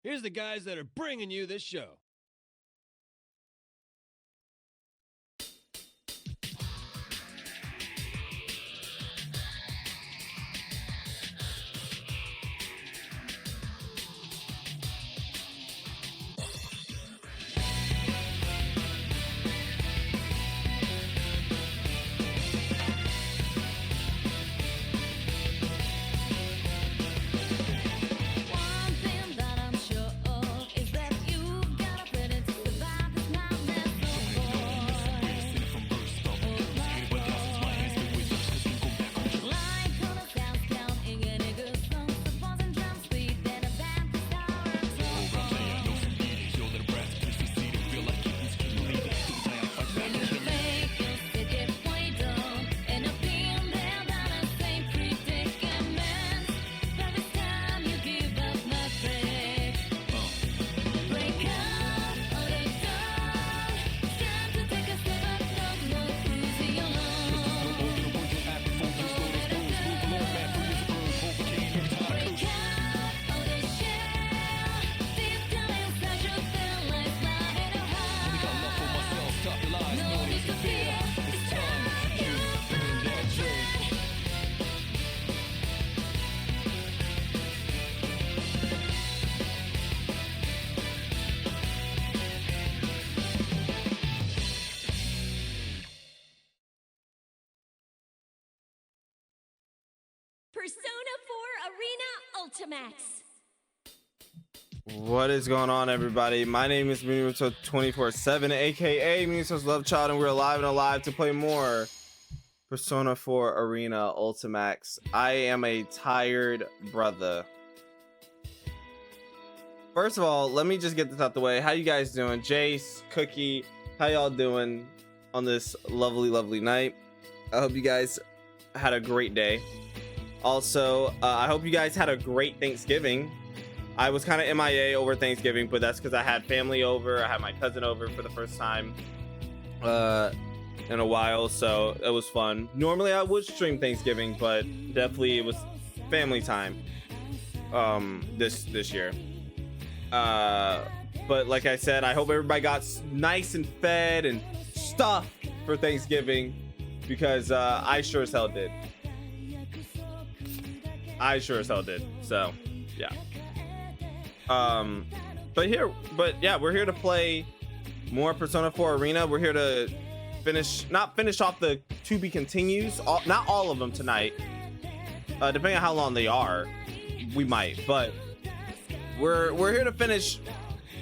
Here's the guys that are bringing you this show. Persona 4 Arena Ultimax. What is going on, everybody? My name is Minaruto 24/7, aka Minaruto's Love Child, and we're alive to play more Persona 4 Arena Ultimax. I am a tired brother. First of all, let me just get this out the way. How you guys doing? Jace, Cookie, how y'all doing on this lovely night? I hope you guys had a great day. Also, I hope you guys had a great Thanksgiving. I was kind of MIA over Thanksgiving, but that's because I had family over. I had my cousin over for the first time in a while, so it was fun. Normally I would stream Thanksgiving, but definitely it was family time this year. But like I said, I hope everybody got nice and fed and stuffed for Thanksgiving, because I sure as hell did. So yeah. But yeah, we're here to play more Persona 4 Arena. We're here to not finish off the to be continues, not all of them tonight, depending on how long they are, we might, but we're here to finish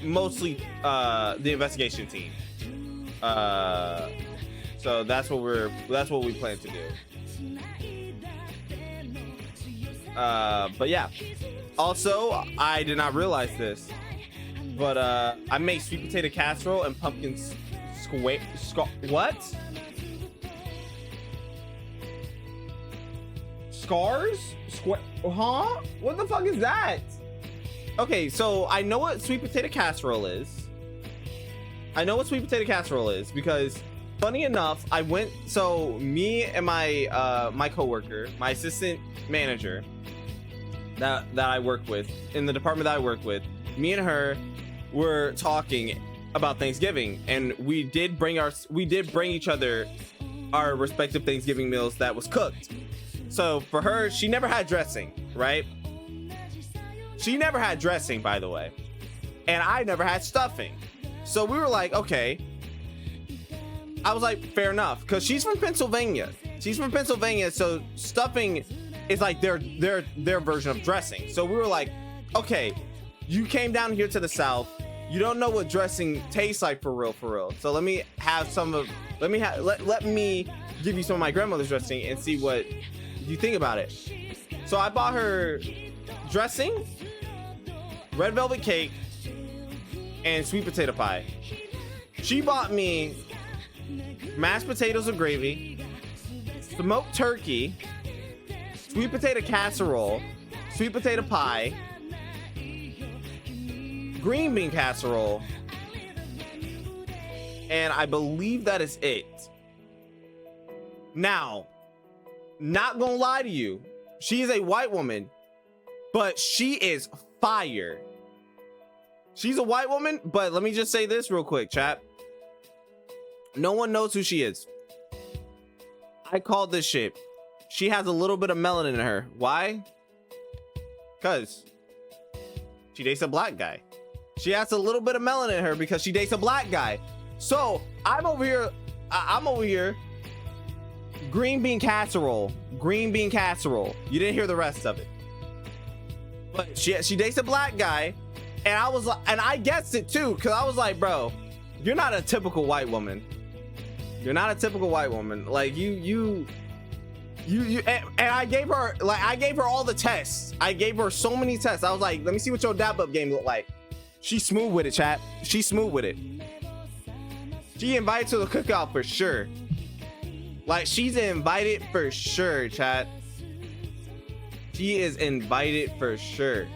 mostly the investigation team. So that's what we plan to do. But yeah, also I did not realize this, but I made sweet potato casserole and pumpkin what? Scars? Huh? What the fuck is that? Okay, so I know what sweet potato casserole is. Because funny enough, so me and my coworker, my assistant manager that I work with in the department that I work with, me and her were talking about Thanksgiving, and we did bring each other our respective Thanksgiving meals that was cooked. So for her, she never had dressing, right? She never had dressing, by the way, and I never had stuffing. So we were like, okay. I was like, fair enough, because she's from Pennsylvania. So stuffing is like their version of dressing. So we were like, okay, you came down here to the South, you don't know what dressing tastes like for real. So let me give you some of my grandmother's dressing and see what you think about it. So I bought her dressing, red velvet cake, and sweet potato pie. She bought me mashed potatoes and gravy, smoked turkey, sweet potato casserole, sweet potato pie, green bean casserole, and I believe that is it. Now, not gonna lie to you, she is a white woman, but she is fire. She's a white woman, but let me just say this real quick, chat. No one knows who she is. I called this shit. She has a little bit of melanin in her. Why? Because she dates a black guy. She has a little bit of melanin in her because she dates a black guy. So I'm over here. Green bean casserole. Green bean casserole. You didn't hear the rest of it. But she dates a black guy. And I was like, and I guessed it too, because I was like, bro, you're not a typical white woman. You're not a typical white woman. Like you and I gave her all the tests. I gave her so many tests. I was like, let me see what your dap up game look like. She's smooth with it, chat. She's smooth with it. She invited to the cookout for sure. Like, she's invited for sure, chat. She is invited for sure.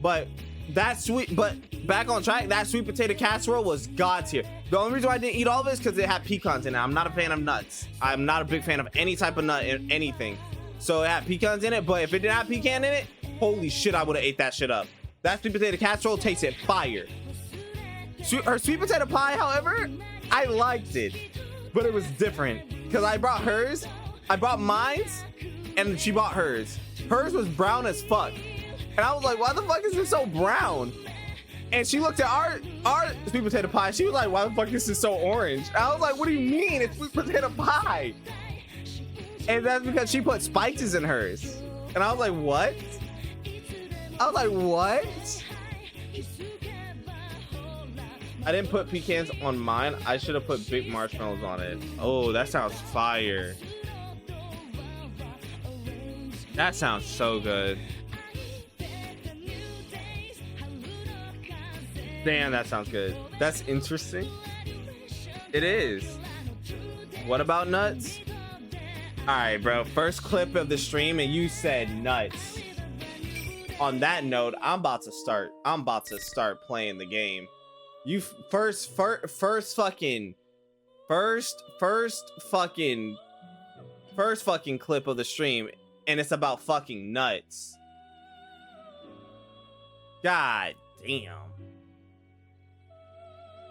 But that sweet, but back on track, that sweet potato casserole was god tier. The only reason why I didn't eat all of it is because it had pecans in it. I'm not a fan of nuts. I'm not a big fan of any type of nut in anything. So it had pecans in it, but if it didn't have pecan in it, holy shit, I would have ate that shit up. That sweet potato casserole tasted fire. Her sweet potato pie, however, I liked it, but it was different because I brought hers, I brought mine's, and she bought hers. Hers was brown as fuck. And I was like, why the fuck is this so brown? And she looked at our sweet potato pie. She was like, why the fuck is this so orange? And I was like, what do you mean? It's sweet potato pie. And that's because she put spices in hers. And I was like, what? I was like, what? I didn't put pecans on mine. I should have put big marshmallows on it. Oh, that sounds fire. That sounds so good. Damn, that sounds good. That's interesting. It is. What about nuts? All right, bro. First clip of the stream, and you said nuts. On that note, I'm about to start playing the game. You first fucking clip of the stream, and it's about fucking nuts. God damn.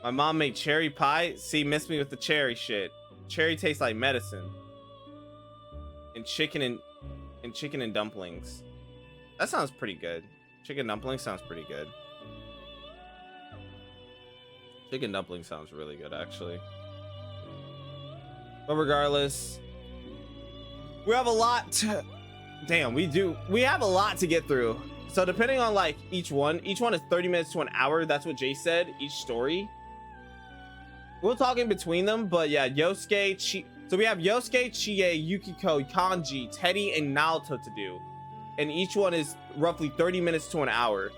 My mom made cherry pie. See, missed me with the cherry shit. Cherry tastes like medicine. And chicken and dumplings. That sounds pretty good. Chicken dumplings sounds pretty good. Chicken dumplings sounds really good, actually. But regardless, we have a lot to... Damn, we have a lot to get through. So depending on like each one is 30 minutes to an hour. That's what Jay said, each story. We'll talk in between them, but yeah, Yosuke, so we have Yosuke, Chie, Yukiko, Kanji, Teddy, and Naoto to do. And each one is roughly 30 minutes to an hour.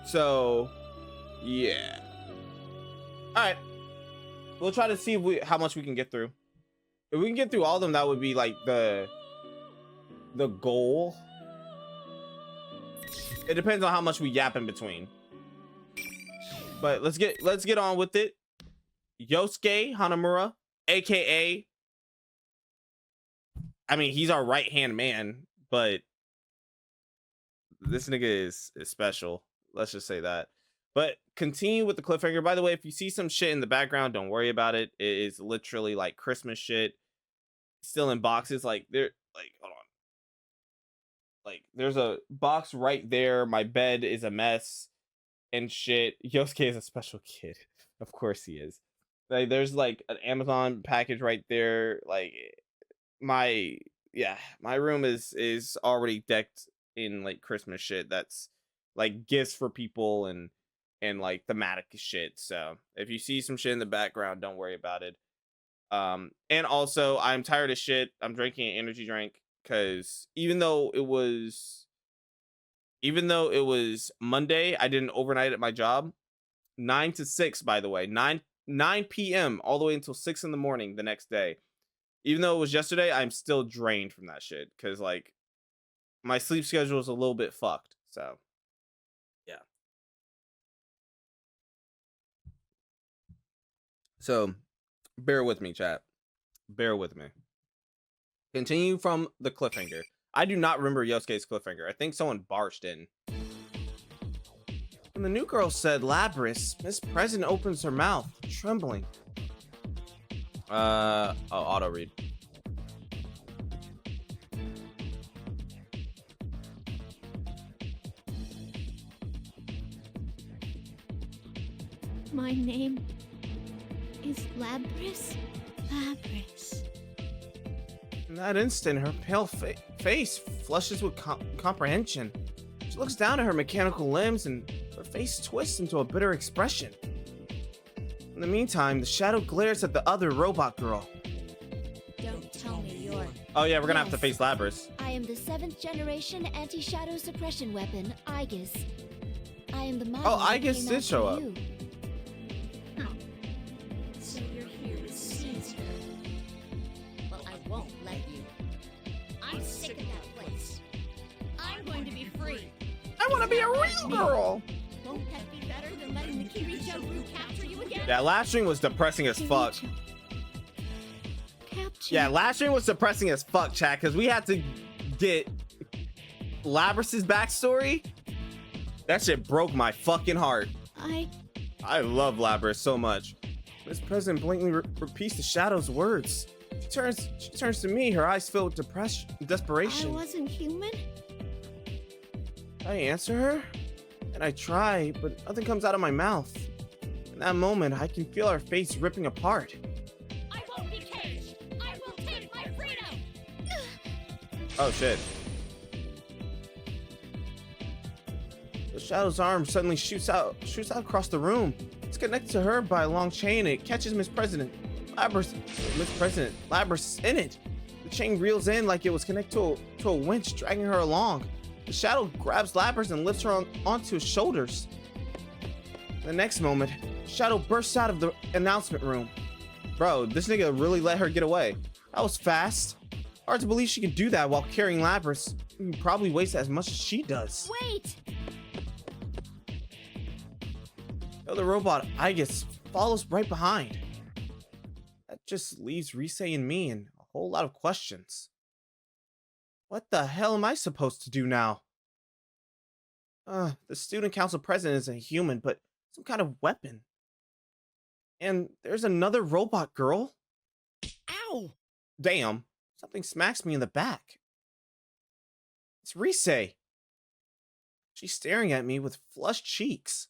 So, yeah. All right. We'll try to see how much we can get through. If we can get through all of them, that would be like the goal. It depends on how much we yap in between. But let's get on with it. Yosuke Hanamura, aka, I mean, he's our right hand man, but this nigga is special. Let's just say that. But continue with the cliffhanger. By the way, if you see some shit in the background, don't worry about it. It is literally like Christmas shit, still in boxes. Like there, like hold on, like there's a box right there. My bed is a mess and shit. Yosuke is a special kid. Of course he is. Like there's like an Amazon package right there. Like my room is already decked in like Christmas shit. That's like gifts for people and like thematic shit. So if you see some shit in the background, don't worry about it. And also I'm tired of shit. I'm drinking an energy drink because even though it was Monday, I did an overnight at my job. 9 to 6, by the way, 9 p.m. all the way until 6 in the morning the next day. Even though it was yesterday, I'm still drained from that shit because like my sleep schedule is a little bit fucked. So yeah. So bear with me, chat. Bear with me. Continue from the cliffhanger. I do not remember Yosuke's cliffhanger. I think someone barged in. When the new girl said Labrys, Miss President opens her mouth, trembling. Auto read. My name is Labrys. Labrys. In that instant, her pale face flushes with comprehension. She looks down at her mechanical limbs and her face twists into a bitter expression. In the meantime, the shadow glares at the other robot girl. Don't tell me you're... Oh yeah, we're gonna have to Yes. face Labrys. I am the 7th generation anti-shadow suppression weapon, Aegis. I am the model Oh, that Aegis came did after show up. you. So you're here to seize her. Well, I won't let you. I'm sick of that place. I'm going to be free. I want to be a real girl. Won't that be better than letting the Kiricho Root capture you again? Yeah, last stream was depressing as fuck. Capture. Yeah, last stream was depressing as fuck, chat, because we had to get Labrys's backstory. That shit broke my fucking heart. I love Labrys so much. Miss President blatantly repeats the shadow's words. She turns to me, her eyes filled with I desperation. wasn't human? I answer her, and I try, but nothing comes out of my mouth. In that moment, I can feel her face ripping apart. I won't be caged. I will take my freedom. Oh shit. The shadow's arm suddenly shoots out across the room. It's connected to her by a long chain. It catches Miss President. Labrys is in it. The chain reels in like it was connected to a winch, dragging her along. The shadow grabs Labrys and lifts her onto his shoulders. The next moment, Shadow bursts out of the announcement room. Bro, this nigga really let her get away. That was fast. Hard to believe she can do that while carrying Labrys. He probably weighs as much as she does. Wait! The other robot, Aegis, follows right behind. That just leaves Rise and me in a whole lot of questions. What the hell am I supposed to do now? The student council president isn't a human, but some kind of weapon. And there's another robot girl. Ow! Damn, something smacks me in the back. It's Rise. She's staring at me with flushed cheeks.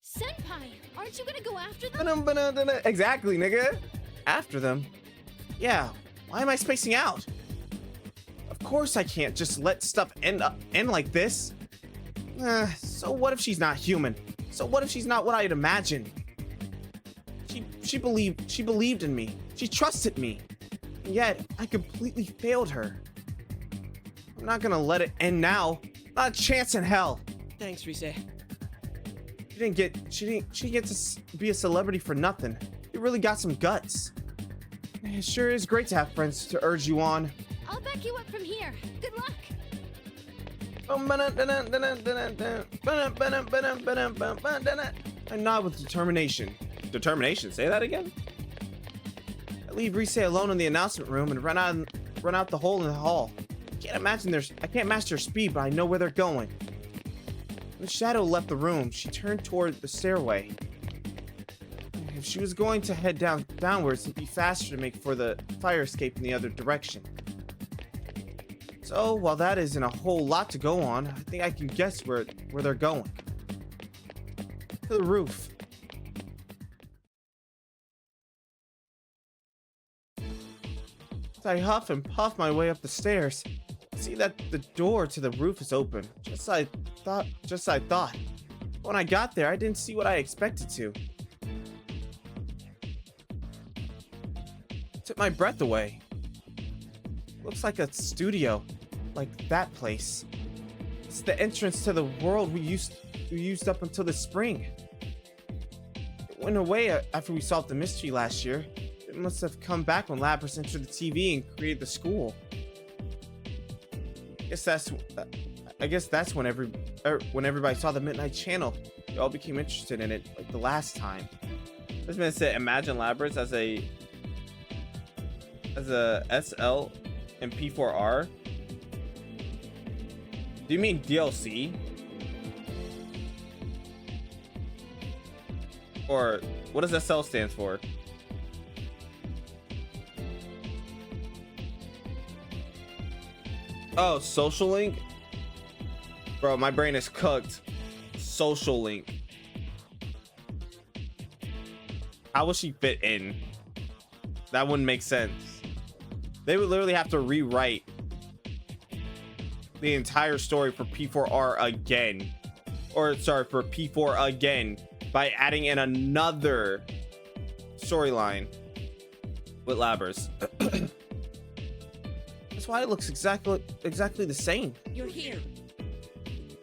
Senpai, aren't you gonna go after them? Exactly, nigga. After them? Yeah, why am I spacing out? Of course I can't just let stuff end like this. So what if she's not human? So what if she's not what I'd imagined? She believed in me. She trusted me. And yet, I completely failed her. I'm not gonna let it end now. Not a chance in hell. Thanks, Rise. She didn't get to be a celebrity for nothing. You really got some guts. It sure is great to have friends to urge you on. I'll back you up from here. Good luck. I nod with determination. Determination? Say that again? I leave Rise alone in the announcement room and run out the hole in the hall. I can't match their speed, but I know where they're going. When the shadow left the room, she turned toward the stairway. If she was going to head downwards, it'd be faster to make for the fire escape in the other direction. So, while that isn't a whole lot to go on, I think I can guess where they're going. To the roof. As I huff and puff my way up the stairs, I see that the door to the roof is open, just as I thought. When I got there, I didn't see what I expected to. It took my breath away. Looks like a studio, like that place. It's the entrance to the world we used up until the spring. It went away after we solved the mystery last year. It must have come back when Labrys entered the TV and created the school. I guess that's when everybody saw the Midnight Channel. They all became interested in it, like the last time. This man said, imagine Labrys as a SL and P4R. Do you mean DLC? Or what does SL stand for? Oh, social link? Bro, my brain is cooked. Social link. How will she fit in? That wouldn't make sense. They would literally have to rewrite the entire story for P4R again. Or sorry, for P4 again by adding in another storyline with Labrys. That's why it looks exactly the same. You're here.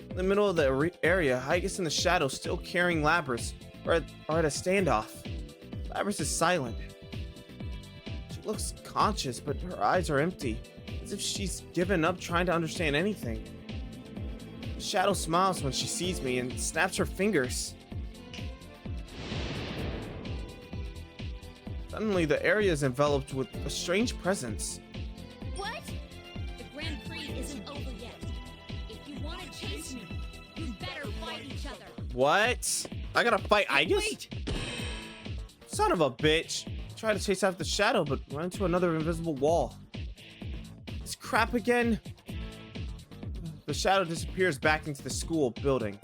In the middle of the area, Aigis in the shadow, still carrying Labrys, are at a standoff. Labrys is silent. She looks conscious, but her eyes are empty, as if she's given up trying to understand anything. Shadow smiles when she sees me and snaps her fingers. Suddenly, the area is enveloped with a strange presence. What? The Grand Prix isn't over yet. If you want to chase me, you better fight each other. What? I gotta fight Aigis? Wait! Son of a bitch. Try to chase after the shadow, but run into another invisible wall. This crap again? The shadow disappears back into the school building.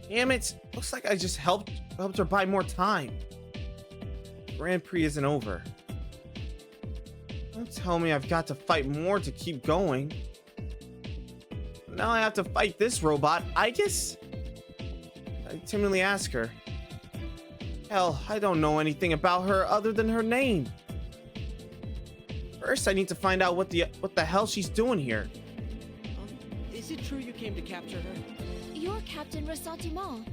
Damn it. Looks like I just helped her buy more time. Grand Prix isn't over. Don't tell me I've got to fight more to keep going. Now I have to fight this robot, Aigis? I timidly ask her. Hell, I don't know anything about her other than her name. First, I need to find out what the hell she's doing here. Is it true you came to capture her? You're Captain Ressentiment.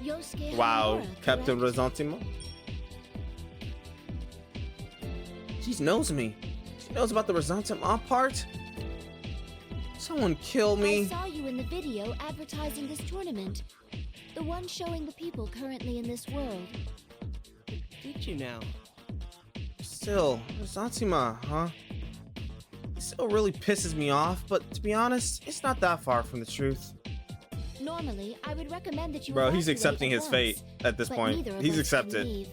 Yosuke Wow, Hanamura, Captain correct? Ressentiment. She knows me. She knows about the Ressentiment part. Someone kill I me. saw you in the video advertising this tournament. The one showing the people currently in this world. Did you now? Still, Ressentiment, huh? It still really pisses me off, but to be honest, it's not that far from the truth. Normally, I would recommend that you Bro, he's evacuate accepting at his fate once, at this but point. neither of He's us can accepted. leave.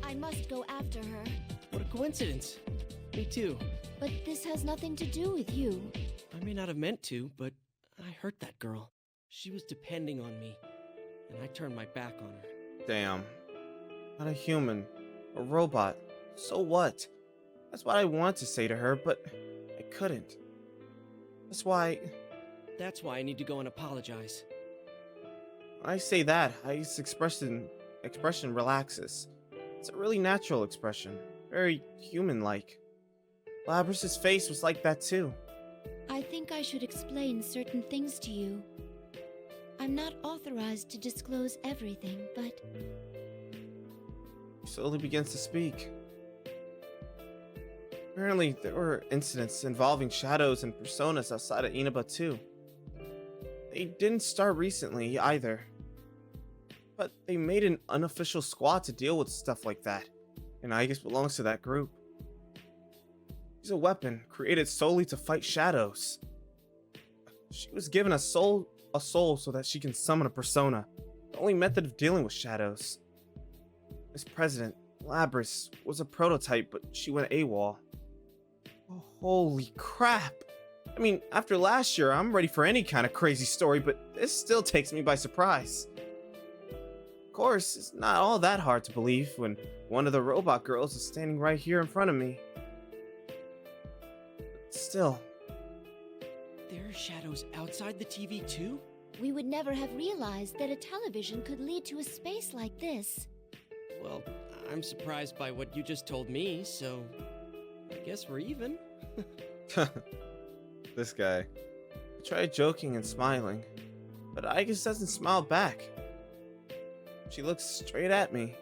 I must go after her, What a coincidence. Me too. but this has nothing to do with you. I may not have meant to, but I hurt that girl. She was depending on me, and I turned my back on her. Damn. Not a human. A robot. So what? That's what I wanted to say to her, but I couldn't. That's why That's why I need to go and apologize. when I say that, I's expression relaxes. It's a really natural expression. Very human-like. Labrys' face was like that too. I think I should explain certain things to you. I'm not authorized to disclose everything, but He slowly begins to speak. Apparently, there were incidents involving shadows and personas outside of Inaba too. They didn't start recently either. But they made an unofficial squad to deal with stuff like that, and Aigis belongs to that group. She's a weapon created solely to fight shadows. She was given a soul so that she can summon a persona, the only method of dealing with shadows. This president, Labrys, was a prototype, but she went AWOL. Oh, holy crap! I mean, after last year, I'm ready for any kind of crazy story, but this still takes me by surprise. Of course, it's not all that hard to believe when one of the robot girls is standing right here in front of me. But still, There are shadows outside the TV too? we would never have realized that a television could lead to a space like this. Well, I'm surprised by what you just told me, so I guess we're even. this guy. I tried joking and smiling, but Aigis doesn't smile back. She looks straight at me.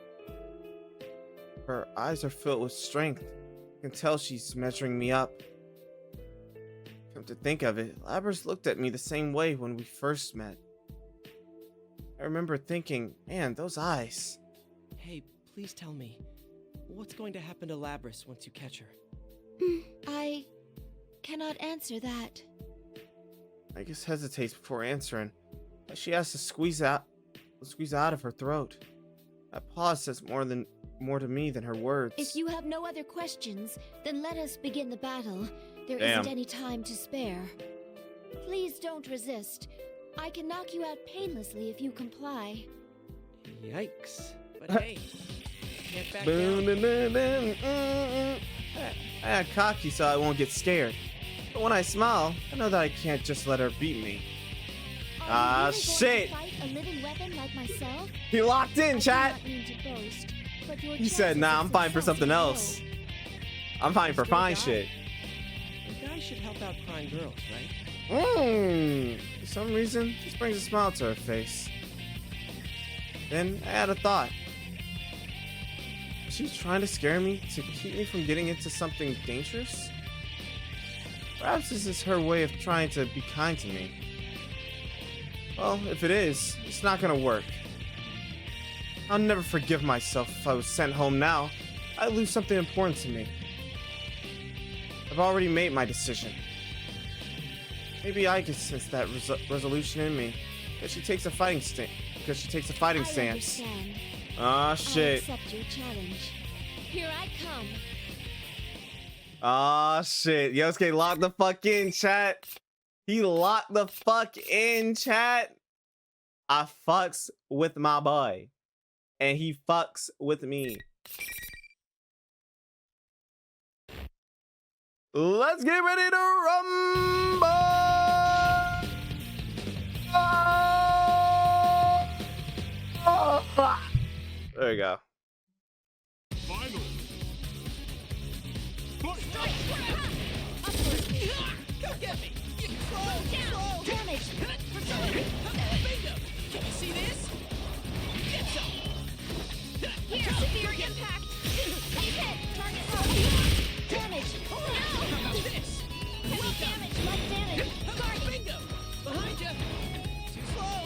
Her eyes are filled with strength. I can tell she's measuring me up. Come to think of it, Labrys looked at me the same way when we first met. I remember thinking, man, those eyes. Hey, please tell me, what's going to happen to Labrys once you catch her? I cannot answer that. Aigis hesitates before answering. She has to squeeze out squeeze out of her throat. That pause says more to me than her words. If you have no other questions, then let us begin the battle. There Damn. isn't any time to spare. Please don't resist. I can knock you out painlessly if you comply. Yikes. But hey, can't back Boom, down. boom, boom, boom, I act cocky so I won't get scared. But when I smile, I know that I can't just let her beat me. Are you really shit. going to fight a living weapon like myself? He locked in, I chat. do not mean to boast, but your He said, chances nah, of I'm fine for success something are else. low. I'm fine for Still a fine guy. shit. A guy should help out prying girls, right? For some reason, this brings a smile to her face. Then I had a thought. Is she trying to scare me to keep me from getting into something dangerous? Perhaps this is her way of trying to be kind to me. Well, if it is, it's not gonna work. I'll never forgive myself if I was sent home now. I'd lose something important to me. I've already made my decision. Maybe I could sense that resolution in me. Because she takes a fighting stance. I understand. Ah, I shit. accept your challenge. Here I come. Ah, shit. Yosuke locked the fuck in, chat. He locked the fuck in, chat. I fucks with my boy. And he fucks with me. Let's get ready to rumble! There we go. Finally. Come get me! Down! Damage! Bingo! Can you see this? Get some! Here, severe impact! He's hit! Target held! Damage! How about this? Heavy damage! Light damage! Guard! Bingo! Behind you! Too slow!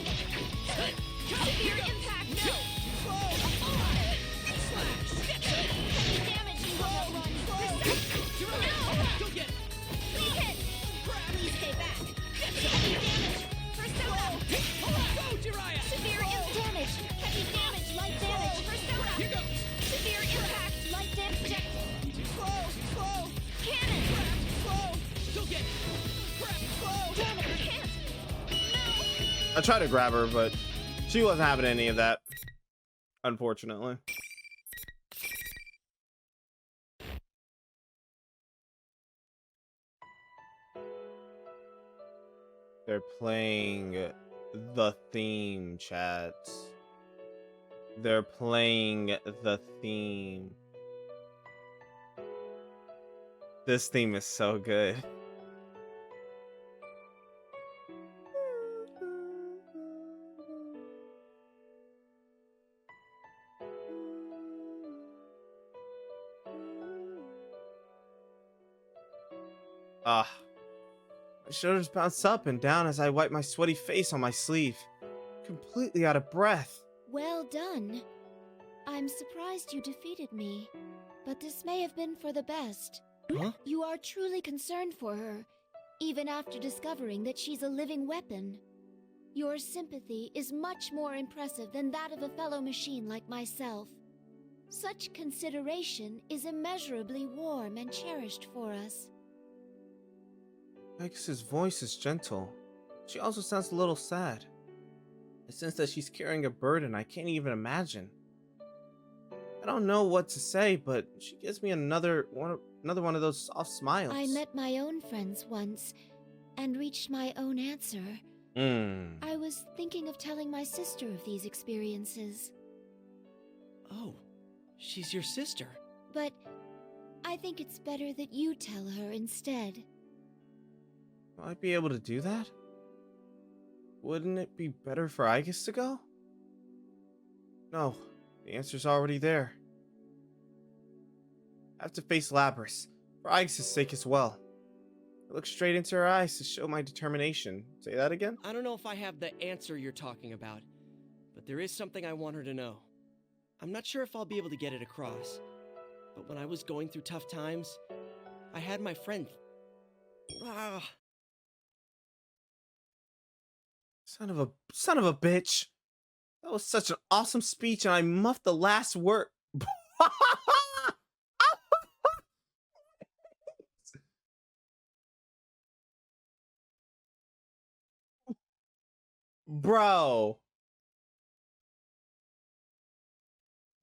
Severe impact! No! Too slow! Slash! Get some! Heavy damage! You will not run! You're right! Go get it! Please hit! Please stay back! Heavy damage! Persona! Go, Jiraiya! Severe impact! Damage! Heavy damage! Light damage! Persona! Here goes! Severe impact! Light damage! Too slow! Cannon! Slow! Go get it! Slow! Damage! Can't! No! I tried to grab her, but she wasn't having any of that. Unfortunately. They're playing the theme, chat. They're playing the theme. This theme is so good. Ah. My shoulders bounce up and down as I wipe my sweaty face on my sleeve. Completely out of breath. Well done. I'm surprised you defeated me, but this may have been for the best. Huh? You are truly concerned for her, even after discovering that she's a living weapon. Your sympathy is much more impressive than that of a fellow machine like myself. Such consideration is immeasurably warm and cherished for us. Pegasus' voice is gentle. She also sounds a little sad. I sense that she's carrying a burden I can't even imagine. I don't know what to say, but she gives me another one of those soft smiles. I met my own friends once and reached my own answer. I was thinking of telling my sister of these experiences, Oh, she's your sister. but I think it's better that you tell her instead. Will I be able to do that? Wouldn't it be better for Aigis to go? No, the answer's already there. I have to face Lapras, for Aigis' sake as well. I look straight into her eyes to show my determination. Say that again? I don't know if I have the answer you're talking about, but there is something I want her to know. I'm not sure if I'll be able to get it across, but when I was going through tough times, I had my friend. Son of a bitch. That was such an awesome speech, and I muffed the last word. Bro.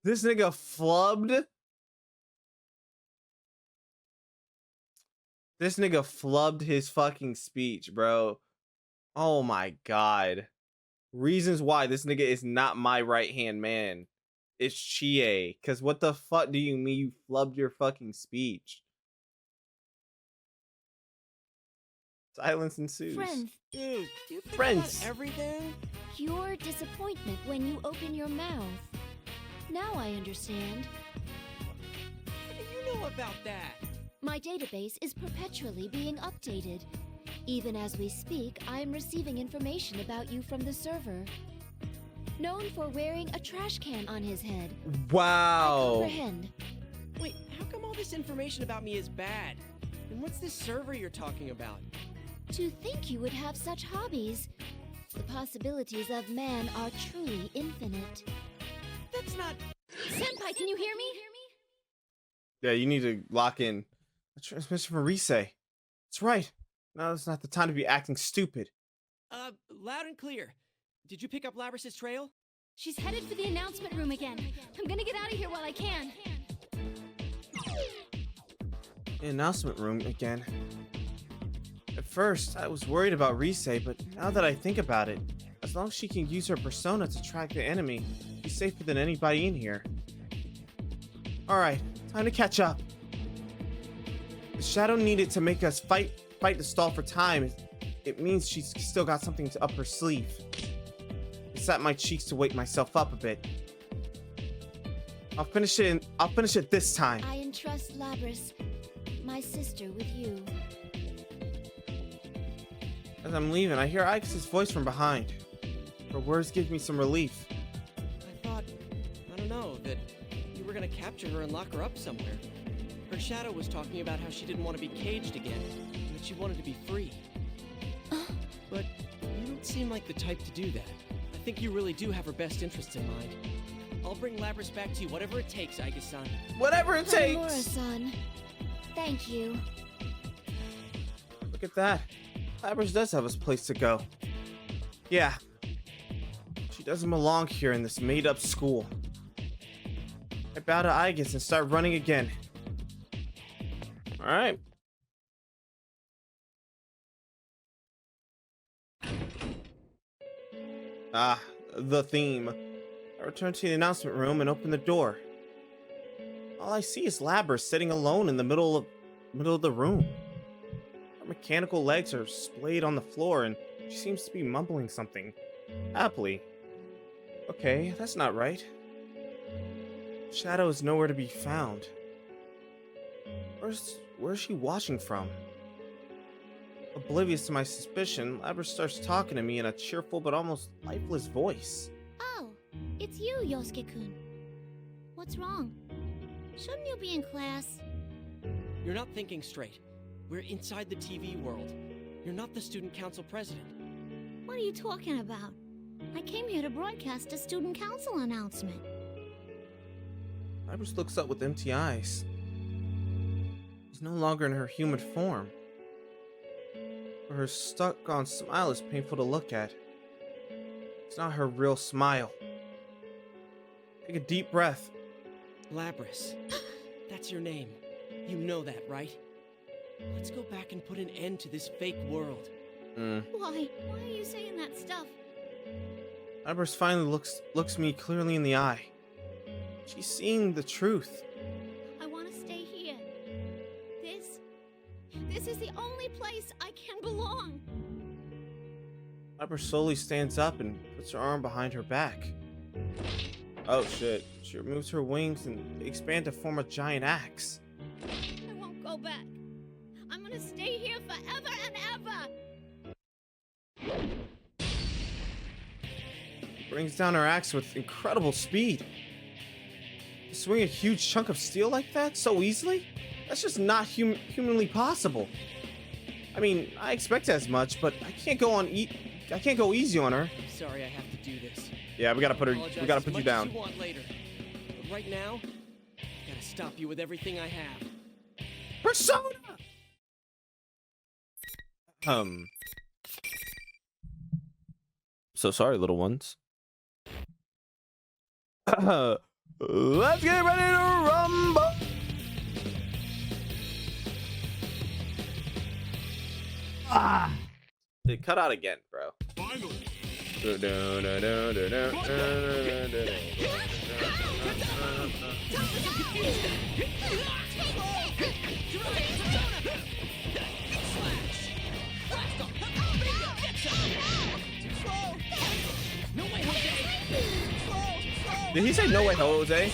This nigga flubbed. This nigga flubbed his fucking speech, bro. Oh my god. Reasons why this nigga is not my right-hand man. It's Chie. Cause what the fuck do you mean you flubbed your fucking speech? Silence ensues. Friend, Dude, do you think Friends. about everything? pure disappointment when you open your mouth. Now I understand. What do you know about that? My database is perpetually being updated. Even as we speak, I am receiving information about you from the server. Known for wearing a trash can on his head. I Wow. comprehend. Wait, how come all this information about me is bad? And what's this server you're talking about? To think you would have such hobbies. The possibilities of man are truly infinite. That's not... Senpai, can you hear me? Yeah, you need to lock in. A transmission from Rise. That's right. Now it's not the time to be acting stupid. Loud and clear. Did you pick up Labrys's trail? She's headed for the announcement room again. I'm gonna get out of here while I can. The announcement room again. At first, I was worried about Rise, but now that I think about it, as long as she can use her persona to track the enemy, she's safer than anybody in here. Alright, time to catch up. The shadow needed to make us fight to stall for time. It means she's still got something up her sleeve. I sat my cheeks to wake myself up a bit. I'll finish it this time. I entrust Labrys, my sister, with you. As I'm leaving, I hear Ike's voice from behind. Her words give me some relief. I thought, I don't know, that you were gonna capture her and lock her up somewhere. Her shadow was talking about how she didn't want to be caged again, and that she wanted to be free. But you don't seem like the type to do that. I think you really do have her best interests in mind. I'll bring Labrys back to you, whatever it takes, Aika-san. Whatever it takes! Homura-san, thank you. Look at that. Labrys does have a place to go. Yeah. She doesn't belong here in this made-up school. I bow to Aigis and start running again. Alright. Ah, the theme. I return to the announcement room and open the door. All I see is Labrys sitting alone in the middle of the room. Her mechanical legs are splayed on the floor and she seems to be mumbling something. Happily. Okay, that's not right. Shadow is nowhere to be found. Where's she watching from? Oblivious to my suspicion, Labrys starts talking to me in a cheerful but almost lifeless voice. Oh, it's you, Yosuke-kun. What's wrong? Shouldn't you be in class? You're not thinking straight. We're inside the TV world. You're not the student council president. What are you talking about? I came here to broadcast a student council announcement. Labrys looks up with empty eyes. She's no longer in her human form. But her stuck-on smile is painful to look at. It's not her real smile. Take a deep breath. Labrys. That's your name. You know that, right? Let's go back and put an end to this fake world. Why? Why are you saying that stuff? Labrys finally looks me clearly in the eye. She's seeing the truth. I want to stay here. This is the only place I can belong. Labrys slowly stands up and puts her arm behind her back. Oh shit. She removes her wings and they expand to form a giant axe. I won't go back. I'm gonna stay here forever and ever. Brings down her axe with incredible speed. To swing a huge chunk of steel like that so easily? That's just not humanly possible. I mean, I expect as much, but I can't go easy on her. sorry I have to do this. Yeah, we gotta put her. Apologize We gotta as put you much down. as you want later. But right now, I gotta stop you with everything I have. Persona. So sorry, little ones. Let's get ready to rumble. It cut out again, bro. Finally. Did he say no way, Jose?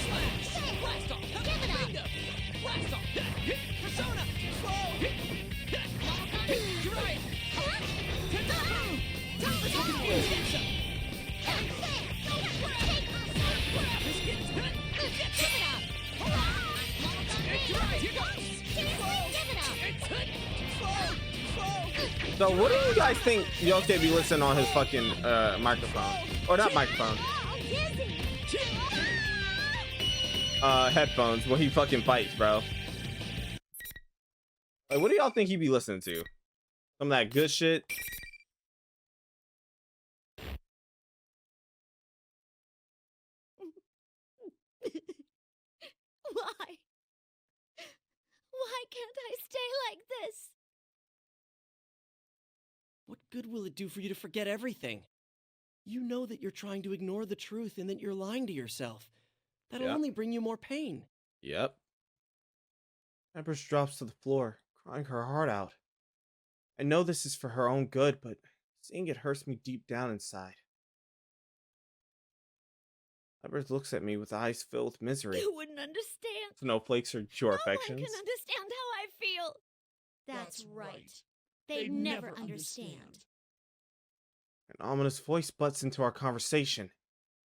So what do you guys think Yosuke be listening on his fucking microphone? Or not microphone. Headphones when he fucking fights, bro. Like, what do y'all think he be listening to? Some of that good shit? Why? Why can't I stay like this? What good will it do for you to forget everything? You know that you're trying to ignore the truth and that you're lying to yourself. That'll Yeah. only bring you more pain. Yep. Empress drops to the floor, crying her heart out. I know this is for her own good, but seeing it hurts me deep down inside. Empress looks at me with eyes filled with misery. You wouldn't understand. Snowflakes are pure No one affections. can understand how I feel. That's right. They'd never understand. An ominous voice butts into our conversation.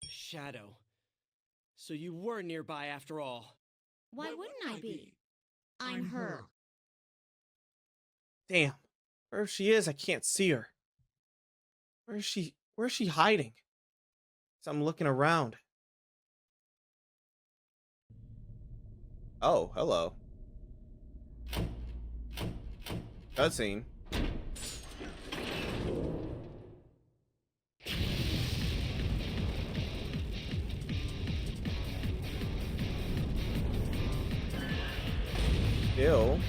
Shadow. So you were nearby after all. Why wouldn't I be? I'm her. Damn. Wherever she is, I can't see her. Where is she hiding? So I'm looking around. Oh, hello. Cutscene. Ew.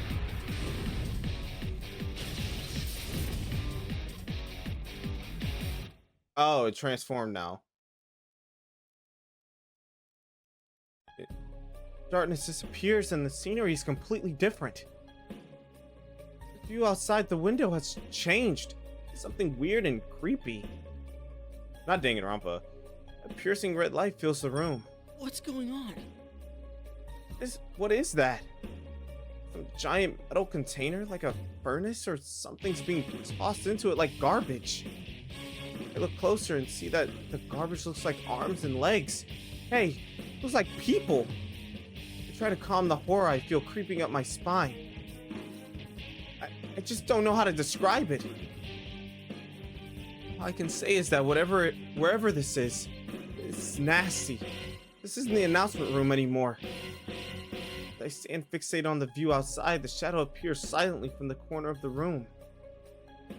Oh, it transformed now. Darkness disappears and the scenery is completely different. The view outside the window has changed. Something weird and creepy. Not Danganronpa. A piercing red light fills the room. What's going on? What is that? Some giant metal container like a furnace or something's being tossed into it like garbage. I look closer and see that the garbage looks like arms and legs. Hey, it looks like people. I try to calm the horror I feel creeping up my spine. I just don't know how to describe it. All I can say is that wherever this is, it's nasty. This isn't the announcement room anymore. As I stand fixated on the view outside, the shadow appears silently from the corner of the room.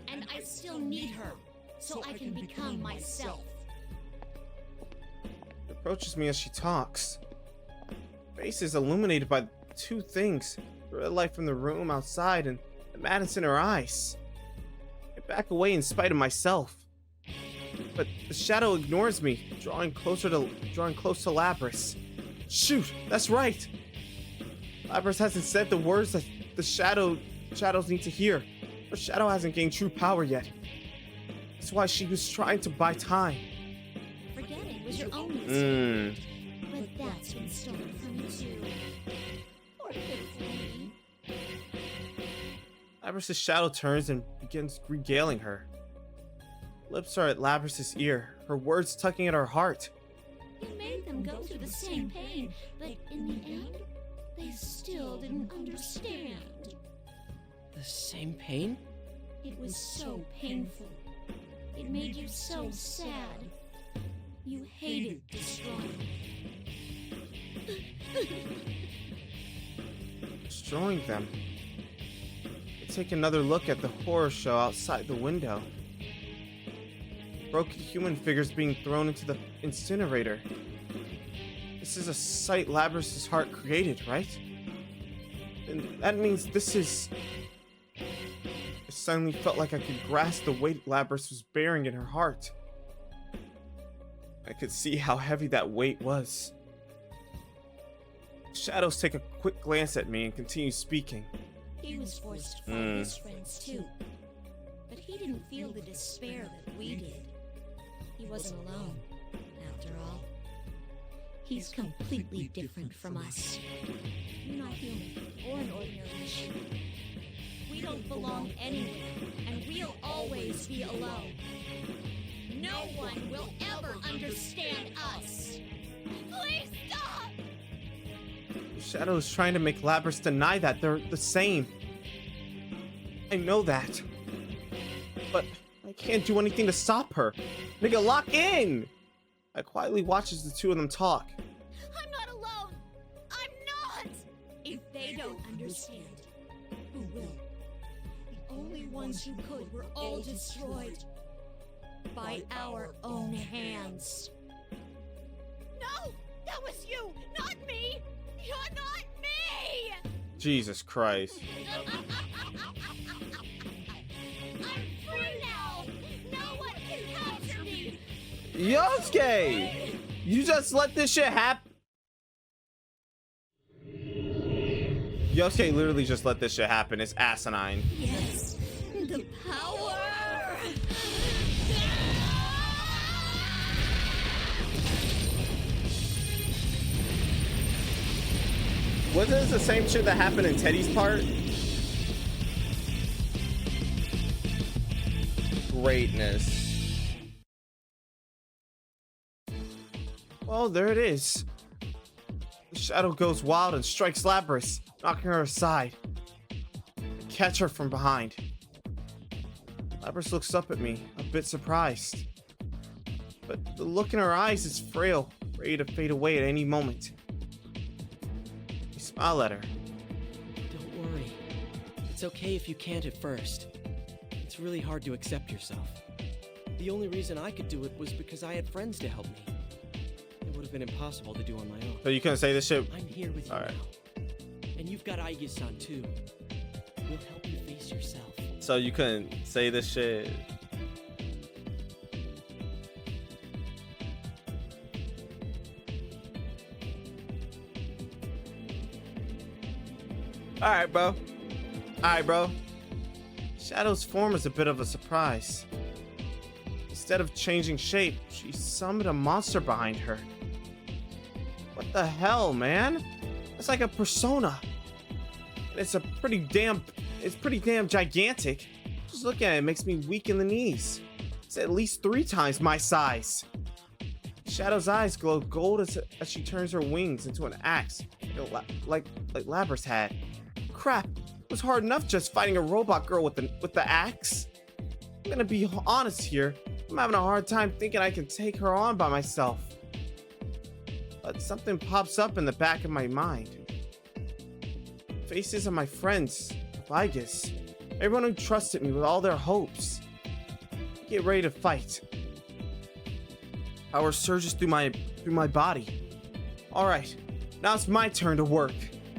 And I still need her, so I can become myself. She approaches me as she talks. Her face is illuminated by two things: the red light from the room outside and the madness in her eyes. I back away in spite of myself. But the shadow ignores me, drawing close to Lapras. Shoot, that's right. Lapras hasn't said the words that the shadows need to hear. Her shadow hasn't gained true power yet. That's why she was trying to buy time. Forgetting was your own mistake. But that's been stolen from you too. Poor pitiful me. Lapras' shadow turns and begins regaling her. Lips are at Lapras' ear, her words tugging at her heart. You made them go through the same pain, but in the end, they still didn't understand. The same pain? It was so painful. It made you so sad. You hated destroying Destroying them. I take another look at the horror show outside the window. Broken human figures being thrown into the incinerator. This is a sight Labrys's heart created, right? And that means this is... I suddenly felt like I could grasp the weight Labrys was bearing in her heart. I could see how heavy that weight was. Shadows take a quick glance at me and continue speaking. He was forced to find his friends too. But he didn't feel the despair that we did. He wasn't alone, after all. He's completely different from us. You're not human or an ordinary machine. We don't belong anywhere, and we'll always be alone. No one will ever understand us. Please stop! Shadow is trying to make Labrys deny that they're the same. I know that. But I can't do anything to stop her. Nigga, lock in! I quietly watch as the two of them talk. I'm not alone! I'm not! If they don't understand, who will? The only ones who could were all destroyed. By our own hands. No! That was you! Not me! You're not me! Jesus Christ. I'm free now! No one can capture me! Yosuke! You just let this shit happen? Yosuke literally just let this shit happen. It's asinine. Yes! The power! Was this the same shit that happened in Teddy's part? Greatness. Well, there it is. The shadow goes wild and strikes Labrys, knocking her aside. I catch her from behind. Labrys looks up at me, a bit surprised. But the look in her eyes is frail, ready to fade away at any moment. I smile at her. Don't worry. It's okay if you can't at first. It's really hard to accept yourself. The only reason I could do it was because I had friends to help me. It would have been impossible to do on my own. So you couldn't say this shit? I'm here with you All right. now. And you've got Aige-san too. We'll help you face yourself. So you couldn't say this shit? Alright, bro. Alright, bro. Shadow's form is a bit of a surprise. Instead of changing shape, she summoned a monster behind her. What the hell, man? It's like a persona. And it's pretty damn gigantic. Just looking at it makes me weak in the knees. It's at least 3 times my size. Shadow's eyes glow gold as she turns her wings into an axe, like Labrys had. Crap, it was hard enough just fighting a robot girl with the axe. I'm gonna be honest here. I'm having a hard time thinking I can take her on by myself. But something pops up in the back of my mind. Faces of my friends, Aige's, everyone who trusted me with all their hopes. Get ready to fight. Power surges through my body. All right, now it's my turn to work.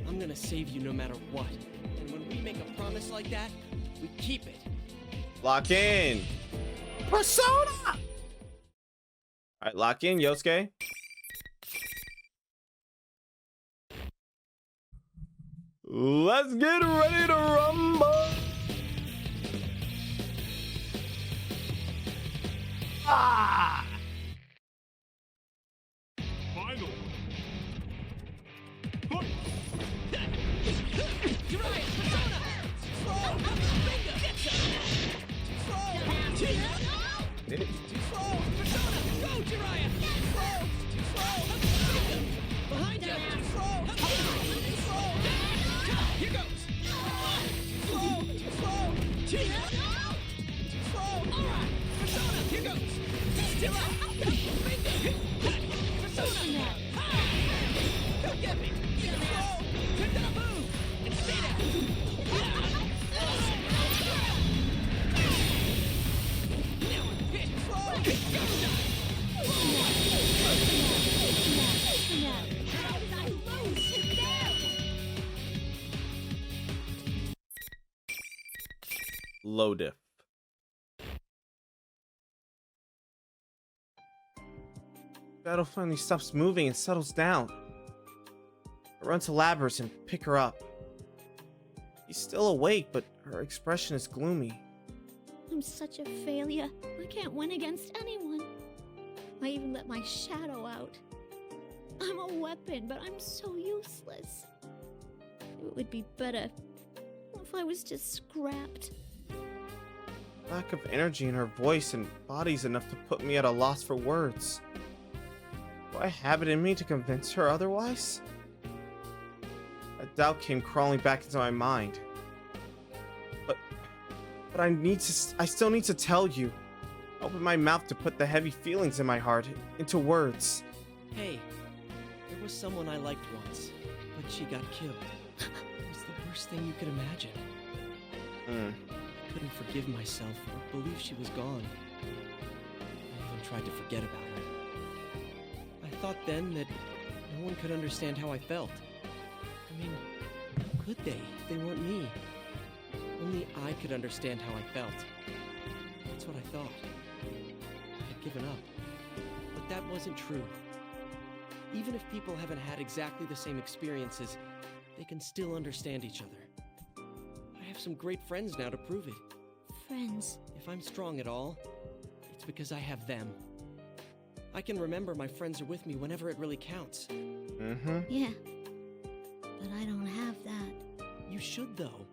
I'm gonna save you no matter what. And when we make a promise like that, we keep it. Lock in. Persona! All right, lock in, Yosuke. Let's get ready to rumble. Ah! Final. Here low diff. Shadow finally stops moving and settles down. I run to Labrys and pick her up. She's still awake, but her expression is gloomy. I'm such a failure. I can't win against anyone. I even let my shadow out. I'm a weapon, but I'm so useless. It would be better if I was just scrapped. Lack of energy in her voice and body's enough to put me at a loss for words. Do I have it in me to convince her otherwise? A doubt came crawling back into my mind. But I still need to tell you. Open my mouth to put the heavy feelings in my heart into words. Hey, there was someone I liked once, but she got killed. It was the worst thing you could imagine. I couldn't forgive myself or believe she was gone. I even tried to forget about her. I thought then that no one could understand how I felt. I mean, how could they if they weren't me? Only I could understand how I felt. That's what I thought. I had given up. But that wasn't true. Even if people haven't had exactly the same experiences, they can still understand each other. I have some great friends now to prove it. Friends. If I'm strong at all, it's because I have them. I can remember my friends are with me whenever it really counts. Yeah. But I don't have that. You should, though.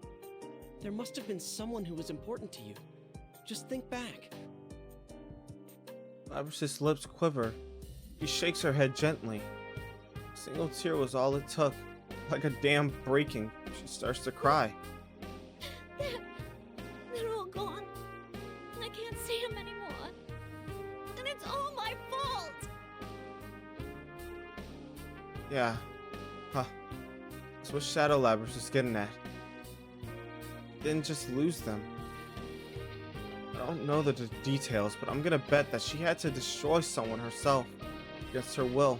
There must have been someone who was important to you. Just think back. Labrys' lips quiver. She shakes her head gently. A single tear was all it took. Like a dam breaking, she starts to cry. They're all gone. I can't see them anymore. And it's all my fault. Yeah. Huh. That's what Shadow Labrys was getting at. Didn't just lose them. I don't know the details, but I'm gonna bet that she had to destroy someone herself against her will.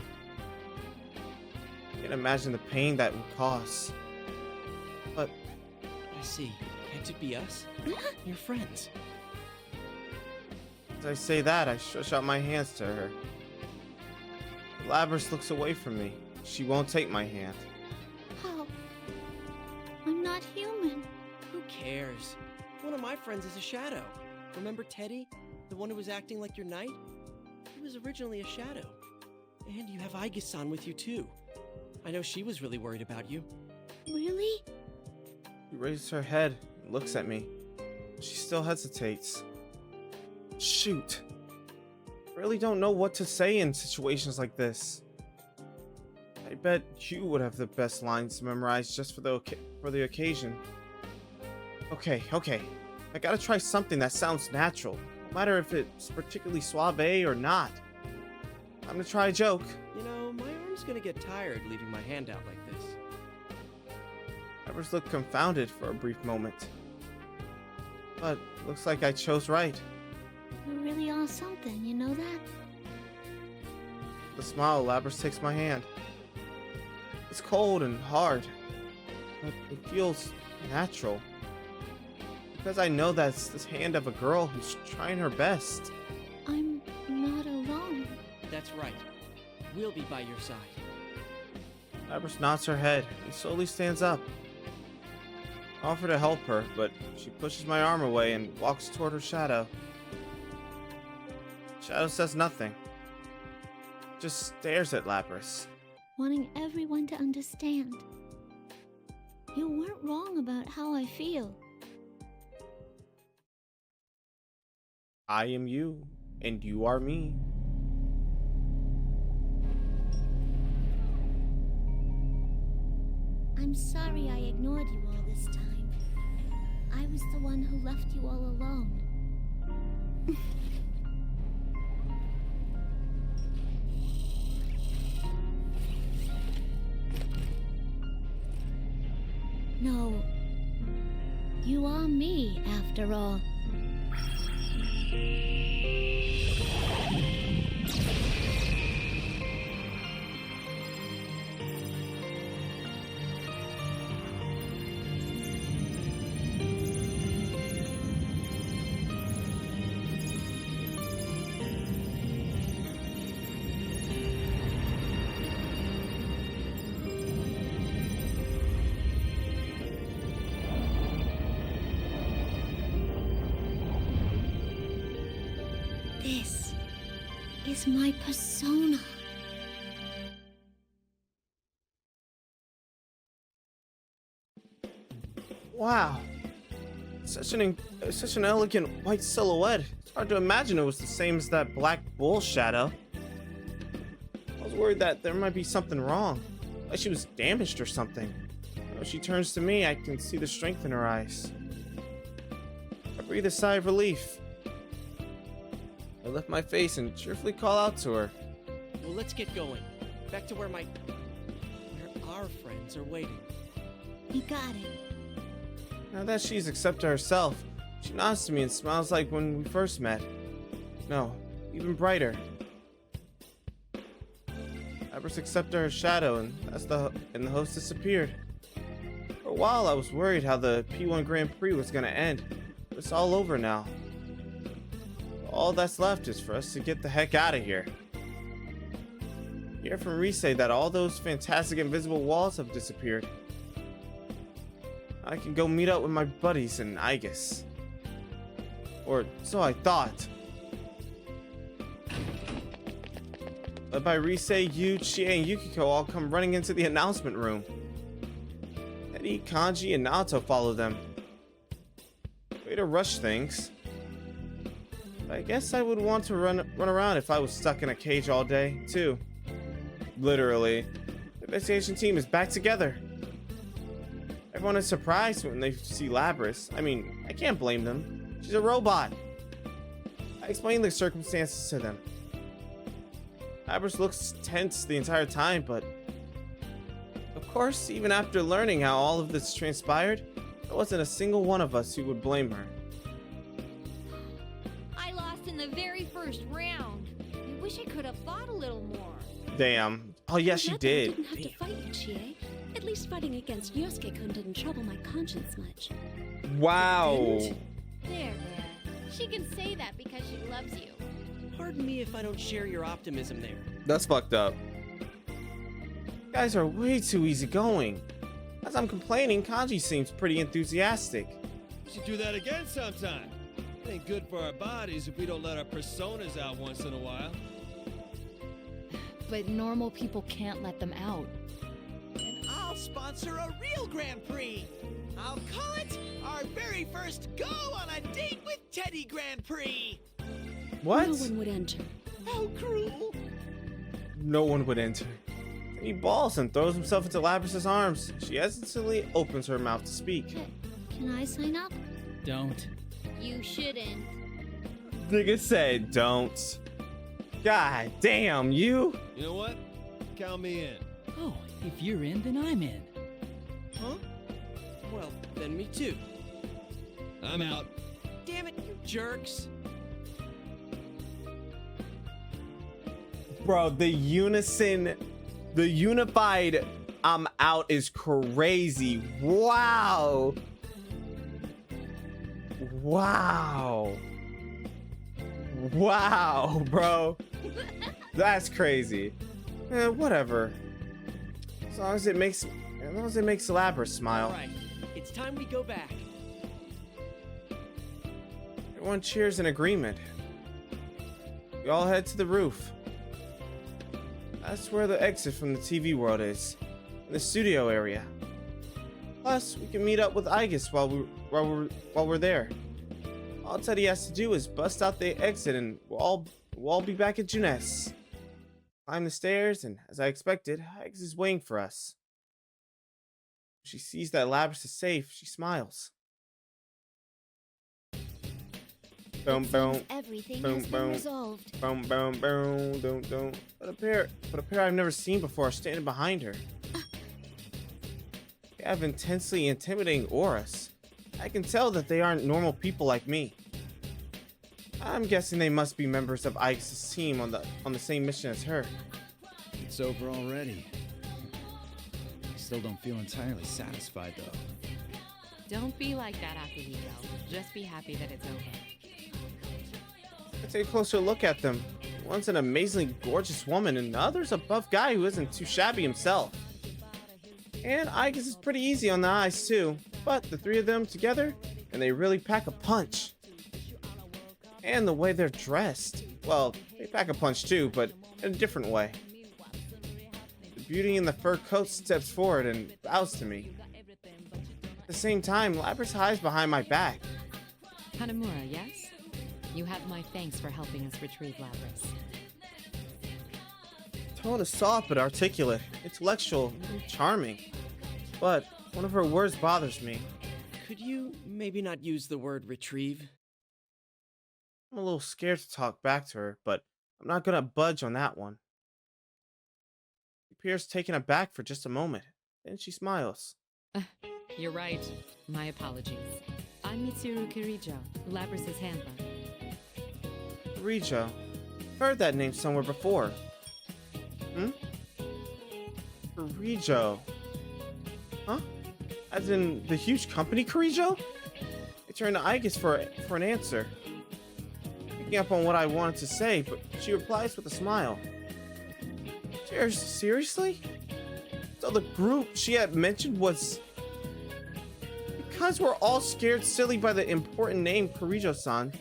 I can't imagine the pain that would cause. But I see. Can't it be us? You're friends. as I say that, I stretch out my hands to her. Labrys looks away from me. She won't take my hand. How? I'm not human. Who cares? One of my friends is a shadow. Remember Teddy? The one who was acting like your knight? He was originally a shadow. And you have Aigis-san with you too. I know she was really worried about you. Really? She raises her head and looks at me. She still hesitates. Shoot. I really don't know what to say in situations like this. I bet you would have the best lines memorized just for the occasion. Okay. I gotta try something that sounds natural, no matter if it's particularly suave or not. I'm gonna try a joke. You know, my arm's gonna get tired leaving my hand out like this. Labrys looked confounded for a brief moment. But looks like I chose right. You really are something, you know that? With a smile, Labrys takes my hand. It's cold and hard, but it feels natural. Because I know that's the hand of a girl who's trying her best. I'm not alone. That's right. We'll be by your side. Labrys nods her head and slowly stands up. I offer to help her, but she pushes my arm away and walks toward her shadow. Shadow says nothing. Just stares at Labrys. Wanting everyone to understand. You weren't wrong about how I feel. I am you, and you are me. I'm sorry I ignored you all this time. I was the one who left you all alone. No. You are me, after all. It's my persona. Wow. Such an elegant white silhouette. It's hard to imagine it was the same as that black bull shadow. I was worried that there might be something wrong. Like she was damaged or something. When she turns to me, I can see the strength in her eyes. I breathe a sigh of relief. I lift my face and cheerfully call out to her. Well, let's get going. Back to where our friends are waiting. You got it. Now that she's accepted herself, she nods to me and smiles like when we first met. No, even brighter. Labrys accepted her shadow, and the host disappeared. For a while, I was worried how the P1 Grand Prix was gonna end, but it's all over now. All that's left is for us to get the heck out of here. Hear from Rise that all those fantastic invisible walls have disappeared. I can go meet up with my buddies in Aigis. Or so I thought. Led by Rise, Yu, Chie, and Yukiko all come running into the announcement room. Eddie, Kanji, and Naoto follow them. Way to rush things. But I guess I would want to run around if I was stuck in a cage all day, too. Literally. The investigation team is back together. Everyone is surprised when they see Labrys. I mean, I can't blame them. She's a robot. I explained the circumstances to them. Labrys looks tense the entire time, but of course, even after learning how all of this transpired, there wasn't a single one of us who would blame her. I lost in the very first round. I wish I could have fought a little more. Damn. Oh yeah, she Glad that did. I didn't have to fight you, Chie. At least fighting against Yosuke-kun didn't trouble my conscience much. Wow. There. She can say that because she loves you. Pardon me if I don't share your optimism there. That's fucked up. You guys are way too easygoing. As I'm complaining, Kanji seems pretty enthusiastic. We should do that again sometime. It ain't good for our bodies if we don't let our personas out once in a while. But normal people can't let them out. And I'll sponsor a real Grand Prix. I'll call it our very first go on a date with Teddy Grand Prix. What? No one would enter. How cruel. No one would enter. He balls and throws himself into Labrys' arms. She hesitantly opens her mouth to speak. Can I sign up? Don't. You shouldn't. Nigga said don't. God damn, you. You know what? Count me in. Oh, if you're in, then I'm in. Huh? Well, then me too. I'm out. Damn it, you jerks. Bro, the unified I'm out is crazy. Wow. Wow. Wow, bro. That's crazy. Whatever. As long as it makes Labrys smile. All right, it's time we go back. Everyone cheers in agreement. We all head to the roof. That's where the exit from the TV world is, in the studio area. Plus, we can meet up with Aigis while we're there. All Teddy has to do is bust out the exit, and we'll all be back at Junes. Climb the stairs, and as I expected, Aigis is waiting for us. She sees that Labrys is safe. She smiles. Boom, boom. Everything Boom, has been boom. resolved. Boom, boom, boom, don't. But a pair I've never seen before are standing behind her. They have intensely intimidating auras. I can tell that they aren't normal people like me. I'm guessing they must be members of Aigis' team on the same mission as her. It's over already. I still don't feel entirely satisfied though. Don't be like that after you go. Just be happy that it's over. I take a closer look at them. One's an amazingly gorgeous woman, and the other's a buff guy who isn't too shabby himself. And Aigis is pretty easy on the eyes too, but the three of them together, and they really pack a punch. And the way they're dressed. Well, They pack a punch too, but in a different way. The beauty in the fur coat steps forward and bows to me. At the same time, Lapras hides behind my back. Hanamura, yes? You have my thanks for helping us retrieve Lapras. Tone is soft but articulate, intellectual, and charming. But one of her words bothers me. Could you maybe not use the word retrieve? I'm a little scared to talk back to her, but I'm not gonna budge on that one. She appears taken aback for just a moment, then she smiles. You're right. My apologies. I'm Mitsuru Kirijo, Lapras' handler. Kirijo. Heard that name somewhere before. Kirijo. Huh? As in the huge company Kirijo? I turned to Aigis for an answer. Picking up on what I wanted to say, but she replies with a smile. Seriously? So the group she had mentioned was... Because we're all scared silly by the important name Kirijo-san,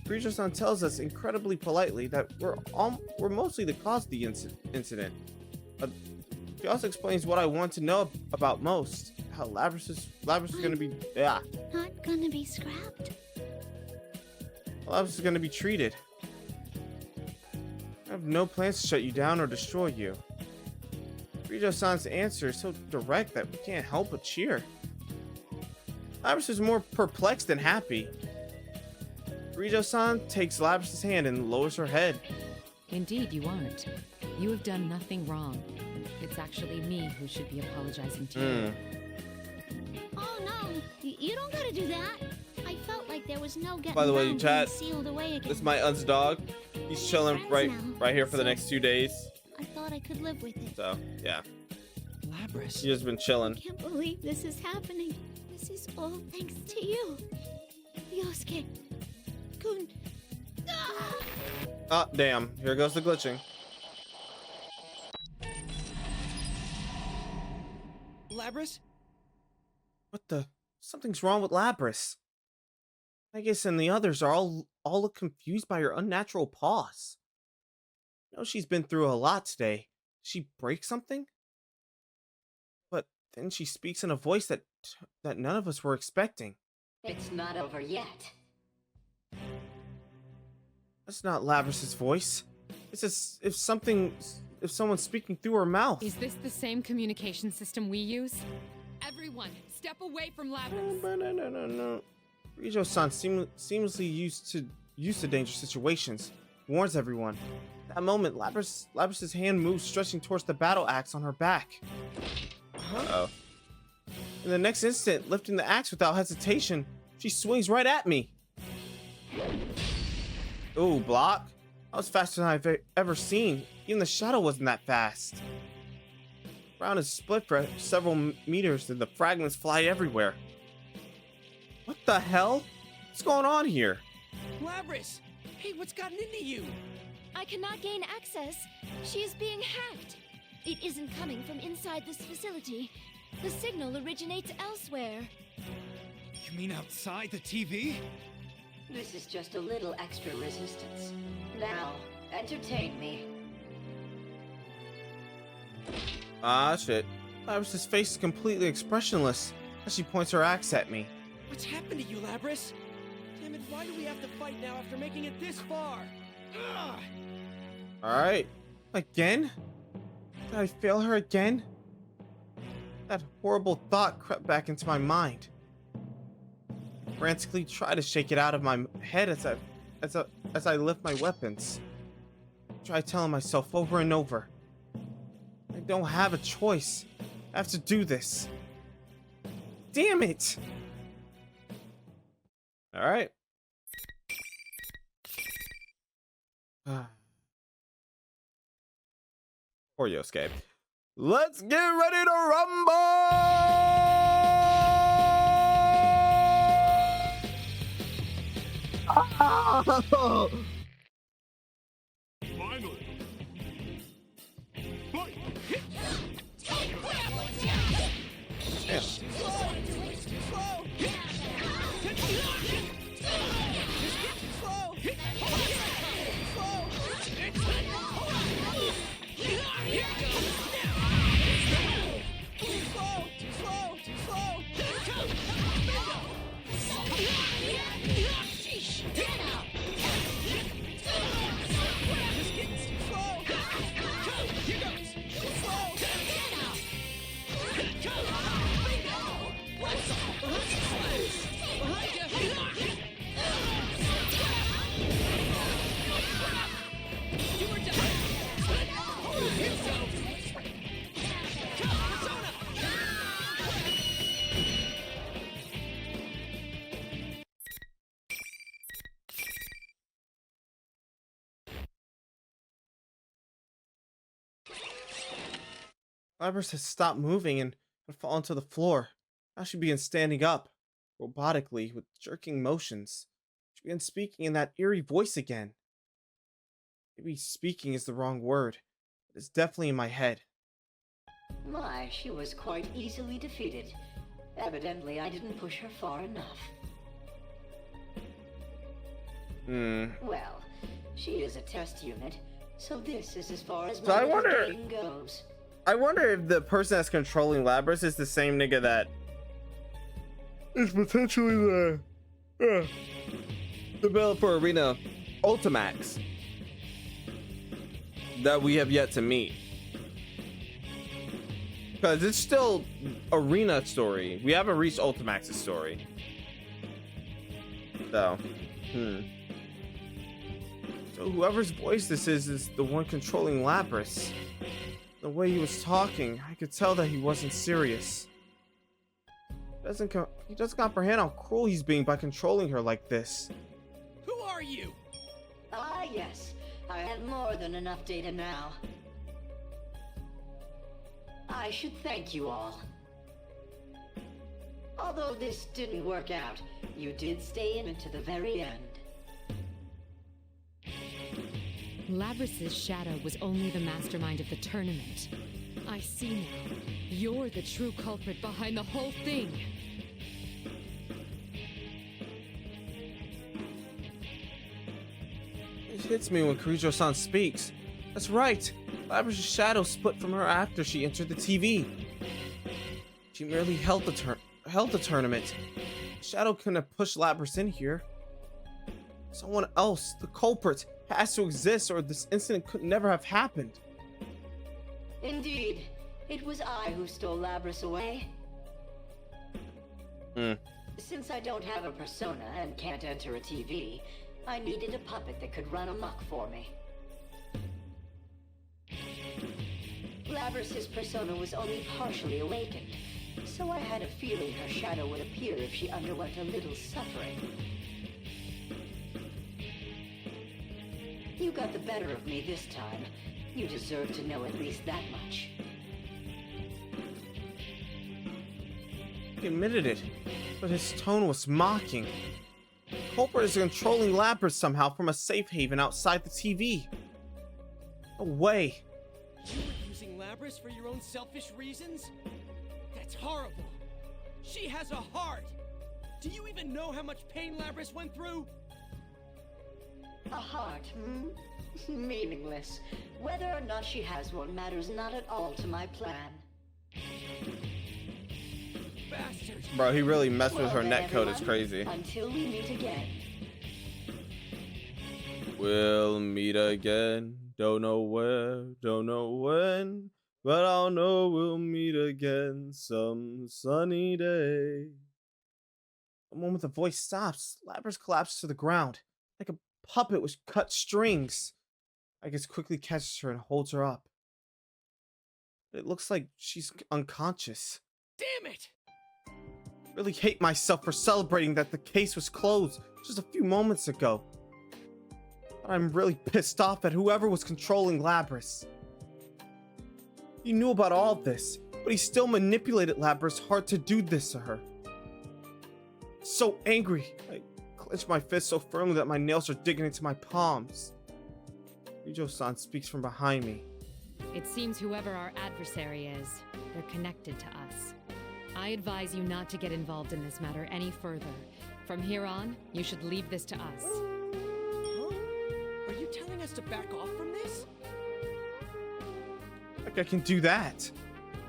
Kirijo-san tells us incredibly politely that we're mostly the cause of the incident. She also explains what I want to know about most. How Lapras is gonna be... Not gonna be scrapped. Lapras is gonna be treated. I have no plans to shut you down or destroy you. Kirijo-san's answer is so direct that we can't help but cheer. Lapras is more perplexed than happy. Kirijo-san takes Lapras' hand and lowers her head. Indeed, you aren't. You have done nothing wrong. It's actually me who should be apologizing to you. Oh no, you don't gotta do that. I felt like there was no getting By the way, around chat, being sealed away again. This is my Un's dog. He's chilling right here for the next 2 days. I thought I could live with it. So, yeah. Lapras. He's just been chilling. I can't believe this is happening. This is all thanks to you. Yosuke. Kun. Ah! Oh, damn. Here goes the glitching. Lapras? What the? Something's wrong with Lapras. Aigis and the others are all look confused by her unnatural paws. I know she's been through a lot today. Did she break something? But then she speaks in a voice that none of us were expecting. It's not over yet. That's not Lapras' voice. It's as if someone's speaking through her mouth. Is this the same communication system we use? Everyone, step away from Lapras. No. Kirijo-san seamlessly used to dangerous situations. Warns everyone. That moment, Lapras' hand moves, stretching towards the battle axe on her back. Uh-oh. In the next instant, lifting the axe without hesitation, she swings right at me. Ooh, block. That was faster than I've ever seen. Even the shadow wasn't that fast. The ground is split for several meters and the fragments fly everywhere. What the hell? What's going on here? Lapras! Hey, what's gotten into you? I cannot gain access. She is being hacked. It isn't coming from inside this facility. The signal originates elsewhere. You mean outside the TV? This is just a little extra resistance. Now, entertain me. Ah, shit. Lapras' face is completely expressionless as she points her axe at me. What's happened to you, Lapras? Damn it, why do we have to fight now after making it this far? Ugh! Alright. Again? Did I fail her again? That horrible thought crept back into my mind. I frantically try to shake it out of my head as I lift my weapons. I try telling myself over and over, I don't have a choice. I have to do this. Damn it! Alright. Poor Yosuke. Let's get ready to rumble! Oh! Finally. Damn. Labras has stopped moving and had fallen to the floor. Now she begins standing up, robotically, with jerking motions. She begins speaking in that eerie voice again. Maybe speaking is the wrong word. It's definitely in my head. My, she was quite easily defeated. Evidently, I didn't push her far enough. Well, she is a test unit, so this is as far as my game goes. I wonder if the person that's controlling Labras is the same nigga that is potentially the developer Arena Ultimax that we have yet to meet. Because it's still Arena story. We haven't reached Ultimax's story. So, So whoever's voice this is the one controlling Lapras. The way he was talking, I could tell that he wasn't serious. He doesn't comprehend how cruel he's being by controlling her like this. Who are you? Ah, yes. I have more than enough data now. I should thank you all. Although this didn't work out, you did stay in to the very end. Labras's shadow was only the mastermind of the tournament. I see now. You're the true culprit behind the whole thing. It hits me when Kirijo-san speaks. That's right. Labras's shadow split from her after she entered the TV. She merely held the tournament. Shadow couldn't have pushed Labras in here. Someone else, the culprit, has to exist, or this incident could never have happened. Indeed, it was I who stole Labras away. Since I don't have a persona and can't enter a TV, I needed a puppet that could run amok for me. Labras's persona was only partially awakened, so I had a feeling her shadow would appear if she underwent a little suffering. You got the better of me this time. You deserve to know at least that much. He admitted it, but his tone was mocking. The culprit is controlling Labras somehow from a safe haven outside the TV. No way. You were using Labras for your own selfish reasons? That's horrible. She has a heart. Do you even know how much pain Labras went through? A heart, Meaningless. Whether or not she has one matters not at all to my plan. Bastard. Bro, he really messed with her Well then, netcode. It's everyone, crazy. Until we meet again. We'll meet again. Don't know where, don't know when, but I'll know we'll meet again some sunny day. The moment the voice stops, Labras collapses to the ground like a puppet with cut strings. Agus quickly catches her and holds her up. It looks like she's unconscious. Damn it! I really hate myself for celebrating that the case was closed just a few moments ago. But I'm really pissed off at whoever was controlling Labras. He knew about all of this, but he still manipulated Labras hard to do this to her. So angry, I clench my fist so firmly that my nails are digging into my palms. Kirijo-san speaks from behind me. It seems whoever our adversary is, they're connected to us. I advise you not to get involved in this matter any further. From here on, you should leave this to us. Huh? Are you telling us to back off from this? Like I can do that.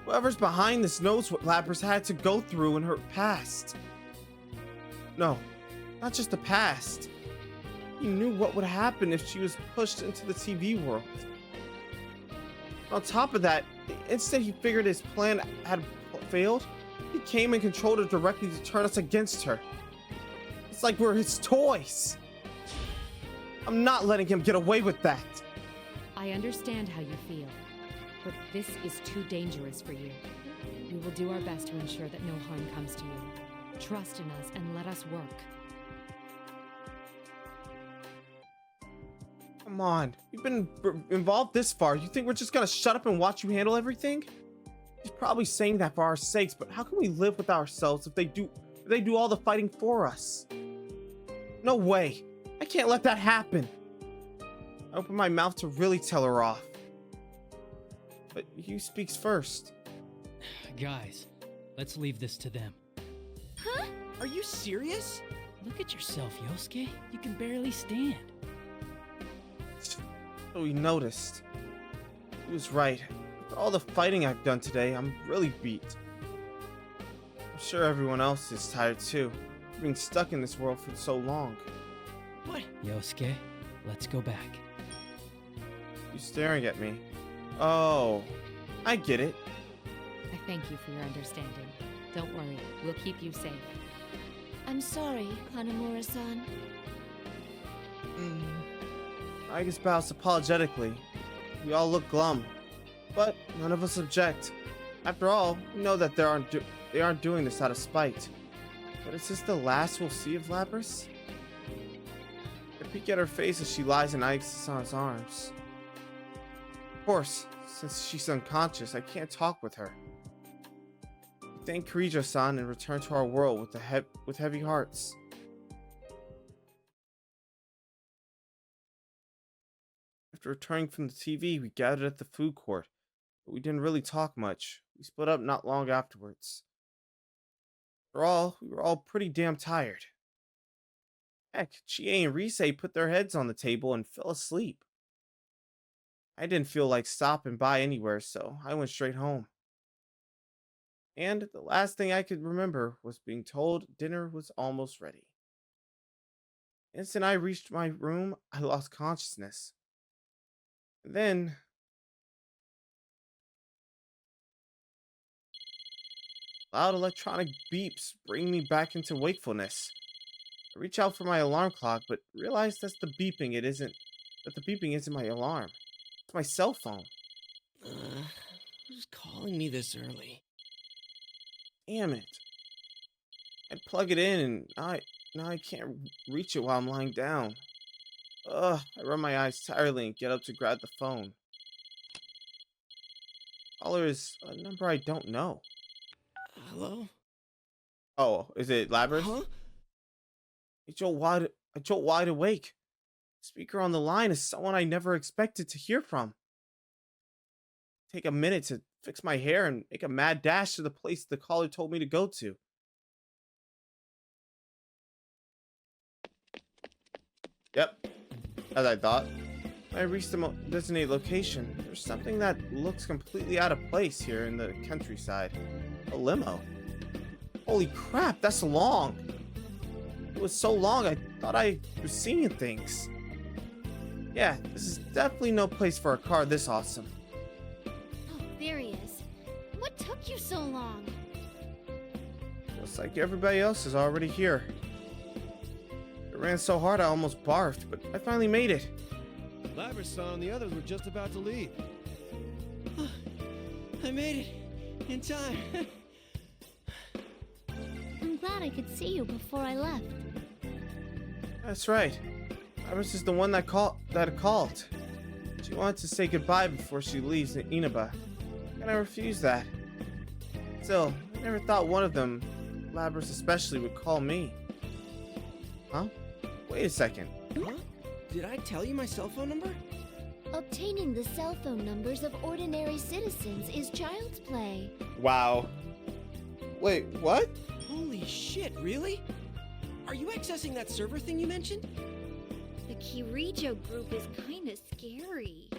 Whoever's behind this knows what Labras had to go through in her past. No, not just the past. He knew what would happen if she was pushed into the TV world. On top of that, the instant he figured his plan had failed, he came and controlled her directly to turn us against her. It's like we're his toys. I'm not letting him get away with that. I understand how you feel, but this is too dangerous for you. We will do our best to ensure that no harm comes to you. Trust in us and let us work. Come on, you've been involved this far. You think we're just gonna shut up and watch you handle everything? He's probably saying that for our sakes, but how can we live with ourselves if they do all the fighting for us? No way. I can't let that happen. I opened my mouth to really tell her off. But Hugh speaks first. Guys, let's leave this to them. Huh? Are you serious? Look at yourself, Yosuke. You can barely stand. So he noticed. He was right. After all the fighting I've done today, I'm really beat. I'm sure everyone else is tired too, being stuck in this world for so long. What? Yosuke, let's go back. You're staring at me. Oh, I get it. I thank you for your understanding. Don't worry, we'll keep you safe. I'm sorry, Hanamura-san. Aigus bows apologetically. We all look glum, but none of us object. After all, we know that they aren't doing this out of spite. But is this the last we'll see of Lapras? I peek at her face as she lies in Aigus-san's arms. Of course, since she's unconscious, I can't talk with her. We thank Kirijo-san and return to our world with heavy hearts. After returning from the TV, we gathered at the food court, but we didn't really talk much. We split up not long afterwards. After all, we were all pretty damn tired. Heck, Chie and Rise put their heads on the table and fell asleep. I didn't feel like stopping by anywhere, so I went straight home. And the last thing I could remember was being told dinner was almost ready. The instant I reached my room, I lost consciousness. And then loud electronic beeps bring me back into wakefulness. I reach out for my alarm clock, but realize the beeping isn't my alarm. It's my cell phone. Who's calling me this early? Damn it. I'd plug it in and now I can't reach it while I'm lying down. I rub my eyes tiredly and get up to grab the phone. Caller is a number I don't know. Hello? Oh, is it Lapras? Huh? I jolt wide awake. The speaker on the line is someone I never expected to hear from. Take a minute to fix my hair and make a mad dash to the place the caller told me to go to. Yep, as I thought. When I reached the designated location, there's something that looks completely out of place here in the countryside. A limo. Holy crap, that's long. It was so long, I thought I was seeing things. Yeah, this is definitely no place for a car this awesome. Oh, there he is. What took you so long? Looks like everybody else is already here. It ran so hard I almost barfed, but I finally made it. Lapras-san and the others were just about to leave. I made it in time. I'm glad I could see you before I left. That's right. Iris is the one that called. She wanted to say goodbye before she leaves Inaba, and I refused that. Still, I never thought one of them, Lapras especially, would call me. Huh? Wait a second. Huh? Did I tell you my cell phone number? Obtaining the cell phone numbers of ordinary citizens is child's play. Wow. Wait, what? Holy shit, really? Are you accessing that server thing you mentioned? The Kirijo group is kinda scary.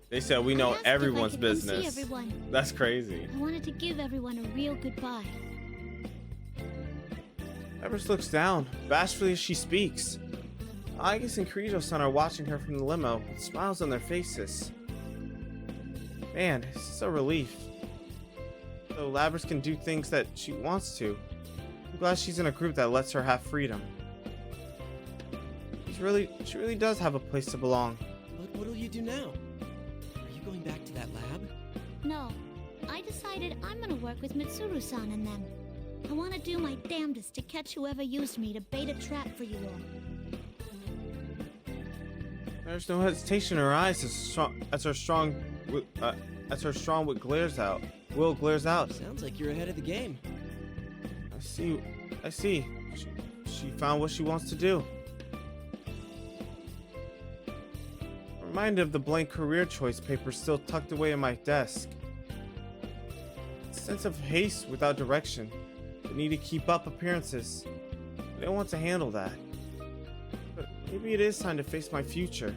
They said we know everyone's business. See everyone. That's crazy. I wanted to give everyone a real goodbye. Everest looks down, bashfully as she speaks. Aigus and Kirijo-san are watching her from the limo with smiles on their faces. Man, this is a relief. So Lapras can do things that she wants to. I'm glad she's in a group that lets her have freedom. She really does have a place to belong. But what'll you do now? Are you going back to that lab? No, I decided I'm gonna work with Mitsuru-san and them. I want to do my damnedest to catch whoever used me to bait a trap for you all. There's no hesitation in her eyes as her strong wit glares out. will glares out. Sounds like you're ahead of the game. I see. She found what she wants to do. Reminded of the blank career choice paper still tucked away in my desk. A sense of haste without direction. The need to keep up appearances. I don't want to handle that. But maybe it is time to face my future.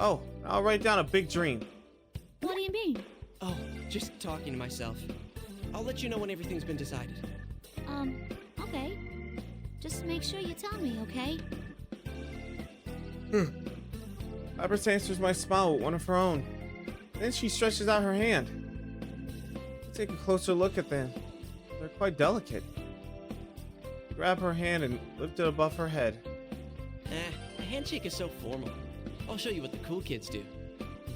Oh, I'll write down a big dream. What do you mean? Oh, just talking to myself. I'll let you know when everything's been decided. Okay. Just make sure you tell me, okay? Labris answers my smile with one of her own. Then she stretches out her hand. I take a closer look at them. They're quite delicate. I grab her hand and lift it above her head. A handshake is so formal. I'll show you what the cool kids do.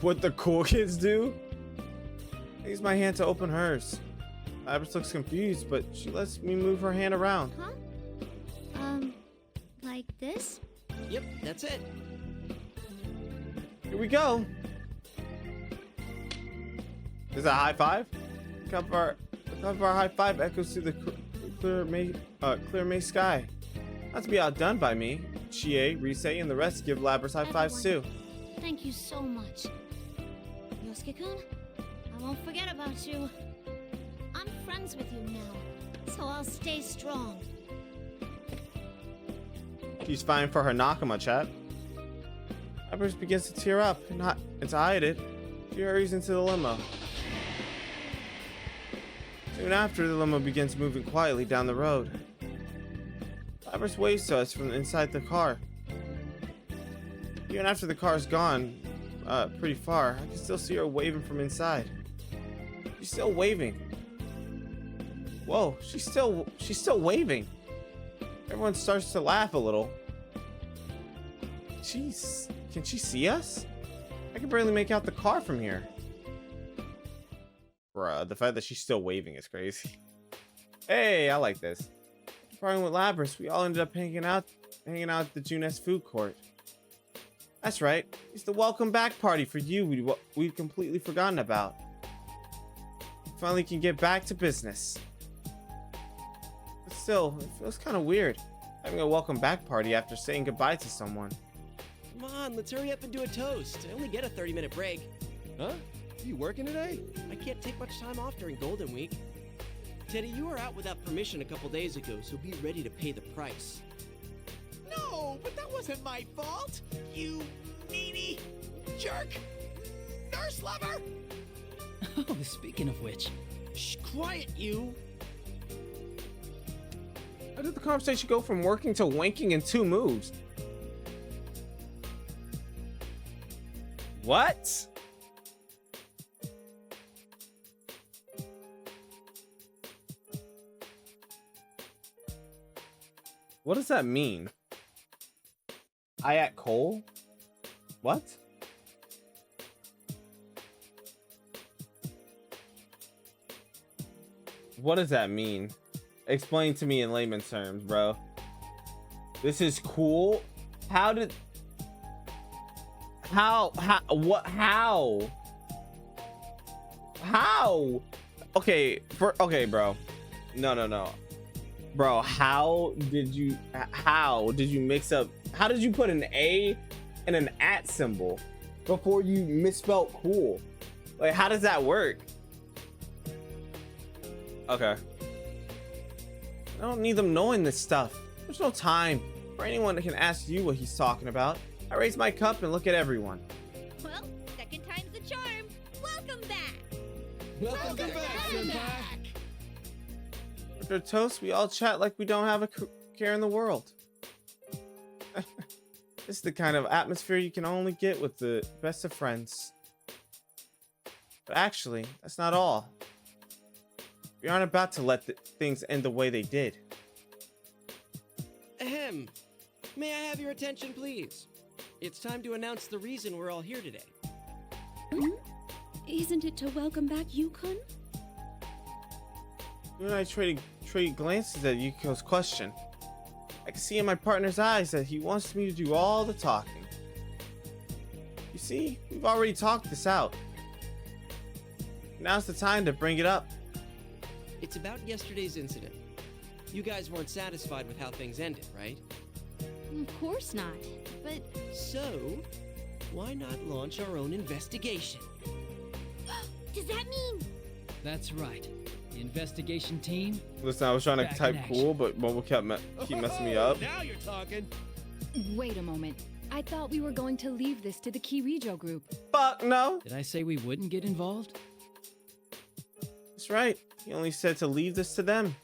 What the cool kids do? I use my hand to open hers. Labris looks confused, but she lets me move her hand around. Huh? Like this? Yep, that's it. Here we go. Is that a high five? The cup of our high five echoes through the clear May sky. Not to be outdone by me, Chie, Rise, and the rest give Labris high fives too. Thank you so much. Yosuke-kun, I won't forget about you. I'm friends with you now, so I'll stay strong. She's fine for her Nakama chat. Labris begins to tear up, and to hide it, she hurries into the limo. Soon after, the limo begins moving quietly down the road. Labris waves to us from inside the car. Even after the car's gone pretty far, I can still see her waving from inside. She's still waving. Whoa, she's still waving. Everyone starts to laugh a little. Jeez, can she see us? I can barely make out the car from here. Bruh, the fact that she's still waving is crazy. Hey, I like this. Partying with Labris, we all ended up hanging out at the Junes food court. That's right, it's the welcome back party for you we've completely forgotten about. We finally can get back to business. But still, it feels kind of weird having a welcome back party after saying goodbye to someone. Come on, let's hurry up and do a toast. I only get a 30-minute break. Huh? You working today? I can't take much time off during Golden Week. Teddy, you were out without permission a couple days ago, so be ready to pay the price. No, but that wasn't my fault. You meanie jerk nurse lover. Oh, speaking of which. Shh, quiet, you. How did the conversation go from working to wanking in 2 moves? What? What does that mean? I at Cole? What? What does that mean? Explain to me in layman's terms, bro. This is cool. How? Okay, bro. No. Bro, how did you mix up? How did you put an A and an at symbol before you misspelled cool? Like, how does that work? Okay. I don't need them knowing this stuff. There's no time for anyone that can ask you what he's talking about. I raise my cup and look at everyone. Well, second time's the charm. Welcome back. Welcome back, senpai. After a toast, we all chat like we don't have a care in the world. This is the kind of atmosphere you can only get with the best of friends. But actually, that's not all. We aren't about to let things end the way they did. Ahem. May I have your attention, please? It's time to announce the reason we're all here today. Isn't it to welcome back Yukon? You and I traded glances at Yukiko's question. I can see in my partner's eyes that he wants me to do all the talking. You see, we've already talked this out. Now's the time to bring it up. It's about yesterday's incident. You guys weren't satisfied with how things ended, right? Of course not. But So, why not launch our own investigation? does that mean That's right. The investigation team. Listen, I was trying to Back in type action. cool, but mobile kept keep messing me up. Now you're talking. Wait a moment. I thought we were going to leave this to the Kirijo group. Fuck no. Did I say we wouldn't get involved? That's right. He only said to leave this to them.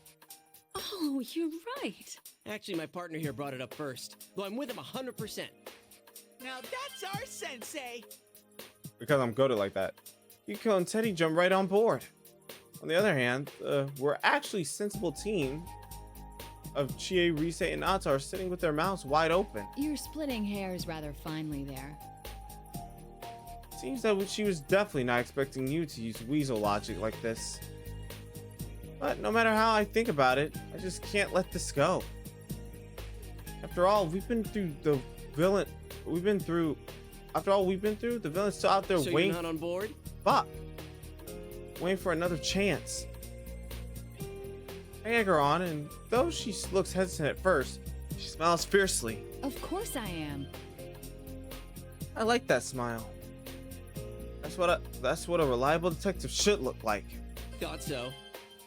Oh, you're right. Actually, my partner here brought it up first, though I'm with him 100%. Now that's our sensei. Because I'm goated like that. Yuko and Teddy jump right on board. On the other hand, we're actually sensible team of Chie, Rise, and Atar sitting with their mouths wide open. You're splitting hairs rather finely there. Seems that she was definitely not expecting you to use weasel logic like this. But no matter how I think about it, I just can't let this go. After all, we've been through the villain. After all we've been through, the villain's still out there So waiting. you're not on board? Fuck. Waiting for another chance. I egg her on, and though she looks hesitant at first, she smiles fiercely. Of course I am. I like that smile. That's what a reliable detective should look like. Thought so.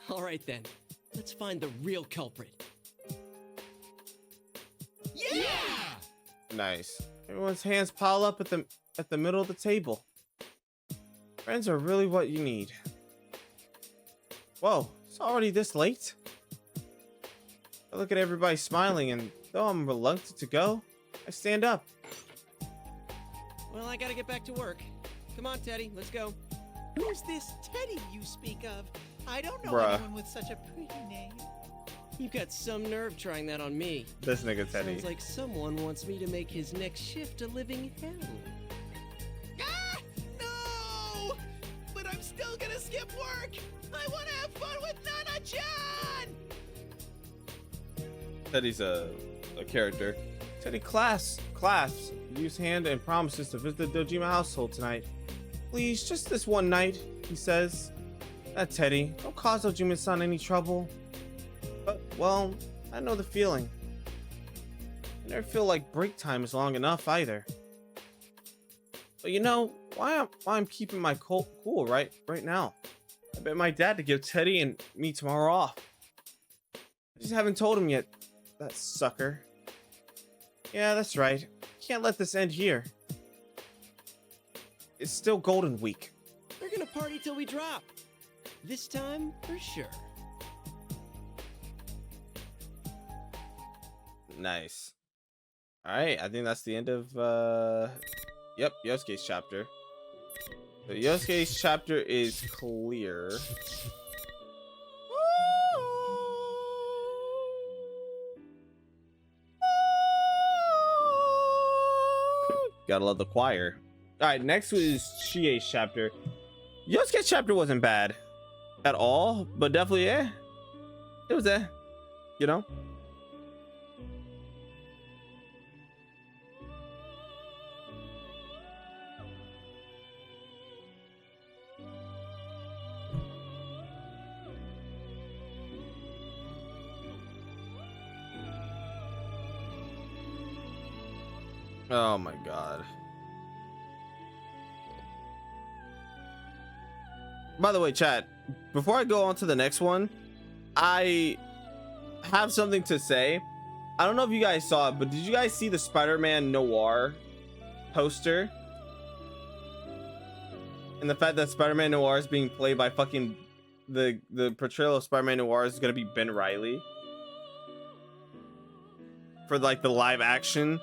All right then. Let's find the real culprit. Yeah! Nice. Everyone's hands pile up at the middle of the table. Friends are really what you need. Whoa, it's already this late? I look at everybody smiling, and though I'm reluctant to go, I stand up. Well, I gotta get back to work. Come on, Teddy, let's go. Who's this Teddy you speak of? I don't know Bruh. anyone with such a pretty name. You've got some nerve trying that on me. This nigga Teddy. Sounds like someone wants me to make his next shift a living hell. Ah! No! But I'm still gonna skip work! I wanna have fun with Nana-chan! Teddy's a character. Teddy clasps Yu's hand and promises to visit the Dojima household tonight. Please, just this one night, he says. That Teddy, don't cause Dojima-san any trouble. But, well, I know the feeling. I never feel like break time is long enough either. But you know, why I'm keeping my cool right now. I bet my dad to give Teddy and me tomorrow off. I just haven't told him yet, that sucker. Yeah, that's right. Can't let this end here. It's still Golden Week. We're gonna party till we drop. This time, for sure. Nice. Alright, I think that's the end of yep, Yosuke's chapter. So Yosuke's chapter is clear. Gotta love the choir. Alright, next was Chie's chapter. Yosuke's chapter wasn't bad at all, but definitely, it was there, you know? Oh my god. By the way, chat, before I go on to the next one, I have something to say. I don't know if you guys saw it, but did you guys see the Spider-Man Noir poster? And the fact that Spider-Man Noir is being played by fucking the portrayal of Spider-Man Noir is gonna be Ben Reilly for like the live action.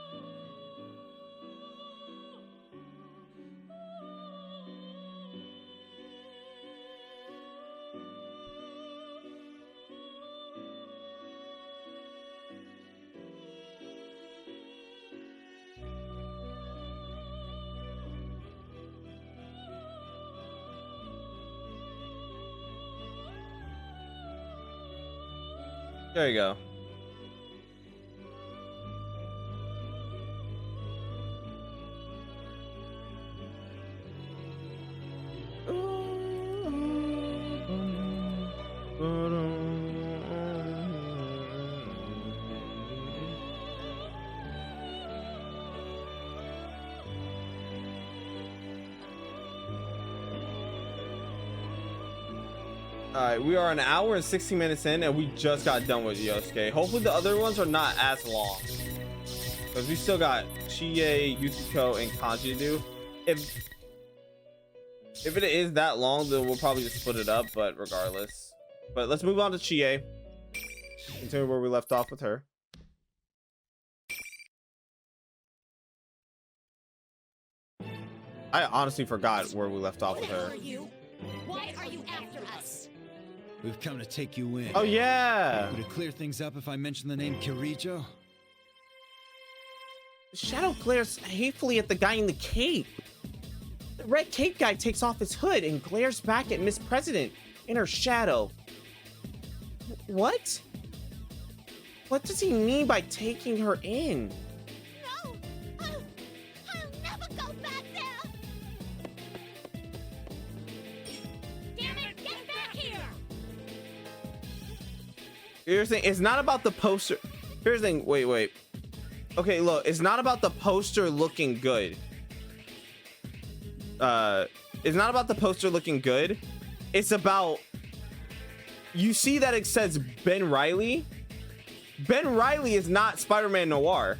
There you go. All right, we are an hour and 16 minutes in, and we just got done with Yosuke. Hopefully the other ones are not as long, because we still got Chie, Yukiko, and Kanji to do. If it is that long, then we'll probably just split it up, but regardless. But let's move on to Chie. Continue where we left off with her. I honestly forgot where we left off with her. Why are you after us? We've come to take you in. Oh yeah. Would it clear things up if I mention the name Kirijo? Shadow glares hatefully at the guy in the cape. The red cape guy takes off his hood and glares back at Miss President in her shadow. What? What does he mean by taking her in? No! I'll never go back there! Damn it, get back here! Here's the thing, it's not about the poster. Here's the thing, wait. Okay, look, it's not about the poster looking good. It's not about the poster looking good. It's about, you see that it says Ben Reilly. Ben Reilly is not Spider-Man Noir.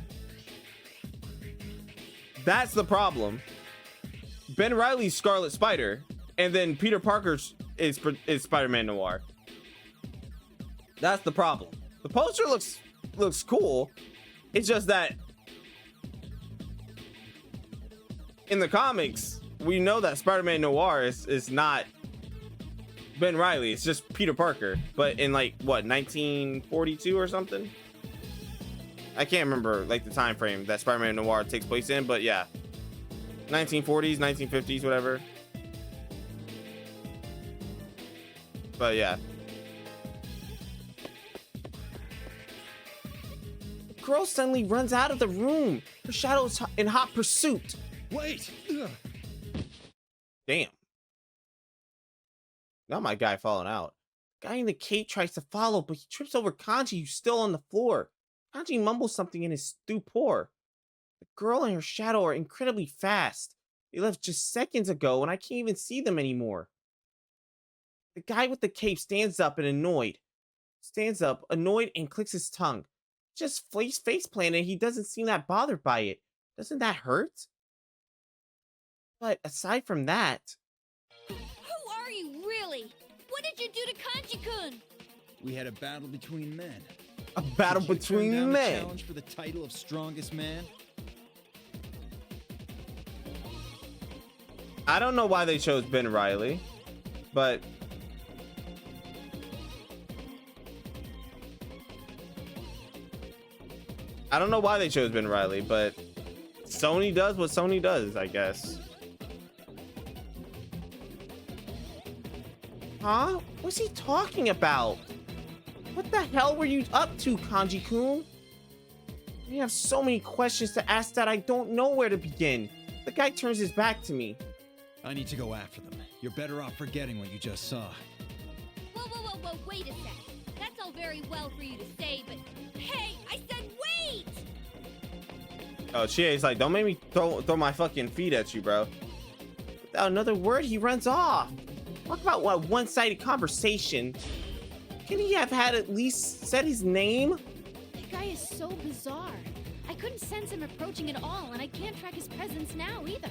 That's the problem. Ben Reilly's Scarlet Spider, and then Peter Parker is Spider-Man Noir. That's the problem. The poster looks cool. It's just that in the comics, we know that Spider-Man Noir is not Ben Reilly. It's just Peter Parker. But in like what, 1942 or something? I can't remember like the time frame that Spider-Man Noir takes place in, but yeah, 1940s, 1950s, whatever. But yeah. The girl suddenly runs out of the room. Her shadow is in hot pursuit. Wait! Damn. Now my guy falling out. The guy in the cape tries to follow, but he trips over Kanji, who's still on the floor. Kanji mumbles something in his stupor. The girl and her shadow are incredibly fast. They left just seconds ago, and I can't even see them anymore. The guy with the cape stands up, annoyed, and clicks his tongue. Just face planted, he doesn't seem that bothered by it. Doesn't that hurt? But aside from that... Who are you, really? What did you do to Kanji-kun? We had a battle between men. A battle Did you turn between down a men. challenge for the title of strongest man? I don't know why they chose Ben Reilly, but Sony does what Sony does, I guess. Huh? What's he talking about? What the hell were you up to, Kanji-kun? I have so many questions to ask that I don't know where to begin. The guy turns his back to me. I need to go after them. You're better off forgetting what you just saw. Whoa, wait a sec. That's all very well for you to say, but hey, I said wait! Oh, Chie's like, don't make me throw my fucking feet at you, bro. Without another word, he runs off. Talk about what one-sided conversation. Can he have had at least said his name? That guy is so bizarre. I couldn't sense him approaching at all, and I can't track his presence now either.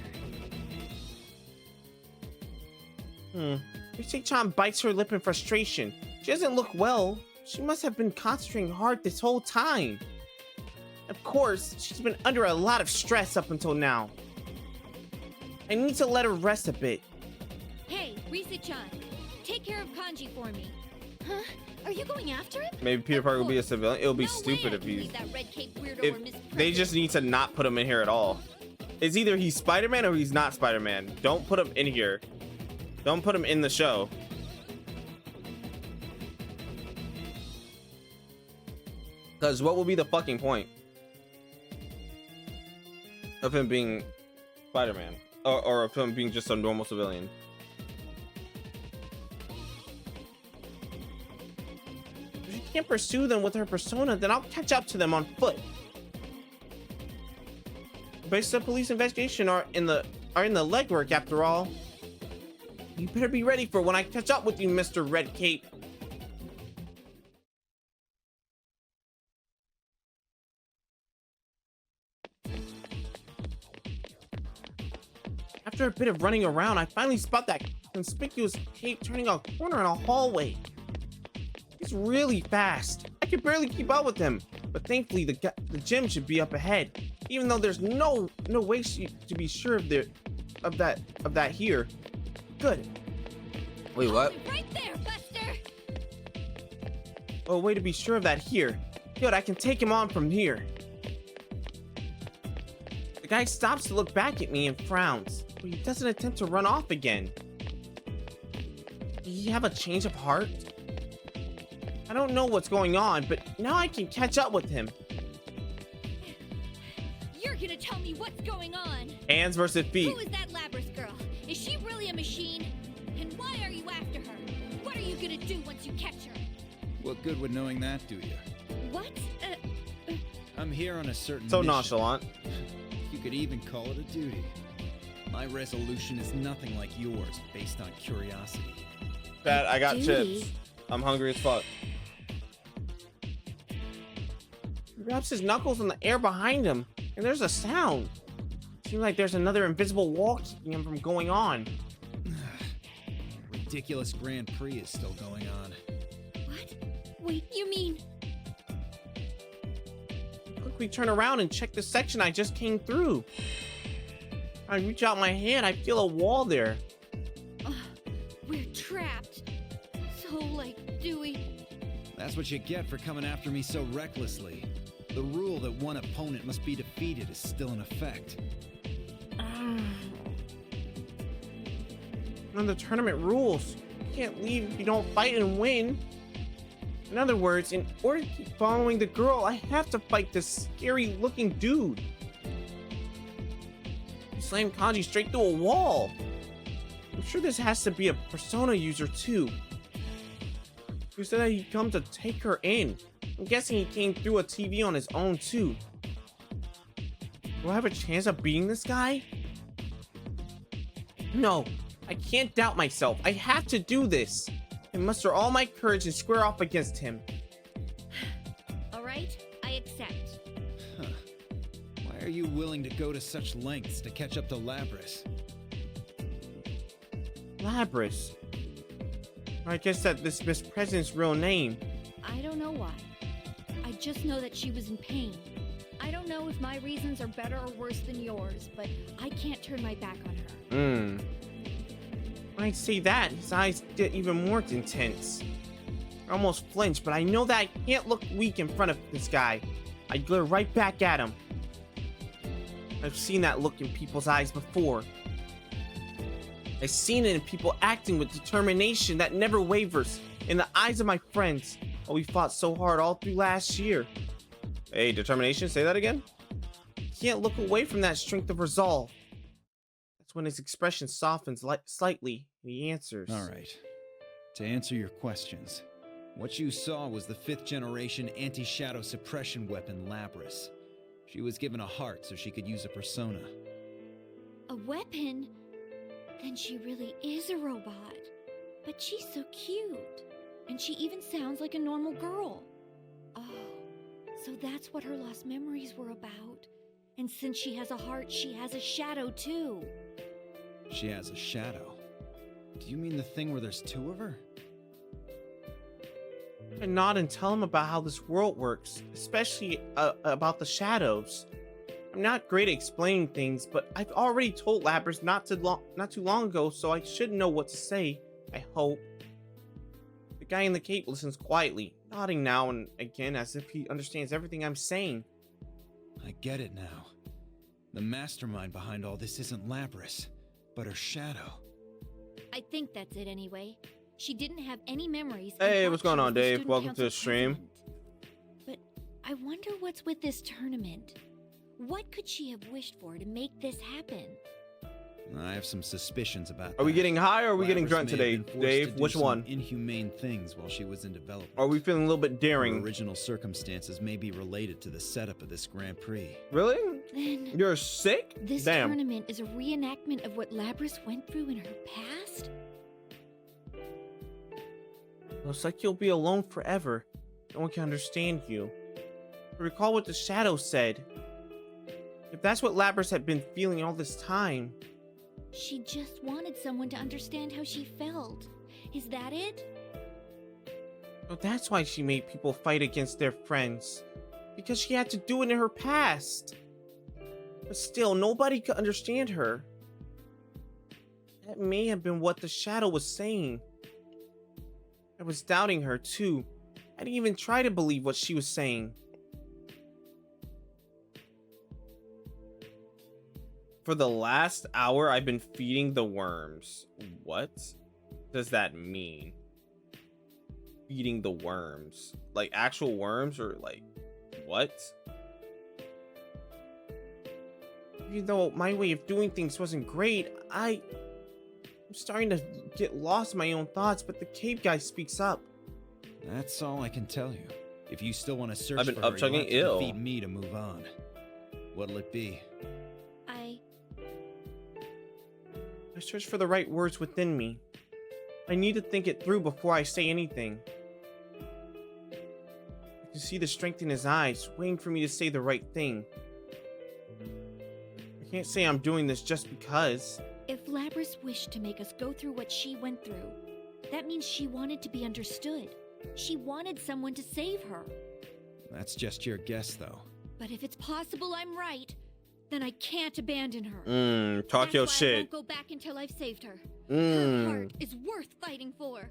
Yuki-chan bites her lip in frustration. She doesn't look well. She must have been concentrating hard this whole time. Of course, she's been under a lot of stress up until now. I need to let her rest a bit. Hey, Risa-chan, take care of Kanji for me. Huh? Are you going after him? Maybe Peter Parker will be a civilian. It'll be No stupid way I if can he's... leave that red cape weirdo or Miss They just need to not put him in here at all. It's either he's Spider-Man or he's not Spider-Man. Don't put him in here. Don't put him in the show. Because what will be the fucking point of him being Spider-Man? Or of him being just a normal civilian? If she can't pursue them with her persona, then I'll catch up to them on foot. Based on police investigation are in the legwork after all. You better be ready for when I catch up with you, Mr. Red Cape. After a bit of running around, I finally spot that conspicuous cape turning a corner in a hallway. He's really fast. I can barely keep up with him, but thankfully the gym should be up ahead. Even though there's no way to be sure of that here. Good. Wait, what? Right there, Buster! Oh, way to be sure of that here. Good, I can take him on from here. The guy stops to look back at me and frowns, but he doesn't attempt to run off again. Did he have a change of heart? I don't know what's going on, but now I can catch up with him. You're gonna tell me what's going on! Hands versus feet. Who is that Labrys girl? Is she really a machine? And why are you after her? What are you gonna do once you catch her? What good would knowing that do you? What? I'm here on a certain So mission. nonchalant. You could even call it a duty. My resolution is nothing like yours, based on curiosity. Dad, I got Duty? chips. I'm hungry as fuck. He rubs his knuckles in the air behind him, and there's a sound. Seems like there's another invisible wall keeping him from going on. Ridiculous Grand Prix is still going on. What? Wait, you mean... Quickly turn around and check the section I just came through. I reach out my hand, I feel a wall there. We're trapped. So, like, Dewey... That's what you get for coming after me so recklessly. The rule that one opponent must be defeated is still in effect. And the tournament rules. You can't leave if you don't fight and win. In other words, in order to keep following the girl, I have to fight this scary looking dude. He slammed Kanji straight through a wall. I'm sure this has to be a Persona user too. Who said that he'd come to take her in? I'm guessing he came through a TV on his own too. Do I have a chance of beating this guy? No, I can't doubt myself. I have to do this. I muster all my courage and square off against him. Alright, I accept. Huh. Why are you willing to go to such lengths to catch up to Labrys? Labrys. I guess that this Miss President's real name. I don't know why. I just know that she was in pain. I don't know if my reasons are better or worse than yours, but I can't turn my back on her. When I say that, his eyes get even more intense. I almost flinch, but I know that I can't look weak in front of this guy. I glare right back at him. I've seen that look in people's eyes before. I've seen it in people acting with determination that never wavers in the eyes of my friends. Oh, we fought so hard all through last year. Hey, determination, say that again? Can't look away from that strength of resolve. That's when his expression softens slightly and he answers. All right. To answer your questions, what you saw was the 5th generation anti-shadow suppression weapon, Labrys. She was given a heart so she could use a persona. A weapon? Then she really is a robot. But she's so cute. And she even sounds like a normal girl. Oh, so that's what her lost memories were about. And since she has a heart, she has a shadow too. She has a shadow? Do you mean the thing where there's 2 of her? I nod and tell him about how this world works, especially about the shadows. I'm not great at explaining things, but I've already told Labrys not too long ago, so I should know what to say, I hope. The guy in the cape listens quietly, nodding now and again as if he understands everything I'm saying. I get it now. The mastermind behind all this isn't Labrys, but her shadow. I think that's it anyway. She didn't have any memories. Hey, and what's thought going she on, was the Dave? student Welcome to council the stream. president. But I wonder what's with this tournament. What could she have wished for to make this happen? I have some suspicions about Are we that. getting high or are we getting Labrys drunk may have today, been forced Dave? to do Which some one? Inhumane things while she was in development. Are we feeling a little bit Her daring? original circumstances may be related to the setup of this Grand Prix. Really? Then You're sick? this Damn. tournament is a reenactment of what Labrys went through in her past? Looks like you'll be alone forever. No one can understand you. But recall what the shadow said. If that's what Lapras had been feeling all this time. She just wanted someone to understand how she felt. Is that it? So that's why she made people fight against their friends. Because she had to do it in her past. But still, nobody could understand her. That may have been what the shadow was saying. I was doubting her too. I didn't even try to believe what she was saying. For the last hour, I've been feeding the worms. What does that mean? Feeding the worms? Like actual worms or like what? Even though my way of doing things wasn't great, I'm starting to get lost in my own thoughts, but the cave guy speaks up. That's all I can tell you. If you still want to search I've been for her, you'll have to ill. defeat me to move on. What'll it be? I search for the right words within me. I need to think it through before I say anything. I can see the strength in his eyes, waiting for me to say the right thing. I can't say I'm doing this just because. If Lapras wished to make us go through what she went through, that means she wanted to be understood. She wanted someone to save her. That's just your guess, though. But if it's possible I'm right, then I can't abandon her. Talk That's your why I shit. won't go back until I've saved her. Her heart is worth fighting for.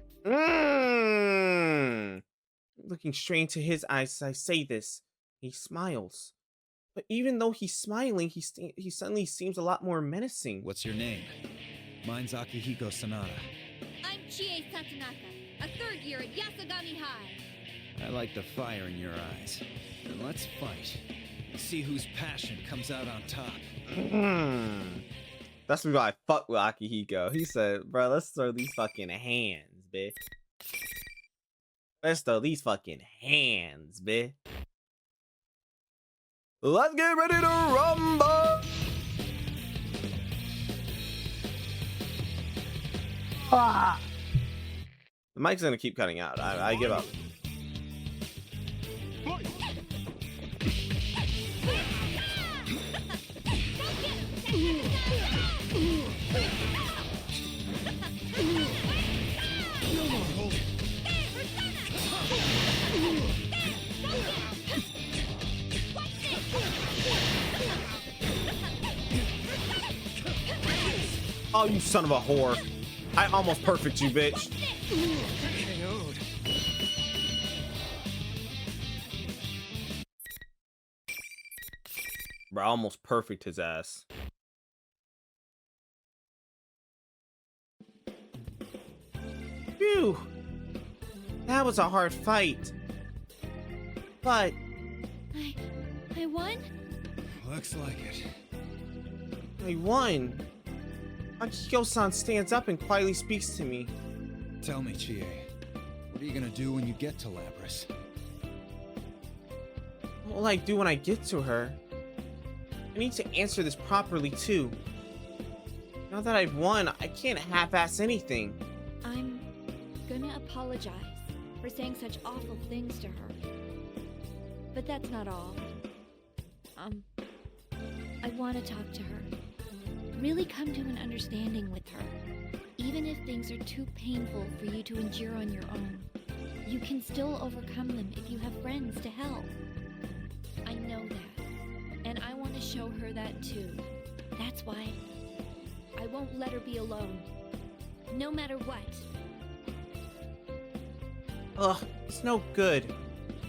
Looking straight into his eyes as I say this, he smiles. But even though he's smiling, he suddenly seems a lot more menacing. What's your name? Mine's Akihiko Sanada. I'm Chie Satonaka, a third year at Yasogami High. I like the fire in your eyes. Then let's fight. See whose passion comes out on top. That's why I fuck with Akihiko. He said, bro, let's throw these fucking hands, bitch. Let's throw these fucking hands, bitch. Let's get ready to rumble! Ah! The mic's gonna keep cutting out. I give up. Oh, you son of a whore. I almost perfect you, bitch. Bro, I almost perfect his ass. Phew. That was a hard fight. But I won? Looks like it. I won. Akihiko-san stands up and quietly speaks to me. Tell me, Chie, what are you gonna do when you get to Lapras? What will I do when I get to her? I need to answer this properly too. Now that I've won, I can't half-ass anything. I'm gonna apologize for saying such awful things to her. But that's not all. I want to talk to her. Really come to an understanding with her. Even if things are too painful for you to endure on your own, you can still overcome them if you have friends to help. I know that, and I want to show her that too. That's why I won't let her be alone, no matter what. Ugh, it's no good.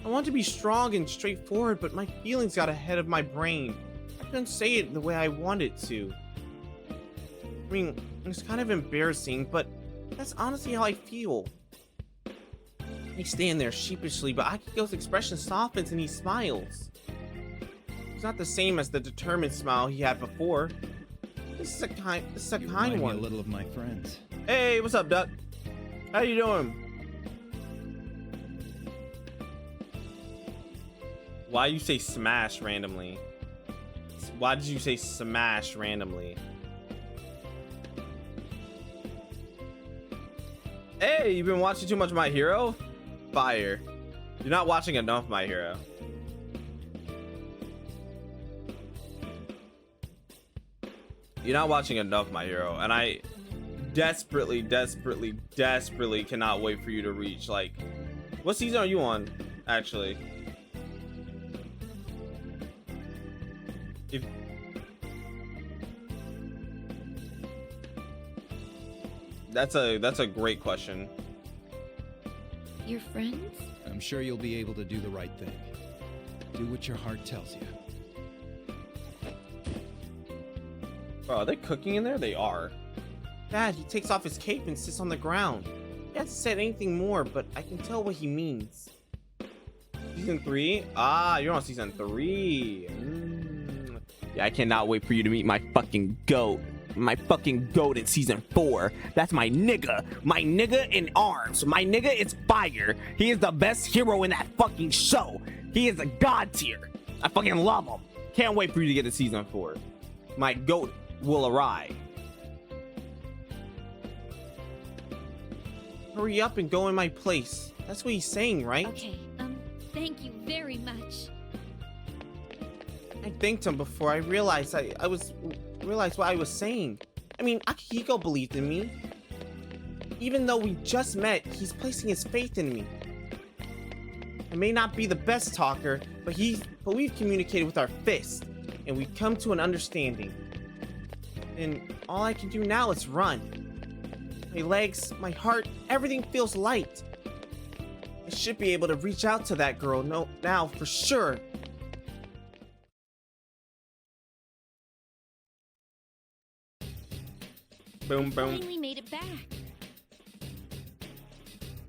I want to be strong and straightforward, but my feelings got ahead of my brain. I couldn't say it the way I wanted to. I mean, it's kind of embarrassing, but that's honestly how I feel. I stand there sheepishly, but Akihiko's expression softens and he smiles. It's not the same as the determined smile he had before. This is a kind Remind one. me a little of my friends. Hey, what's up, Duck? How you doing? Why you say smash randomly? Why did you say smash randomly? Hey, you've been watching too much My Hero? Fire. You're not watching enough My Hero. You're not watching enough My Hero, and I desperately cannot wait for you to reach, like, what season are you on, actually? If that's a great question. Your friends? I'm sure you'll be able to do the right thing. Do what your heart tells you. Bro, are they cooking in there? They are. Dad, he takes off his cape and sits on the ground. He hasn't said anything more, but I can tell what he means. Season 3? Ah, you're on season 3. Yeah, I cannot wait for you to meet my fucking goat. My fucking goat in season 4. That's my nigga. My nigga in arms. My nigga is fire. He is the best hero in that fucking show. He is a god tier. I fucking love him. Can't wait for you to get to season 4. My goat will arrive. Hurry up and go in my place. That's what he's saying, right? Okay, thank you very much. I thanked him before I realized realized what I was saying. I mean, Akihiko believed in me. Even though we just met, he's placing his faith in me. I may not be the best talker, but we've communicated with our fist, and we've come to an understanding. And all I can do now is run. My legs, my heart, everything feels light. I should be able to reach out to that girl now for sure. Boom, boom. Finally made it back.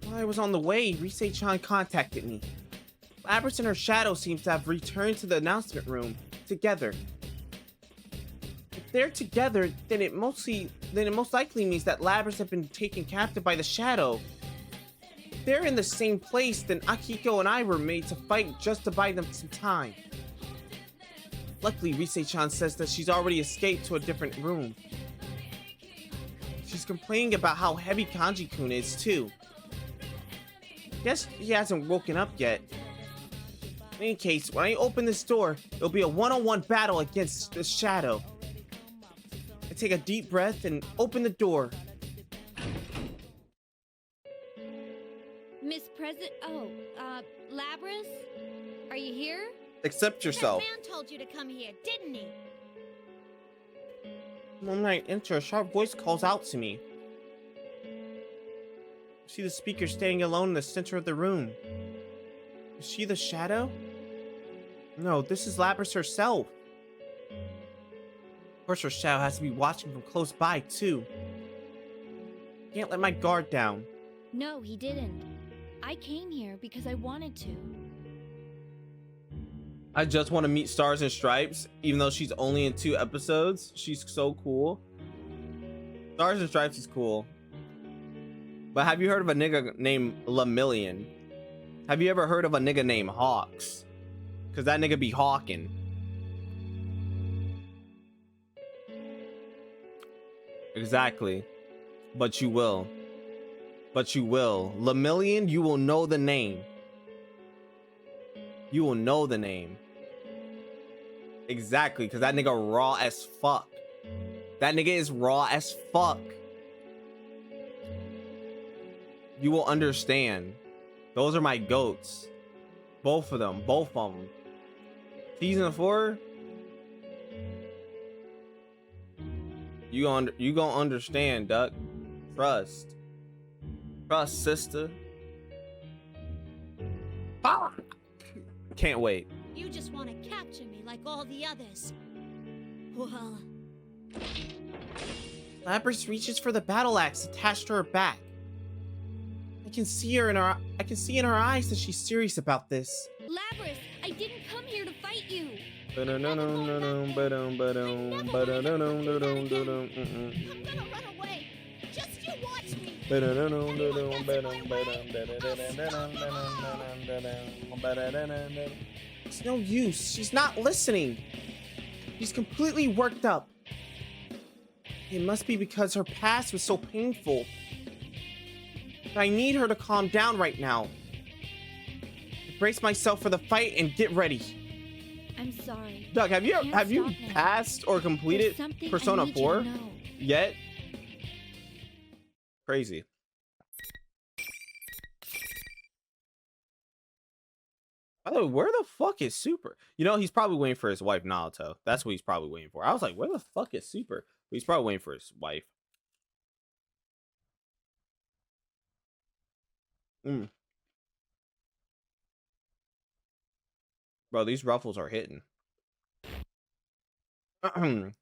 While I was on the way, Rise-chan contacted me. Labrys and her shadow seems to have returned to the announcement room together. If they're together, then it most likely means that Labrys have been taken captive by the shadow. If they're in the same place, then Akihiko and I were made to fight just to buy them some time. Luckily, Rise-chan says that she's already escaped to a different room. She's complaining about how heavy Kanji-kun is too. Guess he hasn't woken up yet. In any case, when I open this door, it'll be a one-on-one battle against the shadow. I take a deep breath and open the door. Miss Labrys? Are you here? Accept yourself. That man told you to come here, didn't he? The moment I enter, a sharp voice calls out to me. I see the speaker standing alone in the center of the room. Is she the shadow? No, this is Labrys herself. Of course, her shadow has to be watching from close by, too. Can't let my guard down. No, he didn't. I came here because I wanted to. I just want to meet Stars and Stripes, even though she's only in 2 episodes. She's so cool. Stars and Stripes is cool. But have you heard of a nigga named Lemillion? Have you ever heard of a nigga named Hawks? Cause that nigga be hawking. Exactly. But you will. But you will. Lemillion, you will know the name. You will know the name. Exactly, because that nigga raw as fuck. That nigga is raw as fuck. You will understand. Those are my goats. Both of them. Both of them. Season 4. You gonna understand, Duck. Trust. Trust, sister. Ah! Can't wait. You just want to capture me like all the others. Well... Labrys reaches for the battle axe attached to her back. I can see in her eyes that she's serious about this. Labrys, I didn't come here to fight you. I'm gonna run away. Just you watch me. It's no use. She's not listening. She's completely worked up. It must be because her past was so painful. But I need her to calm down right now. Brace myself for the fight and get ready. I'm sorry. Doug, have you Can't stop now. passed or completed There's something I Persona need you 4 to know. yet? Crazy. By the way, where the fuck is Super? You know, he's probably waiting for his wife Naoto. That's what he's probably waiting for. I was like, where the fuck is Super? But he's probably waiting for his wife. Bro, these ruffles are hitting. Let's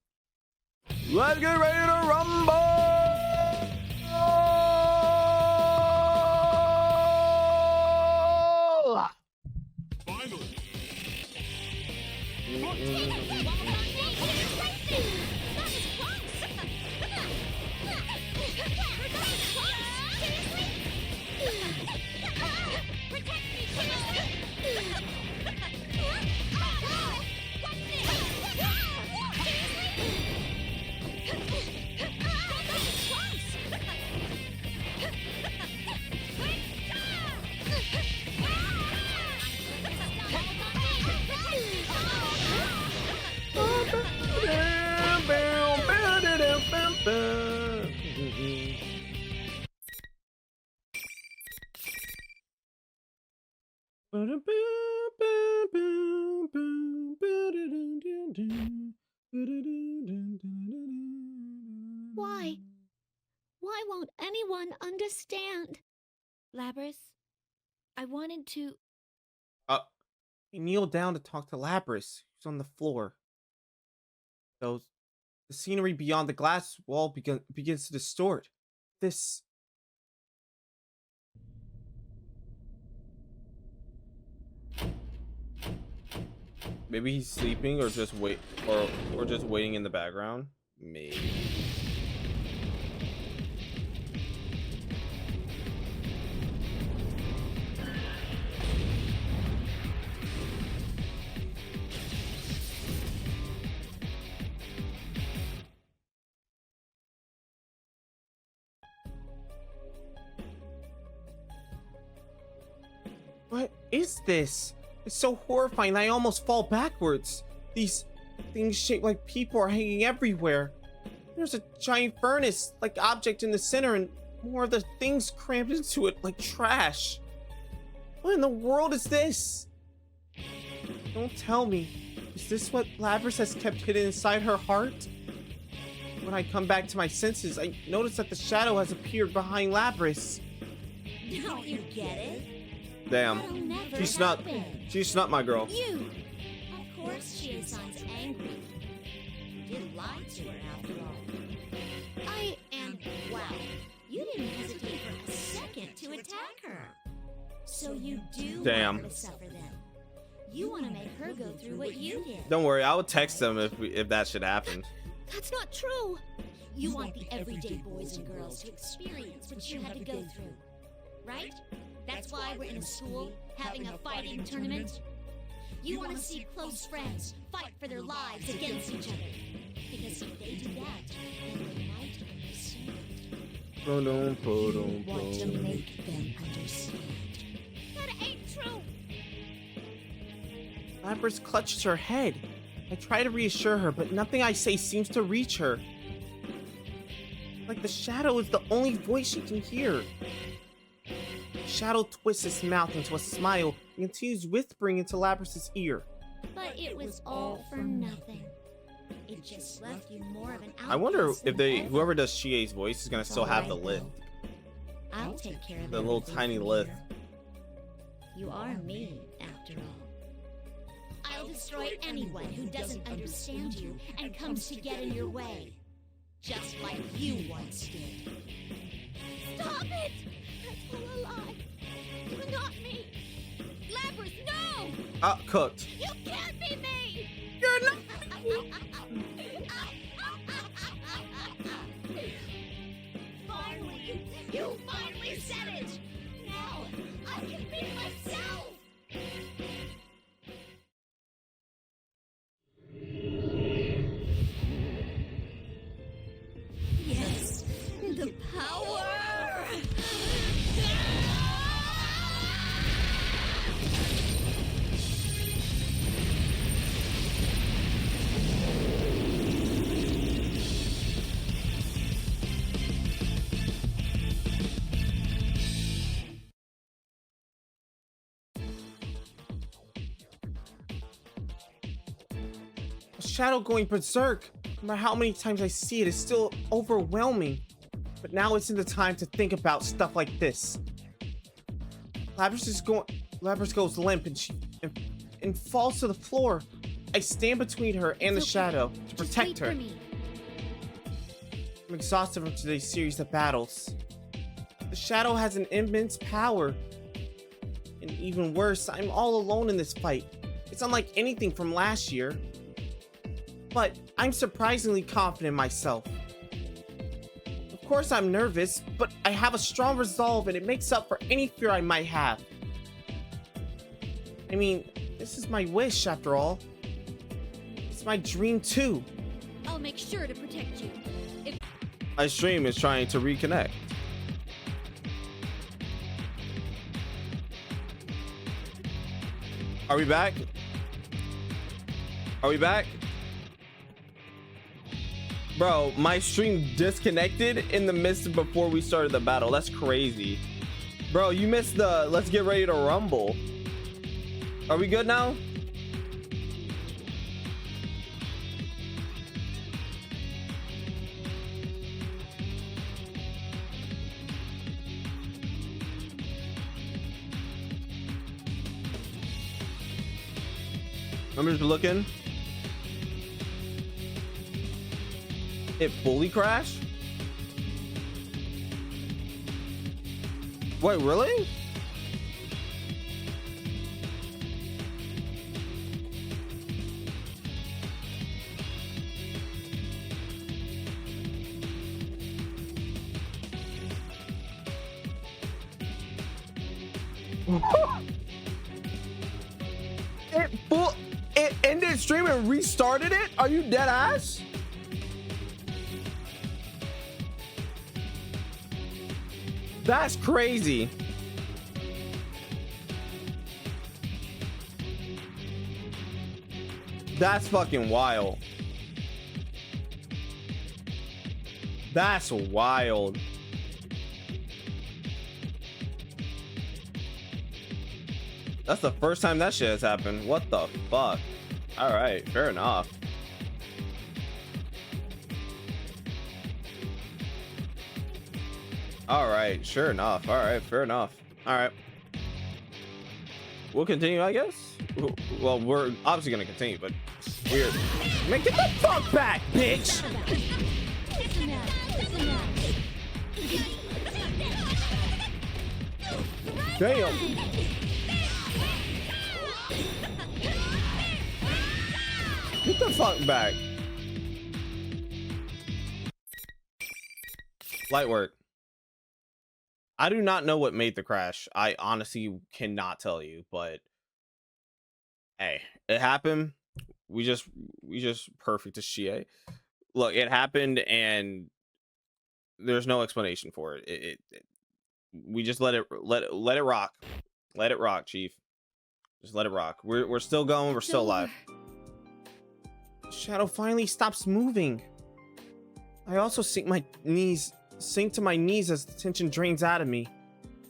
get ready to rumble! Finally. Why? Why won't anyone understand? Labrys, I wanted to... He kneeled down to talk to Labrys, who's on the floor. The scenery beyond the glass wall begins to distort. This... Maybe he's sleeping or just or just waiting in the background. Maybe. What is this? It's so horrifying that I almost fall backwards. These things shaped like people are hanging everywhere. There's a giant furnace-like object in the center and more of the things crammed into it like trash. What in the world is this? Don't tell me. Is this what Labrys has kept hidden inside her heart? When I come back to my senses, I notice that the shadow has appeared behind Labrys. Don't you get it? Damn. That'll never She's not my girl. You! Of course Chie-san's angry. You did lie to her after all. And, wow, you didn't hesitate for a second to attack her. So you do Damn. want her to suffer then. You want to make her go through what you did. Don't worry, I would text them if that should happen. That's not true. You want the everyday boys and girls to experience what you had to go through. Right? That's why we're in a school having a fighting tournament. You want to see close friends fight for their lives against each other. Because if they do that, then they might understand. You want to make them understand. That ain't true! Labrys clutches her head. I try to reassure her, but nothing I say seems to reach her. Like the shadow is the only voice she can hear. Shadow twists his mouth into a smile and continues whispering into Labrys' ear. But it was all for nothing. It just left you more of an outcast. I wonder if than whoever ever. does Chie's voice is gonna still have the lift. I'll take care of The little everything tiny from lift. here. You are me, after all. I'll destroy anyone who doesn't understand you and comes to get in your way. Just like you once did. Stop it! That's all a lie. You're not me. Labrys, no! Cooked. You can't be me! You're not. Finally! You finally said it! Now I can be myself! Yes, the power! Shadow going berserk. No matter how many times I see it, it's still overwhelming. But now isn't the time to think about stuff like this. Lapras goes limp and falls to the floor. I stand between her and the shadow to protect her. I'm exhausted from today's series of battles. The shadow has an immense power. And even worse, I'm all alone in this fight. It's unlike anything from last year. But I'm surprisingly confident in myself. Of course I'm nervous, but I have a strong resolve and it makes up for any fear I might have. I mean, this is my wish after all. It's my dream too. I'll make sure to protect you. My stream is trying to reconnect. Are we back? Are we back? Bro, my stream disconnected in the midst of before we started the battle. That's crazy. Bro, you missed the let's get ready to rumble. Are we good now? I'm just looking. It fully crashed? Wait, really? It ended stream and restarted it? Are you dead ass? That's crazy. That's fucking wild. That's wild. That's the first time that shit has happened. What the fuck? All right, fair enough. All right, sure enough. All right, fair enough. All right. We'll continue, I guess. Well, we're obviously gonna continue, but we're... Man, get the fuck back, bitch! Damn. Get the fuck back. Light work. I do not know what made the crash. I honestly cannot tell you, but hey, it happened. We just perfect as Shie. Look, it happened and there's no explanation for it. We just let it rock. Let it rock, Chief. Just let it rock. We're still going, we're still alive. Shadow finally stops moving. I also sink to my knees as the tension drains out of me.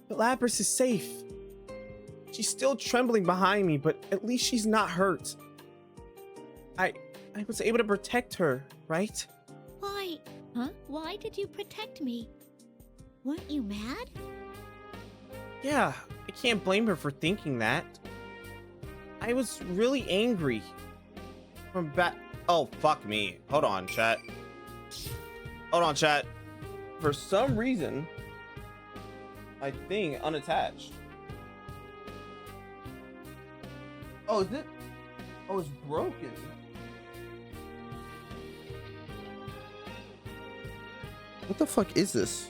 But Lapras is safe. She's still trembling behind me, but at least she's not hurt. I was able to protect her, right? Why? Huh? Why did you protect me? Weren't you mad? Yeah, I can't blame her for thinking that. I was really angry. Oh, fuck me. Hold on, chat. Hold on, chat. For some reason, my thing unattached. Oh, is it? Oh, it's broken. What the fuck is this?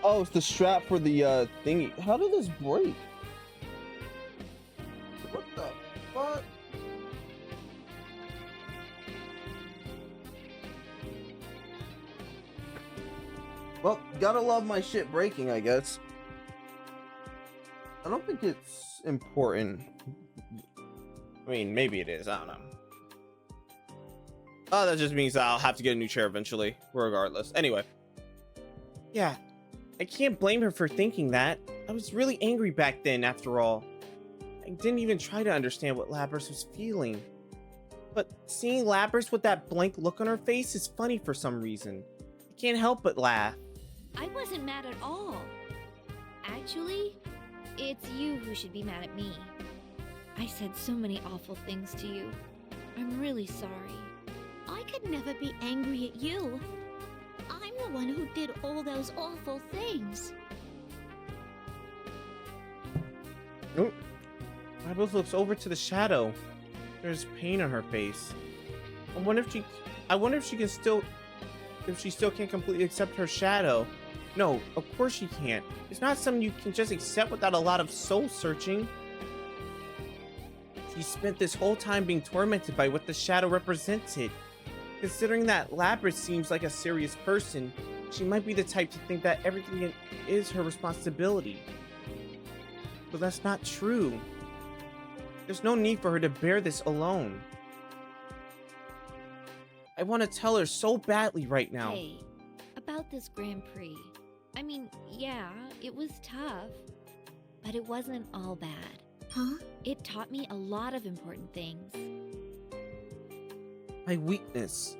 Oh, it's the strap for the thingy. How did this break? What the fuck? Well, gotta love my shit breaking, I guess. I don't think it's important. I mean, maybe it is. I don't know. Oh, that just means I'll have to get a new chair eventually, regardless. Anyway. Yeah. I can't blame her for thinking that. I was really angry back then, after all. I didn't even try to understand what Lapras was feeling. But seeing Lapras with that blank look on her face is funny for some reason. I can't help but laugh. I wasn't mad at all. Actually, it's you who should be mad at me. I said so many awful things to you. I'm really sorry. I could never be angry at you. I'm the one who did all those awful things. Oh, Lapras looks over to the shadow. There's pain on her face. I wonder if she still can't completely accept her shadow. No, of course she can't. It's not something you can just accept without a lot of soul searching. She spent this whole time being tormented by what the shadow represented. Considering that Lapras seems like a serious person, she might be the type to think that everything is her responsibility. But that's not true. There's no need for her to bear this alone. I want to tell her so badly right now. Hey, about this Grand Prix. I mean, yeah, it was tough, but it wasn't all bad. Huh? It taught me a lot of important things. My weakness.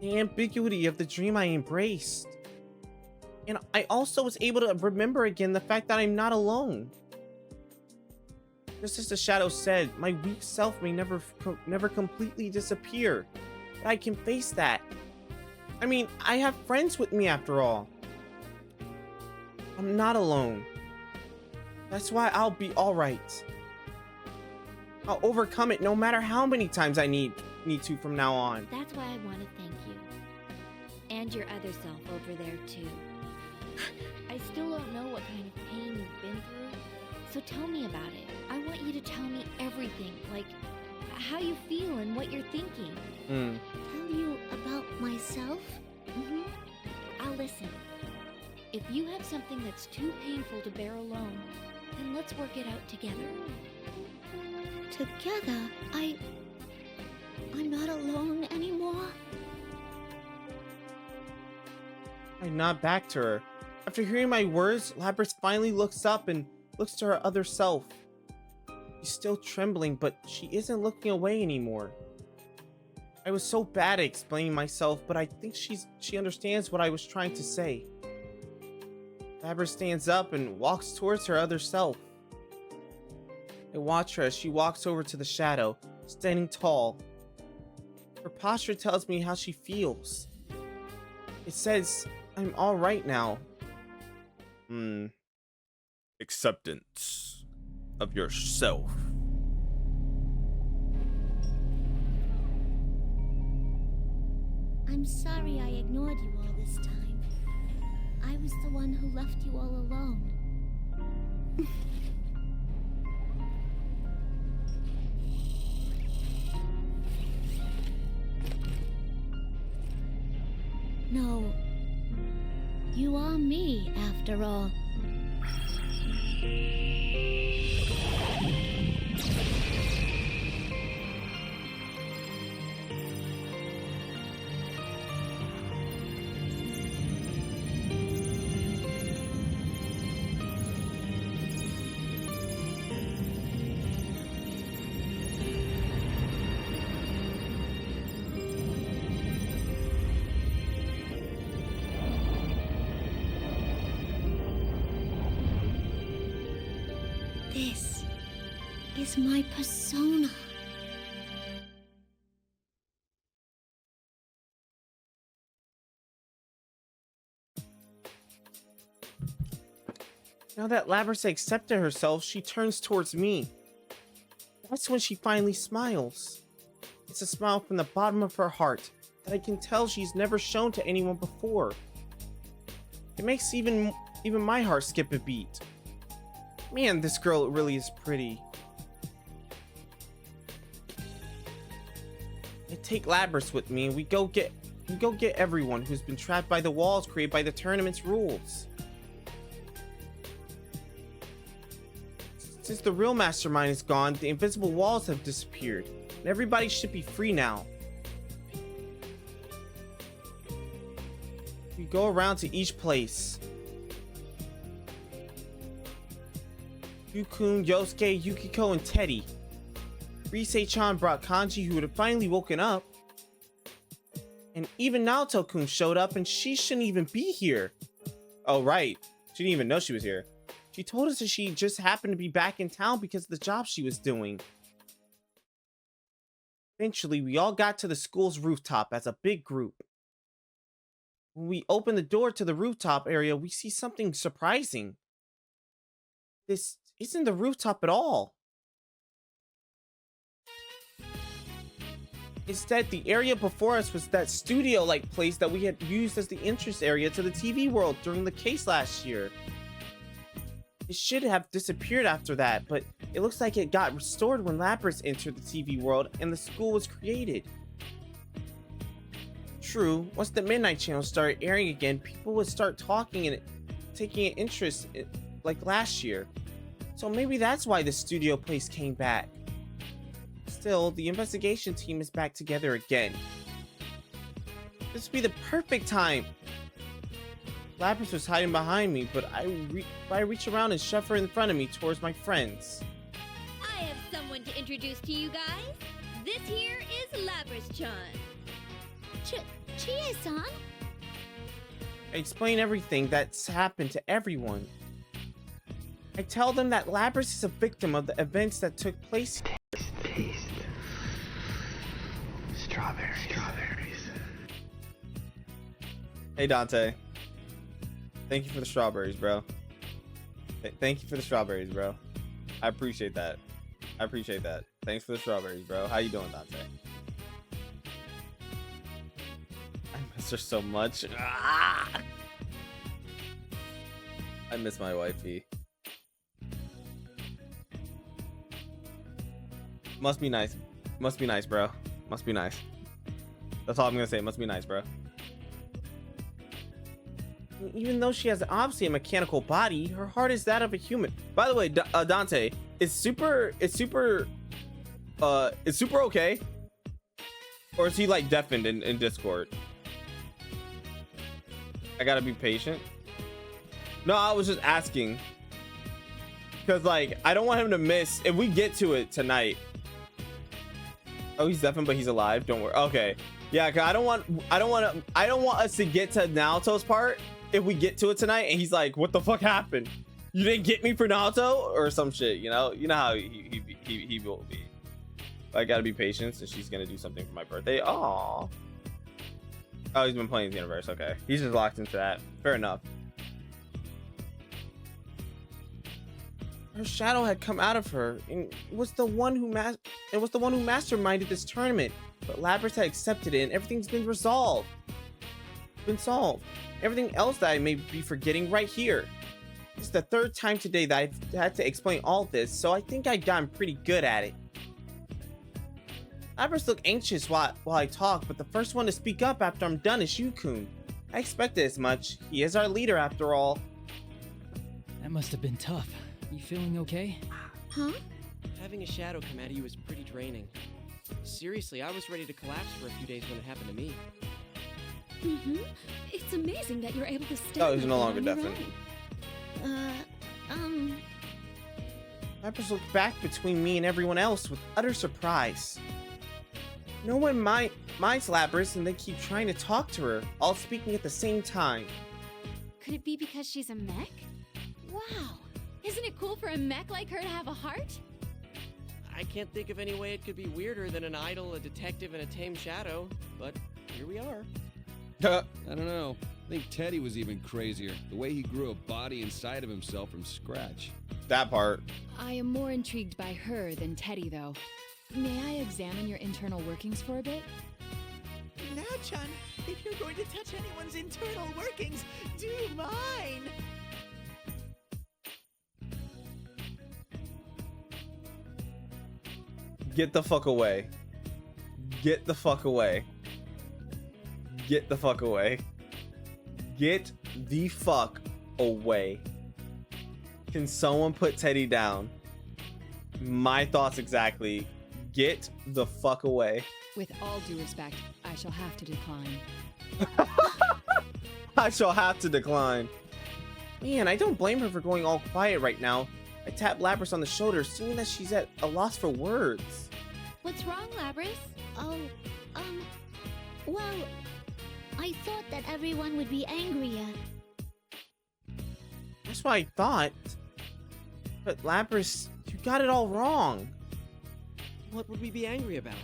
The ambiguity of the dream I embraced. And I also was able to remember again the fact that I'm not alone. Just as the shadow said, my weak self may never completely disappear. But I can face that. I mean, I have friends with me after all. I'm not alone. That's why I'll be alright. I'll overcome it no matter how many times I need to from now on. That's why I want to thank you. And your other self over there, too. I still don't know what kind of pain you've been through, so tell me about it. I want you to tell me everything, like how you feel and what you're thinking. Tell you about myself? Mm-hmm. I'll listen. If you have something that's too painful to bear alone, then let's work it out together. Together? I'm not alone anymore? I nod back to her. After hearing my words, Lapras finally looks up and looks to her other self. She's still trembling, but she isn't looking away anymore. I was so bad at explaining myself, but I think she understands what I was trying to say. Lapras stands up and walks towards her other self. I watch her as she walks over to the shadow, standing tall. Her posture tells me how she feels. It says, I'm alright now. Acceptance of yourself. I'm sorry I ignored you all this time. I was the one who left you all alone. No, you are me after all. This is my persona. Now that Lapras accepted herself, she turns towards me. That's when she finally smiles. It's a smile from the bottom of her heart that I can tell she's never shown to anyone before. It makes even my heart skip a beat. Man, this girl really is pretty. I take Lapras with me and we go get everyone who's been trapped by the walls created by the tournament's rules. Since the real mastermind is gone, the invisible walls have disappeared, and everybody should be free now. We go around to each place. Yukun, Yosuke, Yukiko, and Teddy. Rise-chan brought Kanji, who had finally woken up. And even Naoto-kun showed up, and she shouldn't even be here. Oh, right. She didn't even know she was here. She told us that she just happened to be back in town because of the job she was doing. Eventually, we all got to the school's rooftop as a big group. When we open the door to the rooftop area, we see something surprising. This isn't the rooftop at all. Instead, the area before us was that studio-like place that we had used as the entrance area to the TV world during the case last year. It should have disappeared after that, but it looks like it got restored when Lapras entered the TV world and the school was created. True, once the Midnight Channel started airing again, people would start talking and taking an interest like last year. So maybe that's why the studio place came back. Still, the investigation team is back together again. This would be the perfect time. Lapras was hiding behind me, but I reach around and shove her in front of me towards my friends. I have someone to introduce to you guys. This here is Lapras-chan. Chie-san? I explain everything that's happened to everyone. I tell them that Lapras is a victim of the events that took place. Taste. Strawberries. Hey Dante. Thank you for the strawberries, bro. Thank you for the strawberries, bro. I appreciate that. Thanks for the strawberries, bro. How you doing, Dante? I miss her so much. Ah! I miss my wifey. Must be nice. Must be nice, bro. Must be nice. That's all I'm gonna say. Must be nice, bro. Even though she has obviously a mechanical body, her heart is that of a human. By the way, Dante, is super okay? Or is he like deafened in Discord? I gotta be patient. No, I was just asking. Because like, I don't want him to miss, if we get to it tonight. Oh, he's deafened, but he's alive. Don't worry. Okay. Yeah, cause I don't want us to get to Naoto's part if we get to it tonight and he's like, what the fuck happened? You didn't get me for Naoto or some shit, you know how he will be. I gotta be patient since she's gonna do something for my birthday. Oh, he's been playing the universe. Okay, he's just locked into that. Fair enough. Her shadow had come out of her, and it was the one who masterminded this tournament. But Lapras had accepted it, and everything's been resolved. Solved. Everything else that I may be forgetting right here. This is the third time today that I've had to explain all this, so I think I've gotten pretty good at it. Lapras looked anxious while I talk, but the first one to speak up after I'm done is Yukun. I expected as much. He is our leader after all. That must have been tough. You feeling okay? Huh? Having a shadow come out of you is pretty draining. Seriously, I was ready to collapse for a few days when it happened to me. Mm-hmm. It's amazing that you're able to stand. Oh, he's no up longer on your deafened. own. Lapras looked back between me and everyone else with utter surprise. No one minds Lapras, and they keep trying to talk to her, all speaking at the same time. Could it be because she's a mech? Wow. Isn't it cool for a mech like her to have a heart? I can't think of any way it could be weirder than an idol, a detective, and a tame shadow, but here we are. I don't know. I think Teddy was even crazier. The way he grew a body inside of himself from scratch. That part. I am more intrigued by her than Teddy, though. May I examine your internal workings for a bit? Now, Chan, if you're going to touch anyone's internal workings, do mine! Get the fuck away. Get the fuck away. Get the fuck away. Get the fuck away. Can someone put Teddy down? My thoughts exactly. Get the fuck away. With all due respect, I shall have to decline. I shall have to decline. Man, I don't blame her for going all quiet right now. I tapped Lapras on the shoulder, seeing that she's at a loss for words. What's wrong, Lapras? Oh, well, I thought that everyone would be angry That's what I thought. But Lapras, you got it all wrong. What would we be angry about?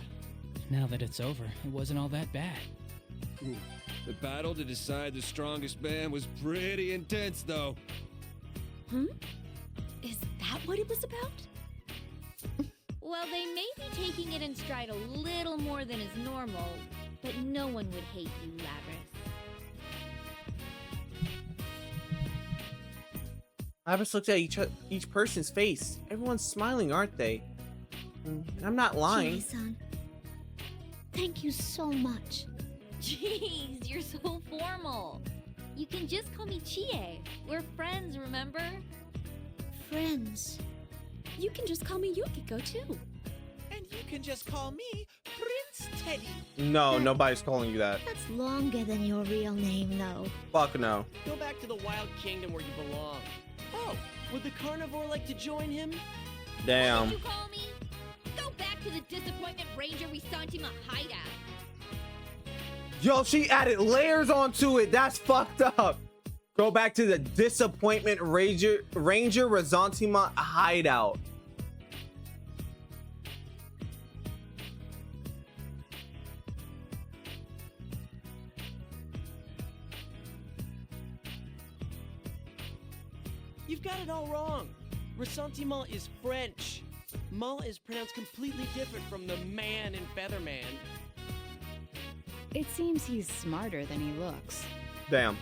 Now that it's over, it wasn't all that bad. Ooh, the battle to decide the strongest man was pretty intense, though. Is that what it was about? Well, they may be taking it in stride a little more than is normal, but no one would hate you, Lapras. Lapras looked at each person's face. Everyone's smiling, aren't they? I'm not lying. Chie-san, thank you so much. Jeez, you're so formal. You can just call me Chie. We're friends, remember? Friends. You can just call me Yukiko too. And you can just call me Prince Teddy. No, nobody's calling you that. That's longer than your real name, though. Fuck no. Go back to the Wild Kingdom where you belong. Oh, would the carnivore like to join him? What Damn. did you call me? Go back to the Disappointment Ranger Risantima hideout. Yo, she added layers onto it. That's fucked up. Go back to the Disappointment Ranger Risantima hideout. You've got it all wrong. Ressentiment is French. Ma is pronounced completely different from the man in Featherman. It seems he's smarter than he looks. Damn.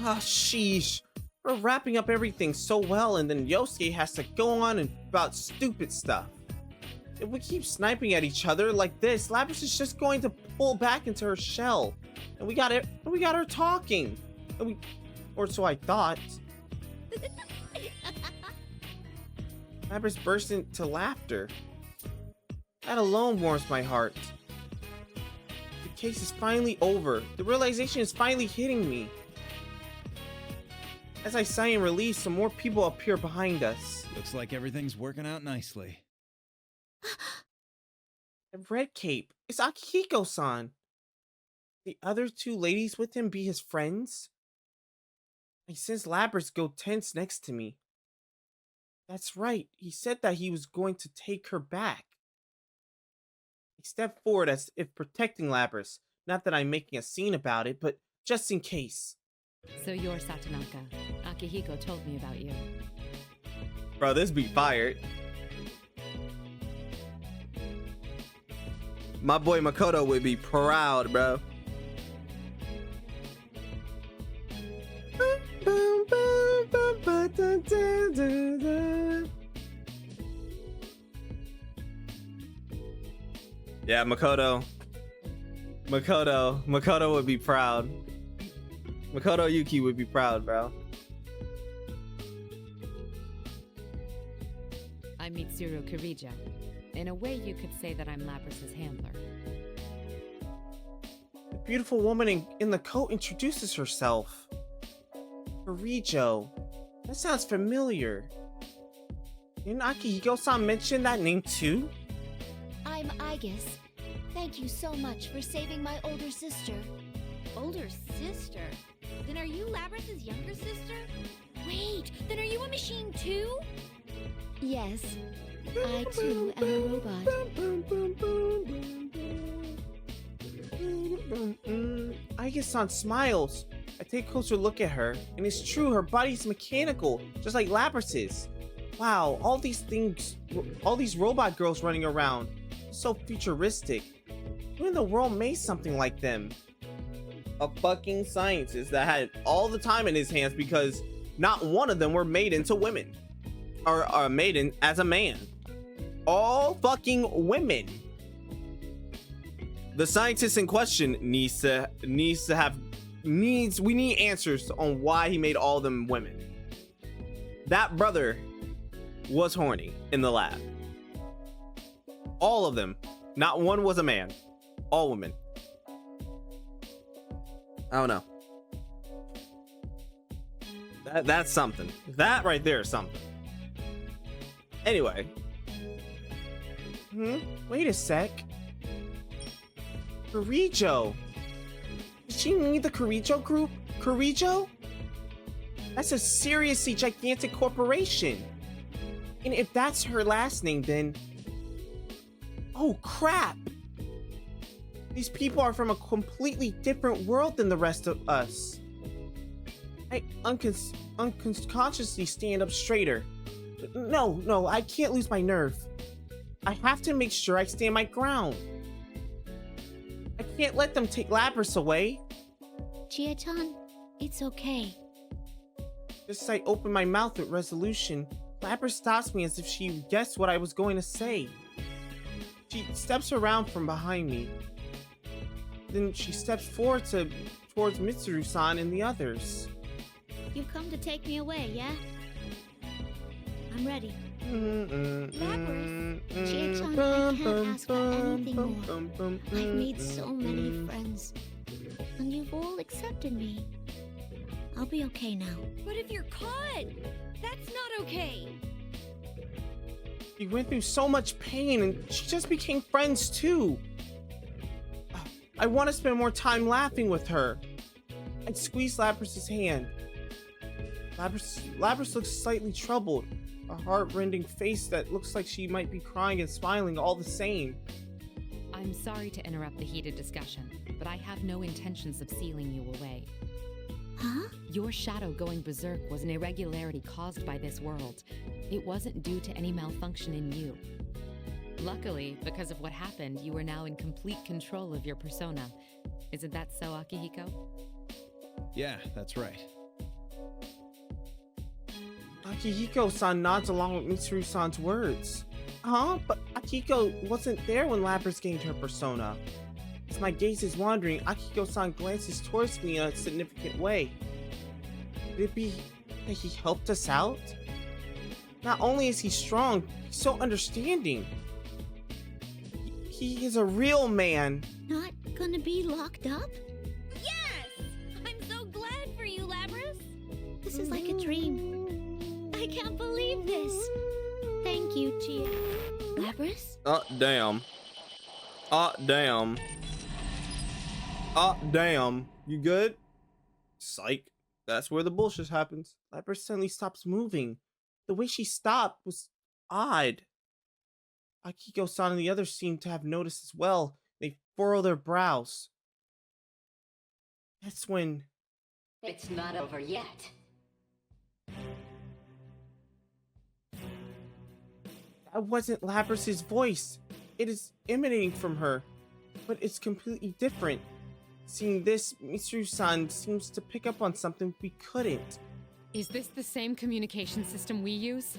Ah, sheesh. We're wrapping up everything so well, and then Yosuke has to go on and about stupid stuff. If we keep sniping at each other like this, Lapras is just going to pull back into her shell. And we got her talking. Or so I thought. Lapras burst into laughter. That alone warms my heart. The case is finally over. The realization is finally hitting me. As I sigh in relief, some more people appear behind us. Looks like everything's working out nicely. The red cape. It's Akihiko-san. The other two ladies with him be his friends? I sense Lapras go tense next to me. That's right. He said that he was going to take her back. I step forward as if protecting Lapras. Not that I'm making a scene about it, but just in case. So you're Satonaka. Akihiko told me about you. Bro, this be fired. My boy Makoto would be proud, bro. Yeah, Makoto would be proud. Makoto Yuki would be proud, bro. I'm Mitsuru Kirija. In a way, you could say that I'm Labras's handler. The beautiful woman in the coat introduces herself. Kirijo. That sounds familiar. Didn't Akihiko-san mention that name too? I'm Aigis. Thank you so much for saving my older sister. Older sister? Then are you Labras's younger sister? Wait, then are you a machine too? Yes, I too am a robot. Aigis-san smiles. I take a closer look at her, and it's true, her body's mechanical, just like Labras's. Wow, all these robot girls running around. So futuristic. Who in the world made something like them? A fucking scientist that had all the time in his hands because not one of them were made into women. Or made in as a man. All fucking women. The scientist in question we need answers on why he made all of them women. That brother was horny in the lab. All of them. Not one was a man. All women. I don't know. That's something. That right there is something. Anyway. Wait a sec. Kirijo. Does she need the Kirijo group? Kirijo? That's a seriously gigantic corporation. And if that's her last name, then... Oh, crap! These people are from a completely different world than the rest of us. I unconsciously stand up straighter. No, I can't lose my nerve. I have to make sure I stand my ground. I can't let them take Lapras away. Chia-chan, it's okay. Just as I open my mouth with resolution, Lapras stops me as if she guessed what I was going to say. She steps around from behind me. Then she steps forward towards Mitsuru-san and the others. You've come to take me away, yeah? I'm ready. Lapras, Chia-chan, I can't ask for anything more. I've made so many friends, and you've all accepted me. I'll be okay now. But if you're caught, that's not okay. She went through so much pain, and she just became friends too. I want to spend more time laughing with her. I squeeze Labras's hand. Lapras looks slightly troubled, a heart-rending face that looks like she might be crying and smiling all the same. I'm sorry to interrupt the heated discussion, but I have no intentions of sealing you away. Huh? Your shadow going berserk was an irregularity caused by this world. It wasn't due to any malfunction in you. Luckily, because of what happened, you are now in complete control of your persona. Isn't that so, Akihiko? Yeah, that's right. Akihiko-san nods along with Mitsuru-san's words. But Akihiko wasn't there when Lapras gained her persona. As my gaze is wandering, Akihiko-san glances towards me in a significant way. Could it be that he helped us out? Not only is he strong, he's so understanding. He is a real man. Not gonna be locked up? Yes! I'm so glad for you, Lapras. This is like a dream. I can't believe this. Thank you, Chia. Lapras? Damn. Damn. You good? Psych. That's where the bullshit happens. Lapras suddenly stops moving. The way she stopped was odd. Akihiko-san and the others seem to have noticed as well. They furrow their brows. That's when... It's not over yet. That wasn't Labras's voice. It is emanating from her, but it's completely different. Seeing this, Mitsuru-san seems to pick up on something we couldn't. Is this the same communication system we use?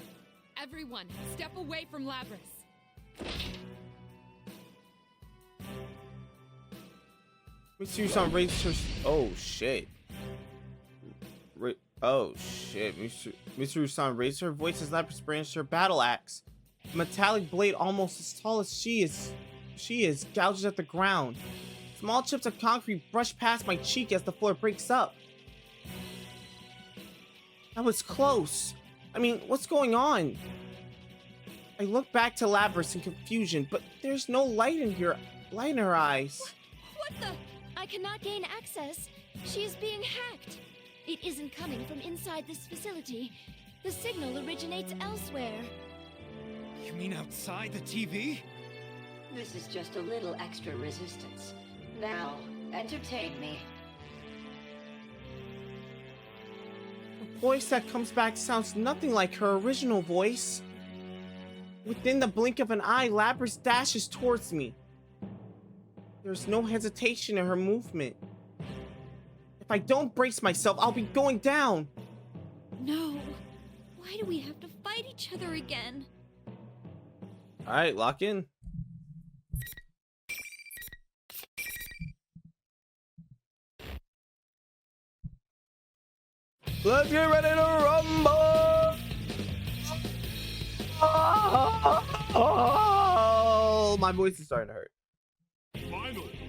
Everyone, step away from Lapras. Mitsuru-san raised her... Oh, shit. Oh, shit. Mitsuru-san raised her voice as Lapras brandished her battle axe. A metallic blade almost as tall as she is gouges at the ground. Small chips of concrete brush past my cheek as the floor breaks up. That was close. I mean, what's going on? I look back to Lapras in confusion, but there's no light in her eyes. What the? I cannot gain access. She is being hacked. It isn't coming from inside this facility. The signal originates elsewhere. You mean outside the TV? This is just a little extra resistance. Now, entertain me. The voice that comes back sounds nothing like her original voice. Within the blink of an eye, Lapras dashes towards me. There's no hesitation in her movement. If I don't brace myself, I'll be going down. No. Why do we have to fight each other again? Alright, lock in. Let's get ready to rumble! Oh, my voice is starting to hurt. Finally.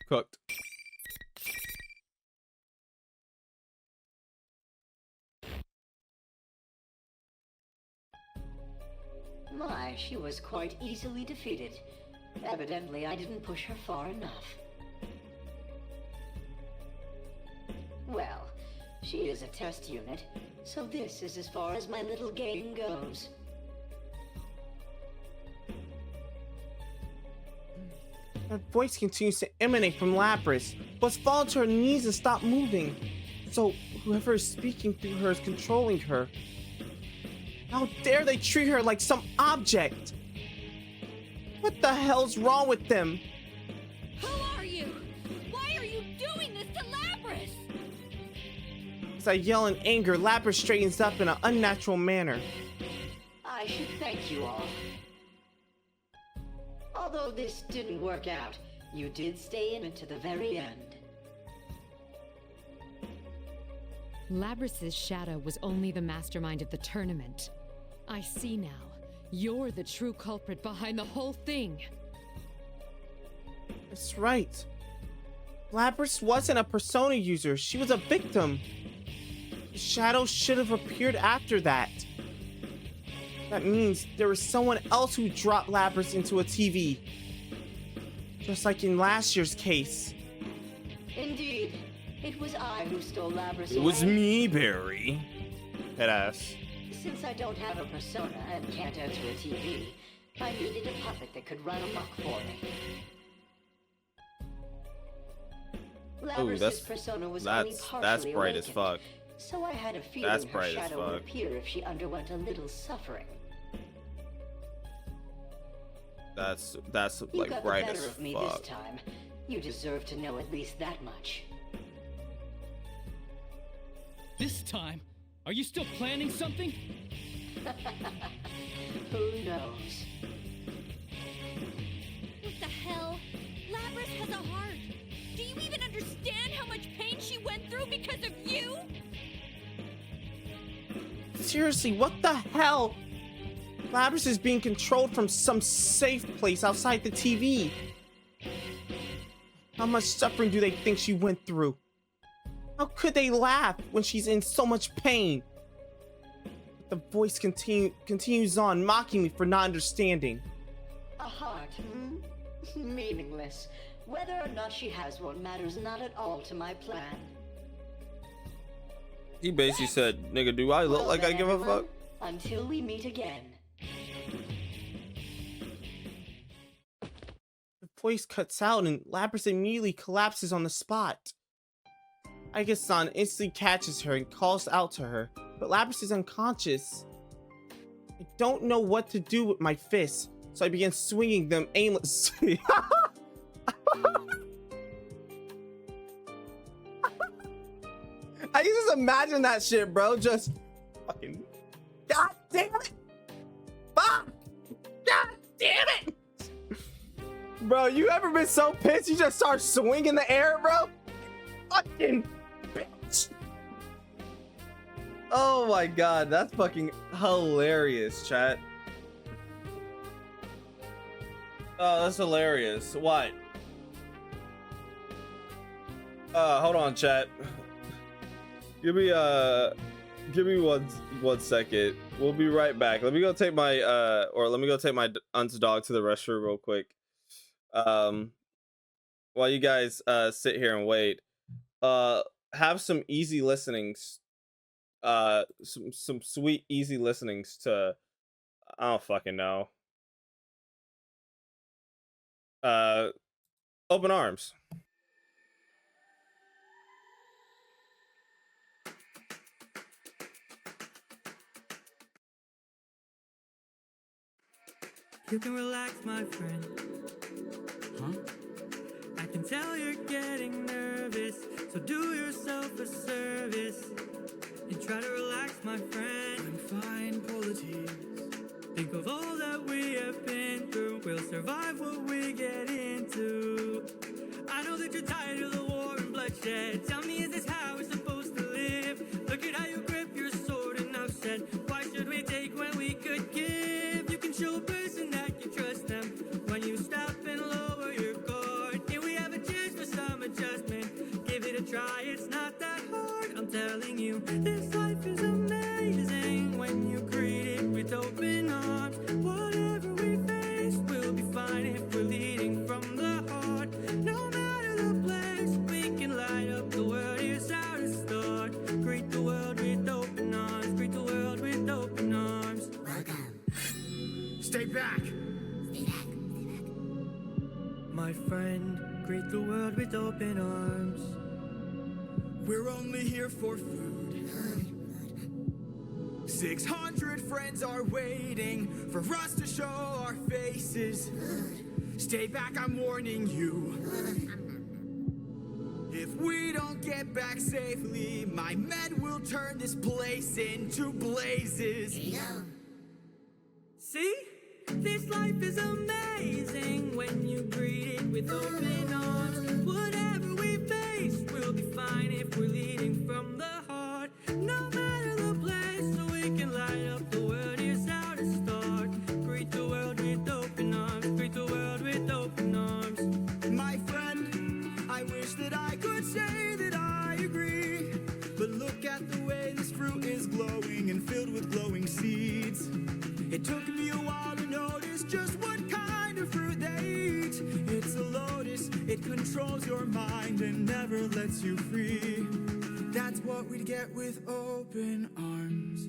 Cooked. My, she was quite easily defeated. Evidently, I didn't push her far enough. Well, she is a test unit, so this is as far as my little game goes. That voice continues to emanate from Lapras, but fall to her knees and stop moving. So whoever is speaking through her is controlling her. How dare they treat her like some object? What the hell's wrong with them? Who are you? Why are you doing this to Lapras? As I yell in anger, Lapras straightens up in an unnatural manner. I should thank you all. Although this didn't work out, you did stay in it to the very end. Labras's shadow was only the mastermind of the tournament. I see now. You're the true culprit behind the whole thing. That's right. Lapras wasn't a Persona user. She was a victim. The shadow should have appeared after that. That means there was someone else who dropped Lapras into a TV. Just like in last year's case. Indeed. It was I who stole Lapras. It was away. me, Barry. Headass. Since I don't have a persona and can't enter a TV, I needed a puppet that could run amok for me. Labras's persona was only partially that's bright as awakened, fuck. so I had a feeling That's her bright as shadow would fuck. appear if she underwent a little suffering. That's You like got bright the as better of me fuck. this time. You deserve to know at least that much. This time? Are you still planning something? Who knows? What the hell? Lapras has a heart. Do you even understand how much pain she went through because of you? Seriously, what the hell? Lapras is being controlled from some safe place outside the TV. How much suffering do they think she went through? How could they laugh when she's in so much pain? The voice continues on, mocking me for not understanding. A heart, meaningless. Whether or not she has one matters not at all to my plan. He basically said, nigga, do I look Well like I then, give a everyone, fuck? Until we meet again. The voice cuts out and Lapras immediately collapses on the spot. Aiga-san instantly catches her and calls out to her, but Lapras is unconscious. I don't know what to do with my fists, so I begin swinging them aimlessly. I can just imagine that shit, bro. Just fucking. God damn it! Fuck! God damn it! Bro, you ever been so pissed you just start swinging the air, bro? Fucking bitch! Oh my god, that's fucking hilarious, chat. Oh, that's hilarious. What? Hold on, chat. Give me one second. We'll be right back. Let me go take my aunt's dog to the restroom real quick. While you guys sit here and wait, have some easy listenings, some sweet easy listenings to, I don't fucking know, Open Arms. You can relax, my friend. Huh? I can tell you're getting nervous, so do yourself a service and try to relax, my friend. I'm fine, pull the tears. Think of all that we have been through. We'll survive what we get into. I know that you're tired of the war and bloodshed. Tell me, is this how we're supposed to live? Look at how you grip your sword and I've said, why should we take when we could give? You can show a person that you trust them when you stop and lower your guard. If we have a chance for some telling you this life is amazing when you greet it with open arms. Whatever we face, we'll be fine if we're leading from the heart. No matter the place, we can light up the world. Here's how to start. Greet the world with open arms. Greet the world with open arms. Welcome. Stay back. Stay back. My friend, greet the world with open arms. We're only here for food. 600 friends are waiting for us to show our faces. Stay back, I'm warning you. If we don't get back safely, my men will turn this place into blazes. See? This life is amazing when you greet it with open arms. Whatever we face, we'll be fine if we're leading from the heart. No matter the place, so we can light up the world. Here's how to start. Greet the world with open arms. Greet the world with open arms. My friend, I wish that I could say that I agree. But look at the way this fruit is glowing and filled with glowing seeds. It took me a while to notice just what kind of fruit they eat. It's a lotus, it controls your mind and never lets you free. That's what we'd get with open arms.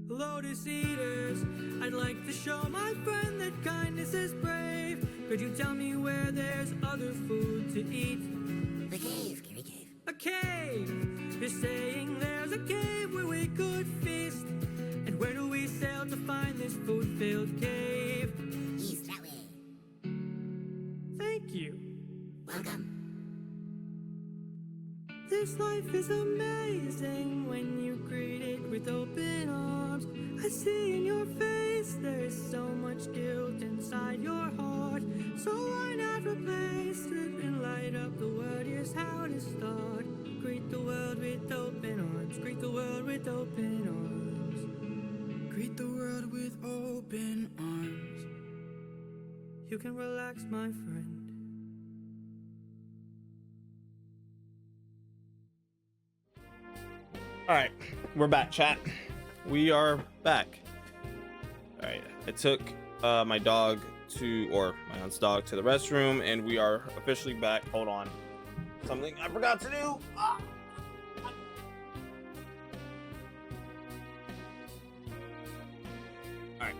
Lotus eaters, I'd like to show my friend that kindness is brave. Could you tell me where there's other food to eat? The cave, cave. A cave! You're saying there's a cave where we could feast. And where do we sail to find this food-filled cave? East, that way. Thank you. Welcome. This life is amazing when you greet it with open arms. I see in your face there's so much guilt inside your heart. So why not replace it and light up the world? Here's how to start. Greet the world with open arms. Greet the world with open arms. Greet the world with open arms. You can relax, my friend. All right, we're back, chat. We are back. All right, I took my dog to, or my aunt's dog, to the restroom, and we are officially back. Hold on, something I forgot to do. Ah. All right.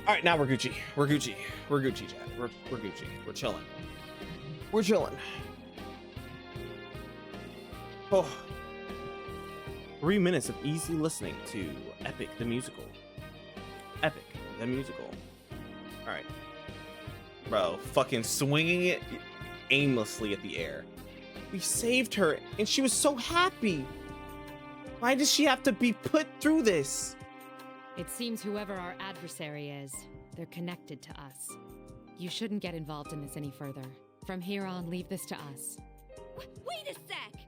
All right, now we're Gucci. We're Gucci. We're Gucci, chat. We're Gucci. We're chilling. We're chilling. Oh, 3 minutes of easy listening to Epic the Musical. Epic the Musical. Alright. Bro, fucking swinging it aimlessly at the air. We saved her, and she was so happy. Why does she have to be put through this? It seems whoever our adversary is, they're connected to us. You shouldn't get involved in this any further. From here on, leave this to us. Wait a sec!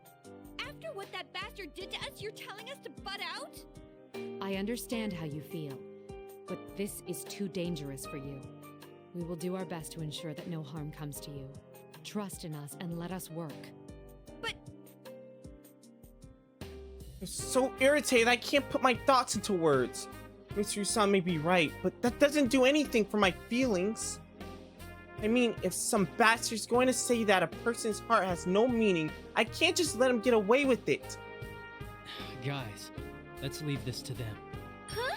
After what that bastard did to us, you're telling us to butt out? I understand how you feel, but this is too dangerous for you. We will do our best to ensure that no harm comes to you. Trust in us and let us work. But... I'm so irritated I can't put my thoughts into words. Mr. Yusan may be right, but that doesn't do anything for my feelings. I mean, if some bastard's going to say that a person's heart has no meaning, I can't just let him get away with it. Guys, let's leave this to them. Huh?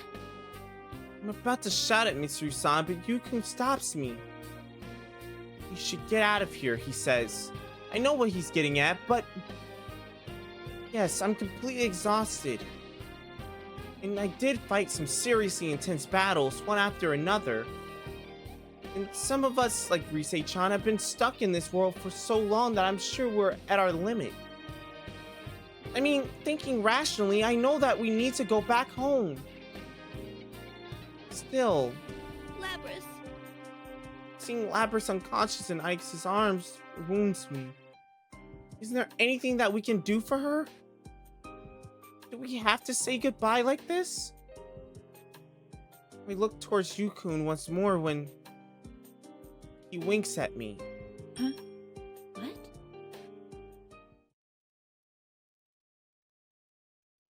I'm about to shout at Mr. Yusan, but Yukun stops me. You should get out of here, he says. I know what he's getting at, but... Yes, I'm completely exhausted. And I did fight some seriously intense battles, one after another. And some of us, like Rise-chan, have been stuck in this world for so long that I'm sure we're at our limit. I mean, thinking rationally, I know that we need to go back home. Still, Labrys. seeing Labrys unconscious in Ike's arms wounds me. Isn't there anything that we can do for her? Do we have to say goodbye like this? I look towards Yukun once more when he winks at me. Huh?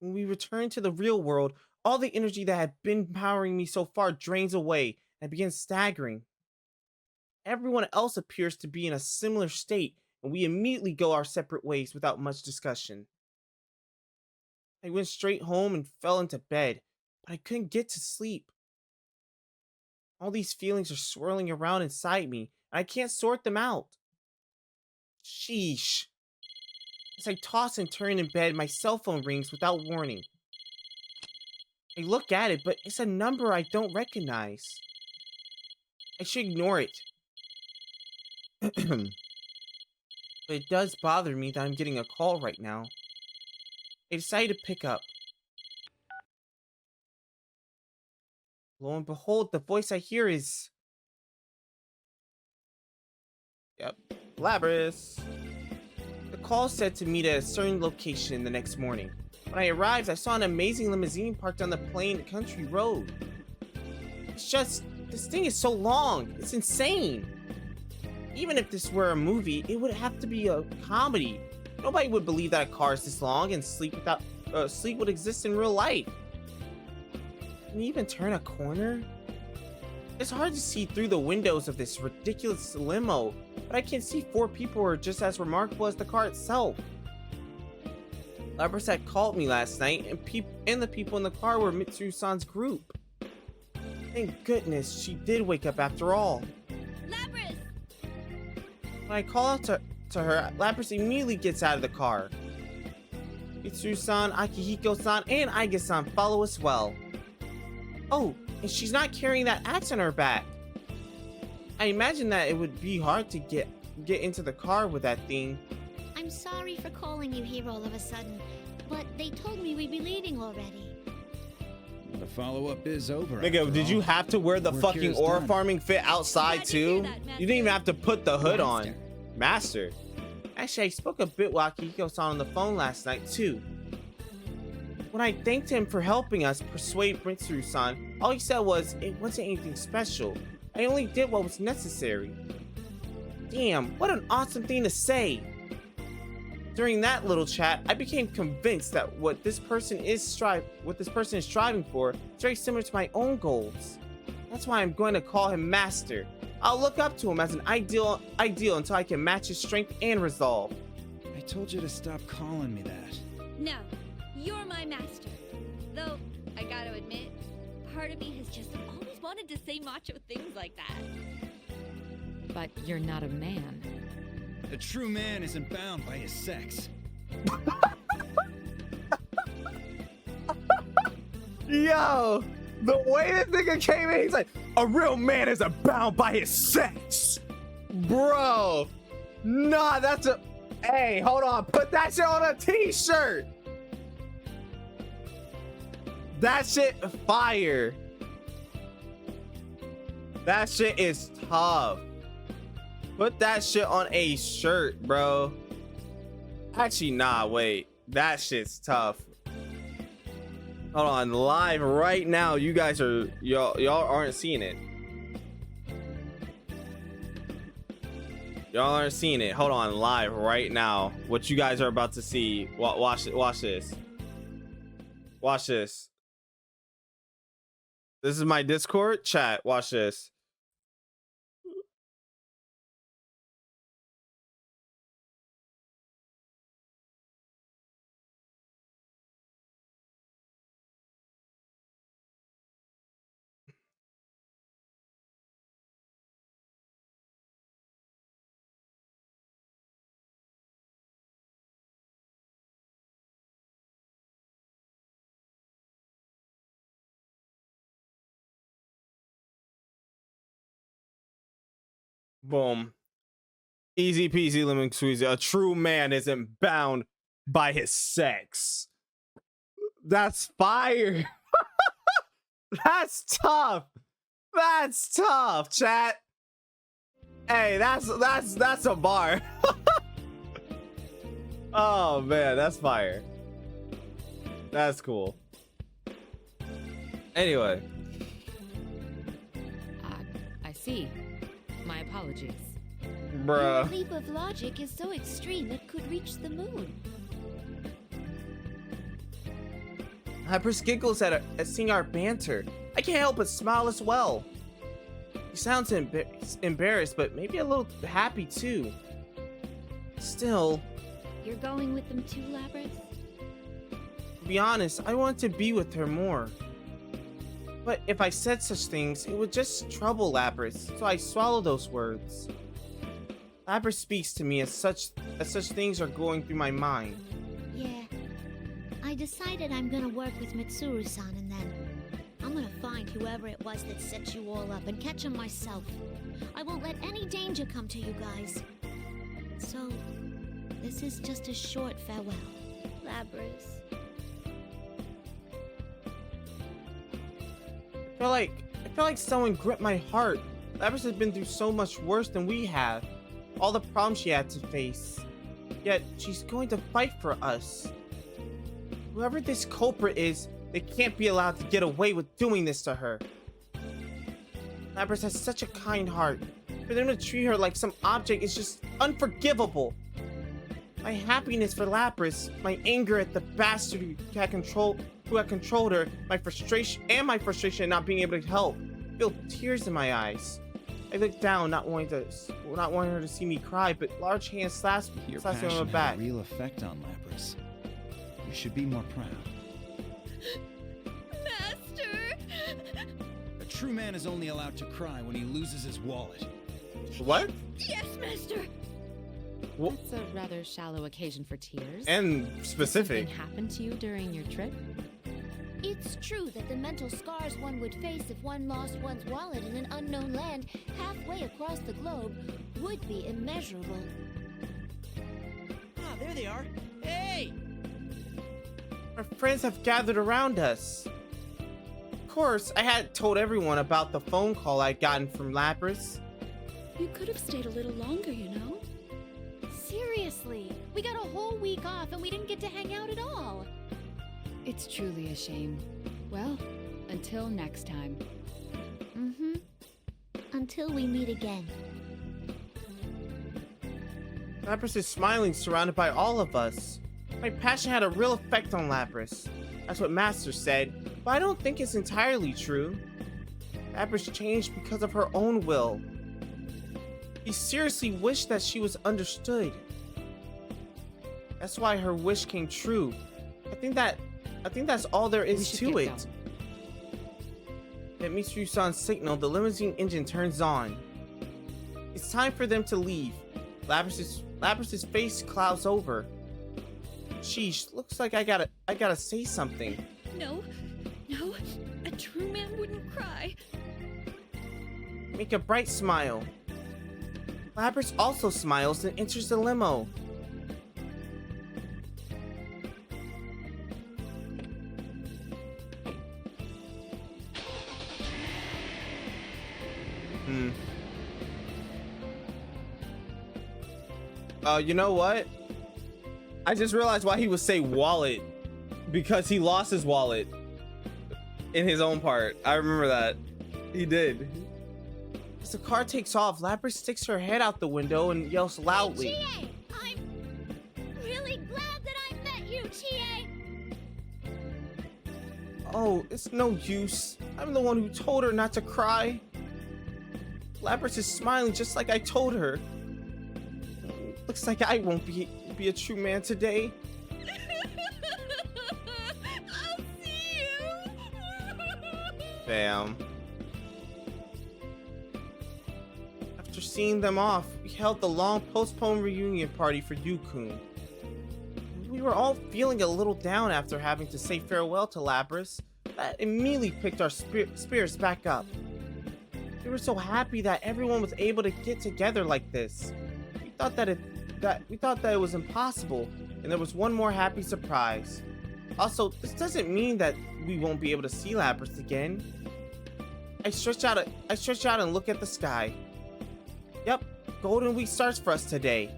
When we return to the real world, all the energy that had been powering me so far drains away, and I begin staggering. Everyone else appears to be in a similar state, and we immediately go our separate ways without much discussion. I went straight home and fell into bed, but I couldn't get to sleep. All these feelings are swirling around inside me, and I can't sort them out. Sheesh. As I toss and turn in bed, my cell phone rings without warning. I look at it, but it's a number I don't recognize. I should ignore it. But it does bother me that I'm getting a call right now. I decided to pick up. Lo and behold, the voice I hear is... Yep, Labrys. The call said to meet at a certain location the next morning. When I arrived, I saw an amazing limousine parked on the plain country road. It's just, this thing is so long. It's insane. Even if this were a movie, it would have to be a comedy. Nobody would believe that a car is this long and sleep would exist in real life. Can you even turn a corner? It's hard to see through the windows of this ridiculous limo, but I can see 4 people who are just as remarkable as the car itself. Labrys had called me last night, and the people in the car were Mitsuru-san's group. Thank goodness she did wake up after all. Labrys! When I call out to her, Labrys immediately gets out of the car. Mitsuru-san, Akihiko-san, and Aiga-san follow as well. Oh, and she's not carrying that axe on her back. I imagine that it would be hard to get into the car with that thing. I'm sorry for calling you here all of a sudden, but they told me we'd be leaving already. The follow-up is over. Nigga, did you have to wear the fucking ore farming fit outside too? You didn't even have to put the hood on. Master. Actually, I spoke a bit with Akihiko-san on the phone last night too. When I thanked him for helping us persuade Mitsuru-san, all he said was it wasn't anything special. I only did what was necessary. Damn, what an awesome thing to say. During that little chat, I became convinced that what this person is striving for is very similar to my own goals. That's why I'm going to call him Master. I'll look up to him as an ideal until I can match his strength and resolve. I told you to stop calling me that. No, you're my master. Though, I gotta admit, part of me has just always wanted to say macho things like that. But you're not a man. A true man isn't bound by his sex. Yo, the way this nigga came in, he's like, a real man isn't bound by his sex. Bro, nah, that's a... Hey, hold on, put that shit on a t-shirt. That shit fire. That shit is tough. Put that shit on a shirt, bro. Actually, nah, wait. That shit's tough. Hold on, live right now. You guys are y'all aren't seeing it. Y'all aren't seeing it. Hold on, live right now. What you guys are about to see. Watch it. Watch this. Watch this. This is my Discord chat. Watch this. Boom. Easy peasy lemon squeezy. A true man isn't bound by his sex. That's fire. That's tough. That's tough, chat. Hey, that's a bar. Oh man, that's fire. That's cool. Anyway. I see. My apologies. Bruh. Your leap of logic is so extreme it could reach the moon. Lapras giggles at seeing our banter. I can't help but smile as well. He sounds embarrassed, but maybe a little happy too. Still, You're going with them too, Lapras? to be honest, I want to be with her more. But if I said such things, it would just trouble Lapras, so I swallow those words. Lapras speaks to me as such things are going through my mind. Yeah. I decided I'm gonna work with Mitsuru-san and then I'm gonna find whoever it was that set you all up and catch him myself. I won't let any danger come to you guys. So, this is just a short farewell. Lapras. I feel like someone gripped my heart. Lapras has been through so much worse than we have. All the problems she had to face. Yet, she's going to fight for us. Whoever this culprit is, they can't be allowed to get away with doing this to her. Lapras has such a kind heart. For them to treat her like some object is just unforgivable. My happiness for Lapras, my anger at the bastard who had controlled her, my frustration at not being able to help. I feel tears in my eyes. I look down, not wanting her to see me cry, but large hands slaps me Your on passion my had back. a real effect on Lapras. You should be more proud. Master! A true man is only allowed to cry when he loses his wallet. What? Yes, Master! That's a rather shallow occasion for tears. And specific. Something happened to you during your trip? It's true that the mental scars one would face if one lost one's wallet in an unknown land halfway across the globe would be immeasurable. Ah, there they are. Hey! Our friends have gathered around us. Of course, I hadn't told everyone about the phone call I'd gotten from Lapras. You could have stayed a little longer, you know? Seriously, we got a whole week off and we didn't get to hang out at all. It's truly a shame. Well, until next time. Mm-hmm. Until we meet again. Lapras is smiling, surrounded by all of us. My passion had a real effect on Lapras. That's what Master said, but I don't think it's entirely true. Lapras changed because of her own will. He seriously wished that she was understood. That's why her wish came true. I think that's all there is to it. At Mitsuru-san's signal, the limousine engine turns on. It's time for them to leave. Labras's face clouds over. Sheesh, looks like I gotta say something. No, a true man wouldn't cry. Make a bright smile. Lapras also smiles and enters the limo. You know what? I just realized why he would say wallet. Because he lost his wallet in his own part. I remember that. He did. As the car takes off, Lapras sticks her head out the window and yells loudly. Chie! I'm really glad that I met you, Chie! Oh, it's no use. I'm the one who told her not to cry. Lapras is smiling just like I told her. Looks like I won't be a true man today. I'll see you! Damn. After seeing them off, we held the long postponed reunion party for Yukun. We were all feeling a little down after having to say farewell to Lapras. That immediately picked our spirits back up. We were so happy that everyone was able to get together like this. We thought that it was impossible, and there was one more happy surprise. Also, this doesn't mean that we won't be able to see Lapras again. I stretch out and look at the sky. Yep, Golden Week starts for us today.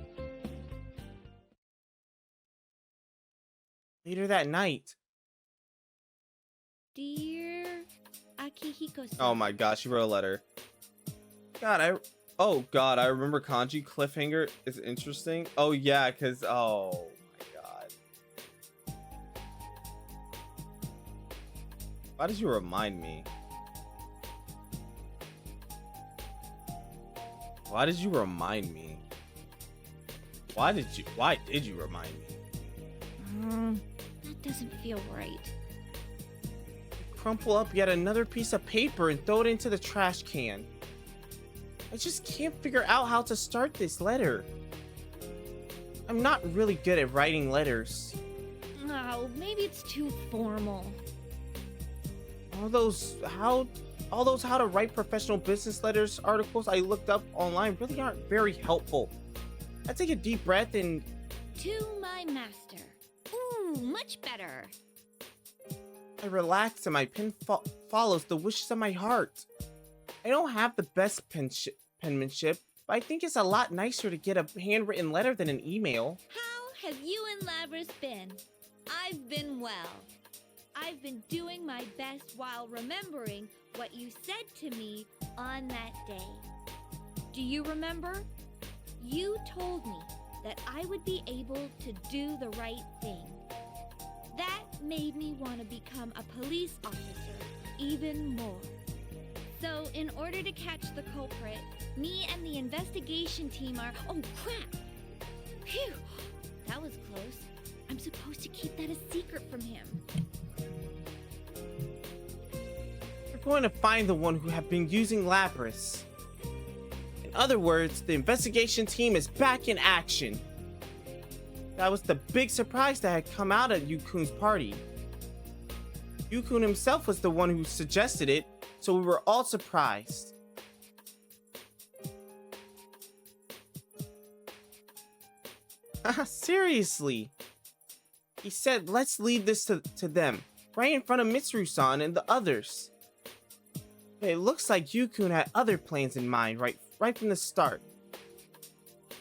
Later that night. Dear Akihiko-san. Oh my gosh, she wrote a letter. Oh god, I remember kanji cliffhanger is interesting. Oh yeah, cause oh my god. Why did you remind me? Why did you remind me? Why did you remind me? That doesn't feel right. Crumple up yet another piece of paper and throw it into the trash can. I just can't figure out how to start this letter. I'm not really good at writing letters. Oh, maybe it's too formal. All those how to write professional business letters articles I looked up online really aren't very helpful. I take a deep breath and... To my master. Ooh, much better. I relax and my pen follows the wishes of my heart. I don't have the best penmanship, but I think it's a lot nicer to get a handwritten letter than an email. How have you and Labrys been? I've been well. I've been doing my best while remembering what you said to me on that day. Do you remember? You told me that I would be able to do the right thing. That made me want to become a police officer even more. So, in order to catch the culprit, me and the investigation team are... Oh, crap! Phew! That was close. I'm supposed to keep that a secret from him. We're going to find the one who have been using Labrys. In other words, the investigation team is back in action. That was the big surprise that had come out at Yukun's party. Yukun himself was the one who suggested it, so we were all surprised. Seriously. He said, let's leave this to them, right in front of Mitsuru-san and the others. But it looks like Yukun had other plans in mind right from the start.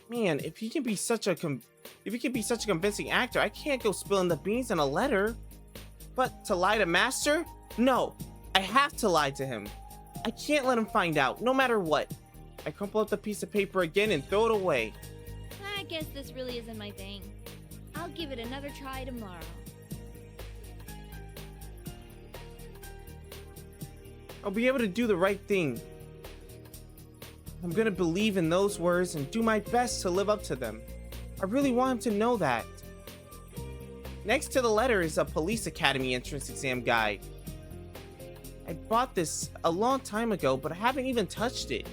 Man, if he can be such a convincing actor, I can't go spilling the beans in a letter. But to lie to Master? No, I have to lie to him. I can't let him find out, no matter what. I crumple up the piece of paper again and throw it away. I guess this really isn't my thing. I'll give it another try tomorrow. I'll be able to do the right thing. I'm gonna believe in those words and do my best to live up to them. I really want him to know that. Next to the letter is a police academy entrance exam guide. I bought this a long time ago, but I haven't even touched it.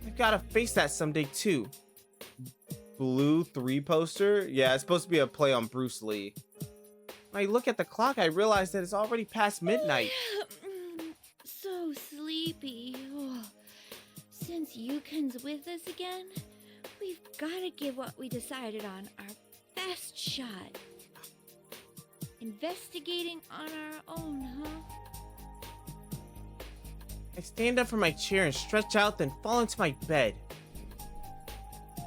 I've gotta face that someday too. Blue 3 poster? Yeah, it's supposed to be a play on Bruce Lee. When I look at the clock, I realize that it's already past midnight. So sleepy. Oh. Since Yukun's with us again, we've gotta give what we decided on our best shot. Investigating on our own, huh? I stand up from my chair and stretch out, then fall into my bed.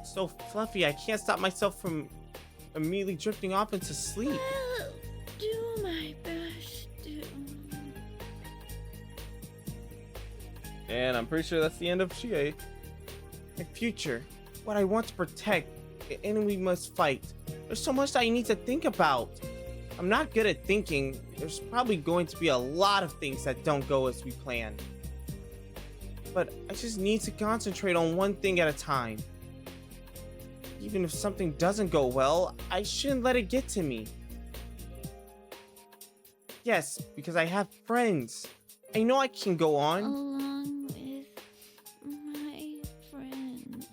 So fluffy, I can't stop myself from immediately drifting off into sleep. I'll do my best to... And I'm pretty sure that's the end of Chie. My future, what I want to protect, the enemy we must fight. There's so much that I need to think about. I'm not good at thinking. There's probably going to be a lot of things that don't go as we plan. But I just need to concentrate on one thing at a time. Even if something doesn't go well, I shouldn't let it get to me. Yes, because I have friends. I know I can go on. Along with my friends.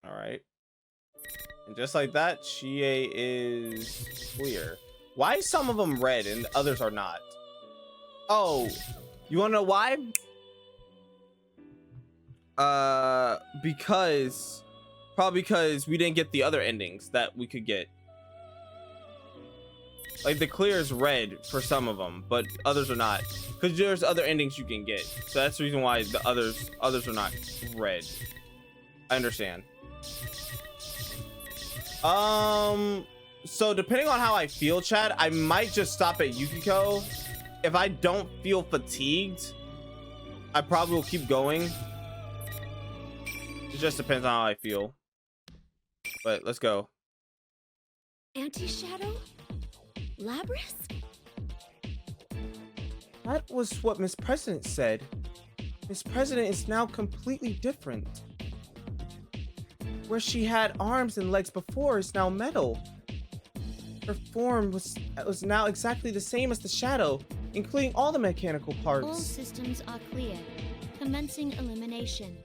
Alright. And just like that, Chie is clear. Why is some of them red and the others are not? Oh, you wanna know why? Probably because we didn't get the other endings that we could get. Like the clear is red for some of them, but others are not. Because there's other endings you can get. So that's the reason why the others are not red. I understand. So depending on how I feel, Chad, I might just stop at Yukiko. If I don't feel fatigued, I probably will keep going. It just depends on how I feel. But let's go. Anti-Shadow? Labrys? That was what Miss President said. Miss President is now completely different. Where she had arms and legs before is now metal. Her form was now exactly the same as the Shadow, including all the mechanical parts. All systems are clear. Commencing elimination.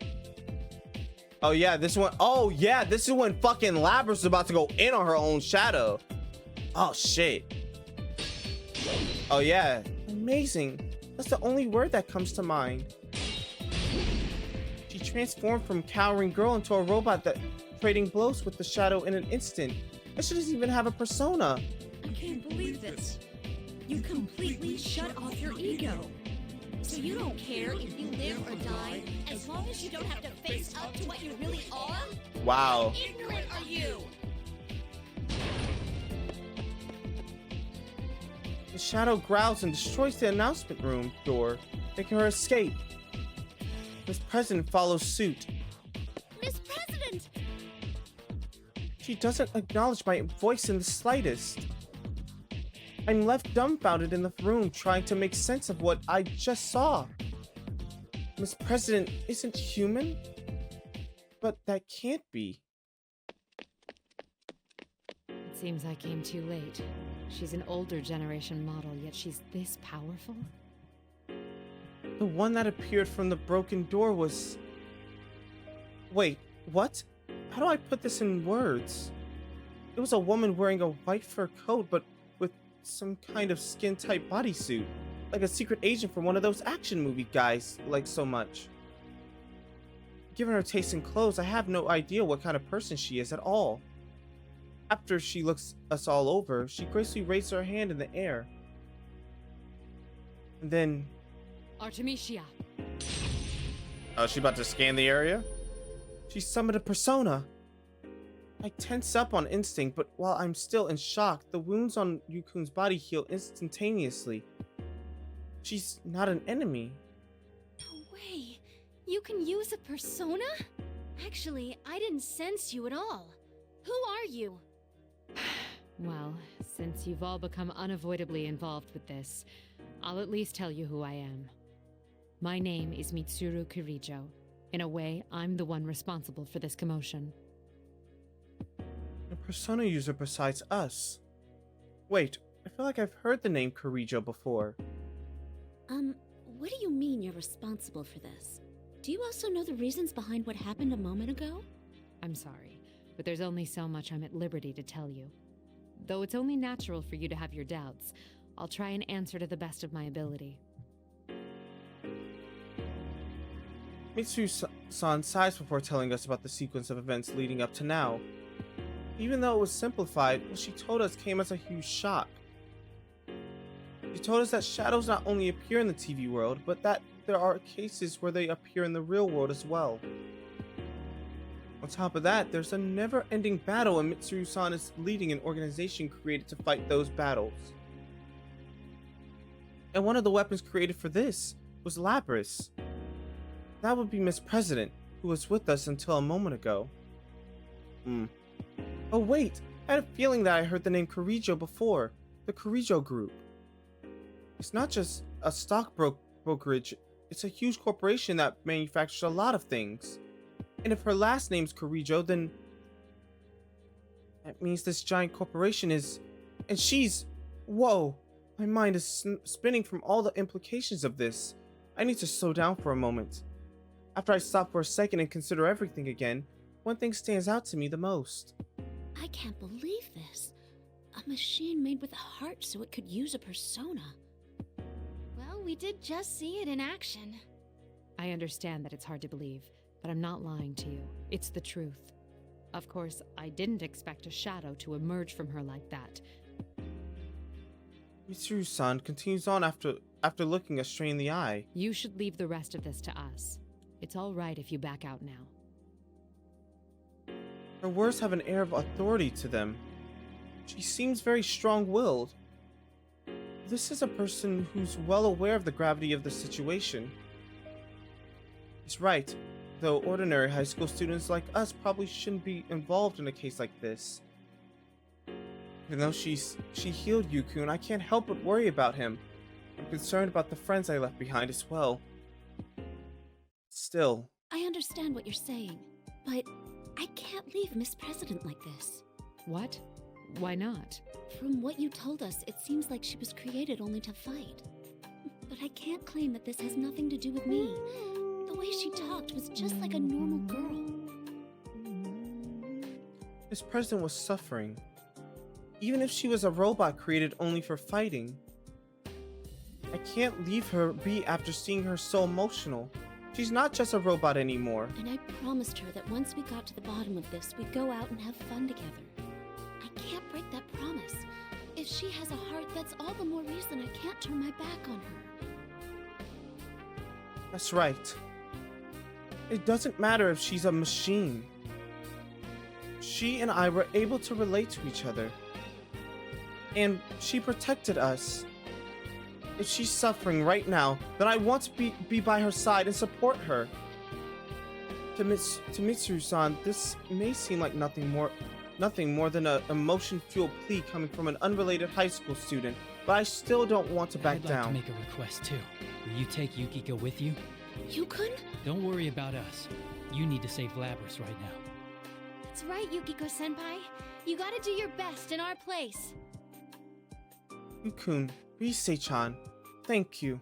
Oh yeah, this one. Oh yeah, this is when fucking Labrys is about to go in on her own Shadow. Oh shit. Oh yeah, amazing. That's the only word that comes to mind. She transformed from cowering girl into a robot that trading blows with the Shadow in an instant. And she doesn't even have a persona. I can't believe this. You completely shut off your ego. So you don't care if you live or die, as long as you don't have to face up to what you really are? Wow. How ignorant are you? The Shadow growls and destroys the announcement room door, making her escape. Miss President follows suit. Miss President! She doesn't acknowledge my voice in the slightest. I'm left dumbfounded in the room trying to make sense of what I just saw. Miss President isn't human? But that can't be. It seems I came too late. She's an older generation model, yet she's this powerful? The one that appeared from the broken door was... Wait, what? How do I put this in words? It was a woman wearing a white fur coat, but with some kind of skin-tight bodysuit. Like a secret agent from one of those action movie guys like so much. Given her taste in clothes, I have no idea what kind of person she is at all. After she looks us all over, she gracefully raises her hand in the air. And then... Artemisia. Oh, is she about to scan the area? She summoned a persona. I tense up on instinct, but while I'm still in shock, the wounds on Yukun's body heal instantaneously. She's not an enemy. No way. You can use a persona? Actually, I didn't sense you at all. Who are you? Well, since you've all become unavoidably involved with this, I'll at least tell you who I am. My name is Mitsuru Kirijo. In a way, I'm the one responsible for this commotion. A persona user besides us. Wait, I feel like I've heard the name Kirijo before. What do you mean you're responsible for this? Do you also know the reasons behind what happened a moment ago? I'm sorry, but there's only so much I'm at liberty to tell you. Though it's only natural for you to have your doubts, I'll try and answer to the best of my ability. Mitsuru-san sighs before telling us about the sequence of events leading up to now. Even though it was simplified, what she told us came as a huge shock. She told us that shadows not only appear in the TV world, but that there are cases where they appear in the real world as well. On top of that, there's a never-ending battle, and Mitsuru-san is leading an organization created to fight those battles. And one of the weapons created for this was Labrys. That would be Miss President, who was with us until a moment ago. Oh wait, I had a feeling that I heard the name Kirijo before. The Kirijo Group. It's not just a stock brokerage, it's a huge corporation that manufactures a lot of things. And if her last name's Kirijo, then that means this giant corporation is... And she's... Whoa, my mind is spinning from all the implications of this. I need to slow down for a moment. After I stop for a second and consider everything again, one thing stands out to me the most. I can't believe this. A machine made with a heart so it could use a persona. Well, we did just see it in action. I understand that it's hard to believe, but I'm not lying to you. It's the truth. Of course, I didn't expect a shadow to emerge from her like that. Mitsuru-san continues on after looking us straight in the eye. You should leave the rest of this to us. It's all right if you back out now. Her words have an air of authority to them. She seems very strong-willed. This is a person who's well aware of the gravity of the situation. He's right. though ordinary high school students like us probably shouldn't be involved in a case like this. Even though she healed Yukun, I can't help but worry about him. I'm concerned about the friends I left behind as well. Still. I understand what you're saying, but I can't leave Miss President like this. What? Why not? From what you told us, it seems like she was created only to fight. But I can't claim that this has nothing to do with me. The way she talked was just like a normal girl. Miss President was suffering. Even if she was a robot created only for fighting. I can't leave her be after seeing her so emotional. She's not just a robot anymore. And I promised her that once we got to the bottom of this, we'd go out and have fun together. I can't break that promise. If she has a heart, that's all the more reason I can't turn my back on her. That's right. It doesn't matter if she's a machine. She and I were able to relate to each other. And she protected us. If she's suffering right now, then I want to be by her side and support her. To Mitsuru-san, this may seem like nothing more than an emotion-fueled plea coming from an unrelated high school student, but I still don't want to back down. I'd like to make a request too. Will you take Yukiko with you? Yukun? Don't worry about us. You need to save Labrys right now. That's right, Yukiko-senpai. You gotta do your best in our place. Yukun, Rise-chan, thank you.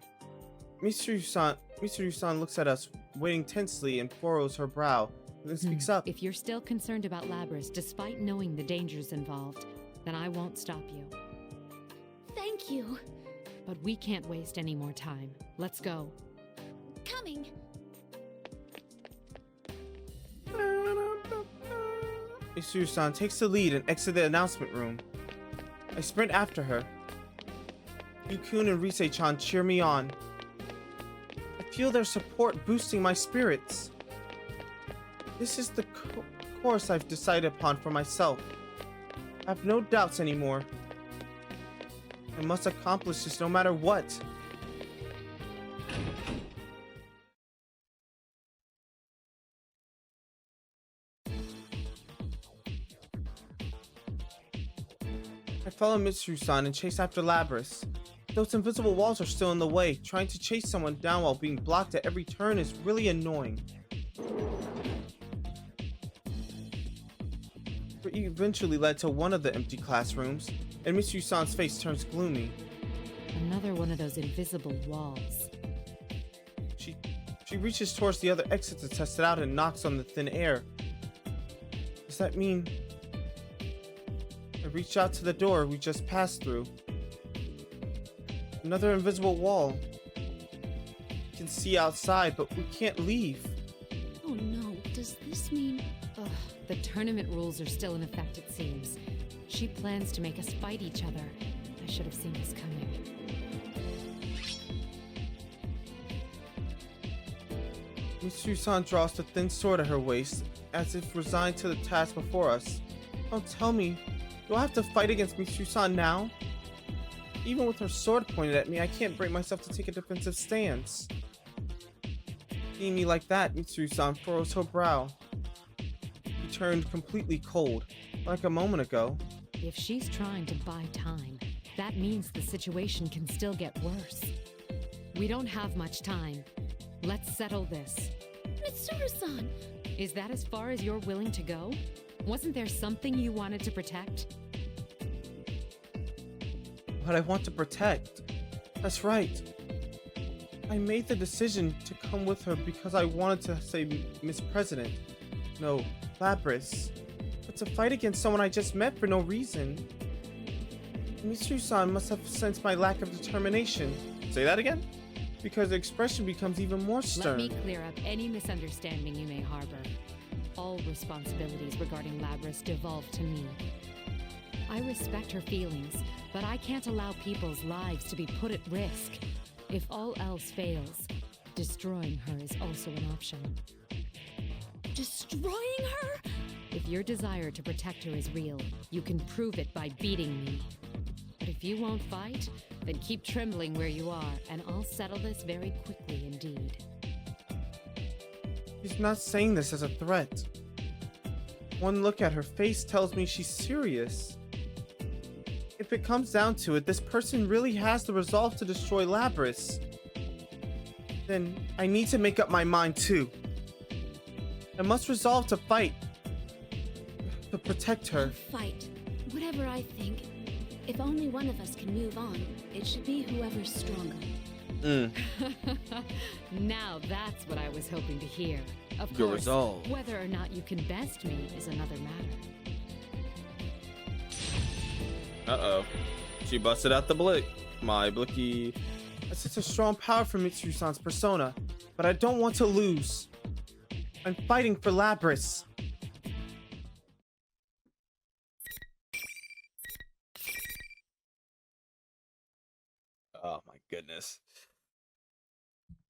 Mitsuru-san looks at us, waiting tensely, and furrows her brow, and then speaks up. If you're still concerned about Labrys, despite knowing the dangers involved, then I won't stop you. Thank you. But we can't waste any more time. Let's go. Coming. Mitsuru-san takes the lead and exits the announcement room. I sprint after her. Yukun and Rise-chan cheer me on. I feel their support boosting my spirits. This is the course I've decided upon for myself. I have no doubts anymore. I must accomplish this no matter what. I follow Mitsuru-san and chase after Labrys. Those invisible walls are still in the way. Trying to chase someone down while being blocked at every turn is really annoying. We eventually led to one of the empty classrooms, and Mitsuru-san's face turns gloomy. Another one of those invisible walls. She reaches towards the other exit to test it out and knocks on the thin air. Does that mean... I reach out to the door we just passed through. Another invisible wall. We can see outside, but we can't leave. Oh no, does this mean... Ugh, the tournament rules are still in effect, it seems. She plans to make us fight each other. I should have seen this coming. Mitsuru-san draws the thin sword at her waist, as if resigned to the task before us. Don't tell me, do I have to fight against Mitsuru-san now? Even with her sword pointed at me, I can't bring myself to take a defensive stance. Seeing me like that, Mitsuru-san furrows her brow. She turned completely cold, like a moment ago. If she's trying to buy time, that means the situation can still get worse. We don't have much time. Let's settle this. Mitsuru-san! Is that as far as you're willing to go? Wasn't there something you wanted to protect? What I want to protect. That's right. I made the decision to come with her because I wanted to save Miss President. No, Labrys. But to fight against someone I just met for no reason. Mitsuru-san must have sensed my lack of determination. Say that again? Because the expression becomes even more stern. Let me clear up any misunderstanding you may harbor. All responsibilities regarding Labrys devolve to me. I respect her feelings, but I can't allow people's lives to be put at risk. If all else fails, destroying her is also an option. Destroying her? If your desire to protect her is real, you can prove it by beating me. But if you won't fight, then keep trembling where you are, and I'll settle this very quickly indeed. She's not saying this as a threat. One look at her face tells me she's serious. If it comes down to it, this person really has the resolve to destroy Labrys. Then I need to make up my mind too. I must resolve to fight. To protect her. Fight. Whatever I think. If only one of us can move on, it should be whoever's stronger. Now that's what I was hoping to hear. Of Your course, resolve. whether or not you can best me is another matter. Uh-oh. She busted out the blick. My blicky. That's such a strong power for Mitsuru-san's persona, but I don't want to lose. I'm fighting for Labrys. Oh my goodness.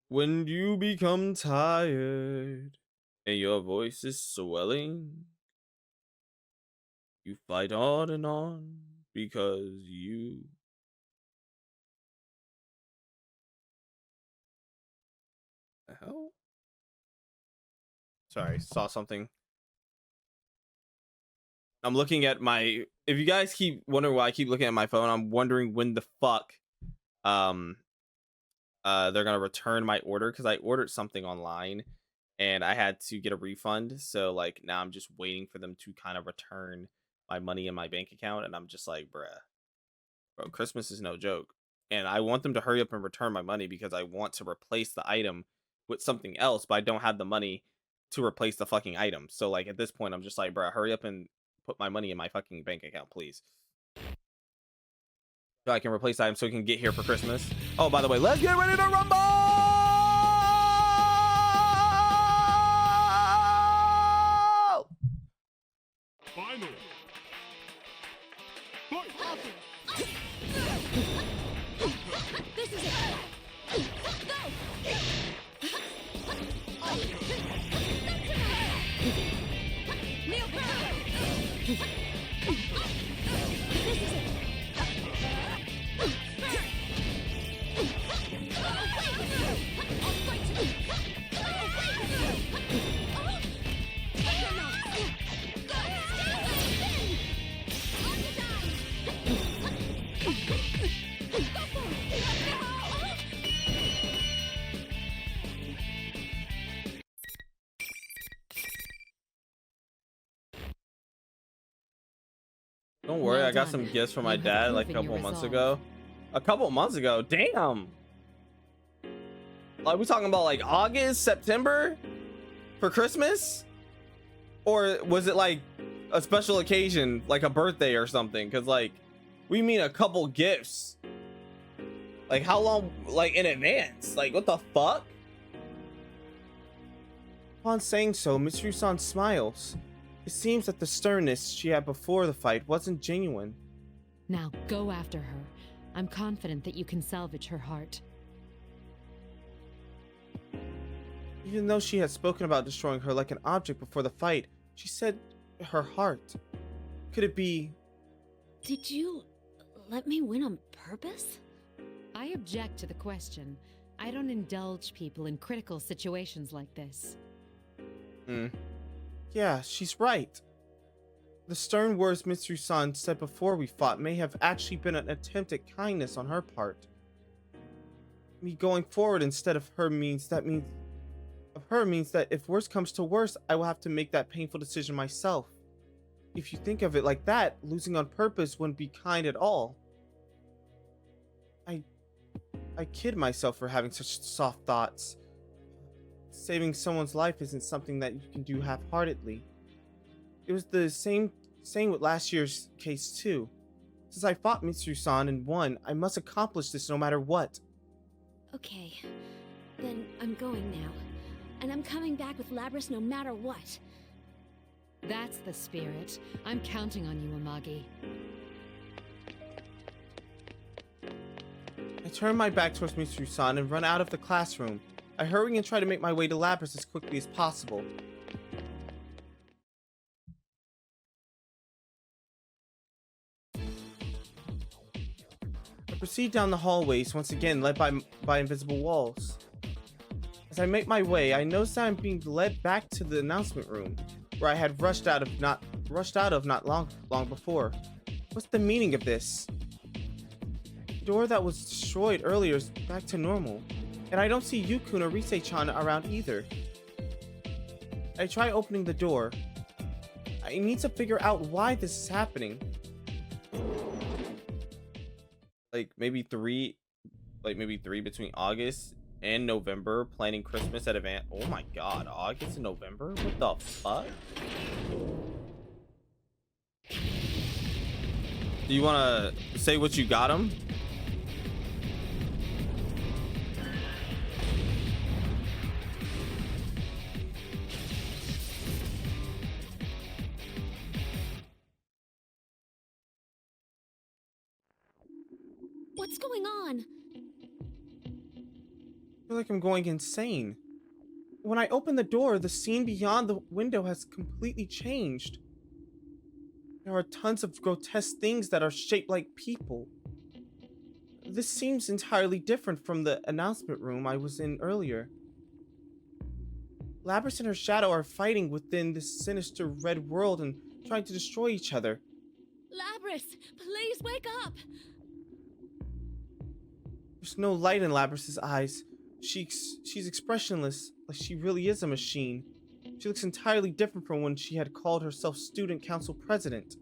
When you become tired and your voice is swelling, you fight on and on because you. The hell? Sorry, saw something. I'm looking at my. If you guys keep wondering why I keep looking at my phone, I'm wondering when the fuck they're gonna return my order, because I ordered something online and I had to get a refund. So like now I'm just waiting for them to kind of return my money in my bank account, and I'm just like, bro, Christmas is no joke, and I want them to hurry up and return my money because I want to replace the item with something else, but I don't have the money to replace the fucking item. So like at this point, I'm just like, bro, hurry up and put my money in my fucking bank account, please. So I can replace the item so it can get here for Christmas. Oh, by the way, let's get ready to rumble! Final. This is it. Go! Kneel down. This is it. Don't worry, Well I got done. some gifts from my You have dad like a proven your couple months resolve. ago. A couple months ago? Damn! Like, we talking about like August, September? For Christmas? Or was it like a special occasion, like a birthday or something? Because like, we mean a couple gifts. Like, how long, like in advance? Like, what the fuck? Upon saying so, Mitsuru-san smiles. It seems that the sternness she had before the fight wasn't genuine. Now go after her. I'm confident that you can salvage her heart. Even though she had spoken about destroying her like an object before the fight, she said her heart. Could it be... Did you let me win on purpose? I object to the question. I don't indulge people in critical situations like this. Yeah, she's right. The stern words Mitsuru-san said before we fought may have actually been an attempt at kindness on her part. Me going forward instead of her means that if worse comes to worse, I will have to make that painful decision myself. If you think of it like that, losing on purpose wouldn't be kind at all. I kid myself for having such soft thoughts. Saving someone's life isn't something that you can do half-heartedly. It was the same with last year's case too. Since I fought Mitsuru-san and won, I must accomplish this no matter what. Okay, then I'm going now. And I'm coming back with Labrys no matter what. That's the spirit. I'm counting on you, Amagi. I turn my back towards Mitsuru-san and run out of the classroom. I hurry and try to make my way to Labrys as quickly as possible. I proceed down the hallways, once again led by invisible walls. As As I make my way, I notice that I'm being led back to the announcement room, where I had rushed out of not long before. What's the meaning of this? The door that was destroyed earlier is back to normal, and I don't see Yukun or Rise-chan around either. I try opening the door. I need to figure out why this is happening. Like maybe three between August and November, planning Christmas at advance. Oh my god, August and November? What the fuck? Do you want to say what you got him? What's going on? I feel like I'm going insane. When I open the door, the scene beyond the window has completely changed. There are tons of grotesque things that are shaped like people. This seems entirely different from the announcement room I was in earlier. Labrys and her shadow are fighting within this sinister red world and trying to destroy each other. Labrys, please wake up! There's no light in Labrys' eyes. She's expressionless, like she really is a machine. She looks entirely different from when she had called herself student council president.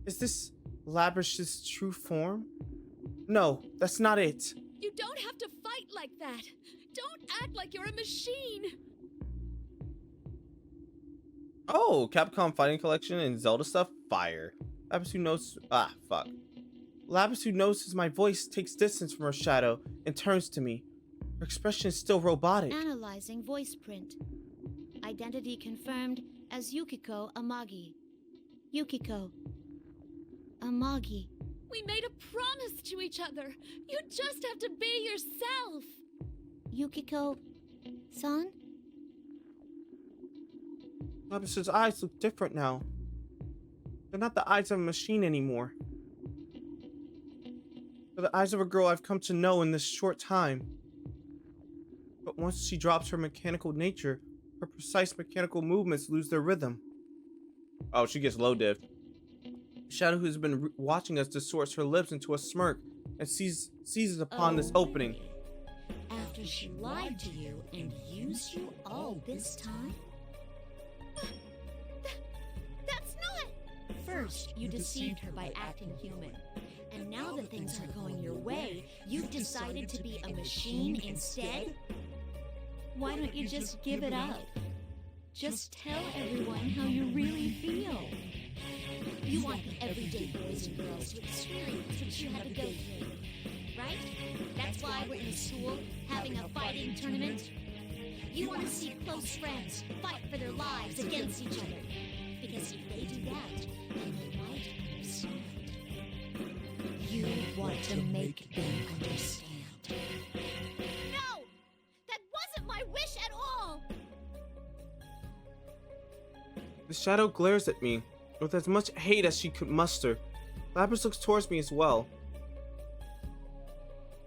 Is this Labrys' true form? No, that's not it. You don't have to fight like that. Don't act like you're a machine. Oh, Capcom Fighting Collection and Zelda stuff? Fire. Labrys who knows... Labrys who notices my voice takes distance from her shadow and turns to me. Her expression is still robotic. Analyzing voice print. Identity confirmed as Yukiko Amagi. Yukiko Amagi. We made a promise to each other. You just have to be yourself. Yukiko-san? Labrys' eyes look different now. They're not the eyes of a machine anymore. They're the eyes of a girl I've come to know in this short time. But once she drops her mechanical nature, her precise mechanical movements lose their rhythm. Oh, she gets low diffed. Shadow, who's been watching us, distorts her lips into a smirk and seizes upon this opening. After she lied to you and used you all this time? That's not... First, you deceived her by acting human. And now that things aren't going your way, you've decided to be a machine instead? Why don't you just give it up? Just tell everyone how you really feel. You want the everyday boys and girls to experience what you had to go through, right? That's why we're in school having a fighting tournament. You want to see close friends fight for their lives against each other. Because if they do that, then they might understand. You want to make them understand. No! That wasn't my wish at all! The shadow glares at me with as much hate as she could muster. Labrys looks towards me as well.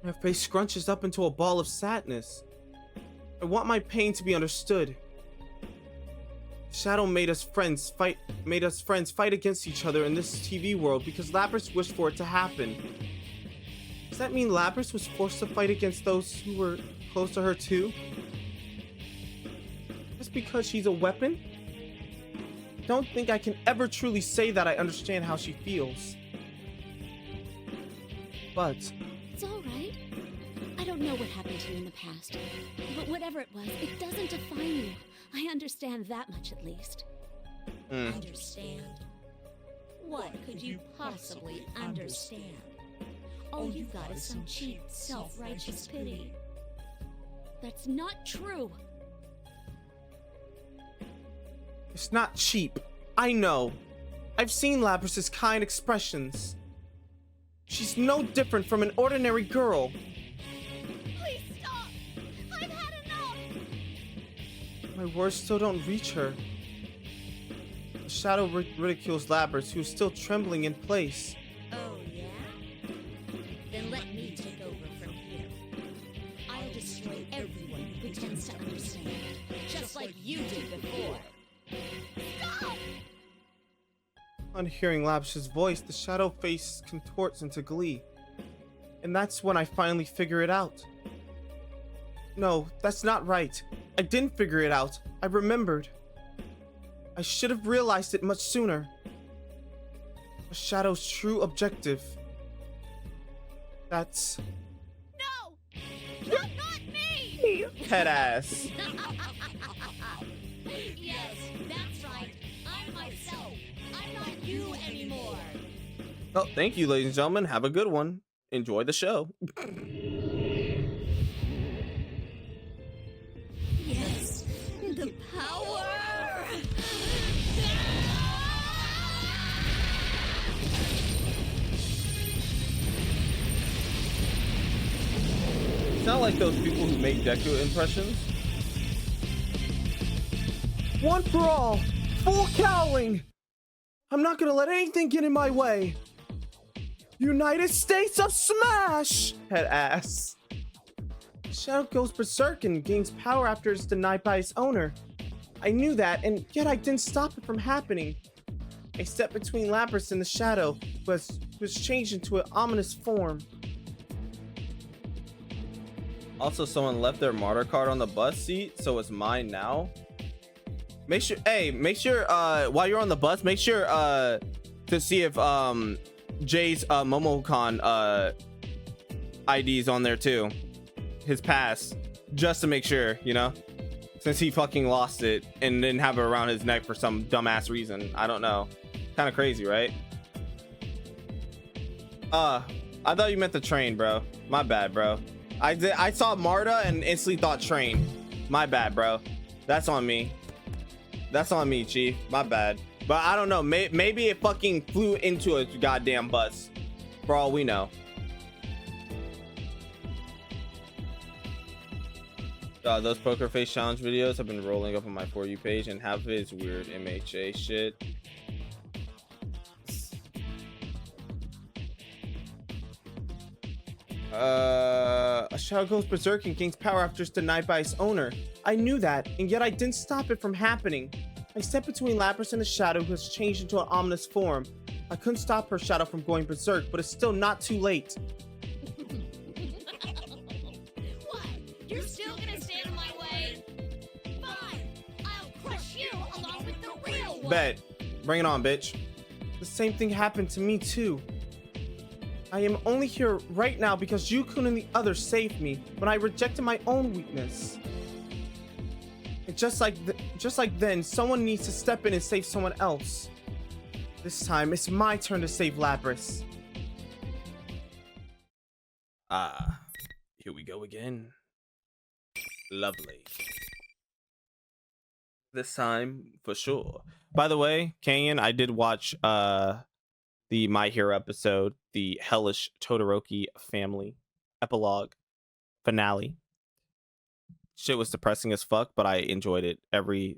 Her face scrunches up into a ball of sadness. I want my pain to be understood. Shadow made us friends fight against each other in this TV world because Labrys wished for it to happen. Does that mean Labrys was forced to fight against those who were close to her too? Just because she's a weapon? I don't think I can ever truly say that I understand how she feels. But it's all right. I don't know what happened to you in the past, but whatever it was, it doesn't define you. I understand that much at least. Understand? What could you possibly understand? All you've got is some cheap, self-righteous pity. That's not true. It's not cheap. I know. I've seen Labrys' kind expressions. She's no different from an ordinary girl. Please stop! I've had enough! My words still don't reach her. The shadow ridicules Labrys, who is still trembling in place. Oh, yeah? Then let me take over from here. I'll destroy everyone who wants to understand, just like you did before. Stop! On hearing Labsh's voice, the shadow face contorts into glee. And that's when I finally figure it out. No, that's not right. I didn't figure it out. I remembered. I should have realized it much sooner. A shadow's true objective. That's... No! You're not me! head ass. Yes, that's right. I'm myself. I'm not you anymore. Oh, thank you, ladies and gentlemen. Have a good one. Enjoy the show. Yes, the power. It's not like those people who make Deku impressions. One for all, full cowling. I'm not gonna let anything get in my way. United States of Smash! Head ass. Shadow goes berserk and gains power after it's denied by its owner. I knew that, and yet I didn't stop it from happening. I stepped between Lapras and the Shadow, who was changed into an ominous form. Also, someone left their martyr card on the bus seat, so it's mine now. Make sure while you're on the bus, make sure to see if Jay's MomoCon ID is on there too, his pass, just to make sure, you know, since he fucking lost it and didn't have it around his neck for some dumbass reason. I don't know, kind of crazy, right? I thought you meant the train, bro. My bad, bro. I saw Marta and instantly thought train. My bad, bro. That's on me. That's on me, Chief. My bad. But I don't know. Maybe it fucking flew into a goddamn bus. For all we know. Those Poker Face Challenge videos have been rolling up on my For You page, and half of it is weird MHA shit. A shadow goes berserk and gains power after it's denied by its owner. I knew that, and yet I didn't stop it from happening. I stepped between Lapras and the shadow, who has changed into an ominous form. I couldn't stop her shadow from going berserk, but it's still not too late. What? You're still gonna stand in my way? Fine, I'll crush you along with the real one. Bet. Bring it on, bitch. The same thing happened to me too. I am only here right now because Yukun and the others saved me when I rejected my own weakness. And just like then, someone needs to step in and save someone else. This time, it's my turn to save Lapras. Here we go again. Lovely. This time, for sure. By the way, Kanyan, I did watch the My Hero episode, the Hellish Todoroki family epilogue finale. Shit was depressing as fuck, but I enjoyed it every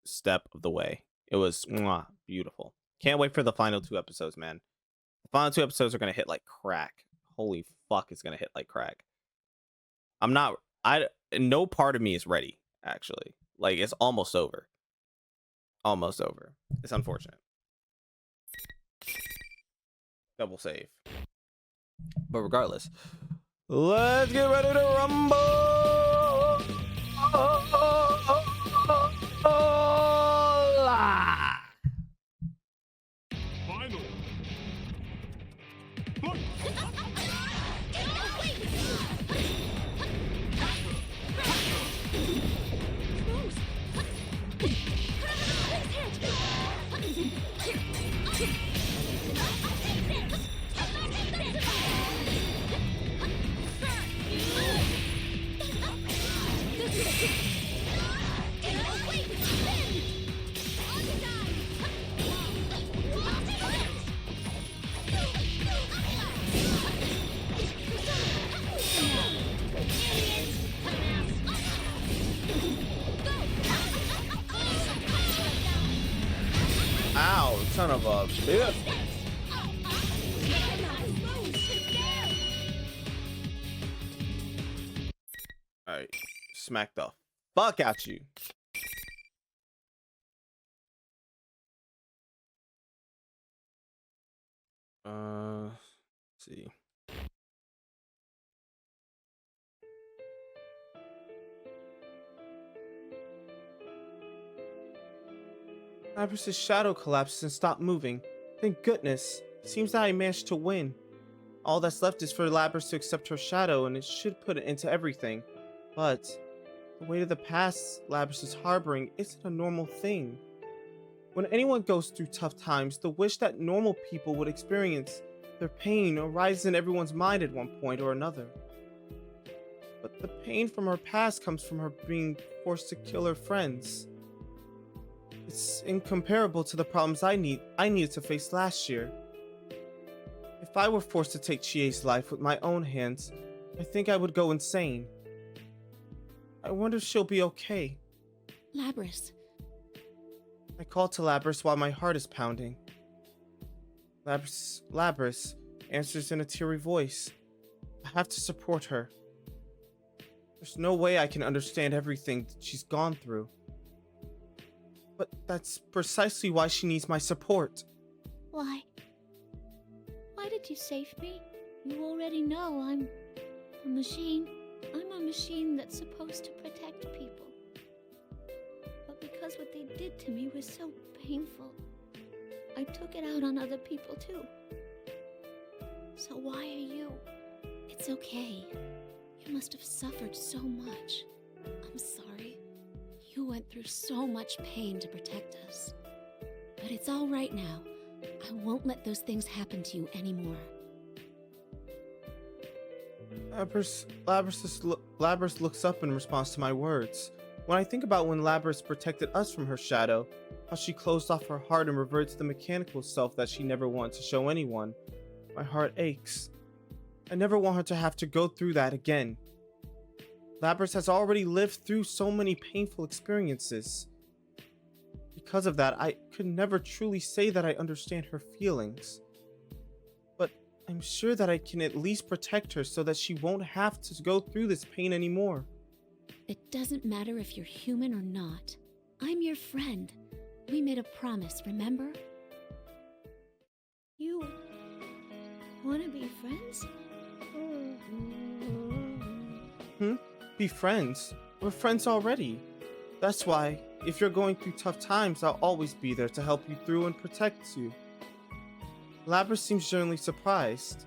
step of the way. It was beautiful. Can't wait for the final 2 episodes, man. The final 2 episodes are gonna hit like crack. Holy fuck, it's gonna hit like crack. No part of me is ready, actually. Like, it's almost over. Almost over. It's unfortunate. Double save. But regardless, let's get ready to rumble. Final. Ow, son of a bitch. Alright, smack the fuck out you. Let's see. Labrys's shadow collapses and stopped moving. Thank goodness. Seems that I managed to win. All that's left is for Labrys to accept her shadow, and it should put it into everything. But the weight of the past Labrys is harboring isn't a normal thing. When anyone goes through tough times, the wish that normal people would experience their pain arises in everyone's mind at one point or another. But the pain from her past comes from her being forced to kill her friends. It's incomparable to the problems I needed to face last year. If I were forced to take Chie's life with my own hands, I think I would go insane. I wonder if she'll be okay. Labrys. I call to Labrys while my heart is pounding. Labrys answers in a teary voice. I have to support her. There's no way I can understand everything that she's gone through. But that's precisely why she needs my support. Why? Why did you save me? You already know I'm a machine. I'm a machine that's supposed to protect people. But because what they did to me was so painful, I took it out on other people too. So why are you? It's okay. You must have suffered so much. I'm sorry. You went through so much pain to protect us. But it's all right now. I won't let those things happen to you anymore. Labrys looks up in response to my words. When I think about when Labrys protected us from her shadow, how she closed off her heart and reverted to the mechanical self that she never wanted to show anyone, my heart aches. I never want her to have to go through that again. Labrys has already lived through so many painful experiences. Because of that, I could never truly say that I understand her feelings. But I'm sure that I can at least protect her so that she won't have to go through this pain anymore. It doesn't matter if you're human or not. I'm your friend. We made a promise, remember? You want to be friends? Be friends? We're friends already. That's why, if you're going through tough times, I'll always be there to help you through and protect you. Labrys seems genuinely surprised.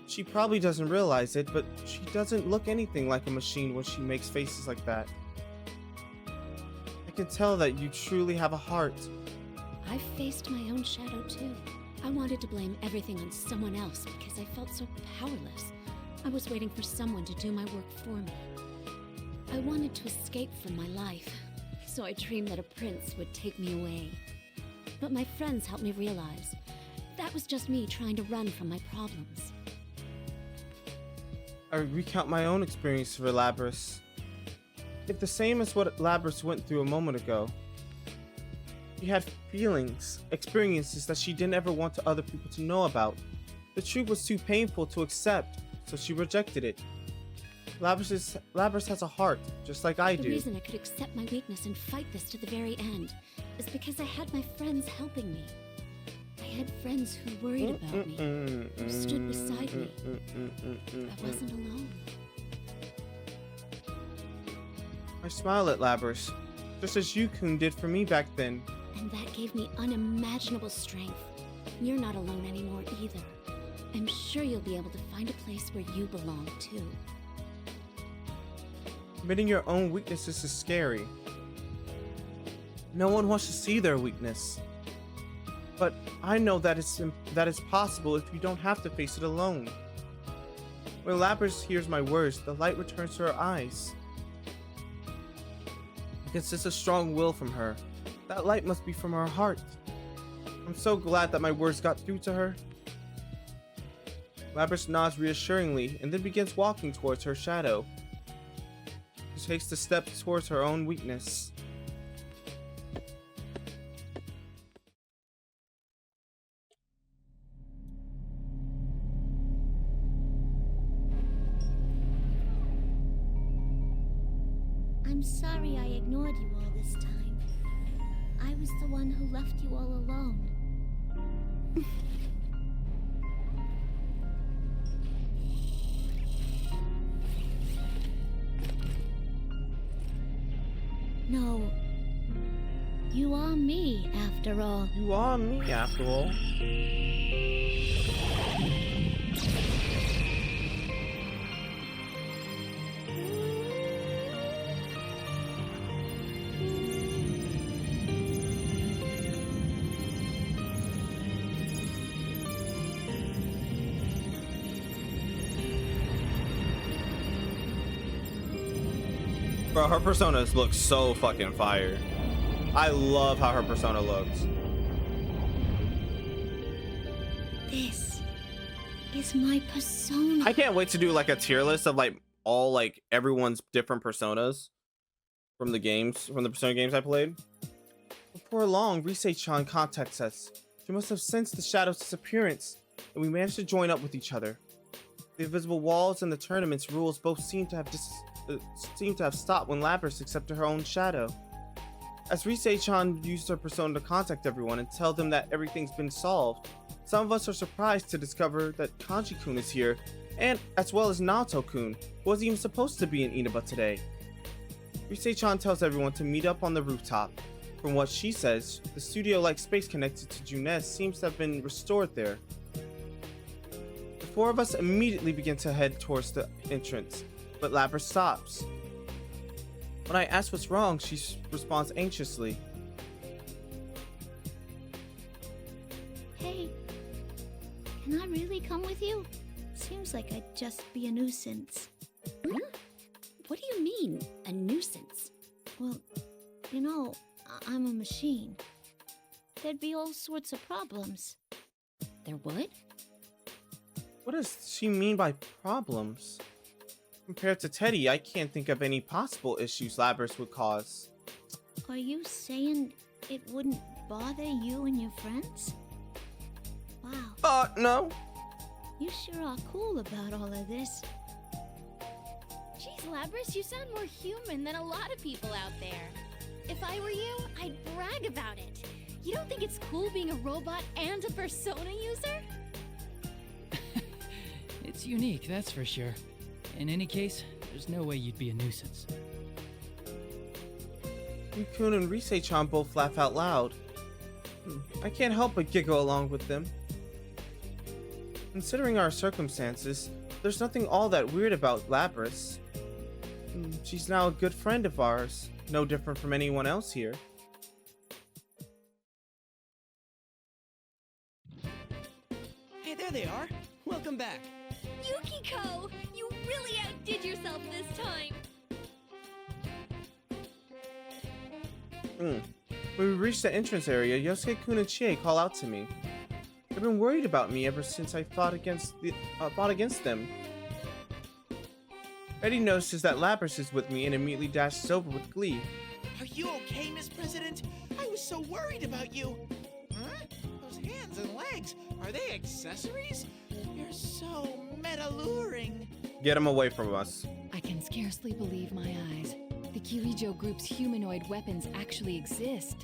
She probably doesn't realize it, but she doesn't look anything like a machine when she makes faces like that. I can tell that you truly have a heart. I've faced my own shadow too. I wanted to blame everything on someone else because I felt so powerless. I was waiting for someone to do my work for me. I wanted to escape from my life, so I dreamed that a prince would take me away. But my friends helped me realize that was just me trying to run from my problems. I recount my own experience for Labrys. It's the same as what Labrys went through a moment ago. She had feelings, experiences that she didn't ever want other people to know about. The truth was too painful to accept, so she rejected it. Labrys has a heart, just like I do. The reason I could accept my weakness and fight this to the very end is because I had my friends helping me. I had friends who worried about me, who stood beside me. I wasn't alone. I smile at Labrys, just as Yukun did for me back then. And that gave me unimaginable strength. You're not alone anymore either. I'm sure you'll be able to find a place where you belong too. Admitting your own weaknesses is scary. No one wants to see their weakness. But I know that it's possible if you don't have to face it alone. When Labrys hears my words, the light returns to her eyes. I can sense a strong will from her. That light must be from her heart. I'm so glad that my words got through to her. Labrys nods reassuringly and then begins walking towards her shadow. She takes the steps towards her own weakness. I'm sorry I ignored you all this time. I was the one who left you all alone. No. You are me, after all. You are me, after all. Bro, her personas look so fucking fire. I love how her persona looks. This is my persona. I can't wait to do like a tier list of like all like everyone's different personas from the games, from the Persona games I played. Before long, Rise-chan contacts us. She must have sensed the Shadow's disappearance, and we managed to join up with each other. The invisible walls and the tournament's rules both seem to have stopped when Lapras accepted her own shadow. As Rise-chan used her persona to contact everyone and tell them that everything's been solved, some of us are surprised to discover that Kanji-kun is here, and as well as Naoto-kun, who wasn't even supposed to be in Inaba today. Rise-chan tells everyone to meet up on the rooftop. From what she says, the studio-like space connected to Junes seems to have been restored there. The four of us immediately begin to head towards the entrance, but Lapras stops. When I ask what's wrong, she responds anxiously. Hey, can I really come with you? Seems like I'd just be a nuisance. Huh? What do you mean, a nuisance? Well, you know, I'm a machine. There'd be all sorts of problems. There would? What does she mean by problems? Compared to Teddy, I can't think of any possible issues Lapras would cause. Are you saying it wouldn't bother you and your friends? Wow. No. You sure are cool about all of this. Jeez, Lapras, you sound more human than a lot of people out there. If I were you, I'd brag about it. You don't think it's cool being a robot and a persona user? It's unique, that's for sure. In any case, there's no way you'd be a nuisance. Kun and Rise-chan both laugh out loud. I can't help but giggle along with them. Considering our circumstances, there's nothing all that weird about Lapras. She's now a good friend of ours, no different from anyone else here. Hey, there they are. Welcome back. Yukiko! You really outdid yourself this time! When we reach the entrance area, Yosuke-kun and Chie call out to me. They've been worried about me ever since I fought against them. Eddie notices that Lapras is with me and immediately dashes over with glee. Are you okay, Miss President? I was so worried about you. Huh? Those hands and legs, are they accessories? You're so meta-luring. Get him away from us. I can scarcely believe my eyes. The Kirijo group's humanoid weapons actually exist.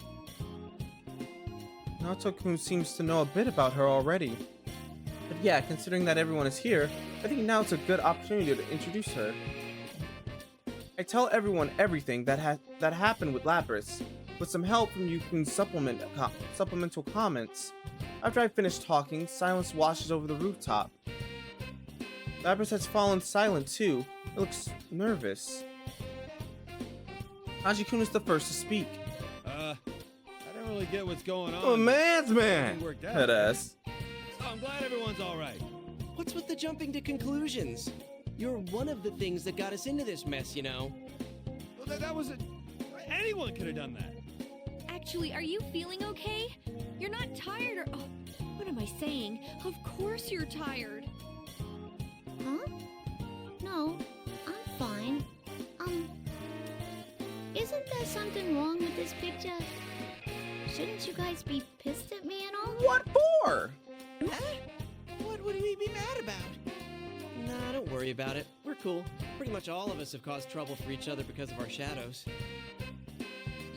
Naoto-kun seems to know a bit about her already. But yeah, considering that everyone is here, I think now it's a good opportunity to introduce her. I tell everyone everything that happened with Lapras, with some help from Yukun's supplemental comments. After I finish talking, silence washes over the rooftop. Lapras has fallen silent too. It looks nervous. Kanji-kun is the first to speak. I don't really get what's going on. Oh, man's man! Head ass. So I'm glad everyone's alright. What's with the jumping to conclusions? You're one of the things that got us into this mess, you know. Well, that was anyone could have done that. Actually, are you feeling okay? You're not tired or... Oh, what am I saying? Of course you're tired. Huh? No, I'm fine. Isn't there something wrong with this picture? Shouldn't you guys be pissed at me and all? What for? What would we be mad about? Nah, don't worry about it. We're cool. Pretty much all of us have caused trouble for each other because of our shadows.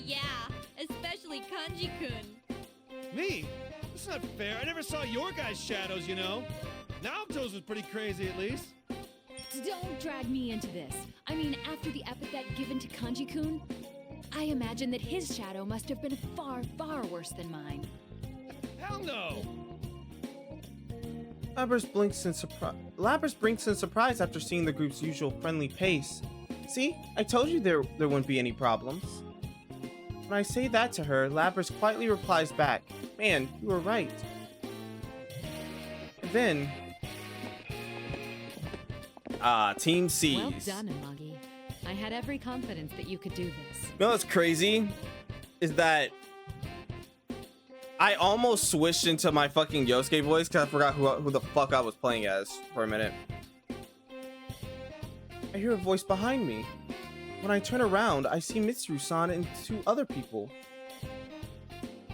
Yeah, especially Kanji-kun. Me? That's not fair. I never saw your guys' shadows, you know. Naoto's was pretty crazy, at least. Don't drag me into this. I mean, after the epithet given to Kanji-kun, I imagine that his shadow must have been far, far worse than mine. Hell no! Lapras blinks in surprise after seeing the group's usual friendly pace. See, I told you there wouldn't be any problems. When I say that to her, Lapras quietly replies back, "Man, you were right." And then, Team C's. Well done, Amagi. I had every confidence that you could do this. You know what's crazy? Is that I almost switched into my fucking Yosuke voice because I forgot who the fuck I was playing as for a minute. I hear a voice behind me. When I turn around, I see Mitsuru-san and 2 other people.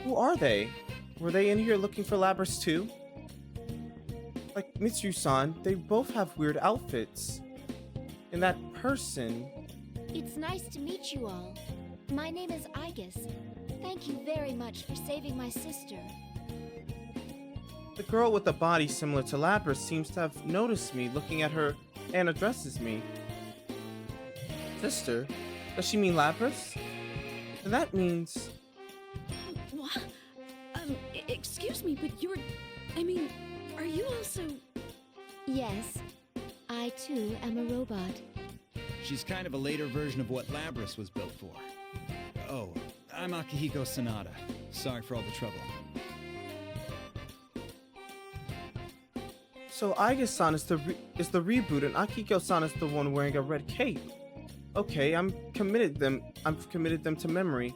Who are they? Were they in here looking for Lapras too? Like Mitsuru-san, they both have weird outfits. And that person... It's nice to meet you all. My name is Aigis. Thank you very much for saving my sister. The girl with a body similar to Lapras seems to have noticed me looking at her and addresses me. Sister? Does she mean Lapras? And that means... What? Excuse me, but you're... I mean, are you also... Yes, I too am a robot. She's kind of a later version of what Lapras was built for. Oh, I'm Akihiko Sanada. Sorry for all the trouble. So Aigis-san is the reboot and Akihiko-san is the one wearing a red cape. Okay, I've committed them to memory.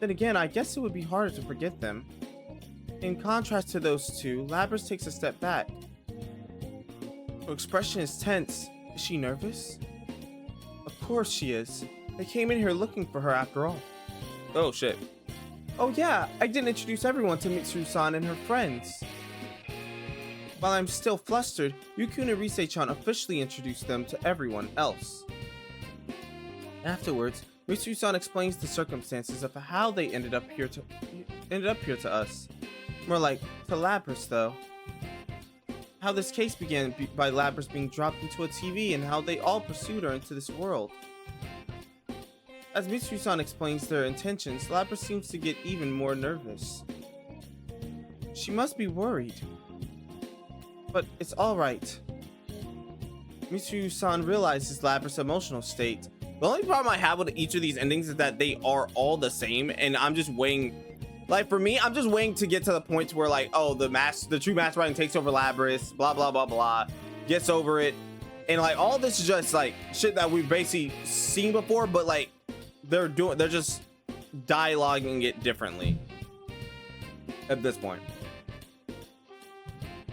Then again, I guess it would be harder to forget them. In contrast to those two, Lapras takes a step back. Her expression is tense. Is she nervous? Of course she is. They came in here looking for her after all. Oh shit. Oh yeah, I didn't introduce everyone to Mitsuru-san and her friends. While I'm still flustered, Yukuna Rise-chan officially introduced them to everyone else. Afterwards, Mitsuru-san explains the circumstances of how they ended up here to us. More like to Lapras though. How this case began by Lapras being dropped into a TV and how they all pursued her into this world. As Mitsuru-san explains their intentions, Lapras seems to get even more nervous. She must be worried. But it's alright. Mitsuru-san realizes Lapras' emotional state. The only problem I have with each of these endings is that they are all the same, and I'm just waiting. Like, for me, I'm just waiting to get to the point where, like, oh, the true Master Raiden takes over Lapras, blah, blah, blah, blah, gets over it. And, like, all this is just, like, shit that we've basically seen before, but, like, they're just dialoguing it differently at this point.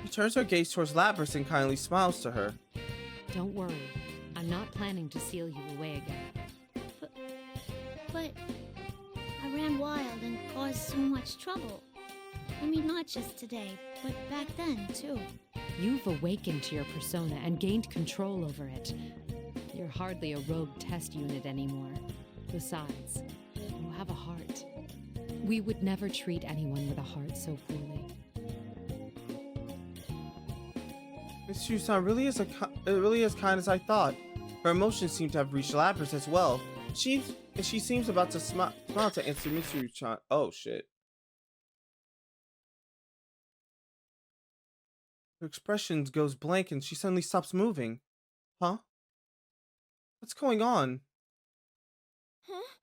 She turns her gaze towards Lapras and kindly smiles to her. Don't worry. I'm not planning to seal you away again. But I ran wild and caused so much trouble. I mean, not just today, but back then, too. You've awakened to your persona and gained control over it. You're hardly a rogue test unit anymore. Besides, you have a heart. We would never treat anyone with a heart so poorly. Mitsuru-san really is as kind as I thought. Her emotions seem to have reached Lapras as well. She seems about to smile to answer Mitsuru-chan. Oh shit. Her expression goes blank and she suddenly stops moving. Huh? What's going on? Huh?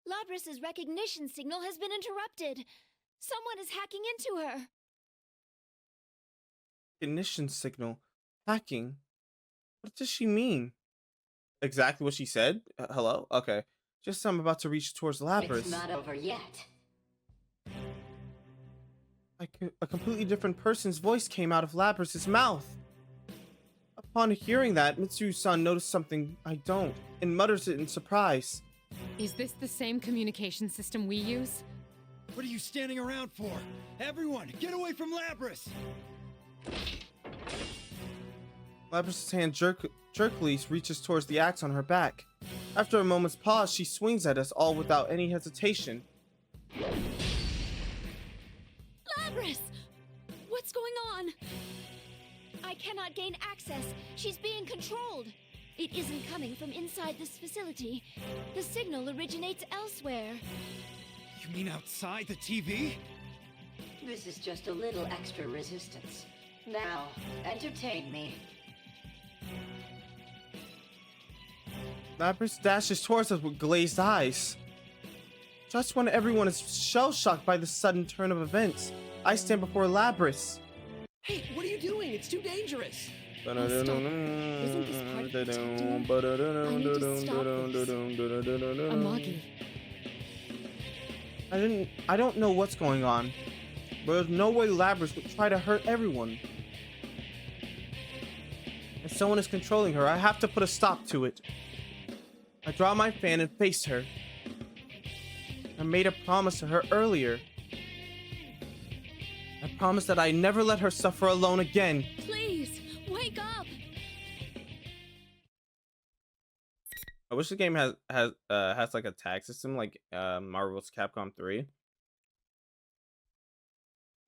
Lapras' recognition signal has been interrupted. Someone is hacking into her. Recognition signal. Hacking. What does she mean? Exactly what she said? Hello? Okay. Just I'm about to reach towards Lapras. It's not over yet. A completely different person's voice came out of Lapras' mouth. Upon hearing that, Mitsuru-san noticed something I don't, and mutters it in surprise. Is this the same communication system we use? What are you standing around for? Everyone, get away from Lapras! Lapras' hand jerkily reaches towards the axe on her back. After a moment's pause, she swings at us all without any hesitation. Labrys! What's going on? I cannot gain access. She's being controlled. It isn't coming from inside this facility. The signal originates elsewhere. You mean outside the TV? This is just a little extra resistance. Now, entertain me. Labrys dashes towards us with glazed eyes. Just when everyone is shell-shocked by the sudden turn of events, I stand before Labrys. Hey, what are you doing? It's too dangerous. Isn't this part protecting her? I need to stop this. Amagi. I don't know what's going on, but there's no way Labrys would try to hurt everyone. If someone is controlling her, I have to put a stop to it. I draw my fan and face her. I made a promise to her earlier. I promised that I'd never let her suffer alone again. Please, wake up! I wish the game has like a tag system like Marvel's Capcom 3.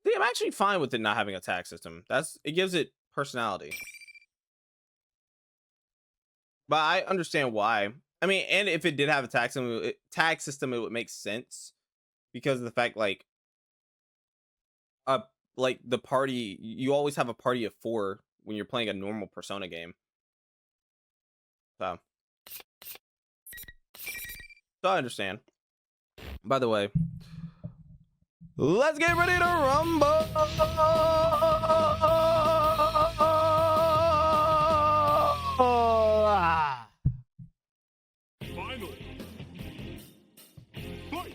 See, I'm actually fine with it not having a tag system. It gives it personality. But I understand why. I mean, and if it did have a tag system, it would make sense because of the fact like the party, you always have a party of 4 when you're playing a normal Persona game. So I understand. By the way, let's get ready to rumble. Final. Fight.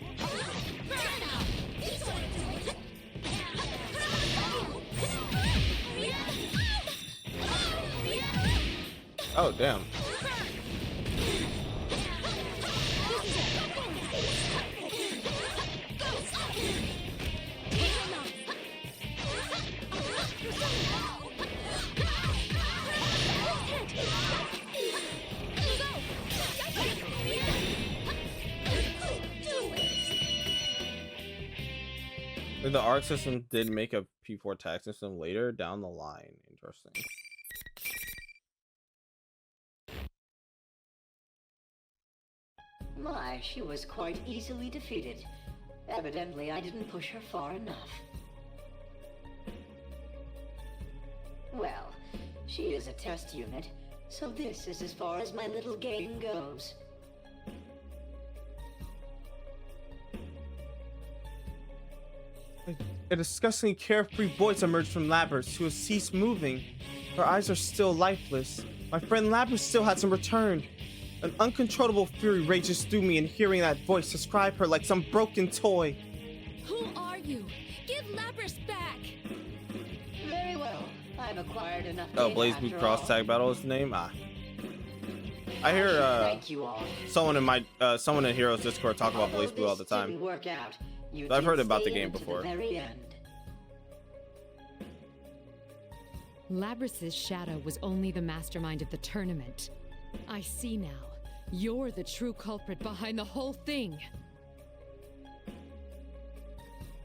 Oh, damn. The ARC system did make a P4 tag system later down the line. Interesting. My, she was quite easily defeated. Evidently, I didn't push her far enough. Well, she is a test unit, so this is as far as my little game goes. A disgustingly carefree voice emerged from Labrys, who has ceased moving. Her eyes are still lifeless. My friend Labrys still hasn't returned. An uncontrollable fury rages through me, and hearing that voice describe her like some broken toy. Who are you? Give Labrys back! Very well. I've acquired enough Oh, data Blaze Blue after Cross all. Tag Battle is the name? Ah. I hear Thank you all. someone in Heroes Discord talk about Although Blaze Blue all this the time. didn't work out, you I've did heard about stay the game in to before. very end. Labrys' shadow was only the mastermind of the tournament. I see now. You're the true culprit behind the whole thing.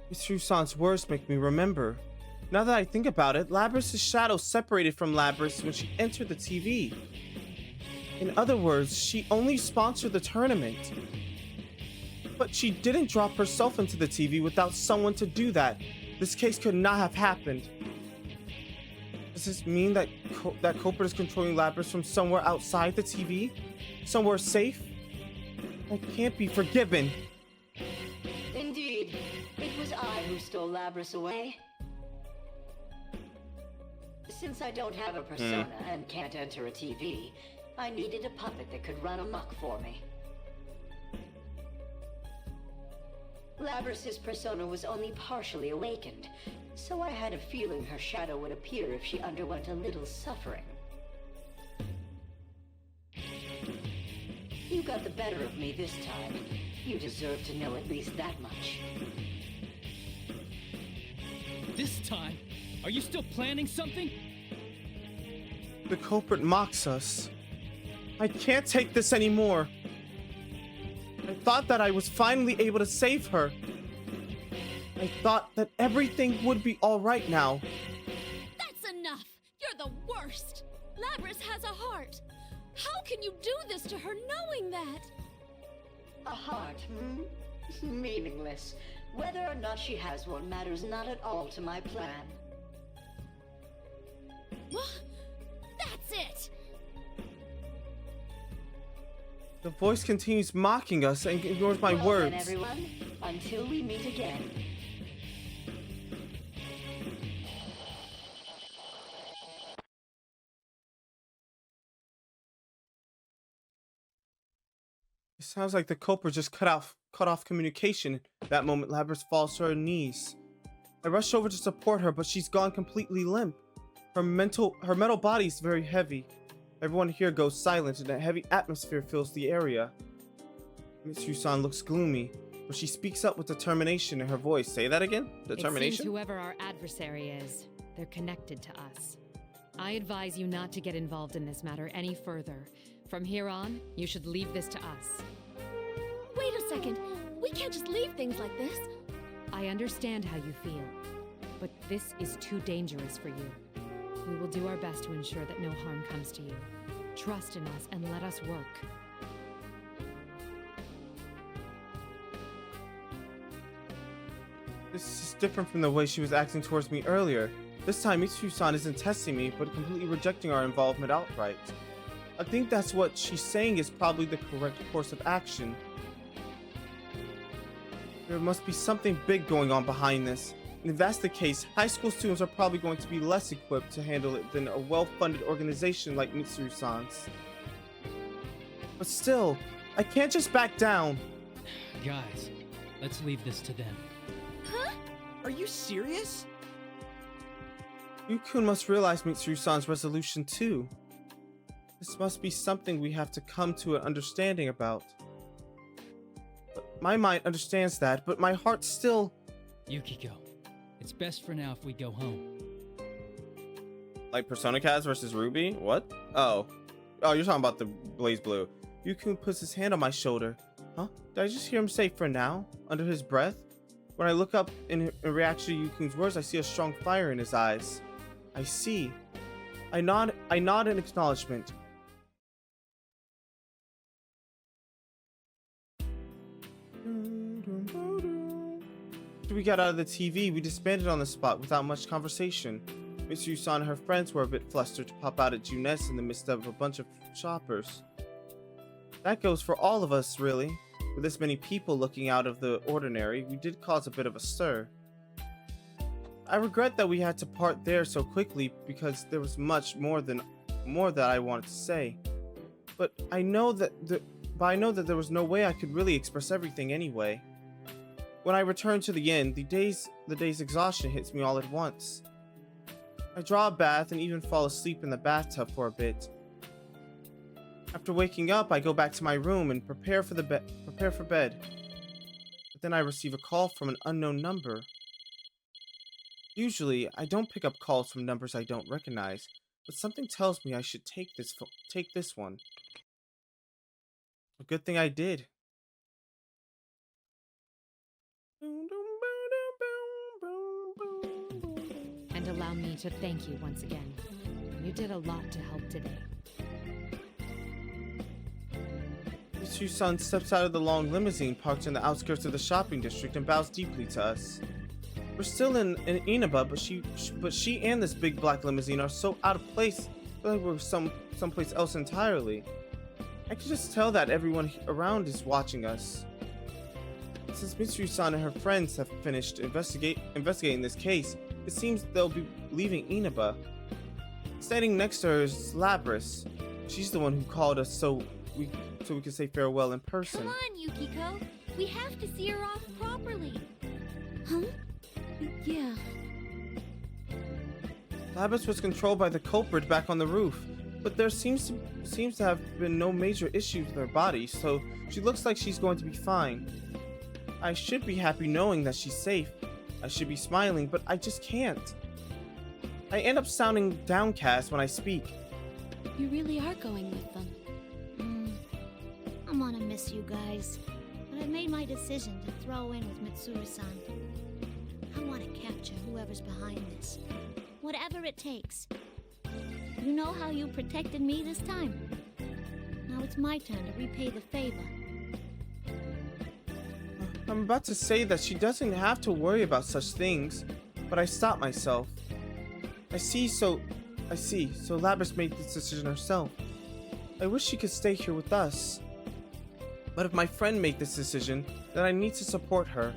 Miss Rusan's words make me remember. Now that I think about it, Labrys' shadow separated from Labrys when she entered the TV. In other words, she only sponsored the tournament. But she didn't drop herself into the TV without someone to do that. This case could not have happened. Does this mean that that culprit is controlling Labrys from somewhere outside the TV? Somewhere safe? I can't be forgiven. Indeed, it was I who stole Labrys away. Since I don't have a persona and can't enter a TV, I needed a puppet that could run amok for me. Labrys' persona was only partially awakened, so I had a feeling her shadow would appear if she underwent a little suffering. You got the better of me this time. You deserve to know at least that much. This time? Are you still planning something? The culprit mocks us. I can't take this anymore. I thought that I was finally able to save her. I thought that everything would be all right now. That's enough! You're the worst! Labrys has a heart! How can you do this to her knowing that? A heart, Meaningless. Whether or not she has one matters not at all to my plan. What? That's it! The voice continues mocking us and ignores my Well, words. then, everyone, until we meet again. It sounds like the culprit just cut off communication. At that moment, Labrys falls to her knees. I rush over to support her, but she's gone completely limp. Her metal body is very heavy. Everyone here goes silent, and a heavy atmosphere fills the area. Mitsuru-san looks gloomy, but she speaks up with determination in her voice. Say that again? It Determination? seems whoever our adversary is, they're connected to us. I advise you not to get involved in this matter any further. From here on, you should leave this to us. Wait a second. We can't just leave things like this. I understand how you feel, but this is too dangerous for you. We will do our best to ensure that no harm comes to you. Trust in us and let us work. This is different from the way she was acting towards me earlier. This time, Mitsuru-san isn't testing me, but completely rejecting our involvement outright. I think that's what she's saying is probably the correct course of action. There must be something big going on behind this. And if that's the case, high school students are probably going to be less equipped to handle it than a well-funded organization like Mitsuru-san's. But still, I can't just back down. Guys, let's leave this to them. Huh? Are you serious? Yu-kun must realize Mitsuru-san's resolution too. This must be something we have to come to an understanding about. My mind understands that, but my heart still... Yukiko, it's best for now if we go home. Like Persona Kaz versus Ruby? What? Oh, you're talking about the Blaze Blue. Yu-kun puts his hand on my shoulder. Huh? Did I just hear him say "for now" under his breath? When I look up in reaction to Yu-kun's words, I see a strong fire in his eyes. I see. I nod in acknowledgement. After we got out of the TV, we disbanded on the spot without much conversation. Mitsuru-san and her friends were a bit flustered to pop out at Junes in the midst of a bunch of shoppers. That goes for all of us, really. With this many people looking out of the ordinary, we did cause a bit of a stir. I regret that we had to part there so quickly because there was much more that I wanted to say. But I know that there was no way I could really express everything anyway. When I return to the inn, the day's exhaustion hits me all at once. I draw a bath and even fall asleep in the bathtub for a bit. After waking up, I go back to my room and prepare for bed. But then I receive a call from an unknown number. Usually, I don't pick up calls from numbers I don't recognize, but something tells me I should take this one. A good thing I did. And allow me to thank you once again. You did a lot to help today. Mitsuru-san steps out of the long limousine parked in the outskirts of the shopping district and bows deeply to us. We're still in Inaba, but she and this big black limousine are so out of place, like we're someplace else entirely. I can just tell that everyone around is watching us. Since Mitsuru-san and her friends have finished investigating this case, it seems they'll be leaving Inaba. Standing next to her is Labrys. She's the one who called us so we can say farewell in person. Come on, Yukiko. We have to see her off properly. Huh? Yeah. Labrys was controlled by the culprit back on the roof, but there seems to have been no major issues with her body, so she looks like she's going to be fine. I should be happy knowing that she's safe. I should be smiling, but I just can't. I end up sounding downcast when I speak. You really are going with them. want to miss you guys, but I've made my decision to throw in with Mitsuru-san. I want to capture whoever's behind this, whatever it takes. You know how you protected me this time. Now it's my turn to repay the favor. I'm about to say that she doesn't have to worry about such things, but I stopped myself. I see, so Labrys made this decision herself. I wish she could stay here with us. But if my friend made this decision, then I need to support her.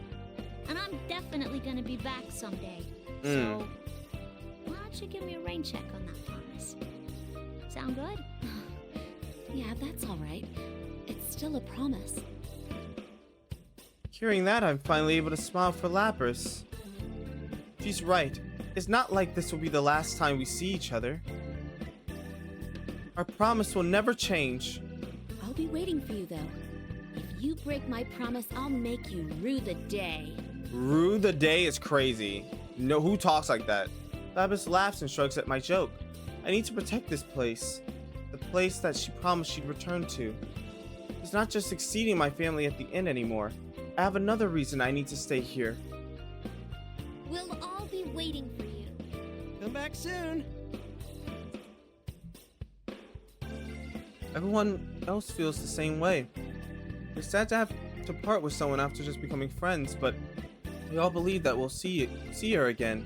And I'm definitely gonna be back someday. So, why don't you give me a rain check on that promise? Sound good? Yeah, that's all right. It's still a promise. Hearing that, I'm finally able to smile for Labrys. She's right. It's not like this will be the last time we see each other. Our promise will never change. I'll be waiting for you, though. If you break my promise, I'll make you rue the day. Rue the day is crazy. No, who talks like that? Labrys laughs and shrugs at my joke. I need to protect this place. The place that she promised she'd return to. It's not just succeeding my family at the inn anymore. I have another reason I need to stay here. We'll all be waiting for you. Come back soon. Everyone else feels the same way. It's sad to have to part with someone after just becoming friends, but we all believe that we'll see her again.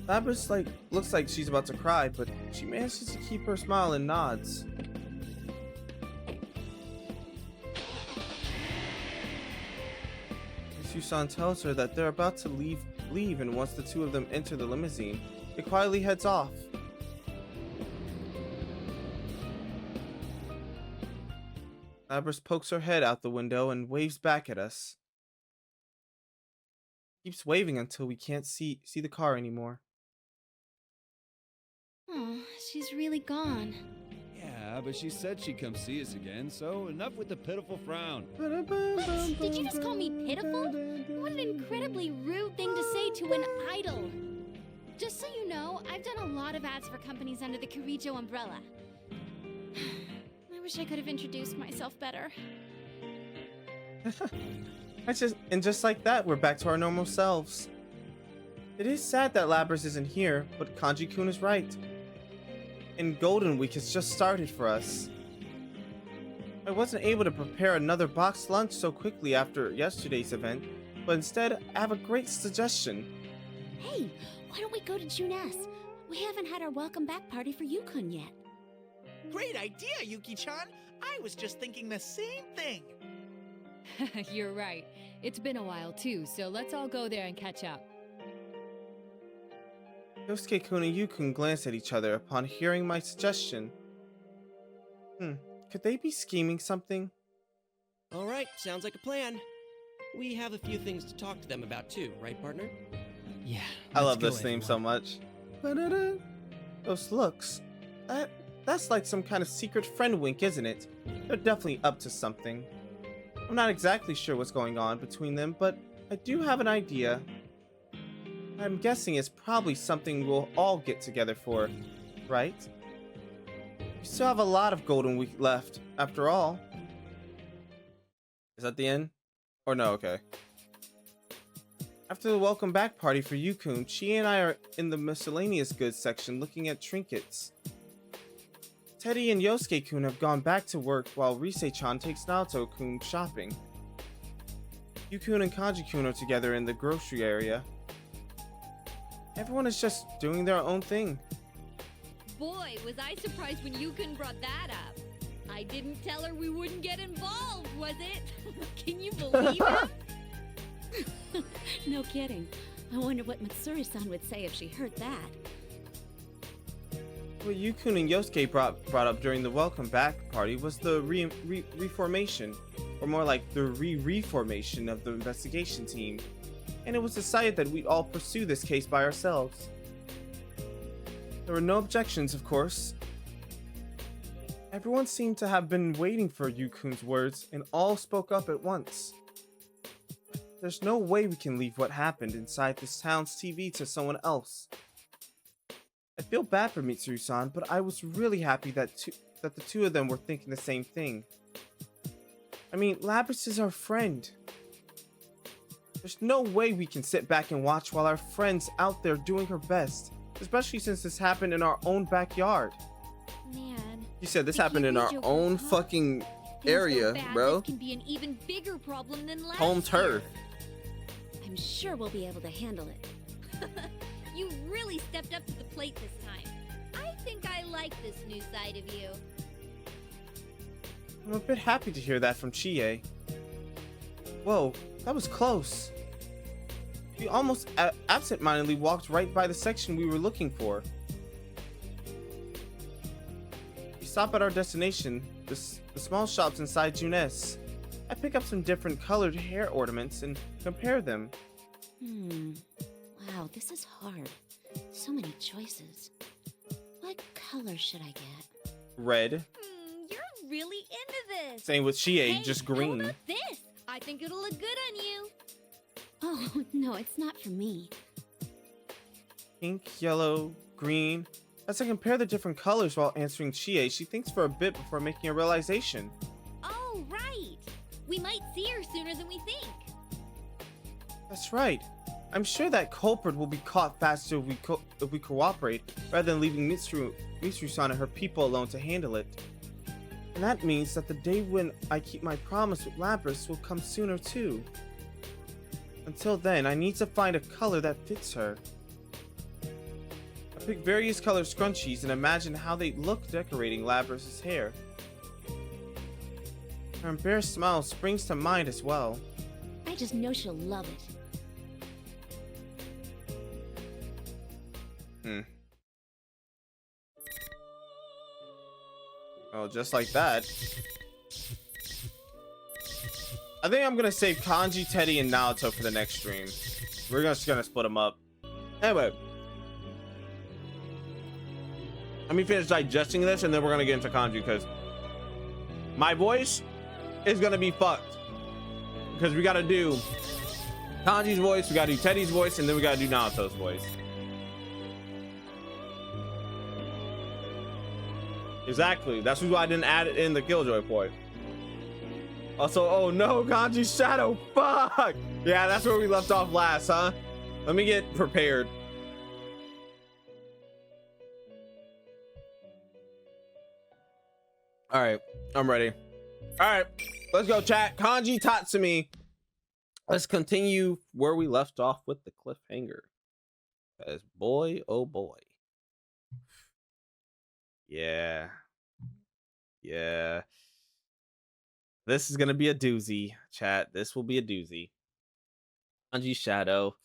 Labrys looks like she's about to cry, but she manages to keep her smile and nods. Mitsuru-san tells her that they're about to leave, and once the two of them enter the limousine, it quietly heads off. Labrys pokes her head out the window and waves back at us. Keeps waving until we can't see the car anymore. Oh, she's really gone. Yeah, but she said she'd come see us again, so enough with the pitiful frown. What? Did you just call me pitiful? What an incredibly rude thing to say to an idol. Just so you know, I've done a lot of ads for companies under the Kirijo umbrella. I wish I could have introduced myself better. Just like that, we're back to our normal selves. It is sad that Labrys isn't here, but Kanji-kun is right. And Golden Week has just started for us. I wasn't able to prepare another boxed lunch so quickly after yesterday's event, but instead, I have a great suggestion. Hey, why don't we go to Junes? We haven't had our welcome back party for Yukon yet. Great idea, Yuki-chan. I was just thinking the same thing. You're right. It's been a while too, so let's all go there and catch up. Yosuke-kun and Yukon glance at each other upon hearing my suggestion. Could they be scheming something? All right, sounds like a plan. We have a few things to talk to them about too, right, partner? Yeah. I love this theme so much. Those looks. That's like some kind of secret friend wink, isn't it? They're definitely up to something. I'm not exactly sure what's going on between them, but I do have an idea. I'm guessing it's probably something we'll all get together for, right? We still have a lot of Golden Week left, after all. Is that the end? Or no, okay. After the welcome back party for Yukon, she and I are in the miscellaneous goods section looking at trinkets. Teddy and Yosuke-kun have gone back to work while Rise-chan takes Naoto-kun shopping. Yukon and Kanji-kun are together in the grocery area. Everyone is just doing their own thing. Boy, was I surprised when Yukon brought that up. I didn't tell her we wouldn't get involved, was it? Can you believe it? No kidding. I wonder what Mitsuru-san would say if she heard that. What Yukon and Yosuke brought up during the welcome back party was the reformation, or more like the reformation of the investigation team, and it was decided that we'd all pursue this case by ourselves. There were no objections, of course. Everyone seemed to have been waiting for Yukun's words, and all spoke up at once. There's no way we can leave what happened inside this town's TV to someone else. I feel bad for Mitsuru-san, but I was really happy that the two of them were thinking the same thing. I mean, Lapras is our friend. There's no way we can sit back and watch while our friend's out there doing her best. Especially since this happened in our own backyard. Man. You said this happened in our own fucking area, bro. This can be an even bigger problem than last Home turf. I'm sure we'll be able to handle it. You really stepped up to the plate this time. I think I like this new side of you. I'm a bit happy to hear that from Chie. Whoa, that was close. We almost absent-mindedly walked right by the section we were looking for. We stop at our destination, the small shops inside Junes. I pick up some different colored hair ornaments and compare them. Wow, this is hard. So many choices. What color should I get? Red. You're really into this. Same with Chie, Hey, just green. How about this? I think it'll look good on you. Oh, no, it's not for me. Pink, yellow, green. As I compare the different colors while answering Chie, she thinks for a bit before making a realization. Oh, right. We might see her sooner than we think. That's right. I'm sure that culprit will be caught faster if we cooperate, rather than leaving Mitsuru-san and her people alone to handle it. And that means that the day when I keep my promise with Lapras will come sooner too. Until then, I need to find a color that fits her. I pick various colored scrunchies and imagine how they look decorating Lapras' hair. Her embarrassed smile springs to mind as well. I just know she'll love it. Oh, just like that. I think I'm gonna save Kanji, Teddy, and Naoto for the next stream. We're just gonna split them up. Anyway. Let me finish digesting this and then we're gonna get into Kanji because my voice is gonna be fucked. Because we gotta do Kanji's voice, we gotta do Teddy's voice, and then we gotta do Naoto's voice. Exactly. That's why I didn't add it in the Killjoy point. Also, oh no, Kanji's shadow. Fuck. Yeah, that's where we left off last, huh? Let me get prepared. All right, I'm ready. All right, let's go, chat. Kanji Tatsumi. Let's continue where we left off with the cliffhanger. As boy, oh boy. Yeah. This is gonna be a doozy, chat. This will be a doozy. Kanji Shadow.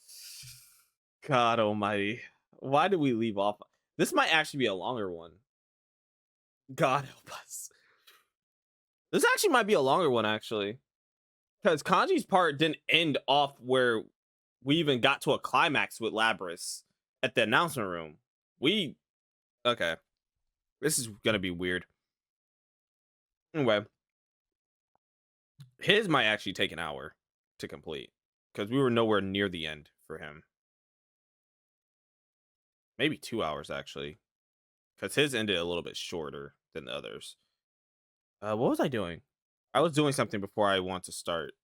God almighty. Why did we leave off? This might actually be a longer one. God help us. This actually might be a longer one, actually. Because Kanji's part didn't end off where we even got to a climax with Lapras at the announcement room. Okay. This is gonna be weird. Anyway, his might actually take an hour to complete because we were nowhere near the end for him. Maybe 2 hours actually, because his ended a little bit shorter than the others. What was I doing? I was doing something before I want to start.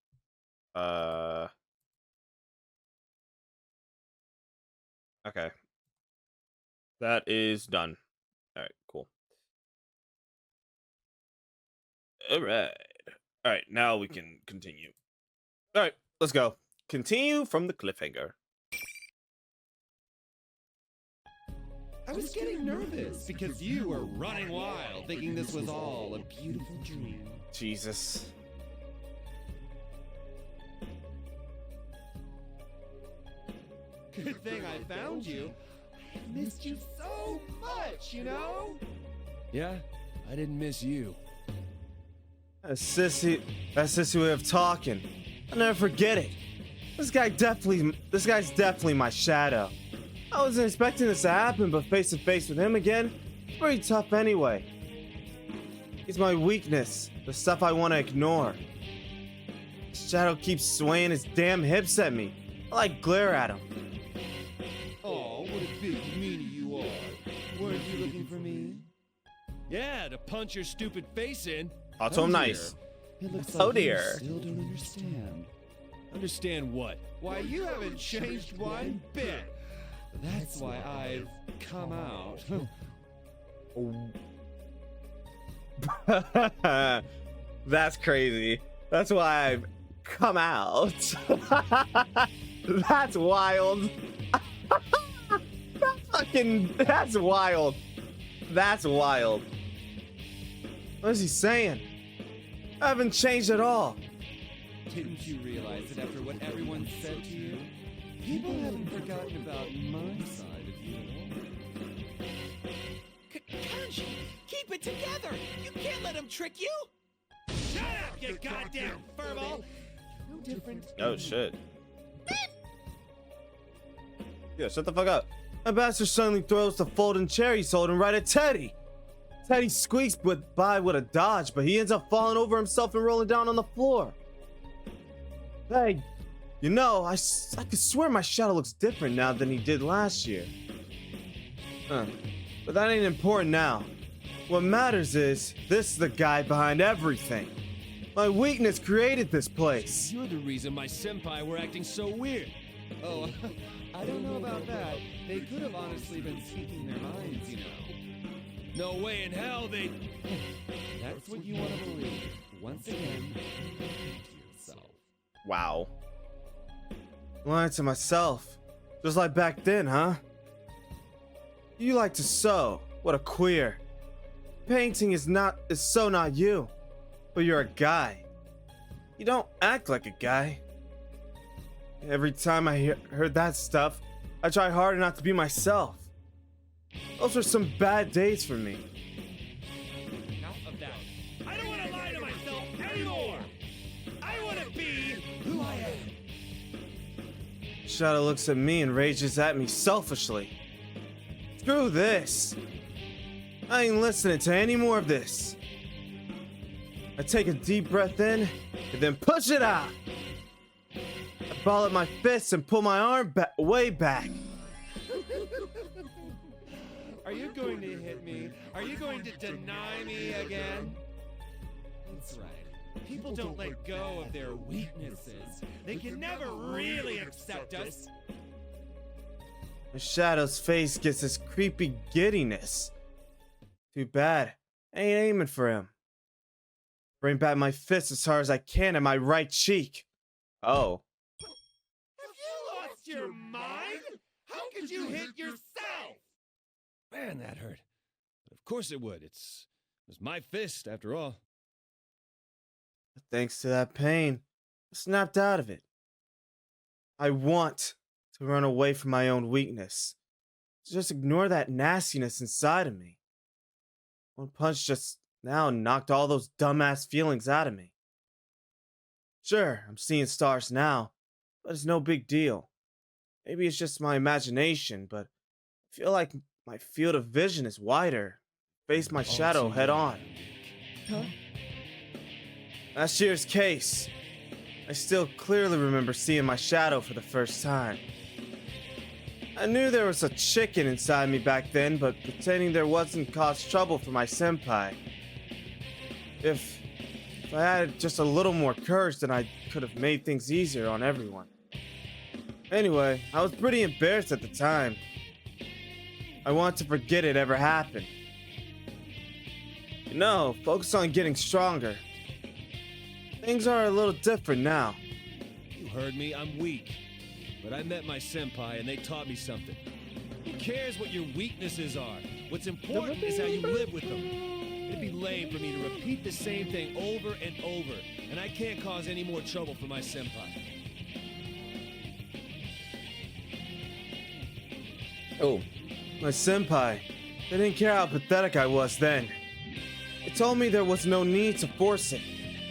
Okay, that is done. All right, cool. All right, now we can continue. All right, let's go. Continue from the cliffhanger. I was getting nervous because you were running wild, thinking this was all a beautiful dream. Jesus. Good thing I found you. I missed you so much, you know? Yeah, I didn't miss you. That sissy way of talking. I'll never forget it. This guy's definitely my shadow. I wasn't expecting this to happen, but face to face with him again, it's pretty tough anyway. He's my weakness, the stuff I want to ignore. His shadow keeps swaying his damn hips at me. I like glare at him. Oh, what a big meanie you are. Weren't you looking for me? Yeah, to punch your stupid face in. I'll tell him nice. It looks Oh, like dear. you still don't understand. Understand what? Why, you haven't changed one bit. That's why I've come out. That's crazy. That's why I've come out. That's wild. That's wild. That's wild. What is he saying? I haven't changed at all. Didn't you realize that after what everyone said to you, people haven't forgotten about my side of you at all? Kanji, keep it together! You can't let him trick you! Shut up, you goddamn furball! No different. Oh shit. Yeah, shut the fuck up. My bastard suddenly throws the folding chair he's holding right at Teddy. Teddy squeaks by with a dodge, but he ends up falling over himself and rolling down on the floor. Hey, you know, I could swear my shadow looks different now than he did last year. But that ain't important now. What matters is, this is the guy behind everything. My weakness created this place. You're the reason my senpai were acting so weird. Oh, I don't know about that. They could have honestly been speaking their minds, you know. No way in hell they... That's what you want to believe. Once again, to yourself. Wow. Lying to myself. Just like back then, huh? You like to sew. What a queer. Painting is so not you. But you're a guy. You don't act like a guy. Every time I heard that stuff, I try harder not to be myself. Those were some bad days for me. Enough of that. I don't want to lie to myself anymore! I want to be who I am! Shadow looks at me and rages at me selfishly. Screw this. I ain't listening to any more of this. I take a deep breath in and then push it out. I ball up my fists and pull my arm way back. Are you going to hit me? Are you going to deny me again? That's right. People don't let go of their weaknesses. They can never really accept us. The Shadow's face gets this creepy giddiness. Too bad. I ain't aiming for him. Bring back my fist as hard as I can at my right cheek. Oh. Have you lost your mind? How could you hit yourself? Man, that hurt. But of course it would. It was my fist, after all. Thanks to that pain, I snapped out of it. I want to run away from my own weakness. Just ignore that nastiness inside of me. One punch just now knocked all those dumbass feelings out of me. Sure, I'm seeing stars now, but it's no big deal. Maybe it's just my imagination, but I feel like my field of vision is wider. Face my shadow head on. Huh? Last year's case. I still clearly remember seeing my shadow for the first time. I knew there was a chicken inside me back then, but pretending there wasn't caused trouble for my senpai. If I had just a little more courage, then I could have made things easier on everyone. Anyway, I was pretty embarrassed at the time. I want to forget it ever happened. You know, focus on getting stronger. Things are a little different now. You heard me, I'm weak. But I met my senpai and they taught me something. Who cares what your weaknesses are? What's important is how you live with them. It'd be lame for me to repeat the same thing over and over, and I can't cause any more trouble for my senpai. Oh, my senpai. They didn't care how pathetic I was then. They told me there was no need to force it.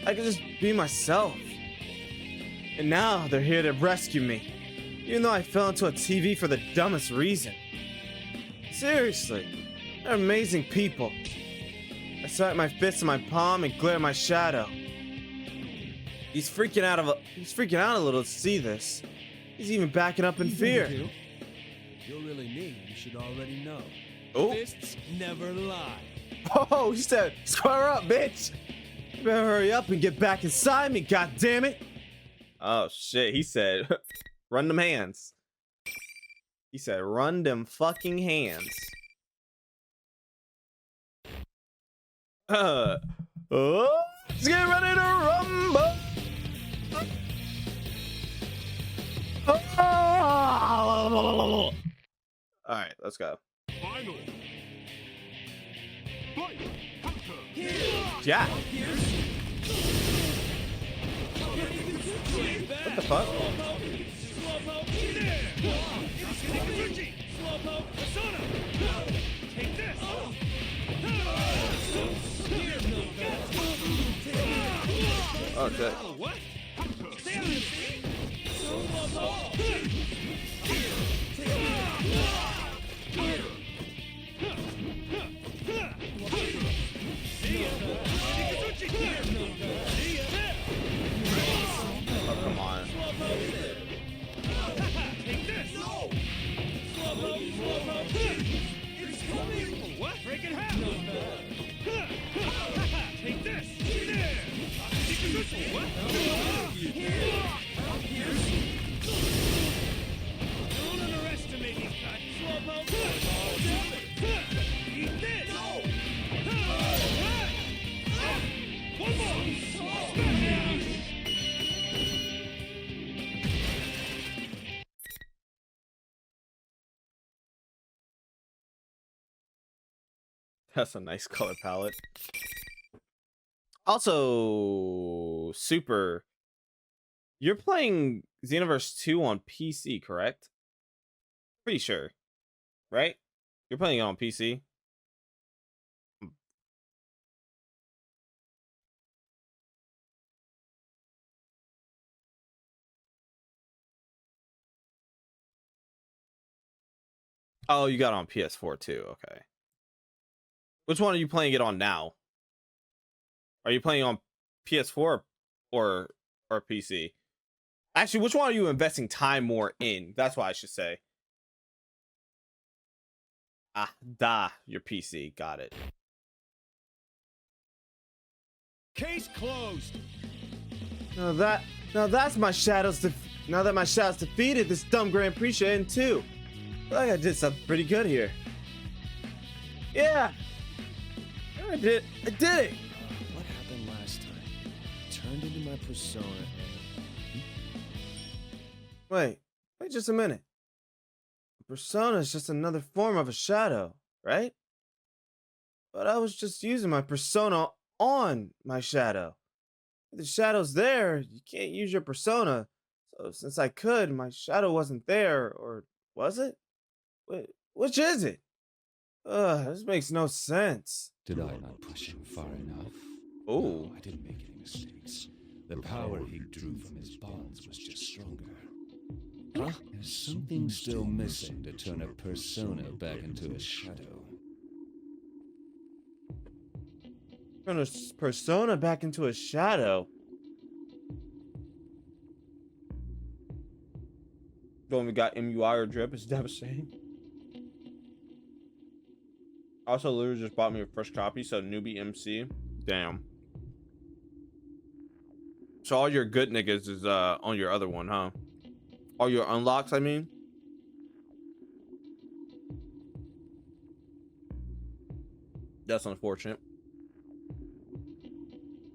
I could just be myself. And now they're here to rescue me. Even though I fell into a TV for the dumbest reason. Seriously, they're amazing people. I smack my fist in my palm and glare at my shadow. He's freaking out a little to see this. He's even backing up in fear. If you're really me, you should already know. Oh. Fists never lie. Oh, he said, square up, bitch. better hurry up and get back inside me, goddammit! Oh shit, he said, run them hands. He said, run them fucking hands. Oh, let's get ready to rumble! Alright, let's go. Final. Yeah. What the fuck? Oh shit. Oh, come on. What? Break it half! Take this! What? Don't underestimate these guys. Slowpoke! Eat this! One more! That's a nice color palette. Also, Super, you're playing Xenoverse 2 on PC, correct? Pretty sure, right? You're playing it on PC. Oh, you got it on PS4 too, okay. Which one are you playing it on now? Are you playing on PS4 or PC? Actually, which one are you investing time more in? That's what I should say. Your PC. Got it. Case closed. Now that's my shadows. Now that my shadows defeated this dumb Grand Prix in too. I feel like I did something pretty good here. Yeah, I did it. What happened last time? Turned into my persona and... Wait just a minute. A persona is just another form of a shadow, right? But I was just using my persona on my shadow. If the shadow's there, you can't use your persona. So since I could, my shadow wasn't there, or was it? Which is it? This makes no sense. Did I not push him far enough? Oh. No, I didn't make any mistakes. The power he drew from his bonds was just stronger. Huh? There's something still missing to turn a persona back into a shadow. Turn a persona back into a shadow. Don't even got MUI or drip. It's devastating. Also, literally just bought me a fresh copy, so newbie MC. Damn. So all your good niggas is on your other one, huh? All your unlocks, I mean. That's unfortunate.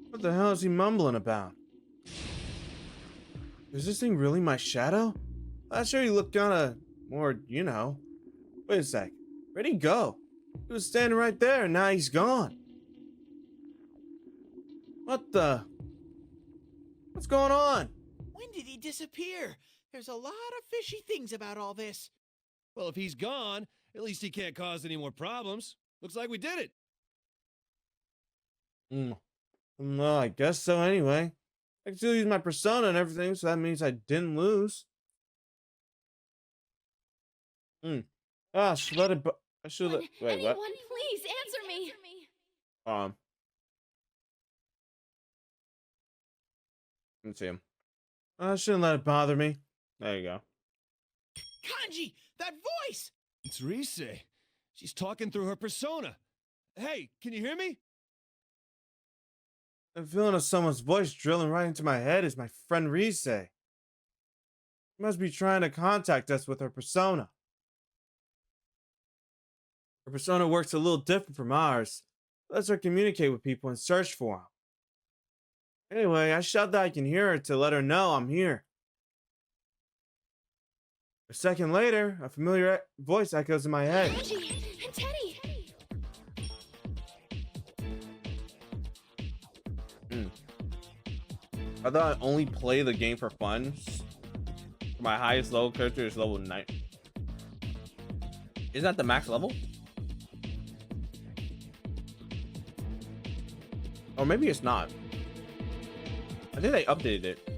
What the hell is he mumbling about? Is this thing really my shadow? I'm sure he looked kind of more, you know. Wait a sec. Where'd he go? He was standing right there, and now he's gone. What the? What's going on? When did he disappear? There's a lot of fishy things about all this. Well, if he's gone, at least he can't cause any more problems. Looks like we did it. Well, I guess so anyway. I can still use my persona and everything, so that means I didn't lose. I should let it. I should let. Wait, Anyone, what? please answer me. Let's see him. I shouldn't let it bother me. There you go. Kanji, that voice! It's Rise. She's talking through her persona. Hey, can you hear me? The feeling of someone's voice drilling right into my head is my friend Rise. She must be trying to contact us with her persona. Her persona works a little different from ours. It lets her communicate with people and search for them. Anyway, I shout that I can hear her to let her know I'm here. A second later, a familiar voice echoes in my head. Reggie and Teddy! I thought I'd only play the game for fun. My highest level character is level 9. Is that the max level? Or maybe it's not. I think they updated it.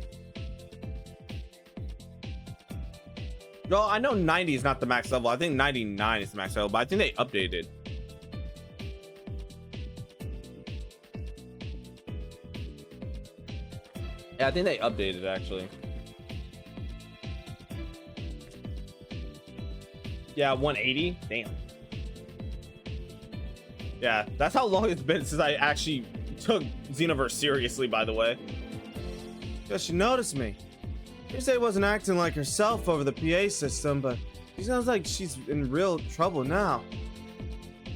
No, I know 90 is not the max level. I think 99 is the max level, but I think they updated it. Yeah, I think they updated it actually. Yeah, 180. Damn. Yeah, that's how long it's been since I actually took Xenoverse seriously, by the way. Guess she noticed me. Rise wasn't acting like herself over the PA system, but she sounds like she's in real trouble now.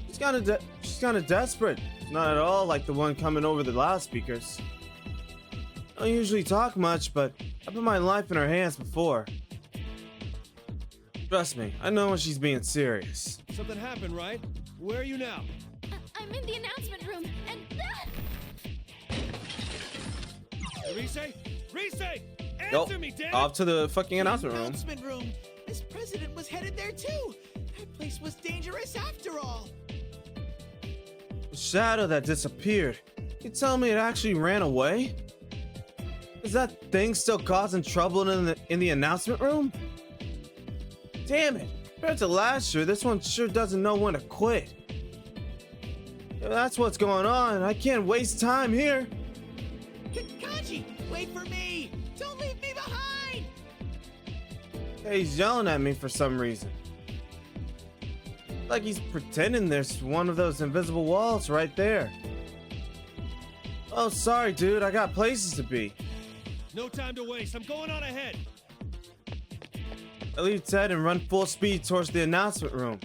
She's kind of desperate. Not at all like the one coming over the loudspeakers. I don't usually talk much, but I put my life in her hands before. Trust me, I know when she's being serious. Something happened, right? Where are you now? I'm in the announcement room, and... Rise? Rise! Nope. Answer me, damn it! Off to the fucking announcement room. Announcement room. This president was headed there too. That place was dangerous after all. The shadow that disappeared. You tell me it actually ran away? Is that thing still causing trouble in the announcement room? Damn it! Compared to last year, this one sure doesn't know when to quit. If that's what's going on, I can't waste time here. Kanji, wait for me! Don't leave me behind! Hey, he's yelling at me for some reason. Like he's pretending there's one of those invisible walls right there. Oh, sorry, dude. I got places to be. No time to waste. I'm going on ahead. I leave Ted and run full speed towards the announcement room.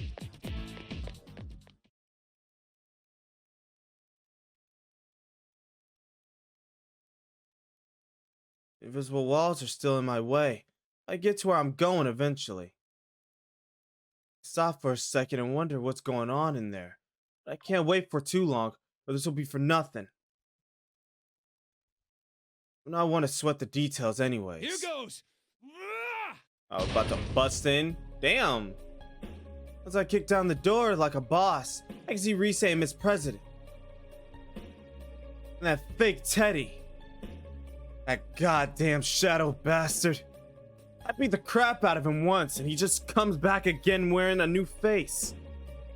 The invisible walls are still in my way. I get to where I'm going eventually. I stop for a second and wonder what's going on in there. But I can't wait for too long, or this will be for nothing. I don't want to sweat the details anyways. Here goes! I was about to bust in. Damn. As I kick down the door like a boss, I can see Rise and Miss President. And that fake Teddy. That goddamn shadow bastard. I beat the crap out of him once, and he just comes back again wearing a new face.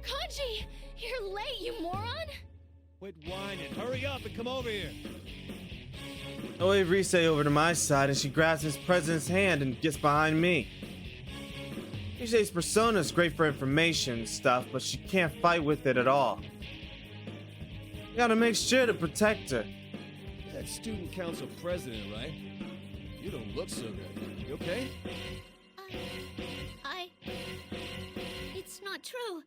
Kanji! You're late, you moron! Quit whining. Hurry up and come over here. I wave Rise over to my side, and she grabs Miss President's hand and gets behind me. Rise's persona is great for information and stuff, but she can't fight with it at all. You gotta make sure to protect her. That student council president, right? You don't look so good. You okay? It's not true.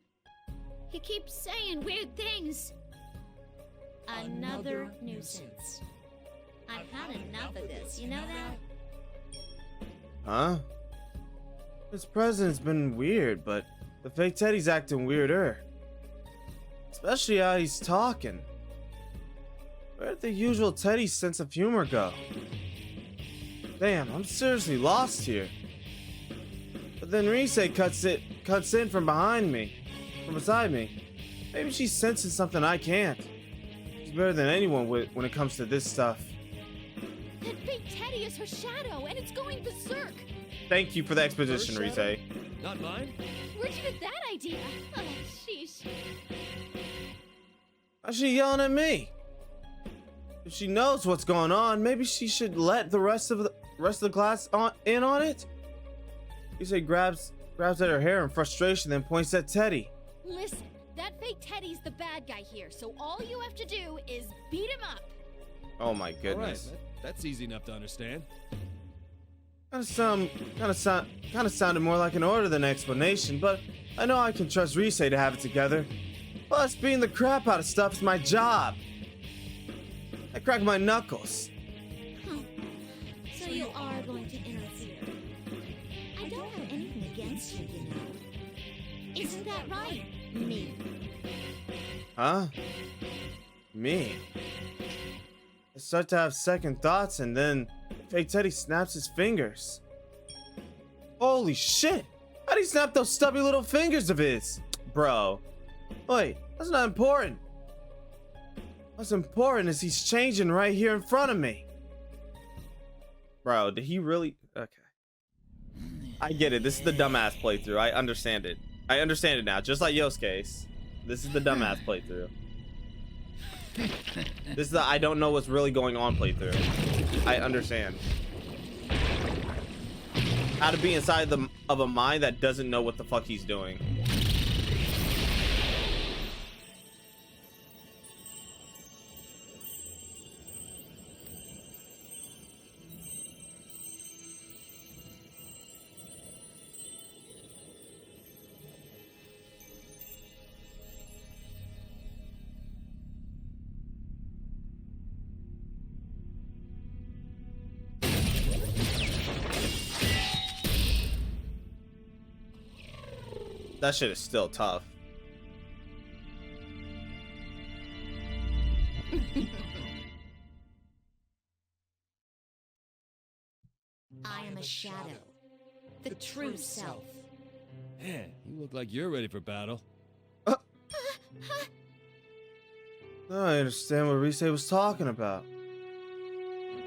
He keeps saying weird things. Another nuisance. I've had enough of this, you know that? Huh? This president's been weird, but the fake Teddy's acting weirder. Especially how he's talking. Where'd the usual Teddy's sense of humor go? Damn, I'm seriously lost here. But then Rise cuts in from behind me, from beside me. Maybe she's sensing something I can't. She's better than anyone when it comes to this stuff. That fake Teddy is her shadow, and it's going berserk. Thank you for the exposition, Her Rise. shadow? Not mine? Where'd you get that idea? Oh, sheesh. Why's she yelling at me? If she knows what's going on, maybe she should let the rest of the class in on it. Rise grabs at her hair in frustration, then points at Teddy. Listen, that fake Teddy's the bad guy here, so all you have to do is beat him up. Oh my All right, goodness. that's easy enough to understand. Kind of sounded more like an order than an explanation, but I know I can trust Rise to have it together. Plus, beating the crap out of stuff is my job. I crack my knuckles. So you are going to interfere. I don't have anything against you, you know. Isn't that right, me? Huh? Me? I start to have second thoughts, and then Fake Teddy snaps his fingers. Holy shit! How'd he snap those stubby little fingers of his? Bro. Wait, that's not important. What's important is he's changing right here in front of me. Bro, did he really? Okay. I get it. This is the dumbass playthrough. I understand it. I understand it now. Just like Yosuke's. This is the dumbass playthrough. This is the I don't know what's really going on playthrough. I understand. How to be inside of a mind that doesn't know what the fuck he's doing. That shit is still tough. I am a shadow. The true self. Man, you look like you're ready for battle. Now I understand what Rise was talking about.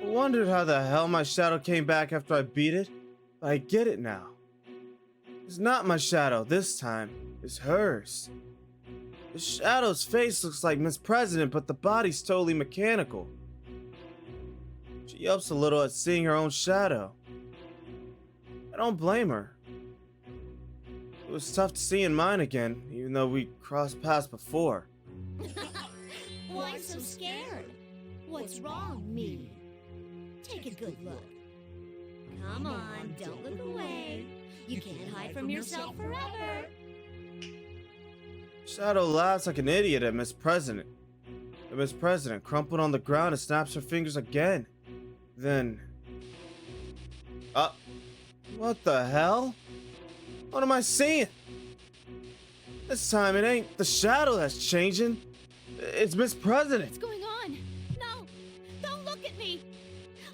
I wondered how the hell my shadow came back after I beat it, but I get it now. It's not my shadow this time, it's hers. The shadow's face looks like Miss President, but the body's totally mechanical. She yelps a little at seeing her own shadow. I don't blame her. It was tough to see in mine again, even though we crossed paths before. Why so scared? What's wrong, me? Take a good look. Come on, don't look away. You can't hide from yourself forever. Shadow laughs like an idiot at Miss President. The Miss President crumpled on the ground and snaps her fingers again. Then... what the hell? What am I seeing? This time it ain't the shadow that's changing. It's Miss President. What's going on? No! Don't look at me!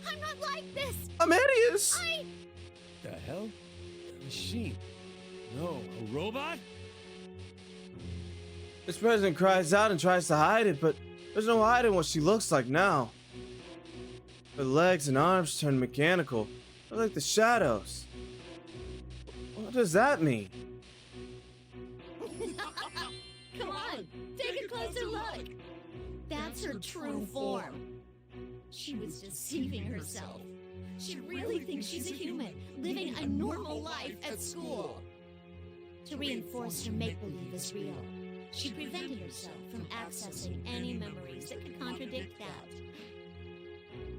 I'm not like this! Amadeus! The hell? A machine? No, a robot? Miss President cries out and tries to hide it, but there's no hiding what she looks like now. Her legs and arms turn mechanical. They're like the shadows. What does that mean? Come on, take a closer look. That's her true form. She was deceiving herself. She really thinks she's a human, living a normal life at school. To reinforce her make-believe is real, she prevented herself from accessing any memories that could contradict that.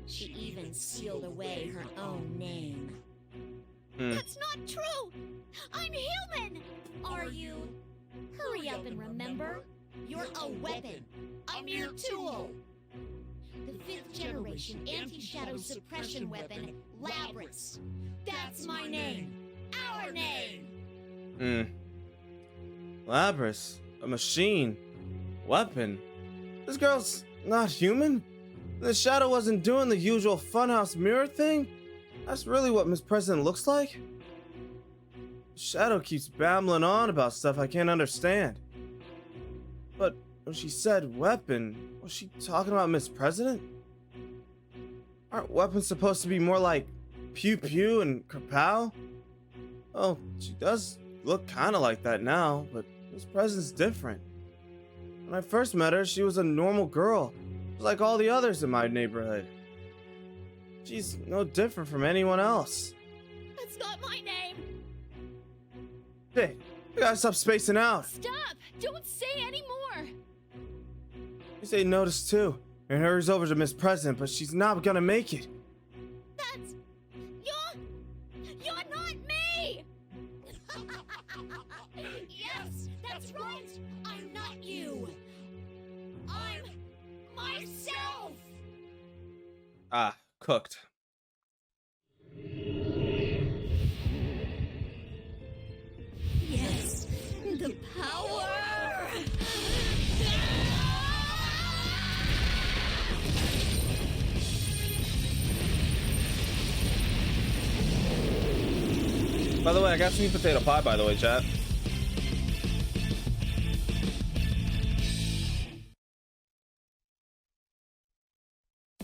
She even sealed away her own name. That's not true! I'm human! Are you? Hurry up and remember. You're a weapon, a mere tool. The 5th generation anti-shadow suppression weapon, Labrys. That's my name. Our name. Labrys, a machine, weapon. This girl's not human. The shadow wasn't doing the usual funhouse mirror thing. That's really what Miss President looks like. The shadow keeps babbling on about stuff I can't understand. But when she said weapon, was she talking about Miss President? Aren't weapons supposed to be more like pew pew and kapow? Oh, she does look kind of like that now, but Miss President's different. When I first met her, she was a normal girl, just like all the others in my neighborhood. She's no different from anyone else. That's not my name! Hey, we gotta stop spacing out. Stop! Don't say any more! You say notice too. and hurries over to Miss President, but she's not gonna make it. That's... You're not me! Yes, that's right! I'm not you! I'm myself! Ah, cooked. Yes, the power! By the way, I got sweet potato pie, by the way, chat.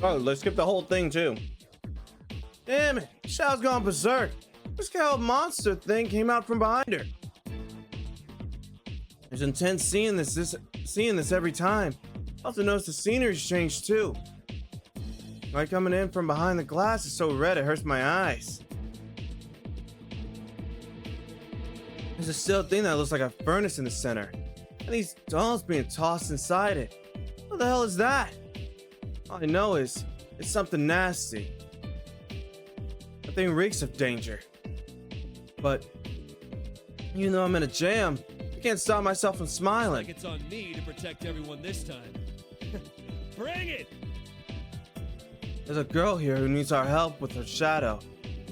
Oh, let's skip the whole thing, too. Damn it, Xiao's gone berserk. This cow monster thing came out from behind her. There's intense seeing this every time. Also notice the scenery's changed, too. Light coming in from behind the glass is so red it hurts my eyes. There's a steel thing that looks like a furnace in the center, and these dolls being tossed inside it. What the hell is that? All I know is, it's something nasty. The thing reeks of danger. But, even though I'm in a jam, I can't stop myself from smiling. Like it's on me to protect everyone this time. Bring it! There's a girl here who needs our help with her shadow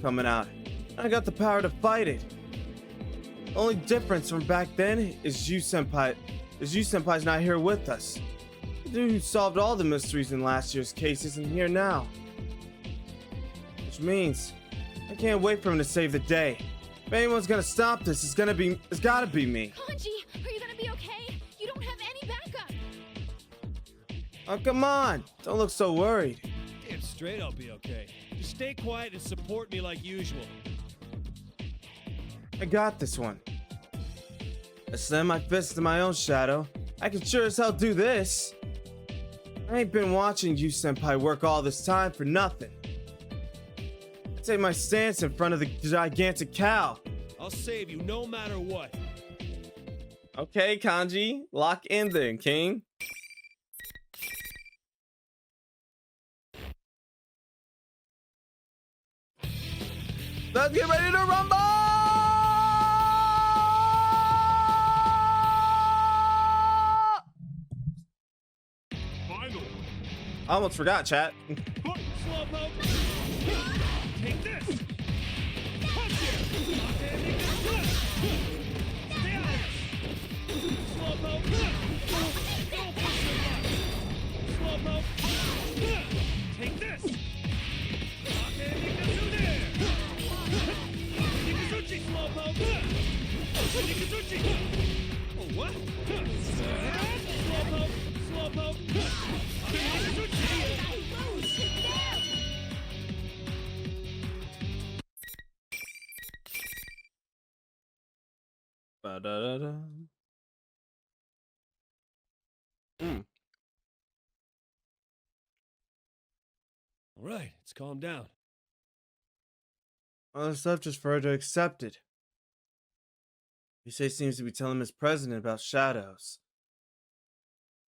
coming out, and I got the power to fight it. The only difference from back then is you senpai's not here with us. The dude who solved all the mysteries in last year's case isn't here now. Which means I can't wait for him to save the day. If anyone's gonna stop this, it's gotta be me. Kanji, are you gonna be okay? You don't have any backup. Oh, come on, don't look so worried. Damn straight I'll be okay. Just stay quiet and support me like usual. I got this one. I slam my fist to my own shadow. I can sure as hell do this. I ain't been watching you senpai work all this time for nothing. I take my stance in front of the gigantic cow. I'll save you no matter what. Okay, Kanji, lock in then, King. Let's get ready to rumble! Final. I almost forgot, chat. Slowpoke! Take this! Punch it! Stay out! Slowpoke! Don't push so much! Slowpoke! Take this! Nikazuchi, Slowpoke! Nikazuchi! Oh, what? Slowpoke! Slowpoke! Nikazuchi! Ba-da-da-da. All right, it's calmed down. All this stuff just for her to accept it. Rise seems to be telling Miss President about shadows.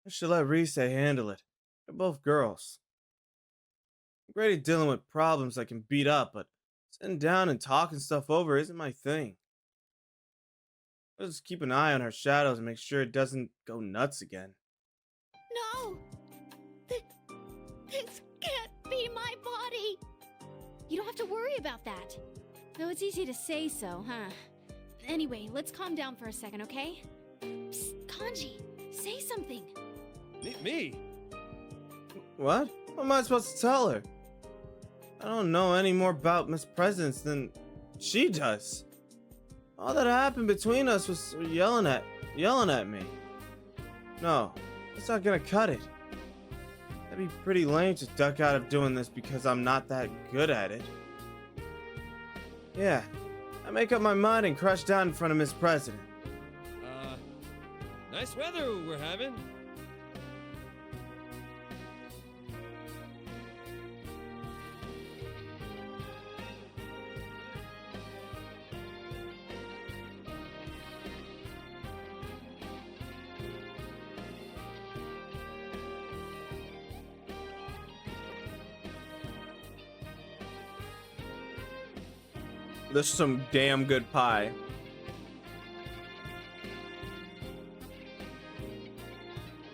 I should let Rise handle it. They're both girls. I'm great at dealing with problems I can beat up, but sitting down and talking stuff over isn't my thing. I'll just keep an eye on her shadows and make sure it doesn't go nuts again. No! This can't be my body! You don't have to worry about that. Though it's easy to say so, huh? Anyway, let's calm down for a second, okay? Psst, Kanji, say something. Me? What? What am I supposed to tell her? I don't know any more about Miss President than she does. All that happened between us was yelling at me. No, it's not gonna cut it. That'd be pretty lame to duck out of doing this because I'm not that good at it. Yeah, I make up my mind and crush down in front of Miss President. Nice weather we're having. This is some damn good pie.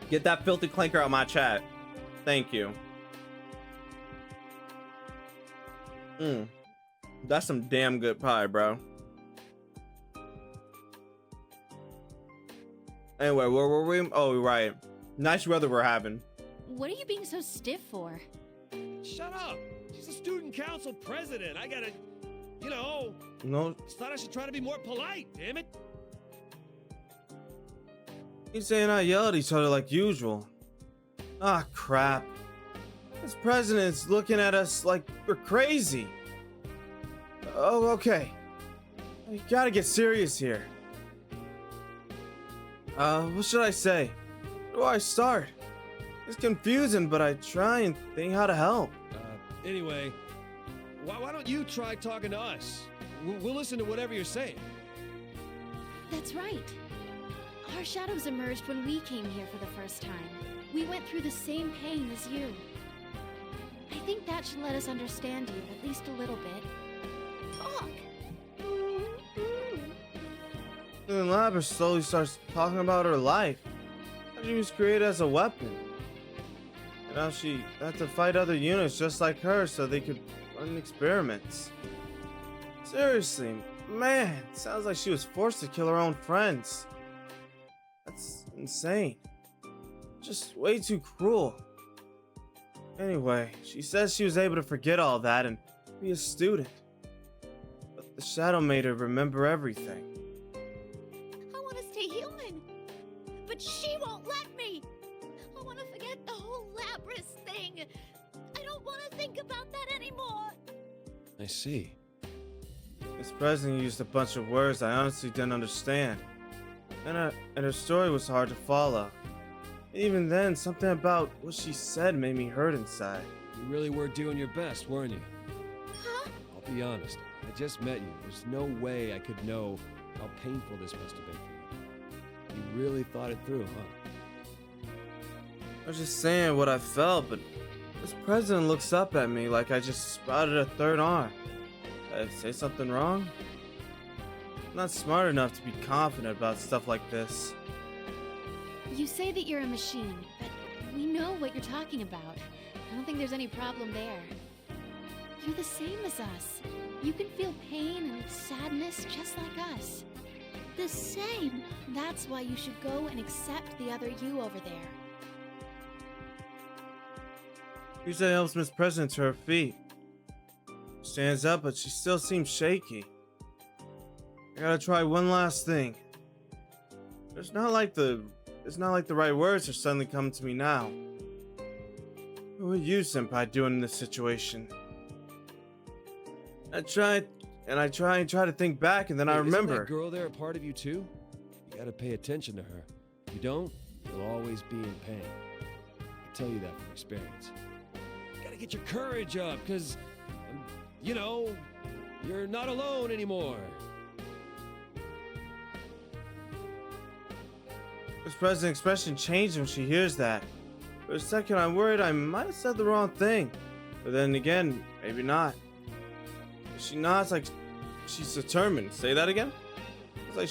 Get that filthy clanker out of my chat. Thank you. That's some damn good pie, bro. Anyway, where were we? Oh, right. Nice weather we're having. What are you being so stiff for? Shut up! She's a student council president. I gotta, you know. No. Just thought I should try to be more polite, damn it. He's saying I yell at each other like usual. Ah, crap. This president's looking at us like we're crazy. Oh, okay. You gotta get serious here. What should I say? Where do I start? It's confusing, but I try and think how to help. Anyway, why don't you try talking to us? We'll listen to whatever you're saying. That's right. Our shadows emerged when we came here for the first time. We went through the same pain as you. I think that should let us understand you at least a little bit. Talk! Then Labra slowly starts talking about her life. How she was created as a weapon. And how she had to fight other units just like her so they could run experiments. Seriously, man, sounds like she was forced to kill her own friends. That's insane. Just way too cruel. Anyway, she says she was able to forget all that and be a student. But the shadow made her remember everything. I want to stay human, but she won't let me. I want to forget the whole Labrys thing. I don't want to think about that anymore. I see. This president used a bunch of words I honestly didn't understand. And her story was hard to follow. Even then, something about what she said made me hurt inside. You really were doing your best, weren't you? Huh? I'll be honest. I just met you. There's no way I could know how painful this must have been for you. You really thought it through, huh? I was just saying what I felt, but this president looks up at me like I just sprouted a third arm. Did I say something wrong? I'm not smart enough to be confident about stuff like this. You say that you're a machine, but we know what you're talking about. I don't think there's any problem there. You're the same as us. You can feel pain and sadness just like us. The same. That's why you should go and accept the other you over there. Usually helps Miss President to her feet. Stands up, but she still seems shaky. I gotta try one last thing. It's not like the right words are suddenly coming to me now. What would you, Senpai, do in this situation? I try to think back, and then I remember. Isn't that girl there a part of you too? You gotta pay attention to her. If you don't, you'll always be in pain. I tell you that from experience. You gotta get your courage up, cause, you know, you're not alone anymore. This president's expression changed when she hears that. For a second, I'm worried I might have said the wrong thing. But then again, maybe not. She nods like she's determined. Say that again? It's like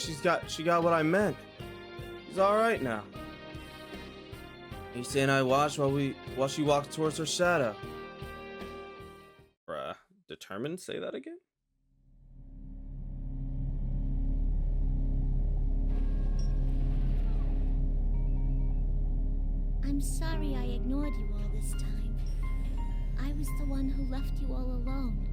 she got what I meant. She's alright now. He's saying I watch while she walks towards her shadow. Bruh. Determined? Say that again? I'm sorry I ignored you all this time. I was the one who left you all alone.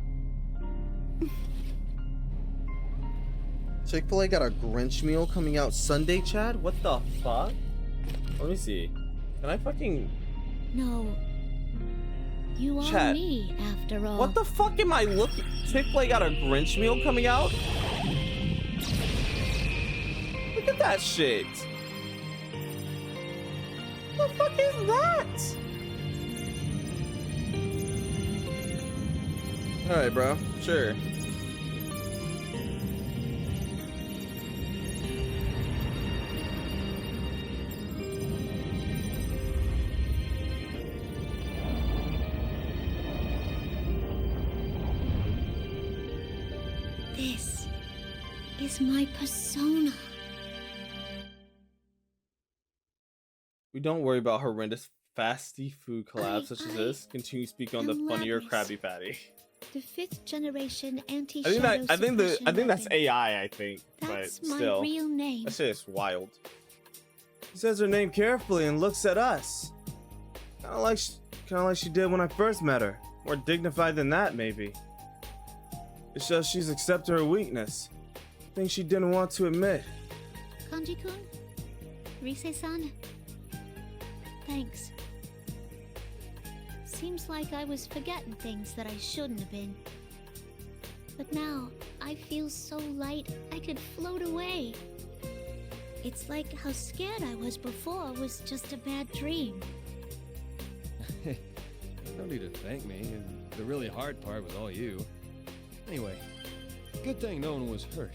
Chick-fil-A got a Grinch meal coming out Sunday, Chad? What the fuck? Let me see. Can I fucking... No. You are Chad, me, after all. what the fuck am I looking... Chick-fil-A got a Grinch meal coming out? Look at that shit. What the fuck is that? Alright, bro. Sure. This is my persona. We don't worry about horrendous fasty food collabs such as this. Continue speaking on the funnier Krabby Patty. The 5th generation I anti-shadow think that's weapon. AI. I think, That's but my still, real name. that shit is wild. She says her name carefully and looks at us, kind of like she did when I first met her. More dignified than that, maybe. It shows she's accepted her weakness. Things she didn't want to admit. Kanji-kun? Rise-san? Thanks. Seems like I was forgetting things that I shouldn't have been. But now, I feel so light I could float away. It's like how scared I was before was just a bad dream. No need to thank me. The really hard part was all you. Anyway, good thing no one was hurt.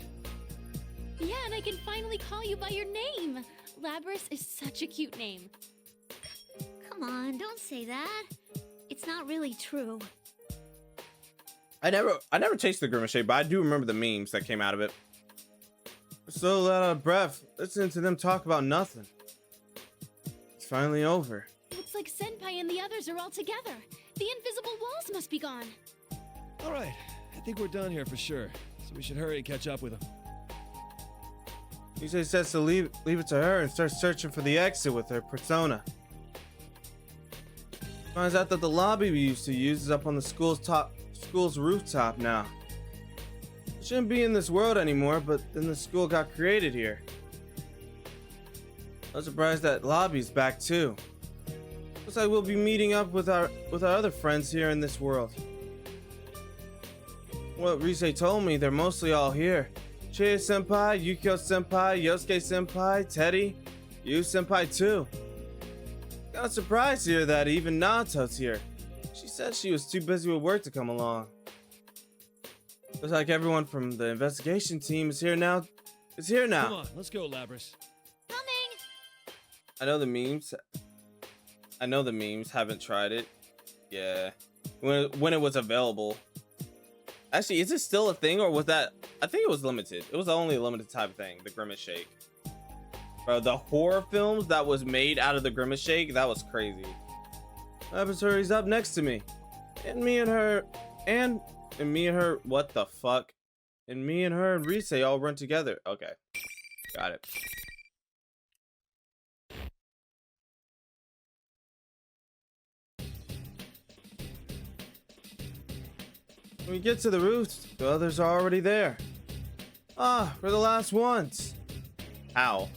Yeah, and I can finally call you by your name. Labris is such a cute name. Come on, don't say that. It's not really true. I never tasted the Grimace Shake, but I do remember the memes that came out of it. We're so out of breath, listening to them talk about nothing. It's finally over. Looks like Senpai and the others are all together. The invisible walls must be gone. All right, I think we're done here for sure. So we should hurry and catch up with them. Yusei says to leave it to her and start searching for the exit with her persona. Finds out that the lobby we used to use is up on the school's rooftop now. It shouldn't be in this world anymore, but then the school got created here. I was surprised that lobby's back too. Looks like we'll be meeting up with our other friends here in this world. What Rise told me, they're mostly all here. Chie senpai, Yukio senpai, Yosuke senpai, Teddy, Yu senpai too. Got surprised to hear that even Nato's here. She said she was too busy with work to come along. Looks like everyone from the investigation team is here now. Come on, let's go, Labris. I know the memes. Haven't tried it. Yeah, when it was available. Actually, is it still a thing, or was that? I think it was limited. It was only a limited type of thing. The Grimace Shake. Bro, the horror films that was made out of the Grimace Shake, that was crazy. Laboratory's up next to me, and me and her, what the fuck? And me and her and Rise all run together. Okay, got it. When we get to the roof, the others are already there. Ah, we're the last ones. Ow.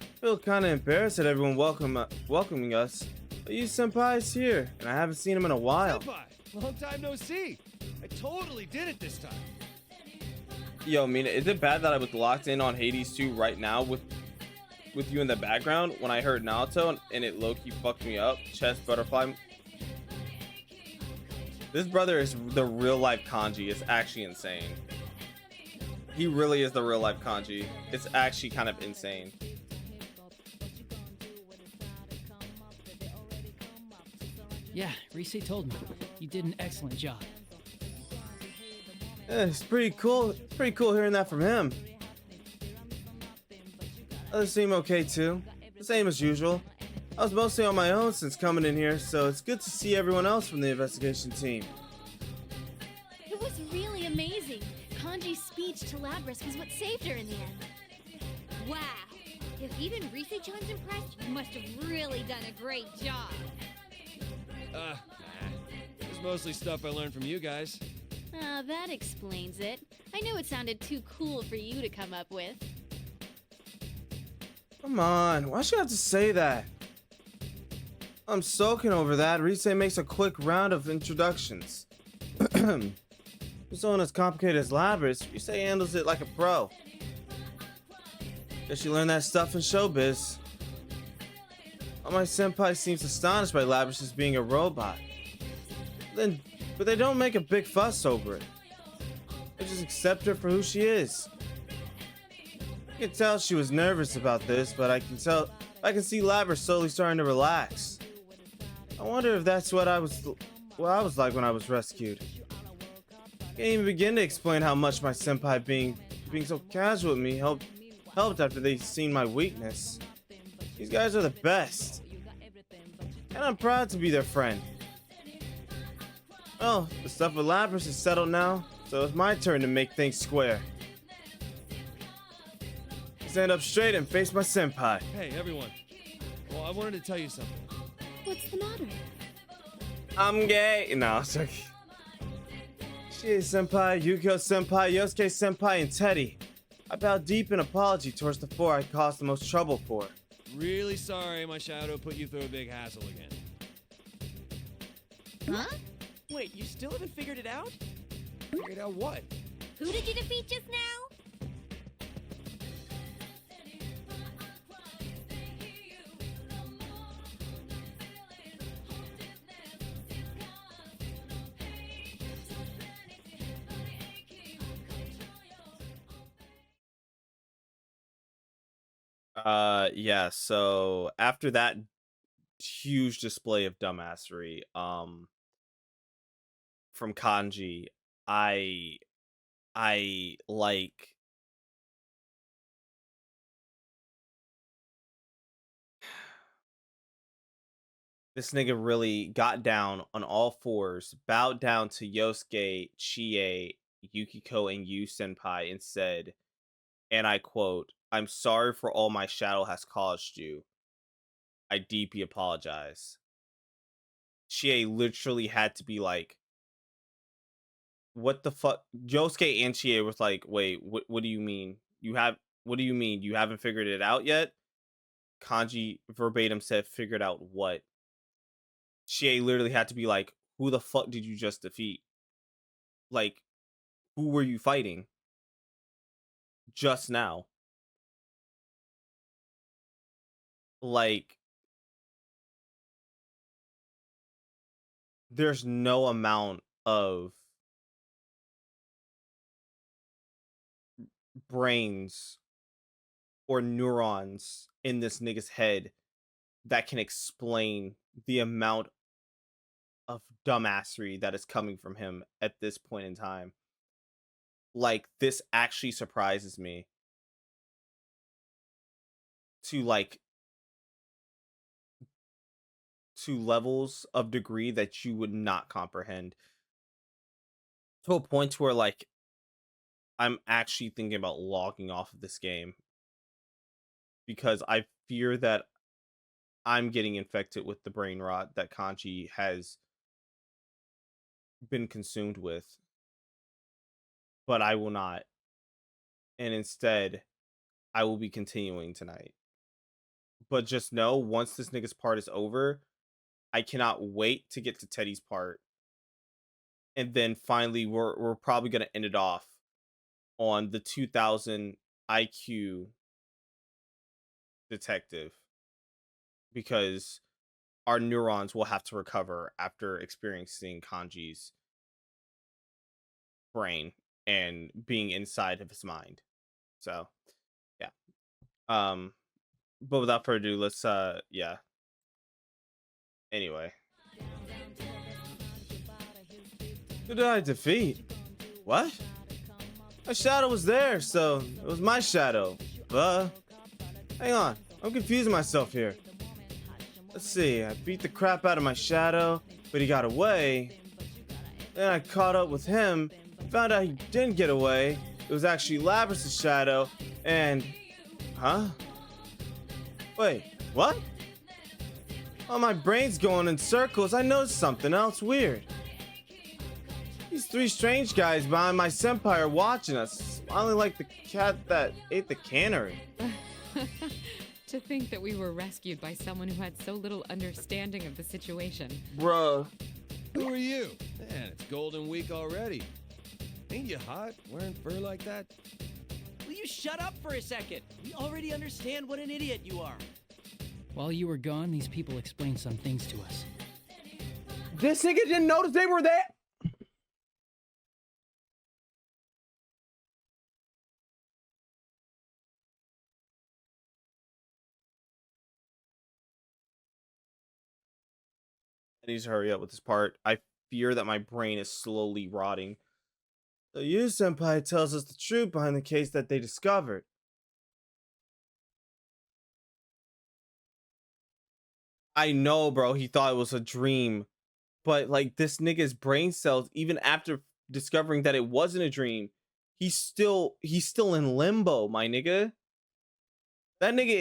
I feel kind of embarrassed that everyone welcoming us. But you senpai's here, and I haven't seen him in a while. Senpai, long time no see. I totally did it this time. Yo, Mina, is it bad that I was locked in on Hades 2 right now with you in the background when I heard Naoto and it low-key fucked me up? Chest butterfly. This brother is the real-life Kanji. It's actually insane. He really is the real-life Kanji. It's actually kind of insane. Yeah, Rise told me. You did an excellent job. Yeah, it's pretty cool. It's pretty cool hearing that from him. Others seem okay too. The same as usual. I was mostly on my own since coming in here, so it's good to see everyone else from the investigation team. It was really amazing. Kanji's speech to Labris was what saved her in the end. Wow. If even Rise-chan's impressed, you must have really done a great job. Nah. It's mostly stuff I learned from you guys. Ah, that explains it. I knew it sounded too cool for you to come up with. Come on, why'd you have to say that? I'm soaking over that. Rise makes a quick round of introductions. For someone as complicated as Labris, Rise handles it like a pro. Guess you learned that stuff in showbiz. All my senpai seems astonished by Labris being a robot. But they don't make a big fuss over it. They just accept her for who she is. I can tell she was nervous about this, but I can see Labris slowly starting to relax. I wonder if that's what I was like when I was rescued. Can't even begin to explain how much my senpai being so casual with me helped after they seen my weakness. These guys are the best, and I'm proud to be their friend. Well, the stuff with Lapras is settled now, so it's my turn to make things square. Stand up straight and face my senpai. Hey, everyone. Well, I wanted to tell you something. What's the matter? I'm gay. No, it's okay. Chie senpai, Yukio senpai, Yosuke senpai, and Teddy. I bow deep in apology towards the four I caused the most trouble for. Really sorry my shadow put you through a big hassle again. Huh? Wait, you still haven't figured it out? Figured out what? Who did you defeat just now? Yeah, so after that huge display of dumbassery, from Kanji, I like this nigga really got down on all fours, bowed down to Yosuke, Chie, Yukiko, and Yu senpai and said, and I quote, "I'm sorry for all my shadow has caused you. I deeply apologize." Chie literally had to be like, what the fuck? Yosuke and Chie was like, wait, what do you mean? What do you mean? You haven't figured it out yet? Kanji verbatim said, figured out what? Chie literally had to be like, who the fuck did you just defeat? Like, who were you fighting just now? Like, there's no amount of brains or neurons in this nigga's head that can explain the amount of dumbassery that is coming from him at this point in time. Like, this actually surprises me to levels of degree that you would not comprehend, to a point where like I'm actually thinking about logging off of this game because I fear that I'm getting infected with the brain rot that Kanji has been consumed with. But I will not. And instead, I will be continuing tonight. But just know, once this nigga's part is over, I cannot wait to get to Teddy's part. And then finally, we're probably going to end it off on the 2000 IQ detective. Because our neurons will have to recover after experiencing Kanji's brain and being inside of his mind. So, yeah. But without further ado, let's yeah. Anyway. Who did I defeat? What? My shadow was there, so it was my shadow. Hang on, I'm confusing myself here. Let's see, I beat the crap out of my shadow, but he got away. Then I caught up with him, found out he didn't get away. It was actually Lapras' shadow, and... Huh? Wait, what? Oh, my brain's going in circles. I noticed something else weird. These three strange guys behind my senpai are watching us, smiling like the cat that ate the cannery. To think that we were rescued by someone who had so little understanding of the situation. Bruh. Who are you? Man, it's Golden Week already. Ain't you hot wearing fur like that? Will you shut up for a second? We already understand what an idiot you are. While you were gone, these people explained some things to us. This nigga didn't notice they were there? I need to hurry up with this part. I fear that my brain is slowly rotting. So Yu Senpai tells us the truth behind the case that they discovered. I know, bro, he thought it was a dream. But like this nigga's brain cells, even after discovering that it wasn't a dream, he's still in limbo, my nigga. That nigga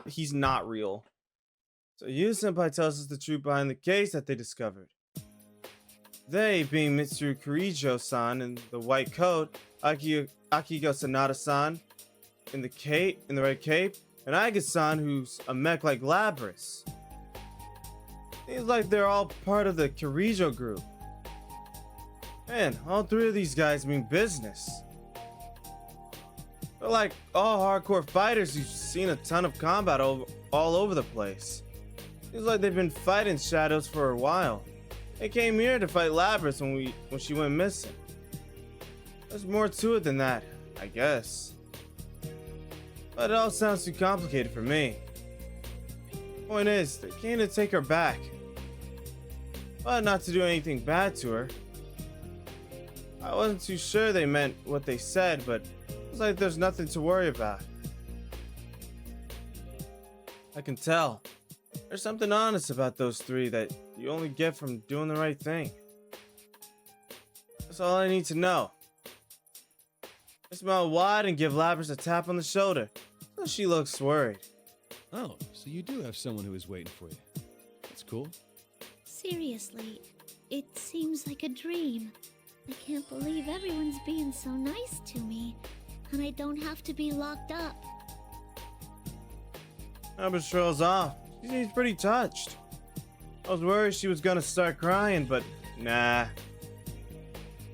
he's not real. So Yu Senpai tells us the truth behind the case that they discovered. They, being Mitsuru Kirijo-san in the white coat, Akigo Sanada-san in the red cape, and Aiga-san who's a mech like Labris. Seems like they're all part of the Kirijo group. Man, all three of these guys mean business. They're like all hardcore fighters who've seen a ton of combat all over the place. Seems like they've been fighting shadows for a while. They came here to fight Labris when she went missing. There's more to it than that, I guess. But it all sounds too complicated for me. Point is, they came to take her back. But not to do anything bad to her. I wasn't too sure they meant what they said, but it's like there's nothing to worry about. I can tell. There's something honest about those three that you only get from doing the right thing. That's all I need to know. I smile wide and give Labris a tap on the shoulder, so she looks worried. Oh, so you do have someone who is waiting for you. That's cool. Seriously, it seems like a dream. I can't believe everyone's being so nice to me, and I don't have to be locked up. Labris trails off. She seems pretty touched. I was worried she was gonna start crying, but nah.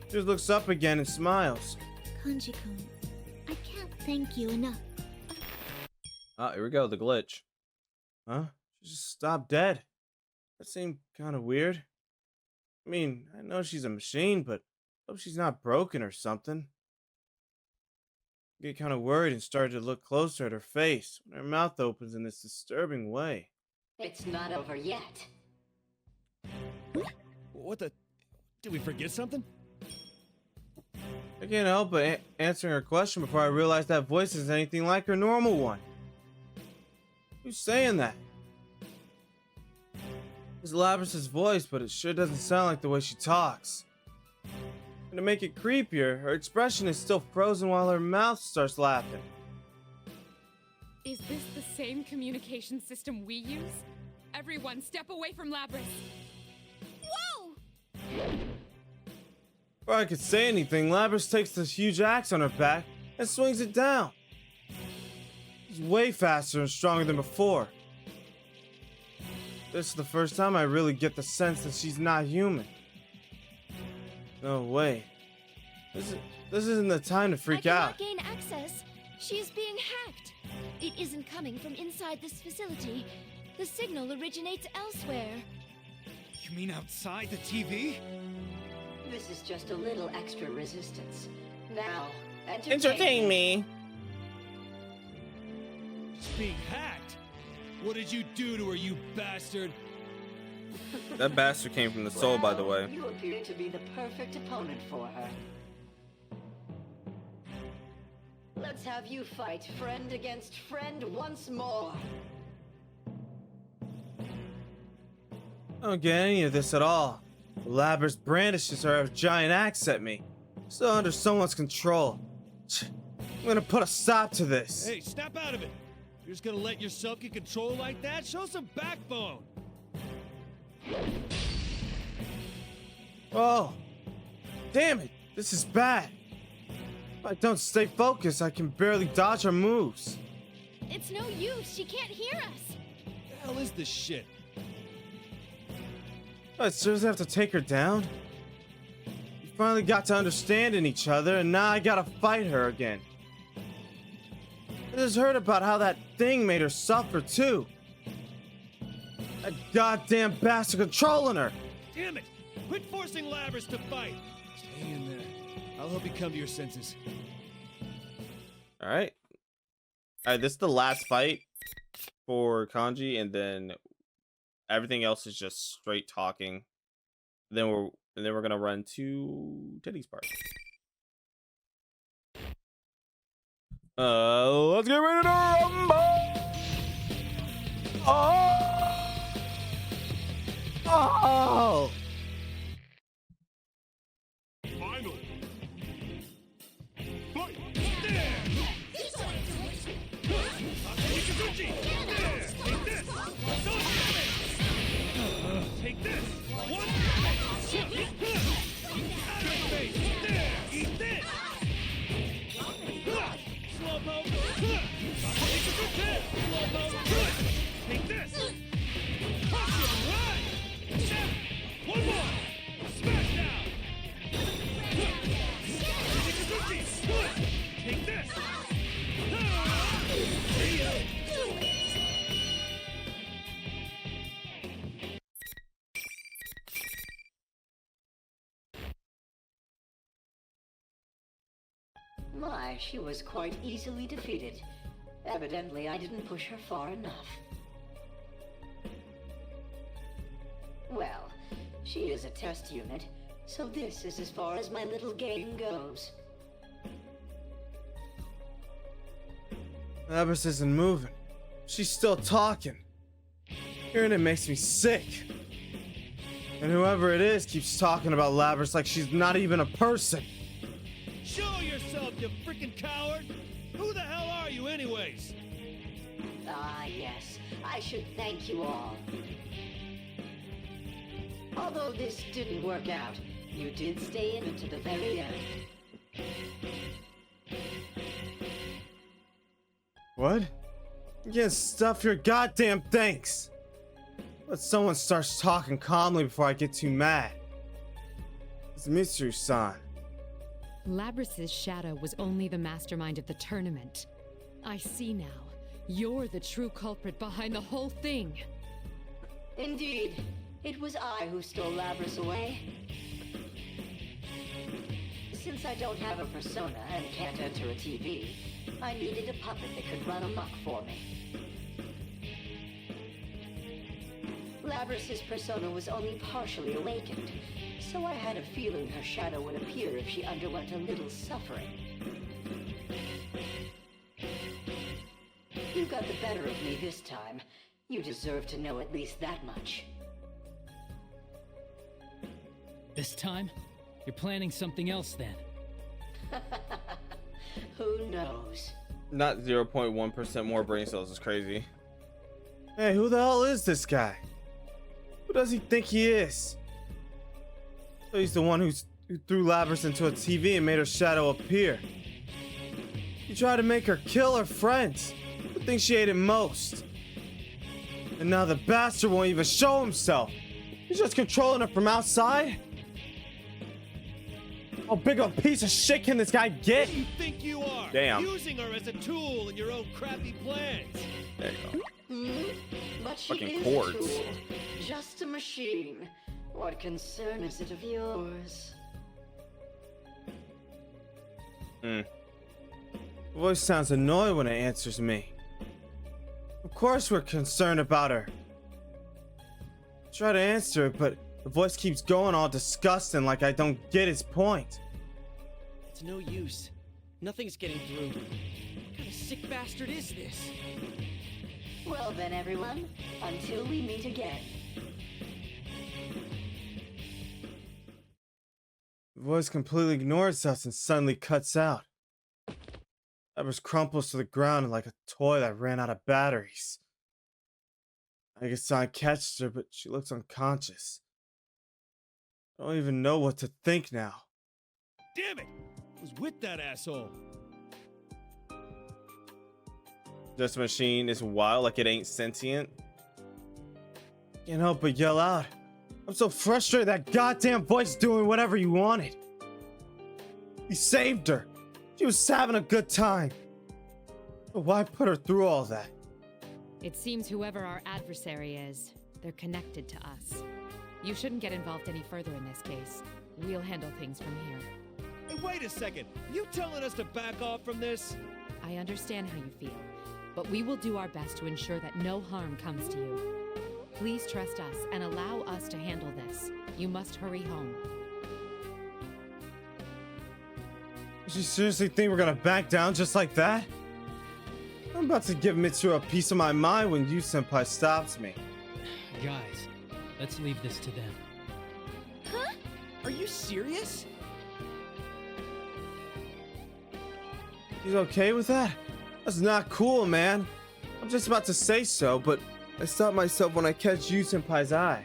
She just looks up again and smiles. Kanji-kun, I can't thank you enough. Ah, here we go, the glitch. Huh? She just stopped dead. That seemed kind of weird. I mean, I know she's a machine, but I hope she's not broken or something. I get kind of worried and started to look closer at her face when her mouth opens in this disturbing way. It's not over yet. What the? Did we forget something? I can't help but answering her question before I realize that voice isn't anything like her normal one. Who's saying that? It's Labris' voice, but it sure doesn't sound like the way she talks. And to make it creepier, her expression is still frozen while her mouth starts laughing. Is this the same communication system we use? Everyone, step away from Labris! Whoa! Before I could say anything, Labris takes this huge axe on her back and swings it down. It's way faster and stronger than before. This is the first time I really get the sense that she's not human. No way. This isn't the time to freak out. I cannot gain access. She is being hacked. It isn't coming from inside this facility. The signal originates elsewhere. You mean outside the TV? This is just a little extra resistance. Now, Entertain me. She's being hacked. What did you do to her, you bastard? That bastard came from the soul, by the way. You appear to be the perfect opponent for her. Let's have you fight friend against friend once more. I don't get any of this at all. Labris brandishes her giant axe at me. Still under someone's control. I'm gonna put a stop to this. Hey, snap out of it. You're just gonna let yourself get control like that? Show some backbone. Oh, damn it. This is bad. If I don't stay focused, I can barely dodge her moves. It's no use. She can't hear us. What the hell is this shit? I seriously have to take her down? We finally got to understanding each other, and now I gotta fight her again. I just heard about how that thing made her suffer, too. That goddamn bastard controlling her. Damn it! Quit forcing Labris to fight! Stay in there. I'll help you come to your senses. Alright. Alright, this is the last fight for Kanji, and then everything else is just straight talking. Then we're gonna run to Teddy's part. Let's get ready to rumble. Oh. Final. Fight. Take this! One! Out of space! There! Eat this! Slowpoke! Take a good tip! Slowpoke! Good! Take this! Right! One more! Smash down! Take a good tip! Good! Take this! See ya! My, she was quite easily defeated. Evidently, I didn't push her far enough. Well, she is a test unit, so this is as far as my little game goes. Labris isn't moving. She's still talking. Hearing it makes me sick. And whoever it is keeps talking about Labris like she's not even a person. Show yourself, you freaking coward! Who the hell are you anyways? Ah, yes. I should thank you all. Although this didn't work out, you did stay in it to the very end. What? You can't stuff your goddamn thanks. Let someone start talking calmly before I get too mad. It's Mitsuru-san. Labris's shadow was only the mastermind of the tournament. I see now. You're the true culprit behind the whole thing. Indeed. It was I who stole Labris away. Since I don't have a persona and can't enter a TV, I needed a puppet that could run amok for me. Labris's persona was only partially awakened, so I had a feeling her shadow would appear if she underwent a little suffering. You got the better of me this time. You deserve to know at least that much. This time? You're planning something else then? Who knows? Not 0.1% more brain cells is crazy. Hey, who the hell is this guy? Who does he think he is? So he's the one who threw Labris into a TV and made her shadow appear. He tried to make her kill her friends, who think she hated most. And now the bastard won't even show himself. He's just controlling her from outside? How big of a piece of shit can this guy get? Who do you think you are? Damn. Using her as a tool in your own crappy plans. There you go. But she Fucking is cords. a tool, just a machine. What concern is it of yours? The voice sounds annoyed when it answers me. Of course we're concerned about her. I try to answer it, but the voice keeps going all disgusting like I don't get its point. It's no use. Nothing's getting through. What kind of sick bastard is this? Well then, everyone, until we meet again. The voice completely ignores us and suddenly cuts out. Labris crumples to the ground like a toy that ran out of batteries. I guess I catched her, but she looks unconscious. I don't even know what to think now. Damn it! I was with that asshole. This machine is wild, like it ain't sentient. Can't help but yell out. I'm so frustrated that goddamn voice doing whatever you wanted. He saved her. She was having a good time. But why put her through all that? It seems whoever our adversary is, they're connected to us. You shouldn't get involved any further in this case. We'll handle things from here. Hey, wait a second. You telling us to back off from this? I understand how you feel, but we will do our best to ensure that no harm comes to you. Please trust us and allow us to handle this. You must hurry home. Does she seriously think we're gonna back down just like that? I'm about to give Mitsuru a piece of my mind when you senpai stops me. Guys, let's leave this to them. Huh? Are you serious? He's okay with that? That's not cool, man. I'm just about to say so, but I stop myself when I catch you senpai's eye.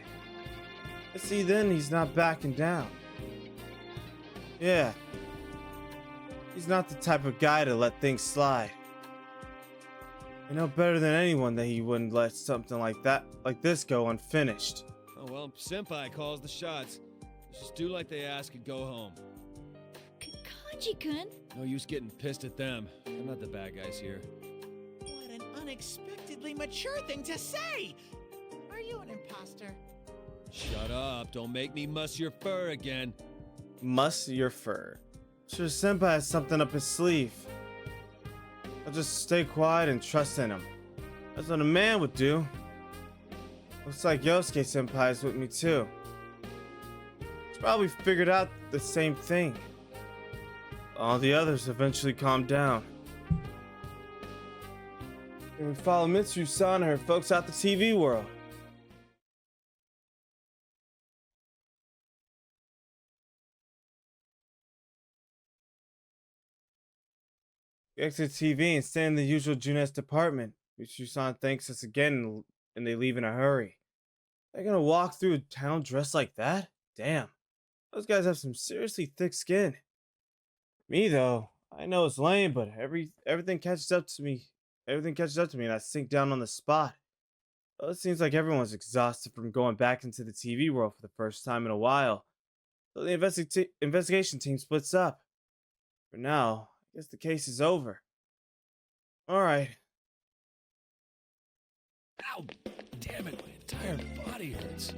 I see then he's not backing down. Yeah. He's not the type of guy to let things slide. I know better than anyone that he wouldn't let something like this go unfinished. Oh well, Senpai calls the shots. Let's just do like they ask and go home. Kanji-kun? No use getting pissed at them. I'm not the bad guys here. What an unexpectedly mature thing to say! Are you an imposter? Shut up, don't make me muss your fur again. Muss your fur. Sure, senpai has something up his sleeve. I'll just stay quiet and trust in him. That's what a man would do. Looks like Yosuke senpai is with me too. He's probably figured out the same thing. All the others eventually calmed down. And we follow Mitsuru-san and her folks out the TV world. We exit TV and stand in the usual Junes department. Mitsuru-san thanks us again and they leave in a hurry. They're gonna walk through town dressed like that? Damn. Those guys have some seriously thick skin. Me though, I know it's lame, but everything catches up to me. Everything catches up to me and I sink down on the spot. Well, it seems like everyone's exhausted from going back into the TV world for the first time in a while. So the investigation team splits up. For now, I guess the case is over. Alright. Ow! Damn it, my entire body hurts.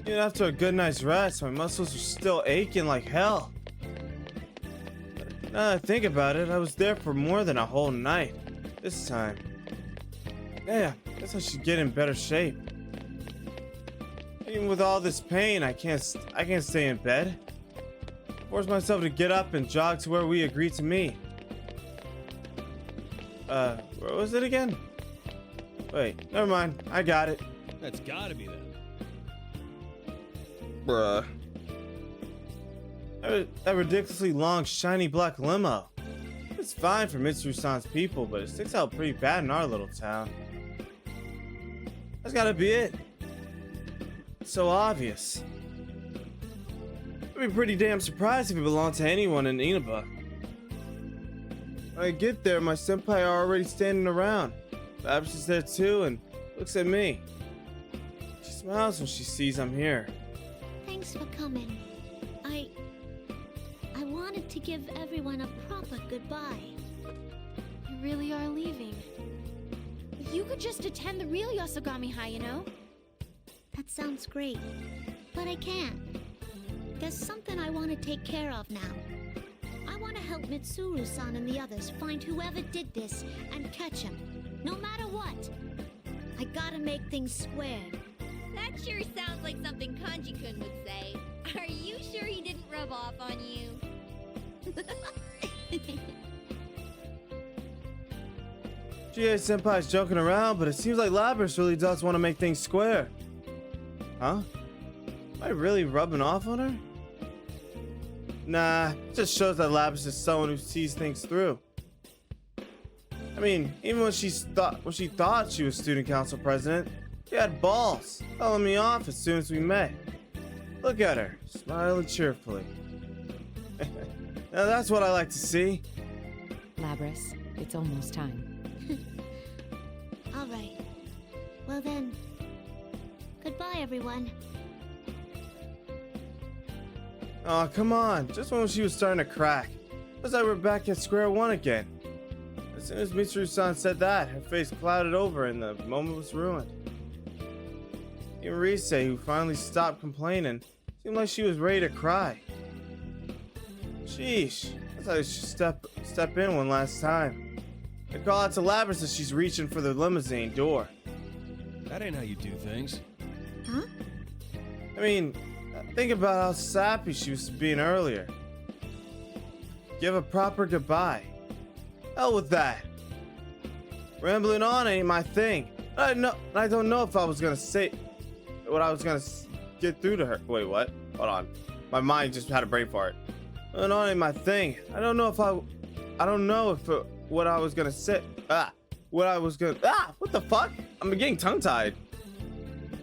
Even after a good night's rest, my muscles are still aching like hell. Now that I think about it, I was there for more than a whole night. This time. Yeah, guess I should get in better shape. Even with all this pain, I can't stay in bed. I force myself to get up and jog to where we agreed to meet. Where was it again? Wait, never mind. I got it. That's gotta be them. Bruh. That ridiculously long, shiny black limo. It's fine for Mitsuru-san's people, but it sticks out pretty bad in our little town. That's gotta be it. It's so obvious. I'd be pretty damn surprised if it belonged to anyone in Inaba. When I get there, my senpai are already standing around. Labris is there too and looks at me. She smiles when she sees I'm here. Thanks for coming. I wanted to give everyone a proper goodbye. You really are leaving. You could just attend the real Yasogami High, you know? That sounds great, but I can't. There's something I want to take care of now. I want to help Mitsuru-san and the others find whoever did this and catch him, no matter what. I gotta make things squared. That sure sounds like something Kanji-kun would say. Are you sure he didn't rub off on you? Chie-senpai's joking around, but it seems like Labris really does want to make things square. Huh? Am I really rubbing off on her? Nah, it just shows that Labris is someone who sees things through. I mean, even when she thought she was student council president, she had balls, telling me off as soon as we met. Look at her, smiling cheerfully. Now that's what I like to see. Labris, it's almost time. All right. Well then, goodbye, everyone. Oh, come on. Just when she was starting to crack. It was like we're back at square one again. As soon as Mitsuru-san said that, her face clouded over and the moment was ruined. Even Rise, who finally stopped complaining, seemed like she was ready to cry. Sheesh. I thought I should step in one last time. I call out to Labris as she's reaching for the limousine door. That ain't how you do things. Huh? I mean, think about how sappy she was being earlier. Give a proper goodbye. Hell with that. Rambling on ain't my thing. I don't know if I was gonna say what I was gonna get through to her. Wait, what? Hold on. My mind just had a brain fart. Rambling on ain't my thing. I don't know if what I was gonna say. What the fuck? I'm getting tongue-tied.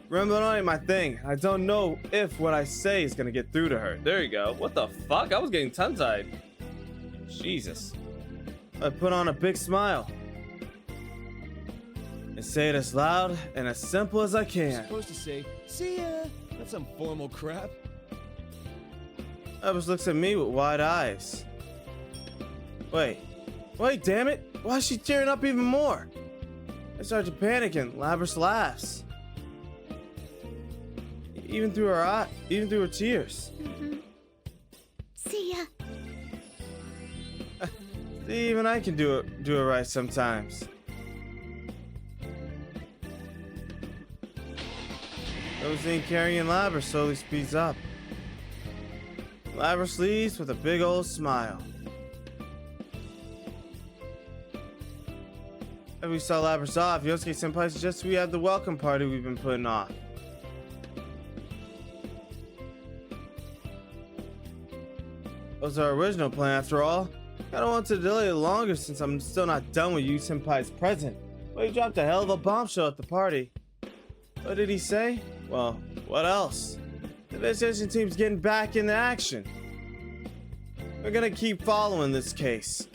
Rambling on ain't my thing. I don't know if what I say is gonna get through to her. There you go. What the fuck? I was getting tongue-tied. Jesus. I put on a big smile and say it as loud and as simple as I can. You're supposed to say, see ya. Not some formal crap. Labris looks at me with wide eyes. Wait, damn it. Why is she tearing up even more? I start to panic and Labris laughs. Even through her tears. See ya. See, even I can do it right sometimes. Limousine carrying Labris slowly speeds up. Labris leaves with a big old smile. As we saw Labris off, Yosuke Senpai suggests we have the welcome party we've been putting off. That was our original plan after all. I don't want to delay it longer since I'm still not done with Yu Senpai's present. But he dropped a hell of a bombshell at the party. What did he say? Well, what else? The investigation team's getting back into action. We're gonna keep following this case.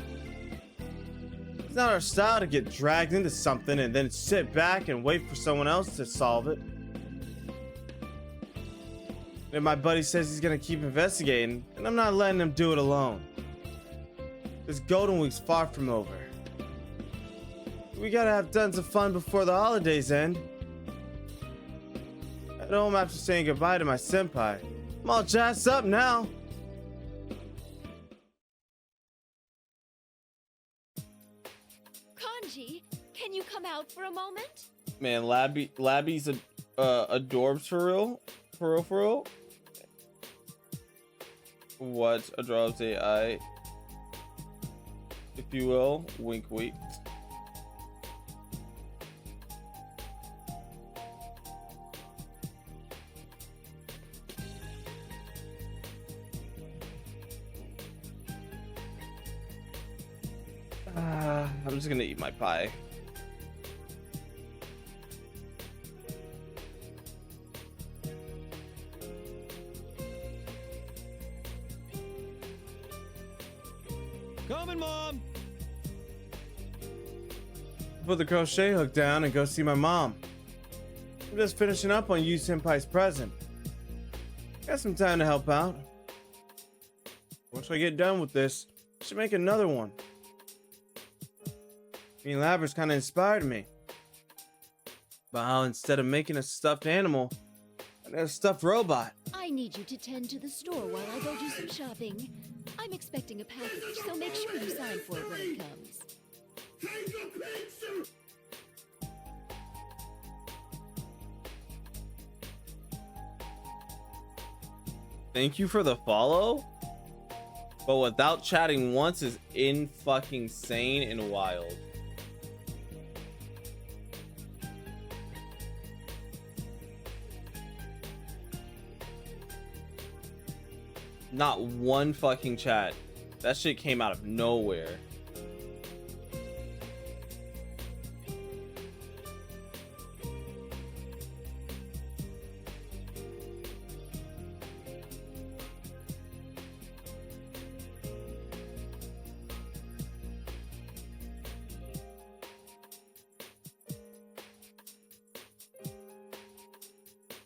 It's not our style to get dragged into something and then sit back and wait for someone else to solve it. And my buddy says he's gonna keep investigating, and I'm not letting him do it alone. This Golden Week's far from over. We gotta have tons of fun before the holidays end. At home after saying goodbye to my senpai, I'm all jazzed up now. Kanji, can you come out for a moment? Man, Labby's adorbs for real? For real? What adorbs AI, if you will, wink wink. I'm just gonna eat my pie. Coming, Mom! Put the crochet hook down and go see my mom. I'm just finishing up on Yu Senpai's present. Got some time to help out. Once I get done with this, I should make another one. Being Labris kind of inspired me. But how instead of making a stuffed animal, I made a stuffed robot. I need you to tend to the store while I go do some shopping. I'm expecting a package, so make sure you sign for it when it comes. Thank you for the follow. But without chatting once is in fucking sane and wild. Not one fucking chat. That shit came out of nowhere.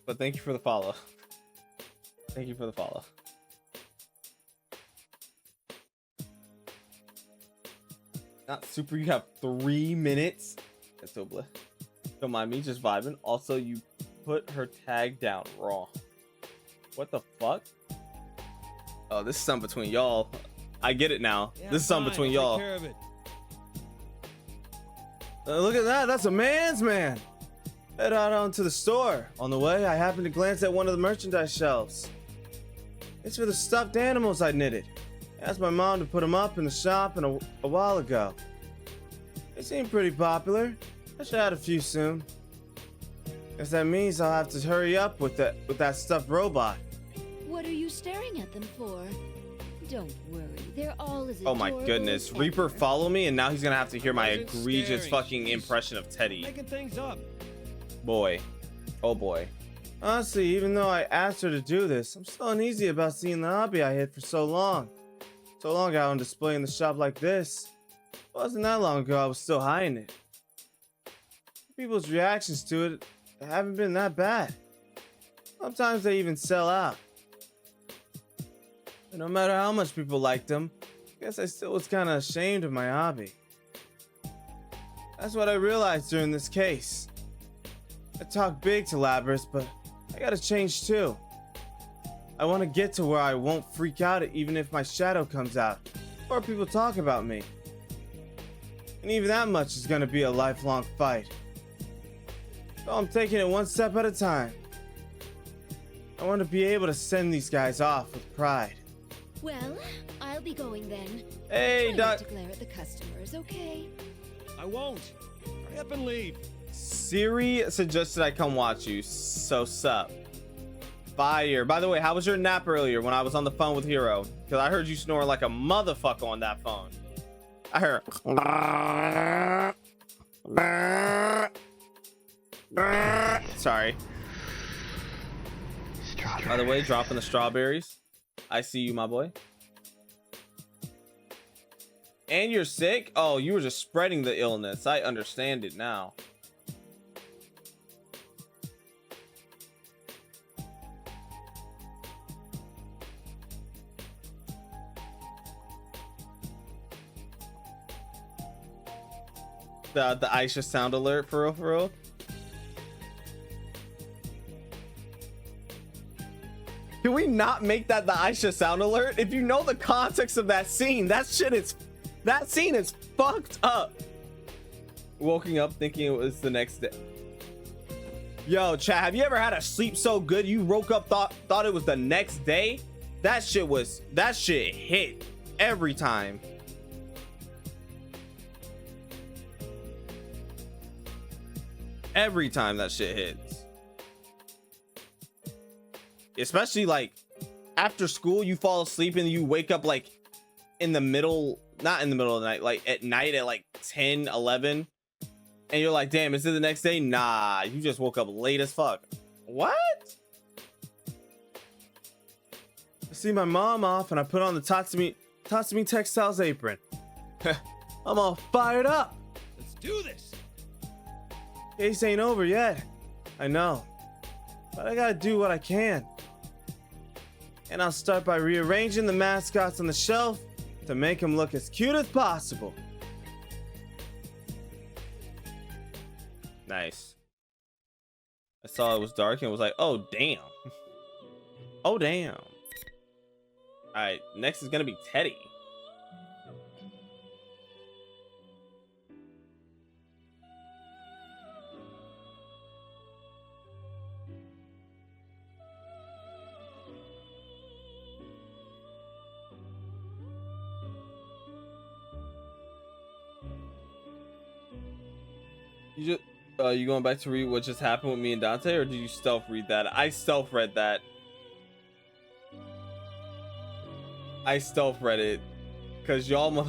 But thank you for the follow. Thank you for the follow. Not super, you have 3 minutes. That's so blah. Don't mind me, just vibing. Also, you put her tag down wrong. What the fuck? Oh, this is something between y'all. I get it now. Yeah, this is something between y'all. Take care of it. Look at that. That's a man's man. Head out onto the store. On the way, I happened to glance at one of the merchandise shelves. It's for the stuffed animals I knitted. I asked my mom to put them up in the shop a while ago. They seem pretty popular. I should add a few soon. Guess that means I'll have to hurry up with that stuffed robot. What are you staring at them for? Don't worry, they're all as Oh my adorable goodness. as Reaper ever. follow me, and now he's gonna have to hear my Wasn't egregious staring. fucking impression of Teddy. Making things up. Boy. Oh boy. Honestly, even though I asked her to do this, I'm still uneasy about seeing the hobby I hid for so long. So long out on display in the shop like this. It wasn't that long ago I was still hiding it. People's reactions to it haven't been that bad. Sometimes they even sell out. But no matter how much people liked them, I guess I still was kind of ashamed of my hobby. That's what I realized during this case. I talk big to Labrys, but I gotta change too. I want to get to where I won't freak out even if my shadow comes out, or people talk about me. And even that much is gonna be a lifelong fight. So I'm taking it one step at a time. I want to be able to send these guys off with pride. Well, I'll be going then. Hey, Try not Doc. to glare at the customers, okay? I won't. Hurry up and leave. Siri suggested I come watch you, so sup. Fire. By the way, how was your nap earlier when I was on the phone with Hero? Because I heard you snore like a motherfucker on that phone. I heard. Sorry. By the way, dropping the strawberries. I see you, my boy. And you're sick? Oh, you were just spreading the illness. I understand it now. The Aisha sound alert for real. Can we not make that the Aisha sound alert? If you know the context of that scene, that scene is fucked up. Waking up thinking it was the next day. Yo, chat, have you ever had a sleep so good you woke up thought it was the that shit hit every time. Every time that shit hits. Especially like after school, you fall asleep and you wake up like in the middle, not in the middle of the night, like at night at like 10, 11. And you're like, damn, is it the next day? Nah, you just woke up late as fuck. What? I see my mom off and I put on the Tatsumi Textiles apron. I'm all fired up. Let's do this. Case ain't over yet. I know. But I gotta do what I can. And I'll start by rearranging the mascots on the shelf to make them look as cute as possible. Nice. I saw it was dark and was like, oh damn. Oh damn. Alright, next is gonna be Teddy. You going back to read what just happened with me and Dante, or did you stealth read that? I stealth read that. I stealth read it because y'all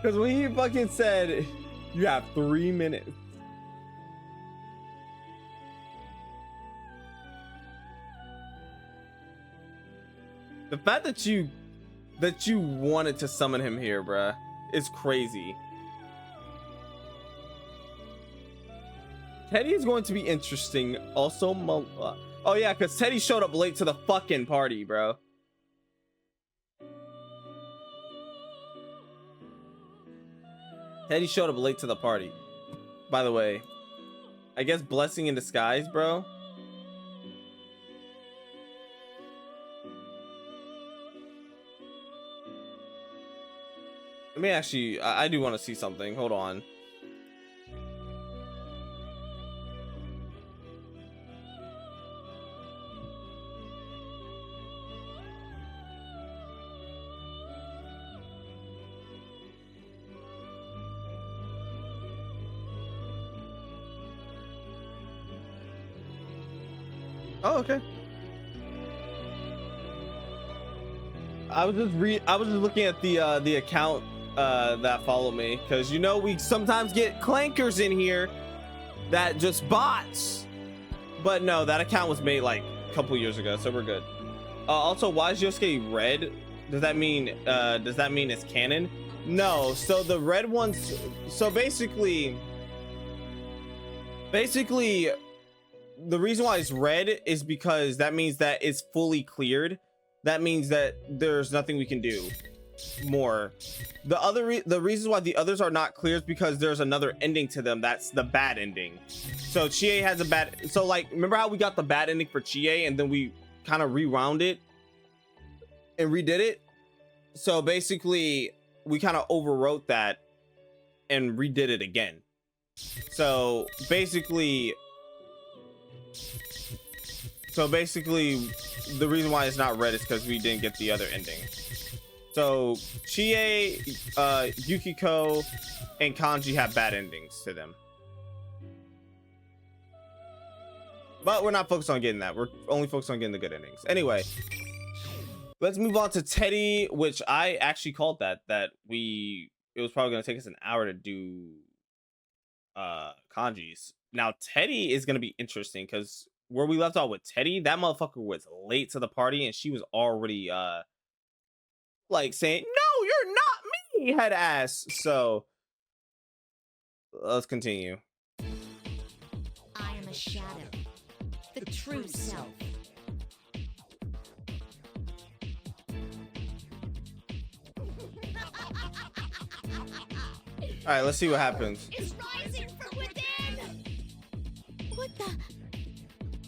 because when he fucking said you have 3 minutes. The fact that you wanted to summon him here, bruh, is crazy. Teddy is going to be interesting. Also, oh yeah, because Teddy showed up late to the fucking party, bro. Teddy showed up late to the party. By the way, I guess blessing in disguise, bro. Let me actually, I do want to see something. Hold on. Oh, okay. I was just looking at the account that followed me, because you know we sometimes get clankers in here that just bots. But no, that account was made like a couple years ago, so we're good. Also, why is Yosuke red? Does that mean it's canon? No. So the red ones. So basically, the reason why it's red is because that means that it's fully cleared. That means that there's nothing we can do more. The reason why the others are not clear is because there's another ending to them. That's the bad ending. So Chie has a bad. So like, remember how we got the bad ending for Chie and then we kind of rewound it and redid it? So basically, we kind of overwrote that and redid it again. So basically, the reason why it's not red is because we didn't get the other ending. So Chie, Yukiko, and Kanji have bad endings to them. But we're not focused on getting that. We're only focused on getting the good endings. Anyway, let's move on to Teddy, which I actually called that it was probably going to take us an hour to do Kanji's. Now Teddy is going to be interesting because where we left off with Teddy, that motherfucker was late to the party and she was already like saying, "No, you're not me," head ass. So let's continue. I am a shadow, the true self. All right, let's see what happens. It's rising from within!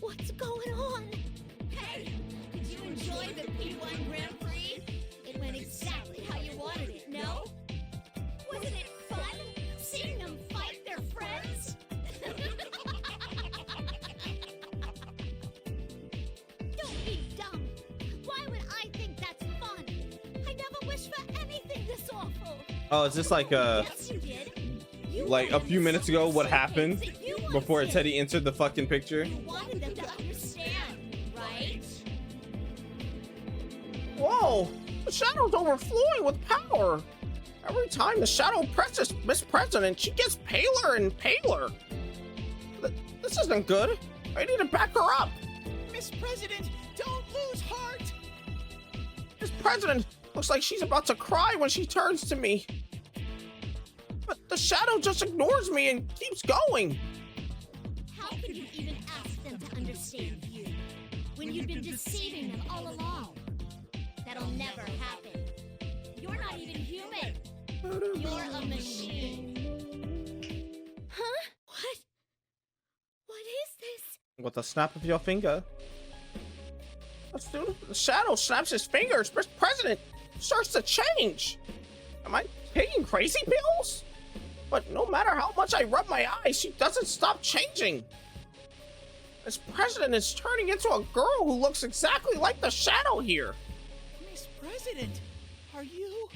What's going on? Hey, did you enjoy the P1 Grand Prix? It went exactly how you wanted it, no? Wasn't it fun seeing them fight their friends? Don't be dumb. Why would I think that's fun? I never wished for anything this awful. Oh, it's just like Yes, you did. You like a few minutes ago, what happened that you before wanted. Teddy entered the fucking picture. You wanted them to understand, right? Whoa! The shadow's overflowing with power. Every time the shadow presses Miss President, she gets paler and paler. This isn't good. I need to back her up. Miss President, don't lose heart! Miss President looks like she's about to cry when she turns to me. But the shadow just ignores me and keeps going. How could you even ask them to understand you when you've been deceiving them all along? That'll never happen. You're not even human. You're a machine. Huh? What is this? With a snap of your finger. As soon as the shadow snaps his fingers, Miss President starts to change. Am I taking crazy pills? But no matter how much I rub my eyes, she doesn't stop changing. This President is turning into a girl who looks exactly like the shadow here. Miss President, are you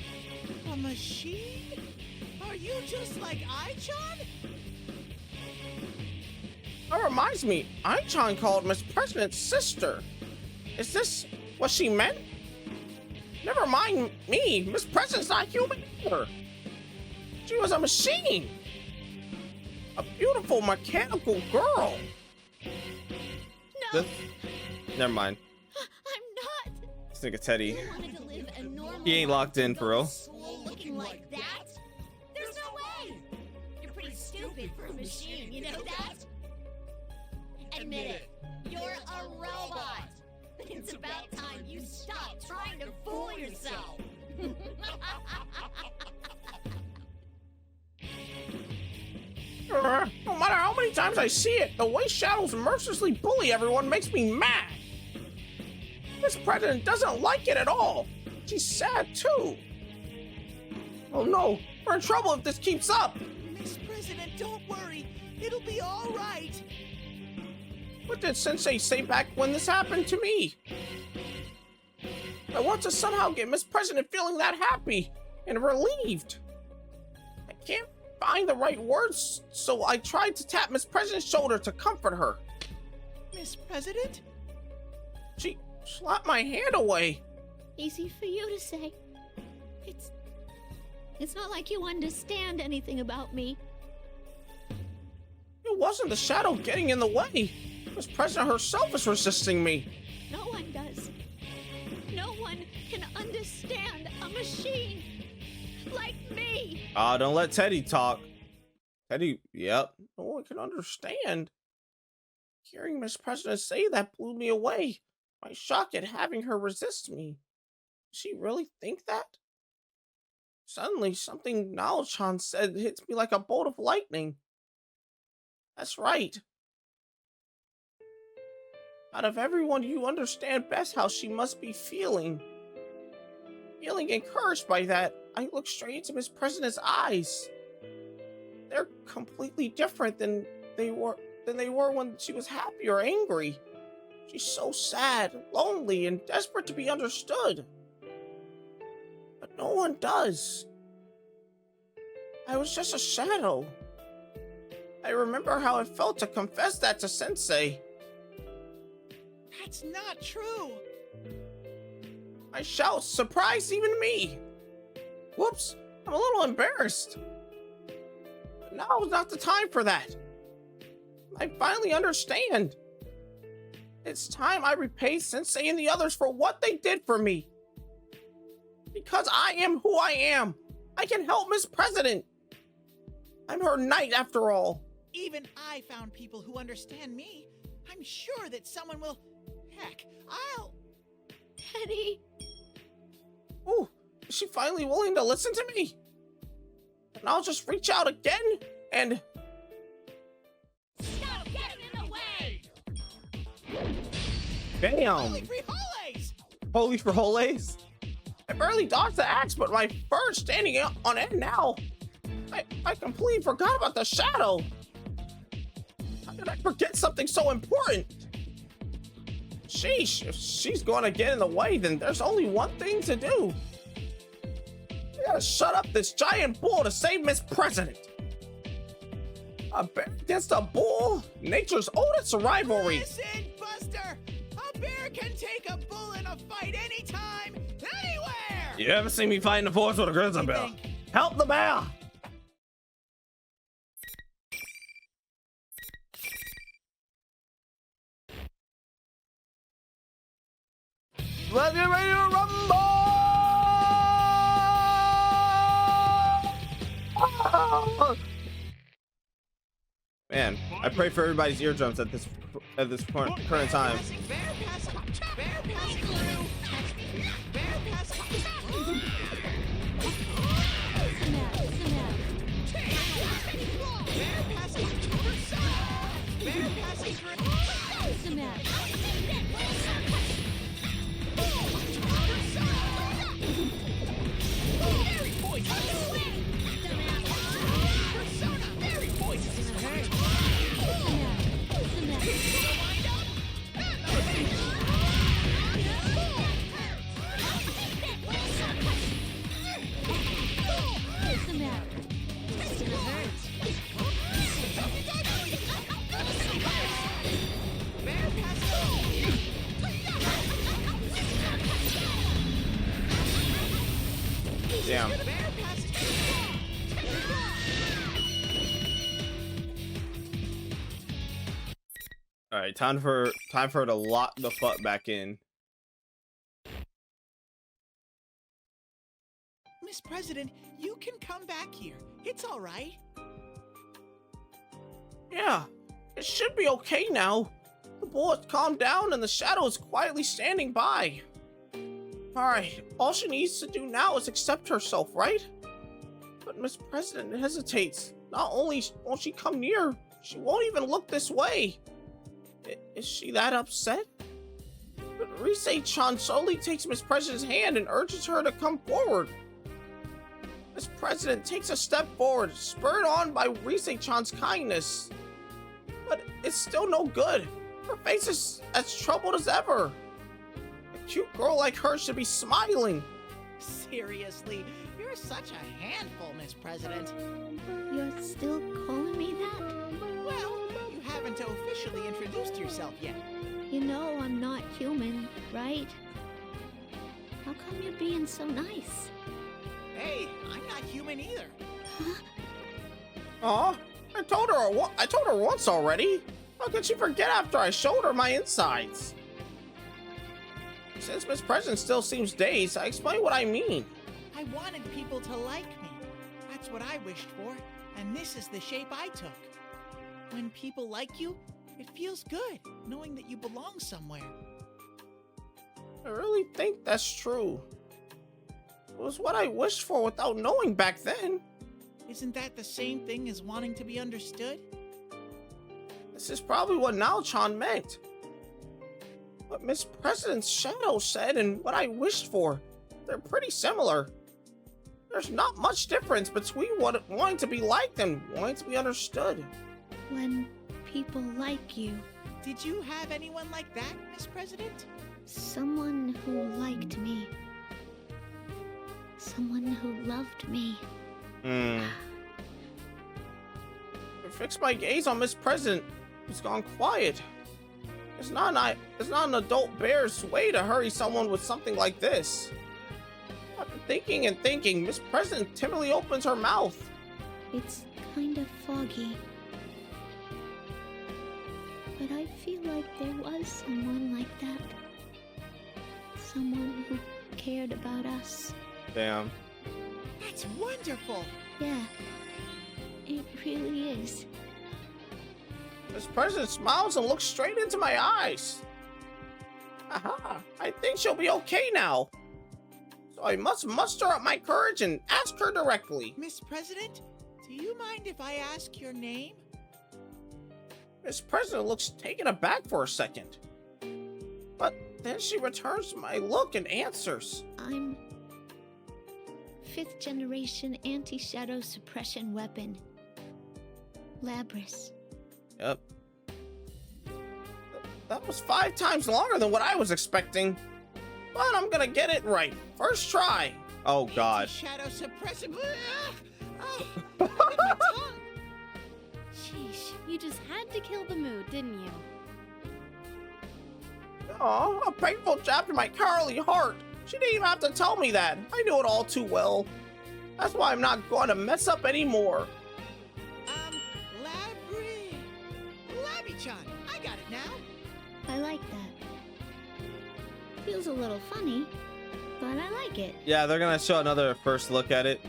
a machine? Are you just like Ai-chan? That reminds me, Ai-chan called Miss President's sister. Is this what she meant? Never mind me, Miss President's not human either. She was a machine. A beautiful mechanical girl. No. Never mind. I'm not. This nigga Teddy. You wanted to live a normal He ain't locked in for real. soul looking like that? There's no way. You're pretty stupid for a machine, you know that? Admit it. You're a robot. It's about time you stop trying to fool yourself. No matter how many times I see it, the way shadows mercilessly bully everyone makes me mad. This President doesn't like it at all. She's sad too. Oh no, we're in trouble if this keeps up. Miss President, don't worry. It'll be all right. What did Sensei say back when this happened to me? I want to somehow get Miss President feeling that happy and relieved. I can't find the right words, so I tried to tap Miss President's shoulder to comfort her. Miss President, Slap my hand away. Easy for you to say. It's not like you understand anything about me. It wasn't the shadow getting in the way. Miss President herself is resisting me. No one does. No one can understand a machine like me. Don't let Teddy talk. Teddy, yep. No one can understand. Hearing Miss President say that blew me away. My shock at having her resist me. Does she really think that? Suddenly, something Nao-chan said hits me like a bolt of lightning. That's right. Out of everyone, you understand best how she must be feeling. Feeling encouraged by that, I looked straight into Miss President's eyes. They're completely different than they were when she was happy or angry. She's so sad, lonely, and desperate to be understood. But no one does. I was just a shadow. I remember how it felt to confess that to Sensei. That's not true. My shout surprised even me. Whoops, I'm a little embarrassed. But now is not the time for that. I finally understand. It's time I repay Sensei and the others for what they did for me. Because I am who I am, I can help Miss President. I'm her knight after all. Even I found people who understand me. I'm sure that someone will... Heck, I'll... Teddy. Ooh, is she finally willing to listen to me? And I'll just reach out again and... Stop getting in the way! Bam! Holy frijoles! Holy frijoles? I barely dodged the axe, but my fur's standing on end now. I completely forgot about the shadow. How did I forget something so important? Sheesh, if she's going to get in the way, then there's only one thing to do. I gotta shut up this giant bull to save Miss President. A bear against a bull? Nature's oldest rivalry. Listen, Buster! A bear can take a bull in a fight anytime, anywhere! You ever seen me fight in the forest with a grizzly bear? Help the bear! Let's get ready to rumble! Man, I pray for everybody's eardrums at this current time. Bear passing through! Bear passing through! Bear passing through! Bear passing through! Very poisonous! Persona! Very poisonous! Damn. All right, time for her to lock the fuck back in. Miss President, you can come back here. It's all right. Yeah, it should be okay now. The bull has calmed down and the shadow is quietly standing by. Alright, all she needs to do now is accept herself, right? But Miss President hesitates. Not only won't she come near, she won't even look this way. Is she that upset? But Rise-chan slowly takes Miss President's hand and urges her to come forward. Miss President takes a step forward, spurred on by Rise-chan's kindness. But it's still no good. Her face is as troubled as ever. A cute girl like her should be smiling. Seriously, you're such a handful, Miss President. You're still calling me that? Well, you haven't officially introduced yourself yet. You know I'm not human, right? How come you're being so nice? Hey, I'm not human either. Aw, I told her once already. How could she forget after I showed her my insides? Since Miss President still seems dazed, I explain what I mean. I wanted people to like me. That's what I wished for, and this is the shape I took. When people like you, it feels good, knowing that you belong somewhere. I really think that's true. It was what I wished for without knowing back then. Isn't that the same thing as wanting to be understood? This is probably what Nao-chan meant. What Miss President's shadow said and what I wished for, they're pretty similar. There's not much difference between wanting to be liked and wanting to be understood. When people like you. Did you have anyone like that, Miss President? Someone who liked me. Someone who loved me. I fixed my gaze on Miss President. It's gone quiet. It's not an adult bear's way to hurry someone with something like this. After thinking and thinking, Miss President timidly opens her mouth. It's kind of foggy. But I feel like there was someone like that. Someone who cared about us. Damn. That's wonderful. Yeah, it really is. Miss President smiles and looks straight into my eyes. Aha, I think she'll be okay now. So I must muster up my courage and ask her directly. Miss President, do you mind if I ask your name? Miss President looks taken aback for a second. But then she returns my look and answers. I'm 5th generation anti-shadow suppression weapon. Labrys. Yep. That was 5 times longer than what I was expecting. But I'm gonna get it right. First try. Oh god. Shadow suppressing. Oh, Sheesh, you just had to kill the mood, didn't you? Aw, a painful jab to my cowardly heart. She didn't even have to tell me that. I knew it all too well. That's why I'm not going to mess up anymore. Labby-chan, I got it now. I like that. Feels a little funny, but I like it. Yeah, they're gonna show another first look at it.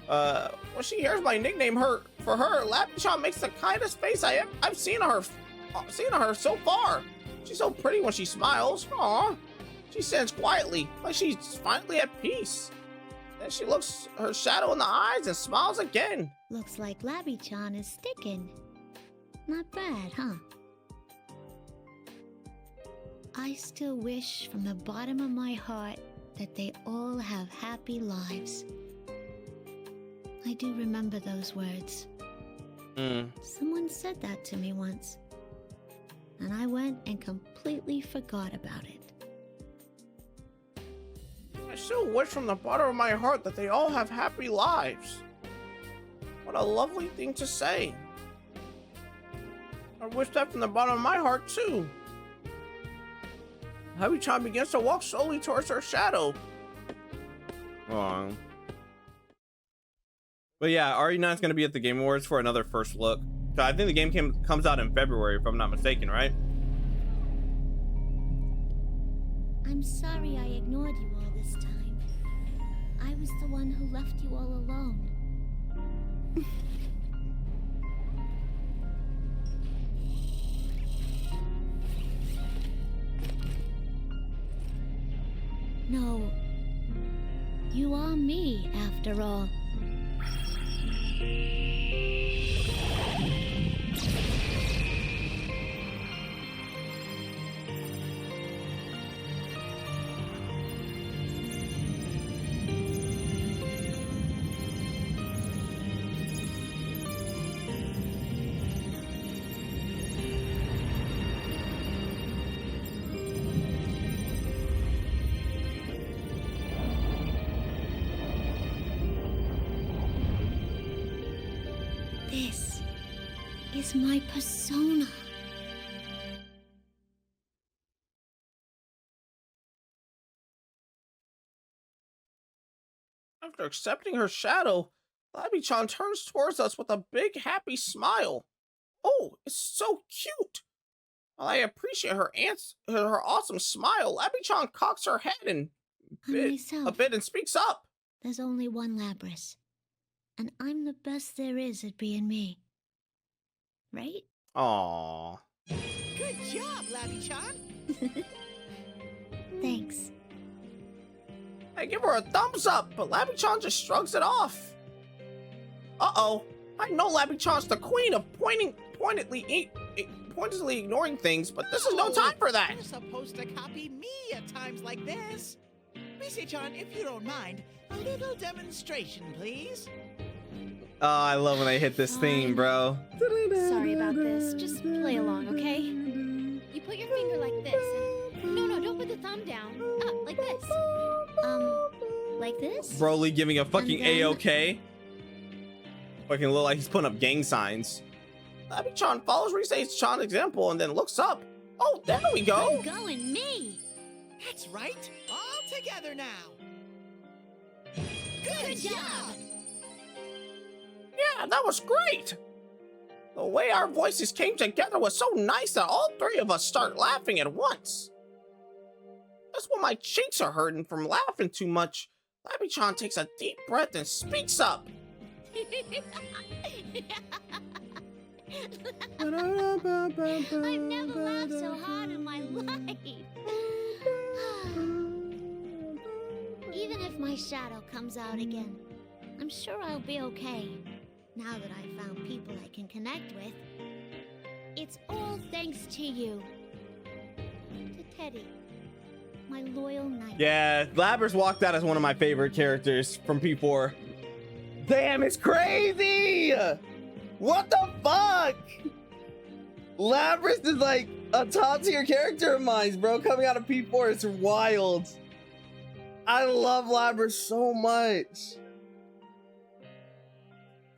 When she hears my nickname for her, Labby-chan makes the kindest face I've seen her so far. She's so pretty when she smiles. Aw. She stands quietly, like she's finally at peace. Then she looks her shadow in the eyes and smiles again. Looks like Labby-chan is sticking. Not bad, huh? I still wish from the bottom of my heart that they all have happy lives. I do remember those words. Someone said that to me once, and I went and completely forgot about it. I still wish from the bottom of my heart that they all have happy lives. What a lovely thing to say. I wish that from the bottom of my heart too. Labby-chan begins to walk slowly towards her shadow. Aww. But yeah, RE9 is going to be at the Game Awards for another first look. So I think the game comes out in February, if I'm not mistaken, right? I'm sorry I ignored you all this time. I was the one who left you all alone. No, you are me after all. This is my persona. After accepting her shadow, Labby-chan turns towards us with a big, happy smile. Oh, it's so cute. While I appreciate her awesome smile, Labby-chan cocks her head and a bit and speaks up. There's only one Labrys, and I'm the best there is at being me. Right? Aww. Good job, Labby-chan. Thanks. I give her a thumbs up, but Labby-chan just shrugs it off. Uh-oh. I know Labby-chan's the queen of pointedly ignoring things, but this is no time for that. You're supposed to copy me at times like this. Mise-chan, if you don't mind, a little demonstration, please. Oh, I love when I hit this theme, bro. Sorry about this. Just play along, okay? You put your finger like this. And... No, don't put the thumb down. Up, like this. Like this? Broly giving a fucking A-OK. Fucking look like he's putting up gang signs. Labby-chan follows Rise-chan's example and then looks up. Oh, there we go. I'm going me. That's right. All together now. Good job. Yeah, that was great. The way our voices came together was so nice that all three of us start laughing at once. That's when my cheeks are hurting from laughing too much. Labby-chan takes a deep breath and speaks up. I've never laughed so hard in my life. Even if my shadow comes out again, I'm sure I'll be okay. Now that I've found people I can connect with. It's all thanks to you. To Teddy, my loyal knight. Yeah, Labrys walked out as one of my favorite characters from P4. Damn, it's crazy! What the fuck? Labrys is like a top tier character of mine, bro. Coming out of P4, it's wild. I love Labrys so much.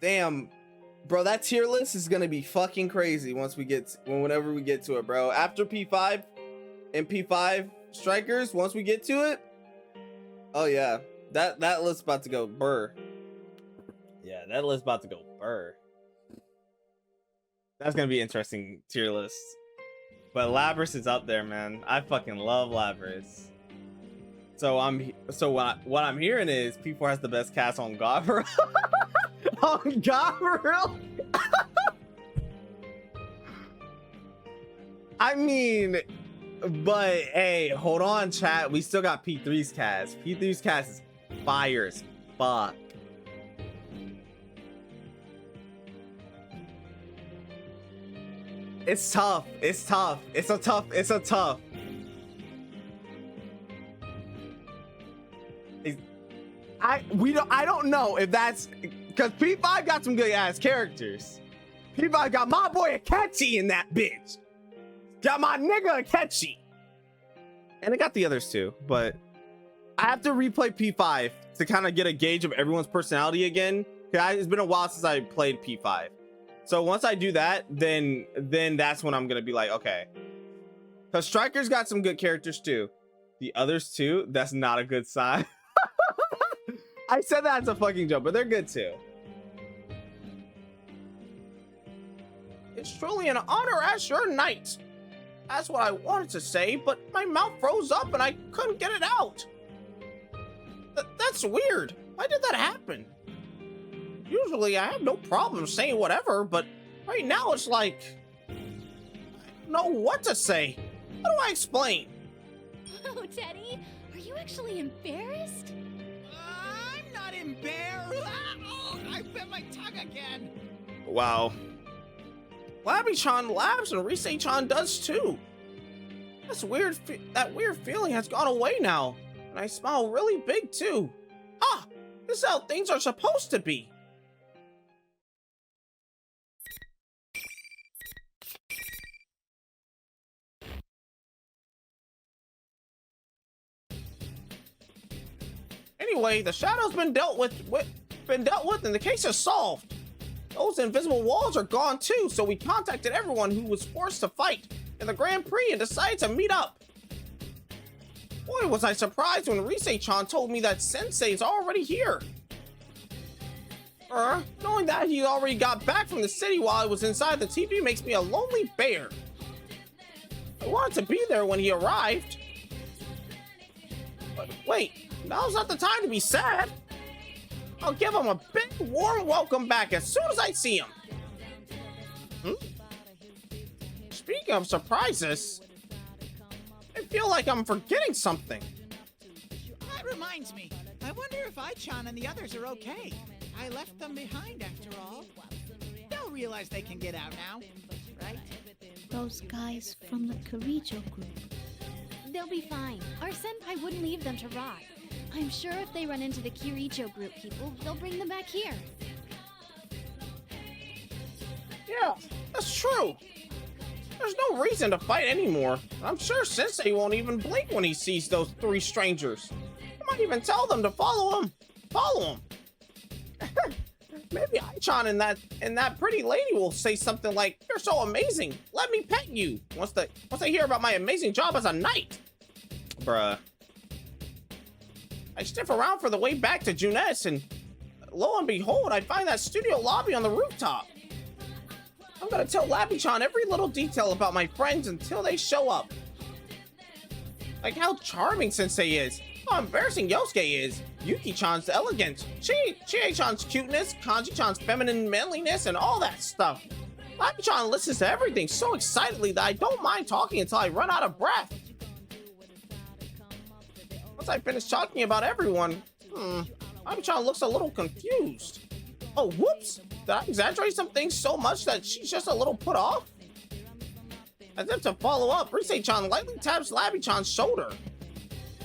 Damn, bro, that tier list is gonna be fucking crazy whenever we get to it, bro. After P5 and P5 strikers, once we get to it, oh yeah, that list's about to go burr. Yeah, that list's about to go burr. That's gonna be interesting tier list. But Labrys is up there, man. I fucking love Labrys. So what I'm hearing is P4 has the best cast on Gavril. On Gavril. I mean, but hey, hold on, chat. We still got P3's cast. P3's cast is fire as fuck. It's tough. It's tough. It's a tough. I don't know if that's because P5 got some good ass characters. P5 got my boy Akechi in that bitch. Got my nigga Akechi. And I got the others too, but I have to replay P5 to kind of get a gauge of everyone's personality again. It's been a while since I played P5. So once I do that, then that's when I'm gonna be like, okay. Because Striker's got some good characters too. The others too, that's not a good sign. I said that as a fucking joke, but they're good too. It's truly an honor as your knight. That's what I wanted to say, but my mouth froze up and I couldn't get it out. That's weird. Why did that happen? Usually I have no problem saying whatever, but right now it's like, I don't know what to say. How do I explain? Oh, Teddy, are you actually embarrassed? I'm not embarrassed. Oh, I bit my tongue again. Wow. Labby-chan laughs and Rise-chan does too. That weird feeling has gone away now, and I smile really big too. Ah, this is how things are supposed to be. Anyway, the shadow's been dealt with and the case is solved. Those invisible walls are gone too, so we contacted everyone who was forced to fight in the Grand Prix and decided to meet up. Boy, was I surprised when Rise-chan told me that Sensei is already here. Knowing that he already got back from the city while I was inside the TV makes me a lonely bear. I wanted to be there when he arrived. But wait, now's not the time to be sad. I'll give him a big warm welcome back as soon as I see him. Speaking of surprises, I feel like I'm forgetting something. That reminds me. I wonder if Ai-chan and the others are okay. I left them behind after all. They'll realize they can get out now, right? Those guys from the Kirijo group. They'll be fine. Our senpai wouldn't leave them to rot. I'm sure if they run into the Kirijo group people, they'll bring them back here. Yeah, that's true. There's no reason to fight anymore. I'm sure Sensei won't even blink when he sees those three strangers. I might even tell them to follow him. Follow him. Maybe Ai-chan and that pretty lady will say something like, "You're so amazing. Let me pet you." Once they hear about my amazing job as a knight. Bruh. I sniff around for the way back to Junes, and lo and behold, I find that studio lobby on the rooftop. I'm gonna tell Lappy-chan every little detail about my friends until they show up. Like how charming Sensei is, how embarrassing Yosuke is, Yuki-chan's elegance, Chie-chan's cuteness, Kanji-chan's feminine manliness, and all that stuff. Lappy-chan listens to everything so excitedly that I don't mind talking until I run out of breath. Once I finish talking about everyone, Lappy-chan looks a little confused. Oh, whoops! Did I exaggerate some things so much that she's just a little put off? As if to follow up, Rise-chan lightly taps Lappy-chan's shoulder.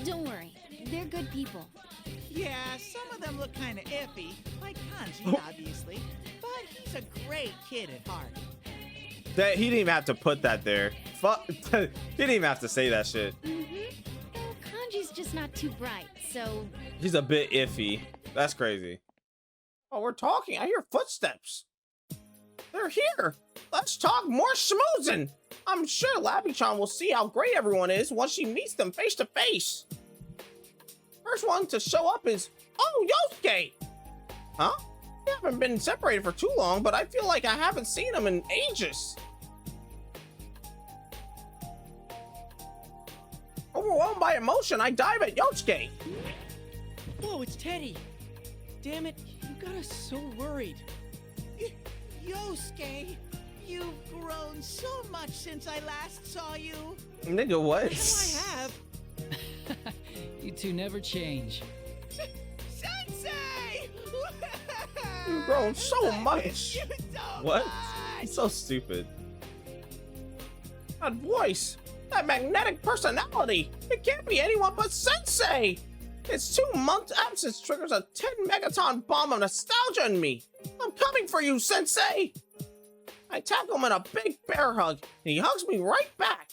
Don't worry, they're good people. Yeah, some of them look kind of iffy, like Kanji, obviously, but he's a great kid at heart. That he didn't even have to put that there. Fuck, he didn't even have to say that shit. Though Kanji's just not too bright, so... He's a bit iffy. That's crazy. Oh, we're talking. I hear footsteps. They're here. Let's talk more schmoozing. I'm sure Lappy-chan will see how great everyone is once she meets them face to face. First one to show up is, oh, Yosuke. Huh? We haven't been separated for too long, but I feel like I haven't seen him in ages. Overwhelmed by emotion, I dive at Yosuke. Whoa, it's Teddy. Damn it, you got us so worried. Yosuke, you've grown so much since I last saw you. Nigga, what? I have. You two never change. Sensei! You've grown so much. You so What? much. He's so stupid. That voice, that magnetic personality, it can't be anyone but Sensei. His 2 month absence triggers a 10 megaton bomb of nostalgia in me. I'm coming for you, Sensei. I tackle him in a big bear hug, and he hugs me right back.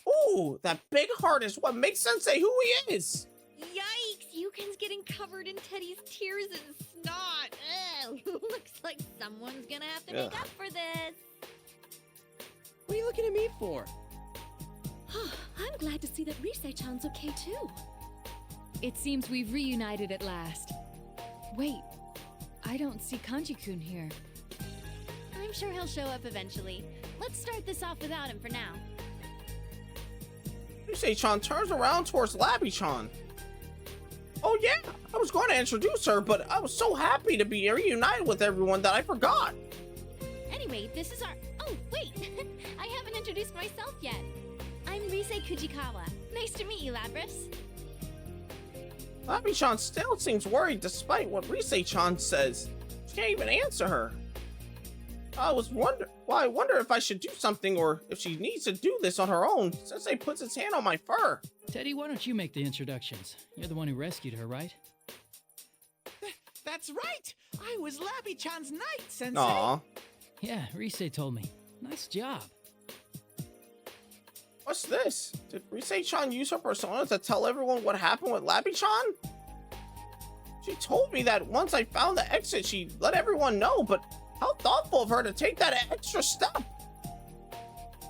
Ooh, that big heart is what makes Sensei who he is. Yikes! Yukin's getting covered in Teddy's tears and snot. Ugh, looks like someone's gonna have to make up for this. What are you looking at me for? I'm glad to see that Rise-chan's okay too. It seems we've reunited at last. Wait, I don't see Kanji-kun here. I'm sure he'll show up eventually. Let's start this off without him for now. Rise-chan turns around towards Lappy-chan. Oh yeah, I was going to introduce her, but I was so happy to be reunited with everyone that I forgot. Anyway, this is our... Oh, wait! I haven't introduced myself yet. I'm Rise Kujikawa. Nice to meet you, Lapras. Lappy-chan still seems worried despite what Rise-chan says. She can't even answer her. I wonder if I should do something or if she needs to do this on her own since he puts his hand on my fur. Teddy, why don't you make the introductions? You're the one who rescued her, right? That's right! I was Lappy-chan's knight, Sensei! Aw. Yeah, Rise told me. Nice job. What's this? Did Rise-chan use her persona to tell everyone what happened with Lappy-chan? She told me that once I found the exit, she'd let everyone know, but how thoughtful of her to take that extra step.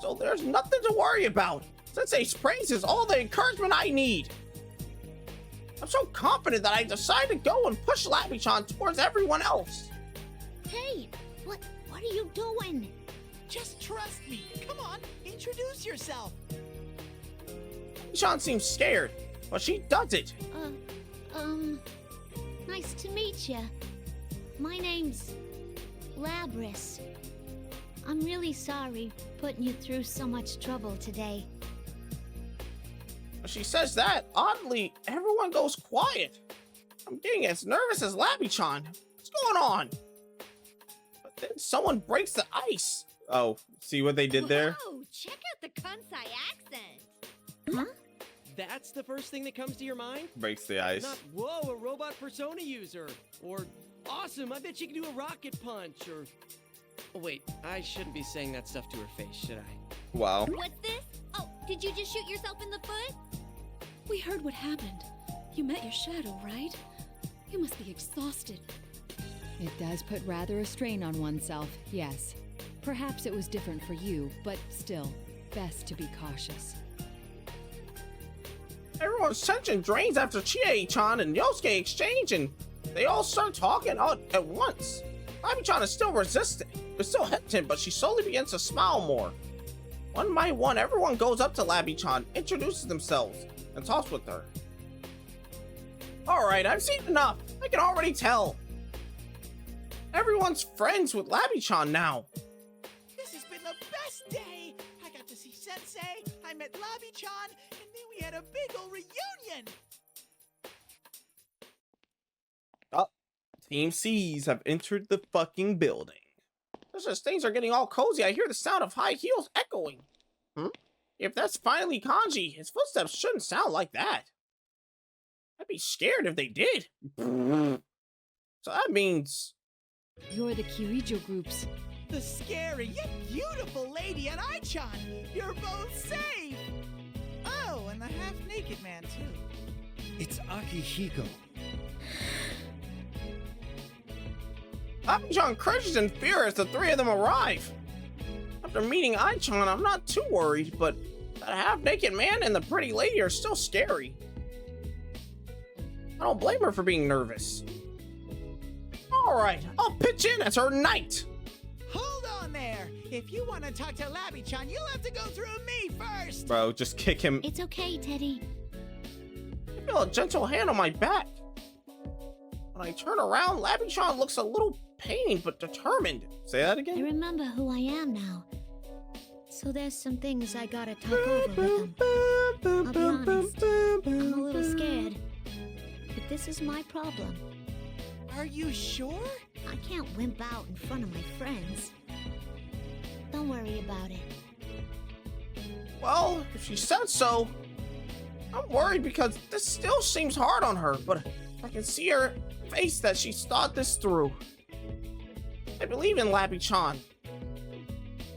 So there's nothing to worry about. Sensei's praise is all the encouragement I need. I'm so confident that I decided to go and push Labby-chan towards everyone else. Hey, what are you doing? Just trust me. Come on, introduce yourself. Labby-chan seems scared, but she does it. Nice to meet you. My name's Labrys. I'm really sorry putting you through so much trouble today. When she says that, oddly, everyone goes quiet. I'm getting as nervous as Labby-chan. What's going on? But then someone breaks the ice. Oh, see what they did there? Whoa, check out the Kansai accent. Huh? That's the first thing that comes to your mind? Breaks the ice. Not, whoa, a robot persona user. Or, awesome, I bet she can do a rocket punch. Or, oh, wait, I shouldn't be saying that stuff to her face, should I? Wow. What's this? Oh, did you just shoot yourself in the foot? We heard what happened. You met your shadow, right? You must be exhausted. It does put rather a strain on oneself, yes. Perhaps it was different for you, but still, best to be cautious. Everyone's tension drains after Chie-chan and Yosuke exchange, and they all start talking all at once. Labby-chan is still resistant, is still hesitant, but she slowly begins to smile more. One by one, everyone goes up to Labby-chan, introduces themselves, and talks with her. Alright, I've seen enough. I can already tell. Everyone's friends with Labby-chan now. This has been the best day. I got to see Sensei, I met Labby-chan, and then we had a big ol' reunion. Oh, Team C's have entered the fucking building. Just as things are getting all cozy, I hear the sound of high heels echoing. If that's finally Kanji, his footsteps shouldn't sound like that. I'd be scared if they did. So that means... You're the Kirijo groups. The scary yet beautiful lady and Ai-chan. You're both safe. Oh, and the half-naked man, too. It's Akihiko. Labby-chan cringes in fear as the three of them arrive. After meeting Ai-chan, I'm not too worried, but that half-naked man and the pretty lady are still scary. I don't blame her for being nervous. Alright, I'll pitch in as her knight. Hold on there. If you want to talk to Labby-chan, you'll have to go through me first. Bro, just kick him. It's okay, Teddy. I feel a gentle hand on my back. When I turn around, Labby-chan looks a little pained but determined. Say that again? I remember who I am now. So there's some things I gotta talk over with him. I'll be honest, I'm a little scared. But this is my problem. Are you sure? I can't wimp out in front of my friends. Don't worry about it. Well, if she said so. I'm worried because this still seems hard on her, but I can see her face that she's thought this through. I believe in Labby-chan.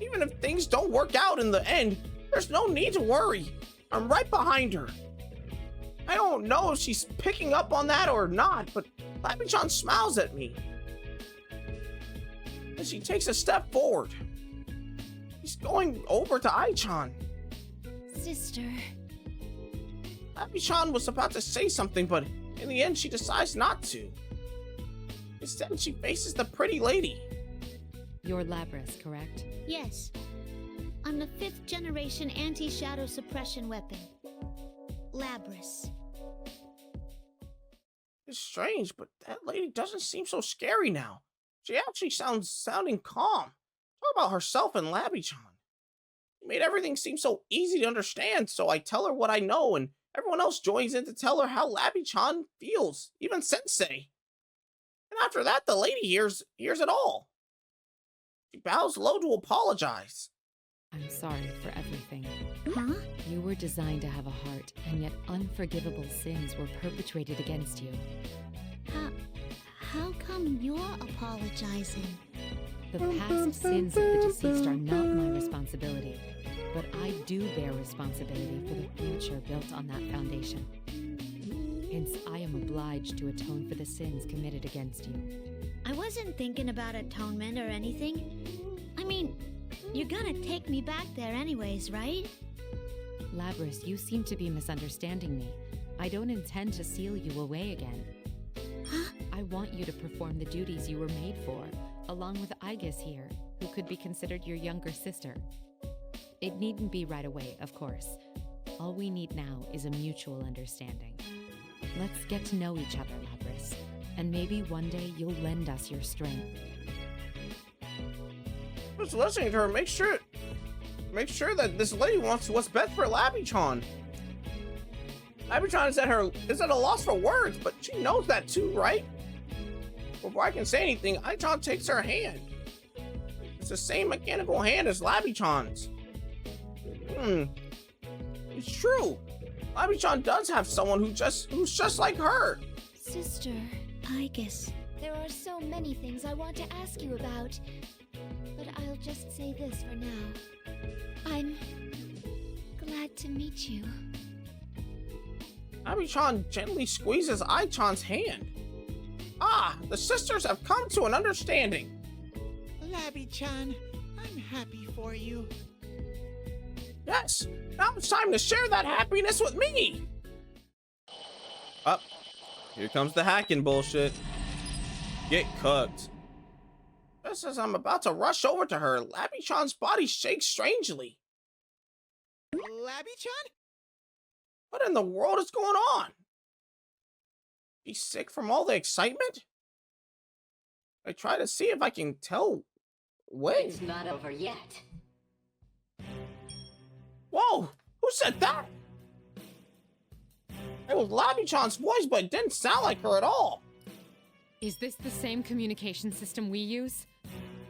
Even if things don't work out in the end, there's no need to worry. I'm right behind her. I don't know if she's picking up on that or not, but Labby-chan smiles at me. And she takes a step forward. She's going over to Ai-chan. Sister. Labby-chan was about to say something, but in the end she decides not to. Instead, she faces the pretty lady. You're Labrys, correct? Yes. I'm the 5th generation anti-shadow suppression weapon. Labrys. It's strange, but that lady doesn't seem so scary now. She actually sounding calm. Talk about herself and Labby-chan. She made everything seem so easy to understand, so I tell her what I know, and everyone else joins in to tell her how Labby-chan feels, even Sensei. And after that, the lady hears it all. She bows low to apologize. I'm sorry for everything. Huh? You were designed to have a heart, and yet unforgivable sins were perpetrated against you. How come you're apologizing? The past sins of the deceased are not my responsibility, but I do bear responsibility for the future built on that foundation. Hence, I am obliged to atone for the sins committed against you. I wasn't thinking about atonement or anything. I mean, you're gonna take me back there anyways, right? Labrys, you seem to be misunderstanding me. I don't intend to seal you away again. I want you to perform the duties you were made for, along with Aigis here, who could be considered your younger sister. It needn't be right away, of course. All we need now is a mutual understanding. Let's get to know each other, Labrys, and maybe one day you'll lend us your strength. Just listening to her, make sure that this lady wants what's best for Labby-chan. Labby-chan is at a loss for words, but she knows that too, right? Before I can say anything, Ai-chan takes her hand. It's the same mechanical hand as Labby-chan's. It's true. Labby-chan does have someone who's just like her. Sister, Aigis, there are so many things I want to ask you about, but I'll just say this for now. I'm glad to meet you. Labby-chan gently squeezes Ai-chan's hand. Ah, the sisters have come to an understanding. Labby-chan, I'm happy for you. Yes, now it's time to share that happiness with me. Up, here comes the hacking bullshit. Get cooked. Just as I'm about to rush over to her, Labby-chan's body shakes strangely. Labby-chan? What in the world is going on? She's sick from all the excitement? I try to see if I can tell. Wait. It's not over yet. Whoa! Who said that? It was Labby-chan's voice, but it didn't sound like her at all. Is this the same communication system we use?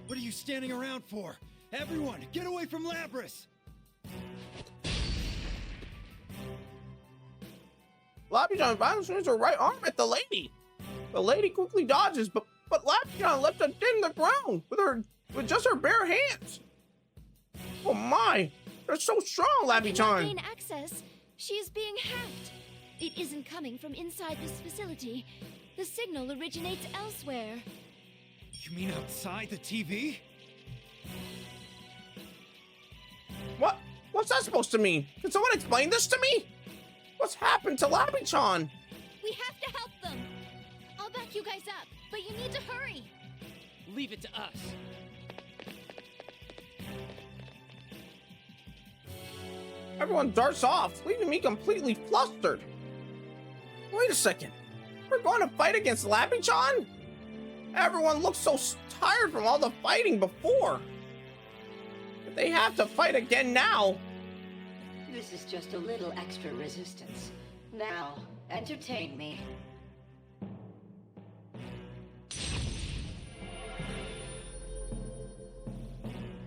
What are you standing around for? Everyone, get away from Labrys! Labby-chan swings her right arm at the lady. The lady quickly dodges, but Labby-chan left a dent in the ground with just her bare hands. Oh my! They're so strong, Labby-chan. Gain access. She is being hacked. It isn't coming from inside this facility. The signal originates elsewhere. You mean outside the TV? What? What's that supposed to mean? Can someone explain this to me? What's happened to Labby-chan? We have to help them. I'll back you guys up, but you need to hurry. Leave it to us. Everyone darts off, leaving me completely flustered. Wait a second. We're going to fight against Labby-chan? Everyone looks so tired from all the fighting before. But they have to fight again now. This is just a little extra resistance. Now, entertain me.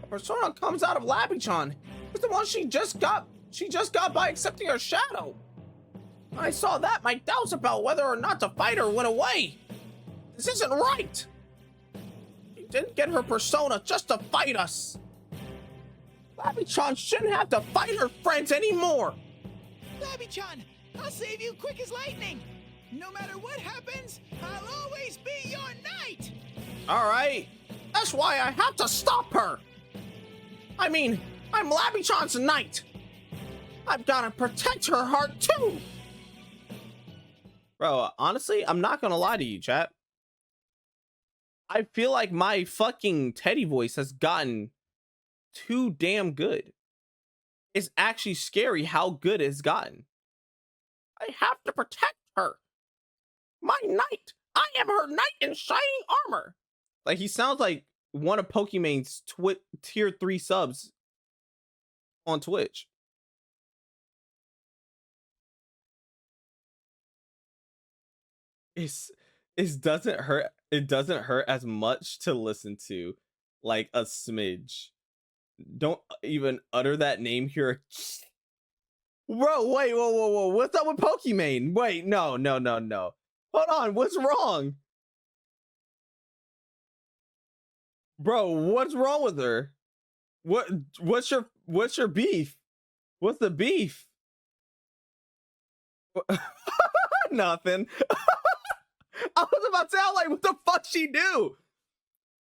A persona comes out of Labby-chan. It's the one she just got by accepting her shadow. When I saw that, my doubts about whether or not to fight her went away. This isn't right. She didn't get her persona just to fight us. Labby-chan shouldn't have to fight her friends anymore. Labby-chan, I'll save you quick as lightning. No matter what happens, I'll always be your knight. All right, that's why I have to stop her. I mean, I'm Labby-chan's knight. I've gotta protect her heart too. Bro, honestly, I'm not gonna lie to you, chat. I feel like my fucking Teddy voice has gotten too damn good. It's actually scary how good it's gotten. I have to protect her. My knight. I am her knight in shining armor. Like, he sounds like one of Pokemon's tier 3 subs on Twitch. It doesn't hurt as much to listen to, like a smidge. Don't even utter that name here. Bro, wait, whoa. What's up with Pokimane? Wait, no. Hold on, what's wrong? Bro, what's wrong with her? What's your beef? What's the beef? Nothing. I was about to tell, like, what the fuck she do?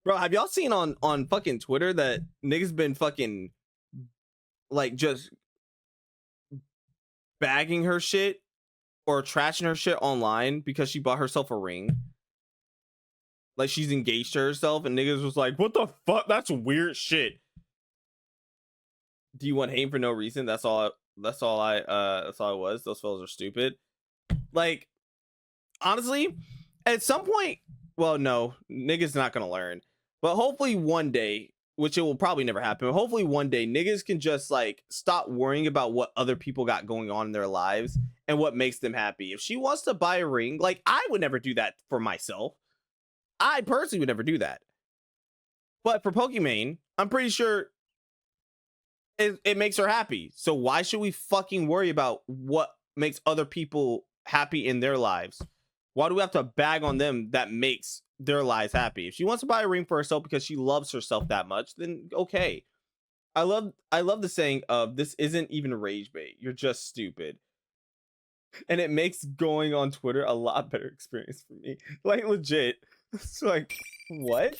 Bro, have y'all seen on fucking Twitter that niggas been fucking, like, just bagging her shit or trashing her shit online because she bought herself a ring. Like she's engaged to herself, and niggas was like, what the fuck? That's weird shit. Do you want hate for no reason? That's all it was. Those fellas are stupid. Like, honestly, at some point, well, no, niggas not gonna learn. But hopefully one day, which it will probably never happen, but hopefully one day niggas can just like stop worrying about what other people got going on in their lives and what makes them happy. If she wants to buy a ring, like I would never do that for myself. I personally would never do that. But for Pokimane, I'm pretty sure it makes her happy. So why should we fucking worry about what makes other people happy in their lives? Why do we have to bag on them that makes their lives happy? If she wants to buy a ring for herself because she loves herself that much, then okay. I love the saying of this isn't even rage bait. You're just stupid. And it makes going on Twitter a lot better experience for me. Like legit. It's like, what?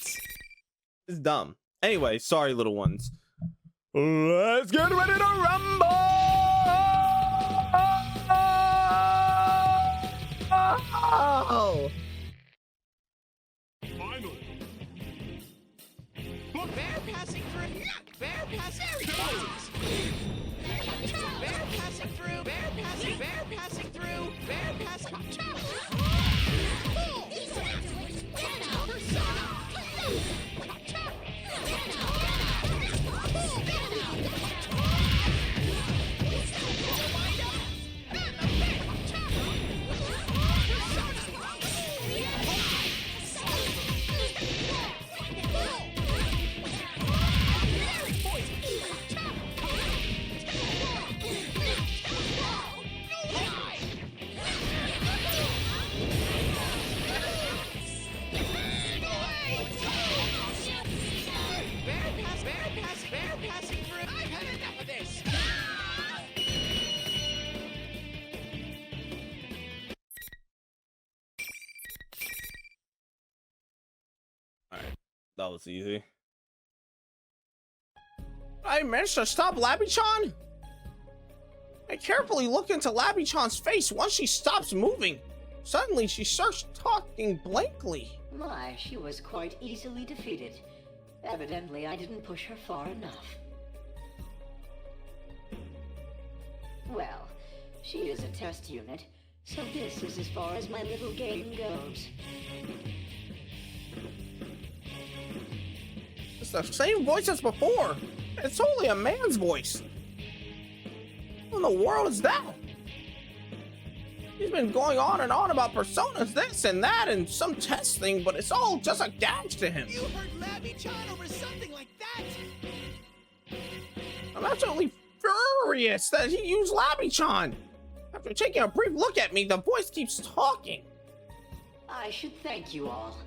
It's dumb. Anyway, sorry little ones. Let's get ready to rumble! Oh! Finally! Bear passing through. Bear passing through. Bear passing through. Bear passing. Bear passing through. Bear passing. That was easy. I managed to stop Labby-chan? I carefully look into Labby-chan's face once she stops moving. Suddenly, she starts talking blankly. My, she was quite easily defeated. Evidently, I didn't push her far enough. Well, she is a test unit, so this is as far as my little game goes. It's the same voice as before. It's only a man's voice. What in the world is that? He's been going on and on about personas, this and that, and some test thing, but it's all just a gag to him. You heard Labby-chan over something like that? I'm absolutely furious that he used Labby-chan. After taking a brief look at me, the voice keeps talking. I should thank you all.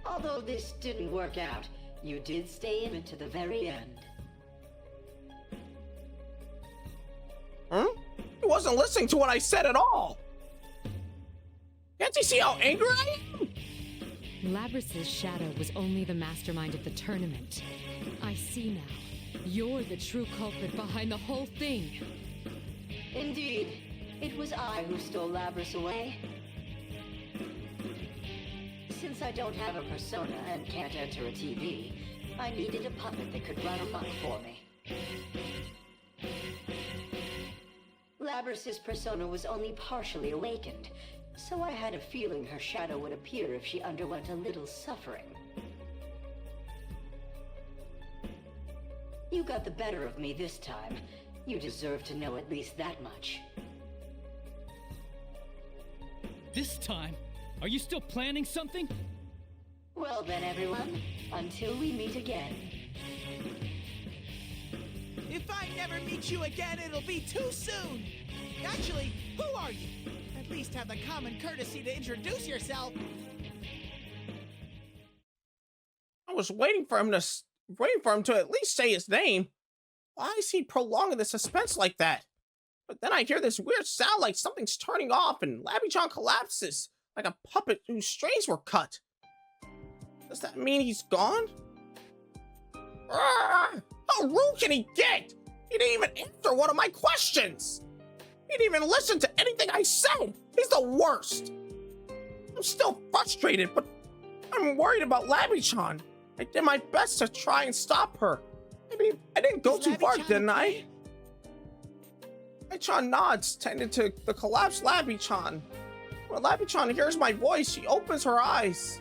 Although this didn't work out, you did stay in to the very end. Huh? He wasn't listening to what I said at all. Can't you see how angry I am? Labrys's shadow was only the mastermind of the tournament. I see now. You're the true culprit behind the whole thing. Indeed. It was I who stole Labrys away. Since I don't have a persona and can't enter a TV, I needed a puppet that could run amok for me. Labrys's persona was only partially awakened, so I had a feeling her shadow would appear if she underwent a little suffering. You got the better of me this time. You deserve to know at least that much. This time? Are you still planning something? Well then, everyone, until we meet again. If I never meet you again, it'll be too soon! Actually, who are you? At least have the common courtesy to introduce yourself! I was waiting for him to at least say his name. Why is he prolonging the suspense like that? But then I hear this weird sound like something's turning off and Labby-chan collapses like a puppet whose strings were cut. Does that mean he's gone? How rude can he get? He didn't even answer one of my questions. He didn't even listen to anything I said. He's the worst. I'm still frustrated, but I'm worried about Labby-chan. I did my best to try and stop her. I mean, I didn't go too far, didn't I? Labby-chan nods, tending to the collapsed Labby-chan. When Labby-chan hears my voice, she opens her eyes.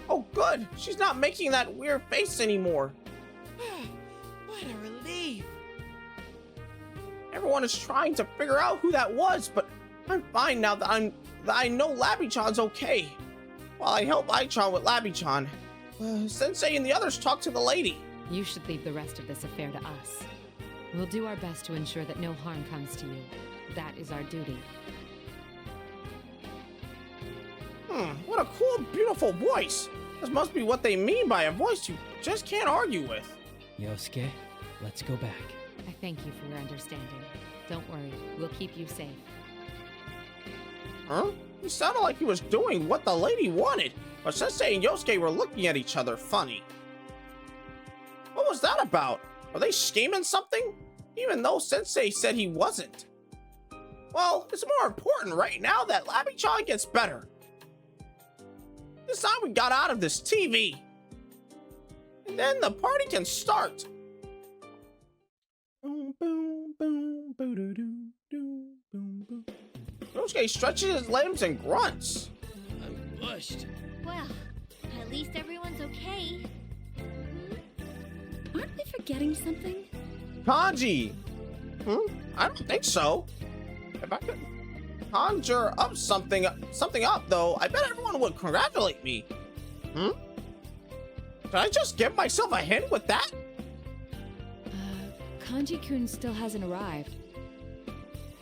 Oh, good. She's not making that weird face anymore. What a relief. Everyone is trying to figure out who that was, but I'm fine now that I know Labby-chan's okay. While I help Ai-chan with Labby-chan, Sensei and the others talk to the lady. You should leave the rest of this affair to us. We'll do our best to ensure that no harm comes to you. That is our duty. What a cool, beautiful voice. This must be what they mean by a voice you just can't argue with. Yosuke, let's go back. I thank you for your understanding. Don't worry, we'll keep you safe. Huh? He sounded like he was doing what the lady wanted, but Sensei and Yosuke were looking at each other funny. What was that about? Are they scheming something? Even though Sensei said he wasn't. Well, it's more important right now that Labby-chan gets better. It's time we got out of this TV. And then the party can start. Boom, boom, boom, boo-doo-doo, doo, boom, boom. Yosuke stretches his limbs and grunts. I'm blushed. Well, at least everyone's okay. Aren't we forgetting something? Kanji! I don't think so. If I could conjure up something up, though, I bet everyone would congratulate me. Did I just give myself a hint with that? Kanji-kun still hasn't arrived.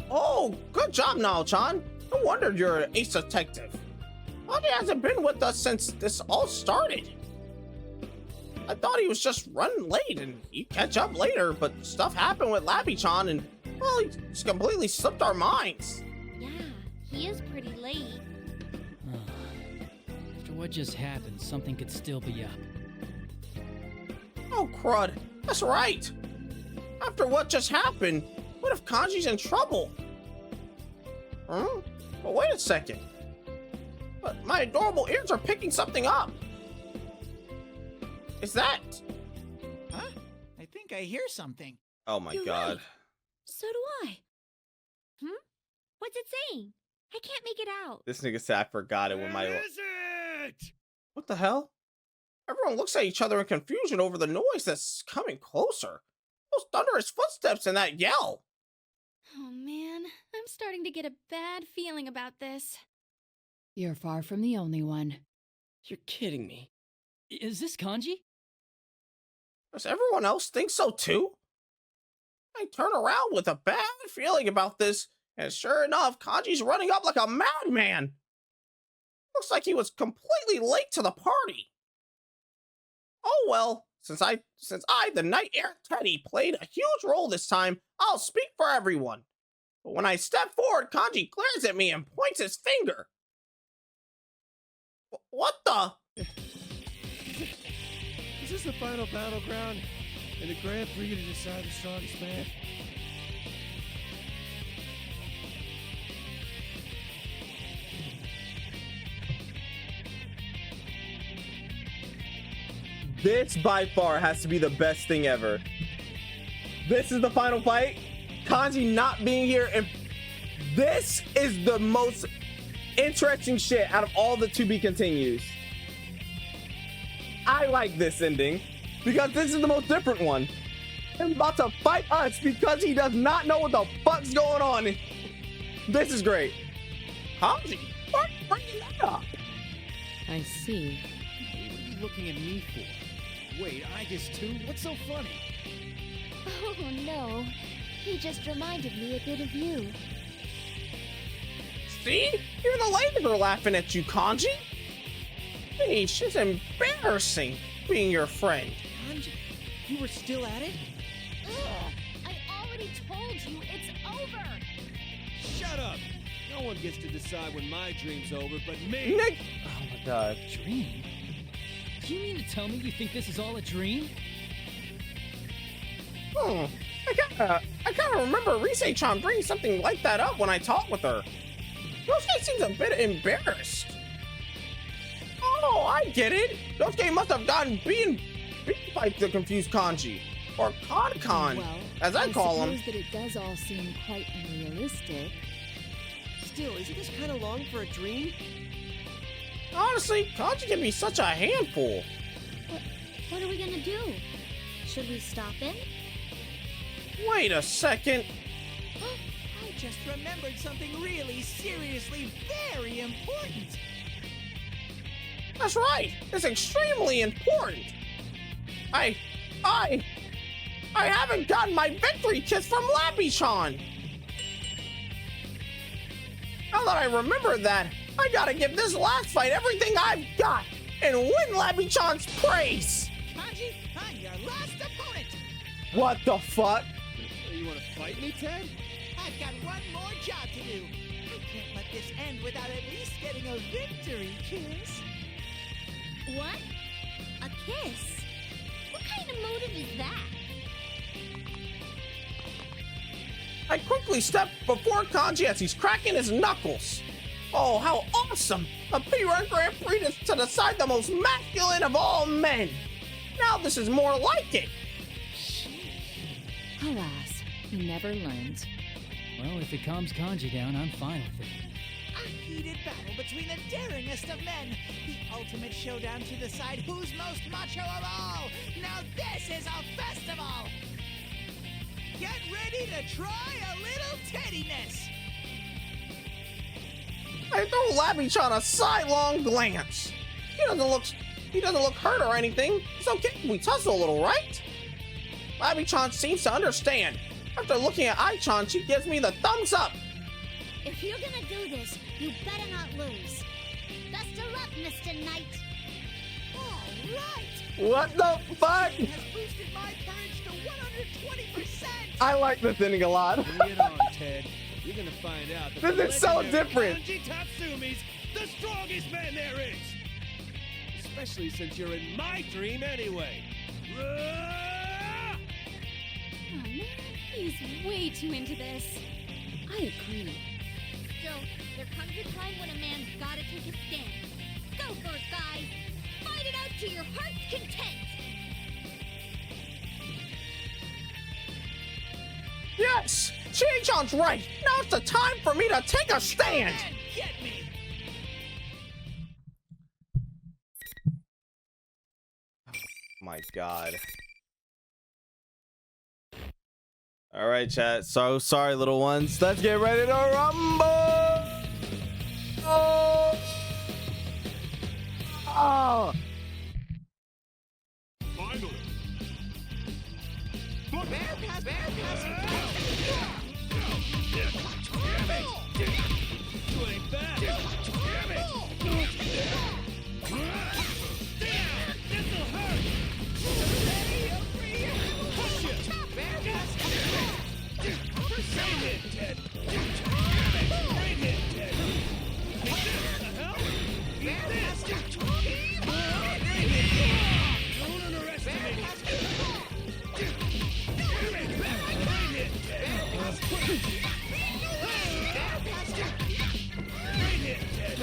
Oh, good job, Nao-chan. No wonder you're an ace detective. Kanji hasn't been with us since this all started. I thought he was just running late and he'd catch up later, but stuff happened with Labby-chan and, well, he just completely slipped our minds. Yeah, he is pretty late. After what just happened, something could still be up. Oh, crud. That's right. After what just happened, what if Kanji's in trouble? But wait a second. But my adorable ears are picking something up. Is that? Huh? I think I hear something. Oh my You're god. right. So do I. What's it saying? I can't make it out. This nigga said I forgot it when my... Where is it? What the hell? Everyone looks at each other in confusion over the noise that's coming closer. Those thunderous footsteps and that yell. Oh man, I'm starting to get a bad feeling about this. You're far from the only one. You're kidding me. Is this Kanji? Does everyone else think so too? I turn around with a bad feeling about this, and sure enough, Kanji's running up like a madman. Looks like he was completely late to the party. Oh well, since I, the Knight Errant Teddy, played a huge role this time, I'll speak for everyone. But when I step forward, Kanji glares at me and points his finger. What the? Is this the final battleground in the Grand Prix to decide the strongest man? This by far has to be the best thing ever. This is the final fight. Kanji not being here, and this is the most interesting shit out of all the to be continues. I like this ending because this is the most different one. He's about to fight us because he does not know what the fuck's going on. This is great. Kanji, why are you bringing that up? I see. What are you looking at me for? Wait, I guess too? What's so funny? Oh no, he just reminded me a bit of you. See? Even the ladies are laughing at you, Kanji. Hey, she's embarrassing being your friend. Kanji, you were still at it? Ugh, I already told you it's over. Shut up! No one gets to decide when my dream's over but me! Nick! Oh my god. Dream? Do you mean to tell me you think this is all a dream? I kinda remember Rise-chan bringing something like that up when I talked with her. Yosuke seems a bit embarrassed. Oh, I get it. Yosuke must have gotten beaten by the confused kanji, or Con, Well, as I call him. suppose that it does all seem quite unrealistic. Still, isn't this kind of long for a dream? Honestly, kanji can be such a handful. What are we gonna do? Should we stop him? Wait a second. I just remembered something really seriously very important. That's right. It's extremely important. I haven't gotten my victory kiss from Lappy-chan. Now that I remember that, I gotta give this last fight everything I've got and win Lappy-chan's praise. Kanji, I'm your last opponent. What the fuck? You want to fight me, Ted? I've got one more job to do. I can't let this end without at least getting a victory kiss. What? A kiss? What kind of motive is that? I quickly stepped before Kanji as he's cracking his knuckles. Oh, how awesome! A P-Run Grand Prix to decide the most masculine of all men. Now this is more like it. Alas, he never learns. Well, if it calms Kanji down, I'm fine with it. A heated battle between the daringest of men. The ultimate showdown to decide who's most macho of all. Now this is a festival. Get ready to try a little teddiness. I threw Lappy-chan a sidelong glance. He doesn't look hurt or anything. It's okay if we tussle a little, right? Lappy-chan seems to understand. After looking at Ai-chan, she gives me the thumbs up. If you're gonna do this, you better not lose. Best of luck, Mr. Knight. All right. What the fuck? Has boosted my courage to 120%. I like this ending a lot. Bring it on, Ted. You're gonna find out that This the is so legendary different. Kanji Tatsumi's the strongest man there is. Especially since you're in my dream anyway. Oh man, he's way too into this. I agree. Still, there comes a time when a man's gotta take a stand. Go for it, guys! Fight it out to your heart's content! Yes! Chie-chan's right! Now it's the time for me to take a stand! Get me. My god. Alright, chat. So sorry, little ones. Let's get ready to rumble! Oh! Oh! Finally. You ain't bad. Damn it! This'll hurt! Push it! Bring it, Ted! Bring it, Ted! What the hell? Eat this! Bring it! Don't underestimate it! Bring it, Ted! Bring it, Ted!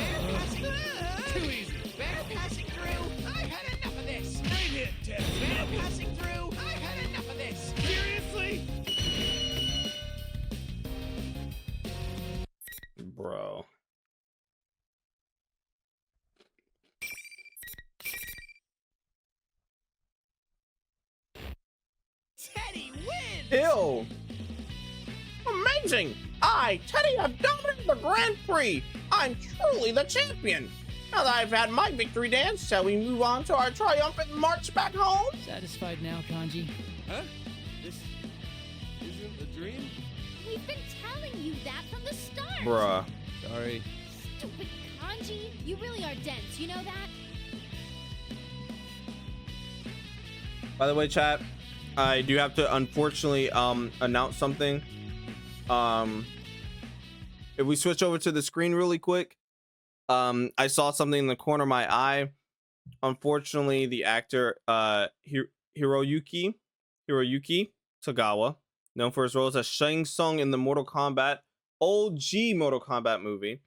Too easy! Bear passing through. I've had enough of this. Bring it, Ted! Bear passing through. I've had enough of this. Seriously? Bro. Teddy wins. Ew! Amazing! I, Teddy, have dominated the Grand Prix! I'm truly the champion! Now that I've had my victory dance, shall we move on to our triumphant march back home? Satisfied now, Kanji? Huh? This isn't a dream? We've been telling you that from the start! Bruh. Sorry. Stupid Kanji! You really are dense, you know that? By the way, chat, I do have to unfortunately announce something. If we switch over to the screen really quick, I saw something in the corner of my eye. Unfortunately, the actor Hiroyuki Tagawa known for his roles as Shang Tsung in the Mortal Kombat OG Mortal Kombat movie.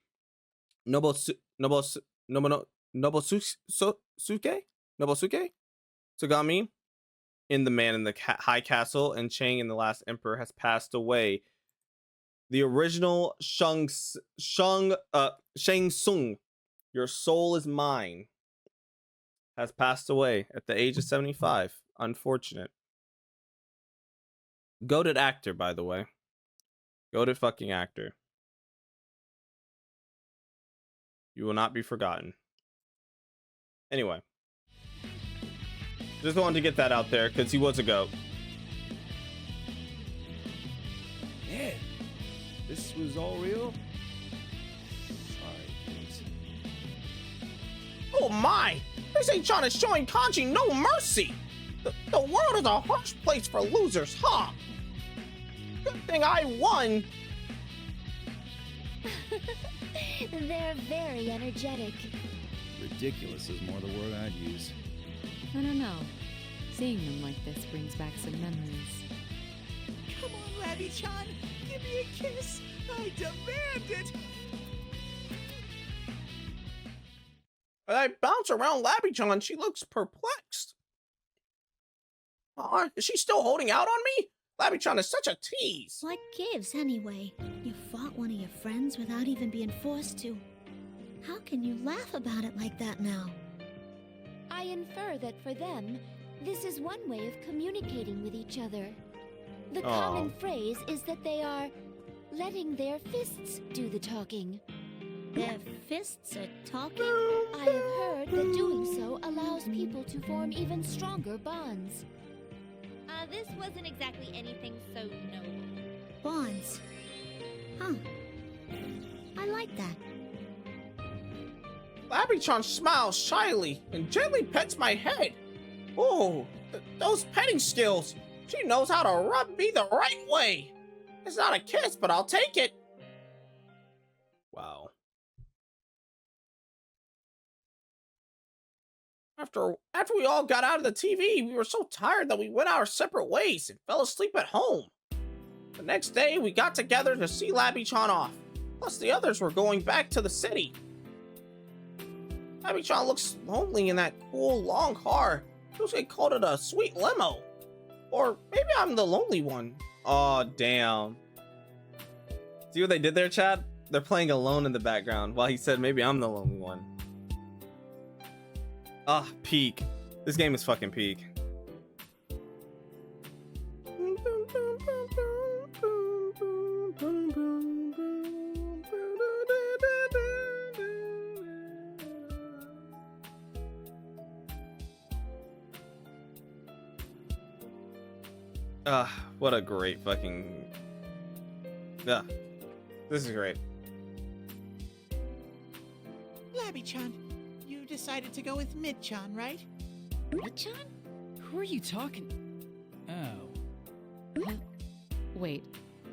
Nobusuke Tsugami in The Man in the High Castle, and Chang in The Last Emperor has passed away. The original Shang Tsung, Your Soul Is Mine, has passed away at the age of 75. Unfortunate. Goated actor, by the way. Goated fucking actor. You will not be forgotten. Anyway. Just wanted to get that out there because he was a goat. Yeah. This was all real? Sorry, kids. Oh my! This Achan is showing Kanji no mercy! The world is a harsh place for losers, huh? Good thing I won! They're very energetic. Ridiculous is more the word I'd use. I don't know. Seeing them like this brings back some memories. Come on, Labby-chan, give me a kiss. I demand it. As I bounce around Labby-chan, she looks perplexed. Is she still holding out on me? Labby-chan is such a tease. What gives, anyway? You fought one of your friends without even being forced to. How can you laugh about it like that now? I infer that for them, this is one way of communicating with each other. The common phrase is that they are letting their fists do the talking. Their fists are talking? I have heard that doing so allows people to form even stronger bonds. This wasn't exactly anything so noble. Bonds. Huh. I like that. Labby-chan smiles shyly and gently pets my head. Oh, those petting skills. She knows how to rub me the right way. It's not a kiss, but I'll take it. Wow. After we all got out of the TV, we were so tired that we went our separate ways and fell asleep at home. The next day, we got together to see Labby-chan off. Plus, the others were going back to the city. Labby-chan looks lonely in that cool, long car. Usually called it a sweet limo. Or maybe I'm the lonely one. Aw, damn. See what they did there, Chad? They're playing Alone in the background while he said maybe I'm the lonely one. Ah, peak. This game is fucking peak. What a great fucking... Yeah, this is great. Labby-chan, you decided to go with Mid-chan, right? Mid-chan? Who are you talking? Oh. Wait,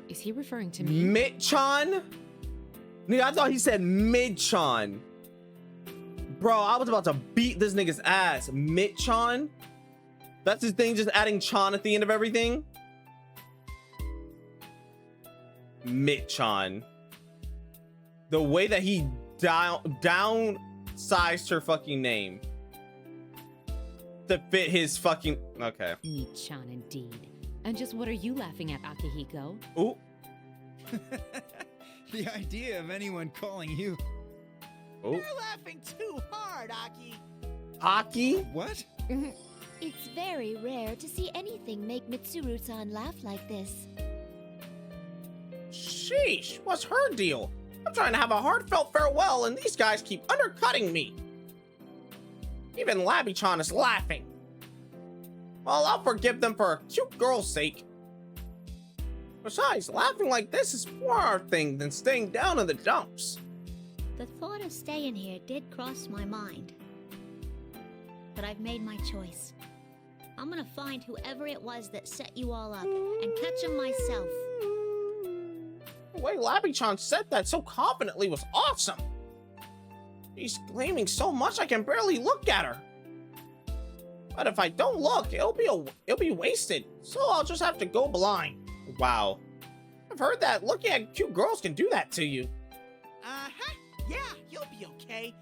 is he referring to me? Mid-chan? Nigga, I thought he said Mid-chan. Bro, I was about to beat this nigga's ass. Mid-chan? That's his thing, just adding chan at the end of everything? Mid-chan. The way that he downsized her fucking name to fit his fucking... Okay. Mid-chan indeed. And just what are you laughing at, Akihiko? Ooh. The idea of anyone calling you... Oh. You're laughing too hard, Aki. Aki? What? It's very rare to see anything make Mitsuru-san laugh like this. Sheesh, what's her deal? I'm trying to have a heartfelt farewell and these guys keep undercutting me. Even Labby-chan is laughing. Well, I'll forgive them for a cute girl's sake. Besides, laughing like this is more our thing than staying down in the dumps. The thought of staying here did cross my mind. But I've made my choice. I'm gonna find whoever it was that set you all up and catch him myself. The way Labby-chan said that so confidently was awesome. She's claiming so much I can barely look at her. But if I don't look, it'll be wasted. So I'll just have to go blind. Wow. I've heard that looking at cute girls can do that to you. Uh-huh. Yeah, you'll be okay.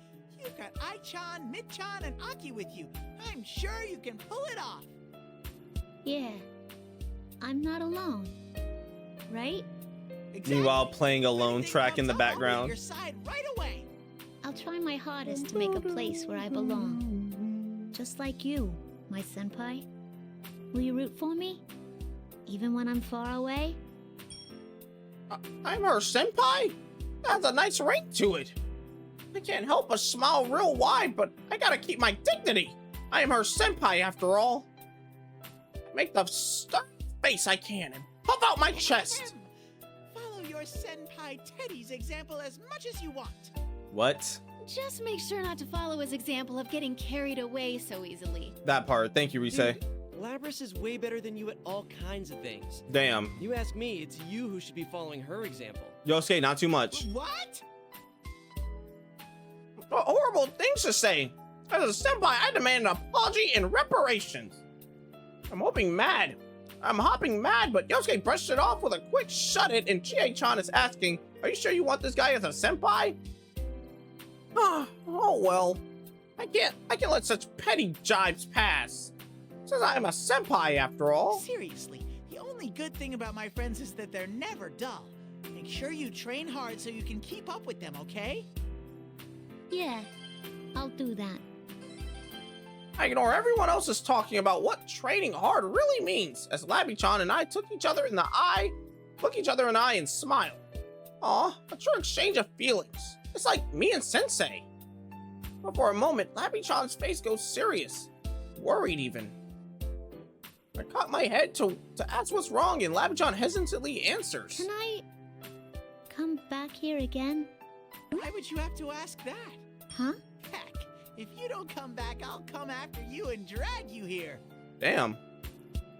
You've got Ai-chan, Mid-chan, and Aki with you. I'm sure you can pull it off. Yeah. I'm not alone. Right? Meanwhile, playing a lone track in the Your background. side right away. I'll try my hardest to make a place where I belong. Just like you, my senpai. Will you root for me? Even when I'm far away? I'm her senpai? That's a nice ring to it. I can't help but smile real wide, but I gotta keep my dignity. I am her senpai after all. I make the stern face I can and puff out my chest. Follow your senpai Teddy's example as much as you want. What? Just make sure not to follow his example of getting carried away so easily. That part. Thank you, Rise. Labrys is way better than you at all kinds of things. Damn. You ask me, it's you who should be following her example. Yosuke, not too much. What? Horrible things to say. As a senpai, I demand an apology and reparations. I'm hopping mad, but Yosuke brushed it off with a quick shut it, and Chie-chan is asking, are you sure you want this guy as a senpai? Oh well. I can't let such petty jibes pass. Since I am a senpai after all. Seriously, the only good thing about my friends is that they're never dull. Make sure you train hard so you can keep up with them, okay? Yeah, I'll do that. I ignore everyone else's talking about what training hard really means, as Labby-chan and I look each other in the eye and smile. Aw, a true exchange of feelings. It's like me and Sensei. But for a moment, Labby-chan's face goes serious, worried even. I cock my head to ask what's wrong, and Labby-chan hesitantly answers. Can I come back here again? Why would you have to ask that? Huh? Heck, if you don't come back, I'll come after you and drag you here. Damn.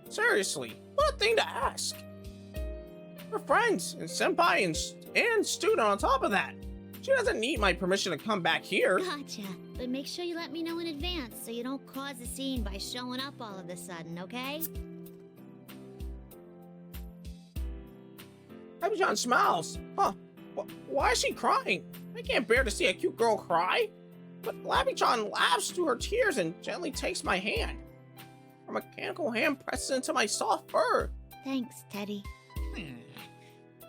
Seriously, what a thing to ask. We're friends, and senpai and student on top of that. She doesn't need my permission to come back here. Gotcha. But make sure you let me know in advance so you don't cause a scene by showing up all of a sudden, okay? Labby-chan smiles. Huh. Why is she crying? I can't bear to see a cute girl cry. But Labby-chan laughs through her tears and gently takes my hand. Her mechanical hand presses into my soft fur. Thanks, Teddy.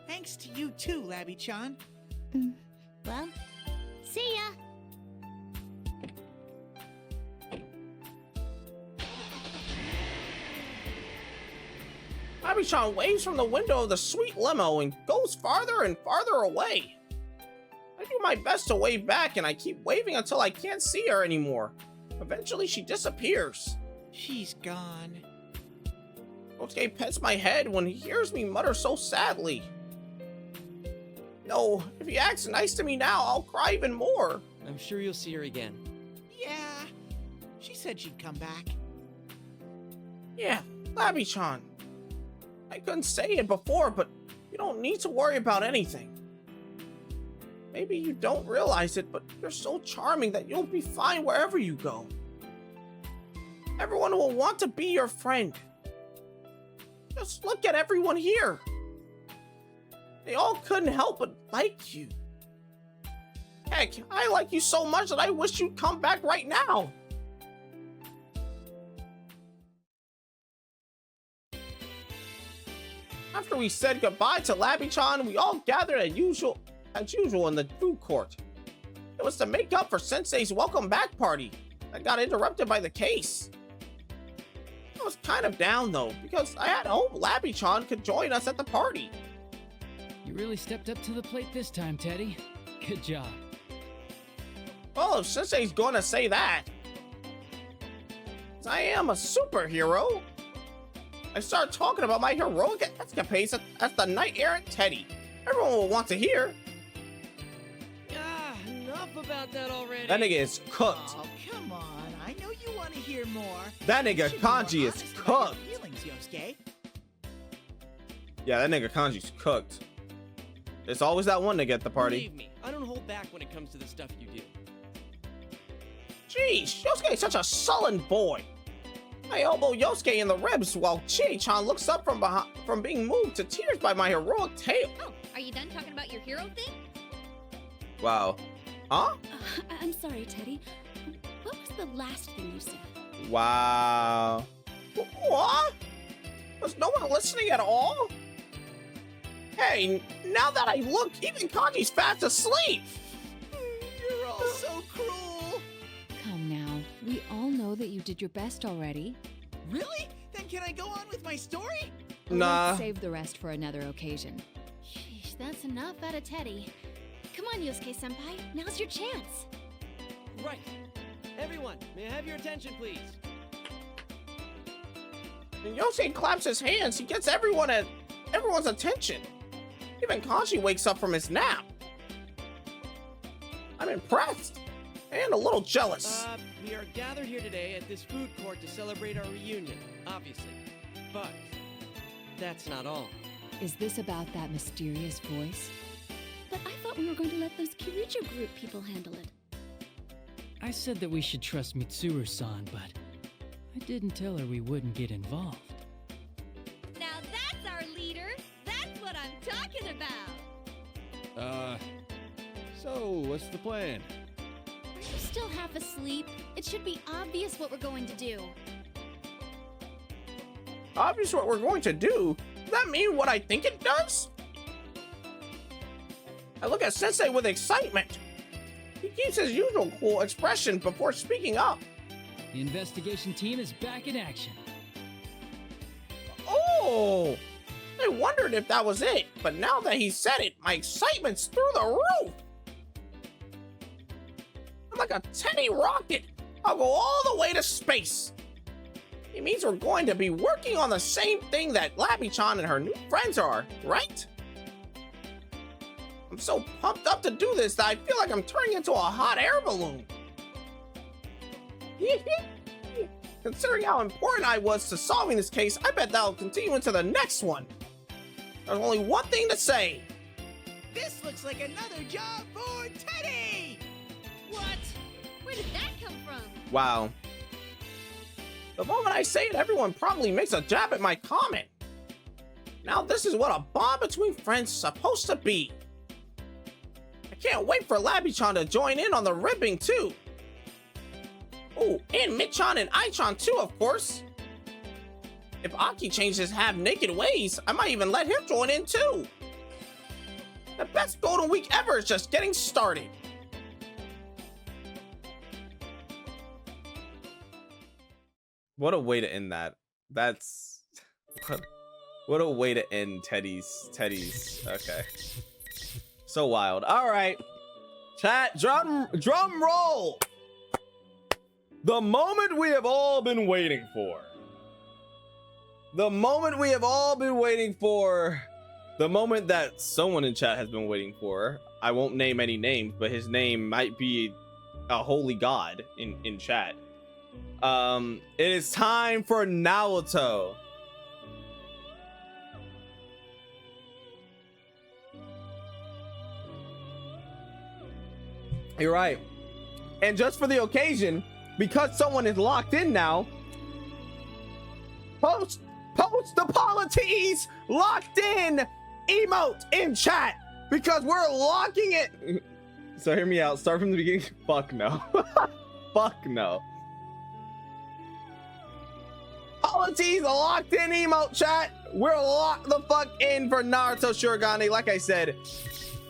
Thanks to you too, Labby-chan. Well, see ya! Labby-chan waves from the window of the sweet limo and goes farther and farther away. I do my best to wave back, and I keep waving until I can't see her anymore. Eventually, she disappears. She's gone. Yosuke pets my head when he hears me mutter so sadly. No, if he acts nice to me now, I'll cry even more. I'm sure you'll see her again. Yeah, she said she'd come back. Yeah, Labby-chan. I couldn't say it before, but you don't need to worry about anything. Maybe you don't realize it, but you're so charming that you'll be fine wherever you go. Everyone will want to be your friend. Just look at everyone here. They all couldn't help but like you. Heck, I like you so much that I wish you'd come back right now. After we said goodbye to Labby-chan, we all gathered as usual in the food court. It was to make up for Sensei's welcome back party that got interrupted by the case. I was kind of down though, because I had hoped Labby-chan could join us at the party. You really stepped up to the plate this time, Teddy. Good job. Well, if Sensei's gonna say that. I am a superhero. I start talking about my heroic escapades as the knight-errant Teddy. Everyone will want to hear. Enough about that already. That nigga is cooked. Oh, come on. I know you want to hear more. That nigga Kanji is cooked. Feelings, Yosuke. Yeah, that nigga Kanji's cooked. It's always that one nigga at the party. Believe me, I don't hold back when it comes to the stuff you do. Jeez, Yosuke's such a sullen boy. I elbow Yosuke in the ribs while Chie-chan looks up from being moved to tears by my heroic tale. Oh, are you done talking about your hero thing? Wow. Huh? I'm sorry, Teddy. What was the last thing you said? Wow. What? Was no one listening at all? Hey, now that I look, even Kanji's fast asleep. You're all so cruel. Come now. We all know that you did your best already. Really? Then can I go on with my story? Nah. Let's save the rest for another occasion. Sheesh, that's enough out of Teddy. Come on, Yosuke-senpai. Now's your chance. Right. Everyone, may I have your attention, please? When Yosuke claps his hands, he gets everyone's attention. Even Kanji wakes up from his nap. I'm impressed and a little jealous. We are gathered here today at this food court to celebrate our reunion, obviously. But that's not all. Is this about that mysterious voice? But I thought we were going to let those Kirijo group people handle it. I said that we should trust Mitsuru-san, but I didn't tell her we wouldn't get involved. Now that's our leader. That's what I'm talking about. So what's the plan? Are you still half asleep? It should be obvious what we're going to do. Obvious what we're going to do? Does that mean what I think it does? I look at Sensei with excitement. He keeps his usual cool expression before speaking up. The investigation team is back in action. Oh! I wondered if that was it, but now that he said it, my excitement's through the roof! I'm like a tiny rocket. I'll go all the way to space. It means we're going to be working on the same thing that Labby-chan and her new friends are, right? I'm so pumped up to do this that I feel like I'm turning into a hot air balloon. Considering how important I was to solving this case, I bet that'll continue into the next one. There's only one thing to say. This looks like another job for Teddy! What? Where did that come from? Wow. The moment I say it, everyone probably makes a jab at my comment. Now this is what a bond between friends is supposed to be. I can't wait for Labby-chan to join in on the ribbing too. Oh, and Mit-chan and Ai-chan too, of course. If Aki changed his half-naked ways, I might even let him join in too. The best Golden Week ever is just getting started. What a way to end that. That's what a way to end Teddy's. Okay. So wild. All right. Chat, drum roll. The moment we have all been waiting for. The moment we have all been waiting for. The moment that someone in chat has been waiting for. I won't name any names, but his name might be a holy god in chat. It is time for Naoto. You're right. And just for the occasion, because someone is locked in now, post the polities locked in emote in chat because we're locking it. So hear me out. Start from the beginning. Fuck no. Fuck no. Polities locked in emote chat. We're locked the fuck in for Naruto Shurigane. Like I said,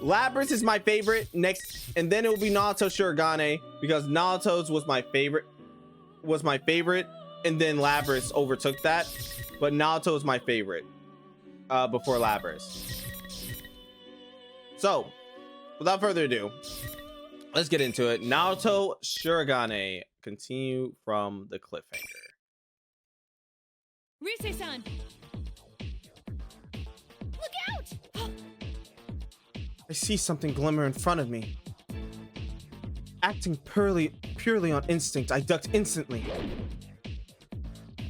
Labrys is my favorite next, and then it will be Naruto Shurigane because Naruto's was my favorite, and then Labrys overtook that, but Naruto is my favorite before Labrys. So, without further ado, let's get into it. Naruto Shurigane, continue from the cliffhanger. Rise-san! Look out! I see something glimmer in front of me. Acting purely on instinct, I ducked instantly.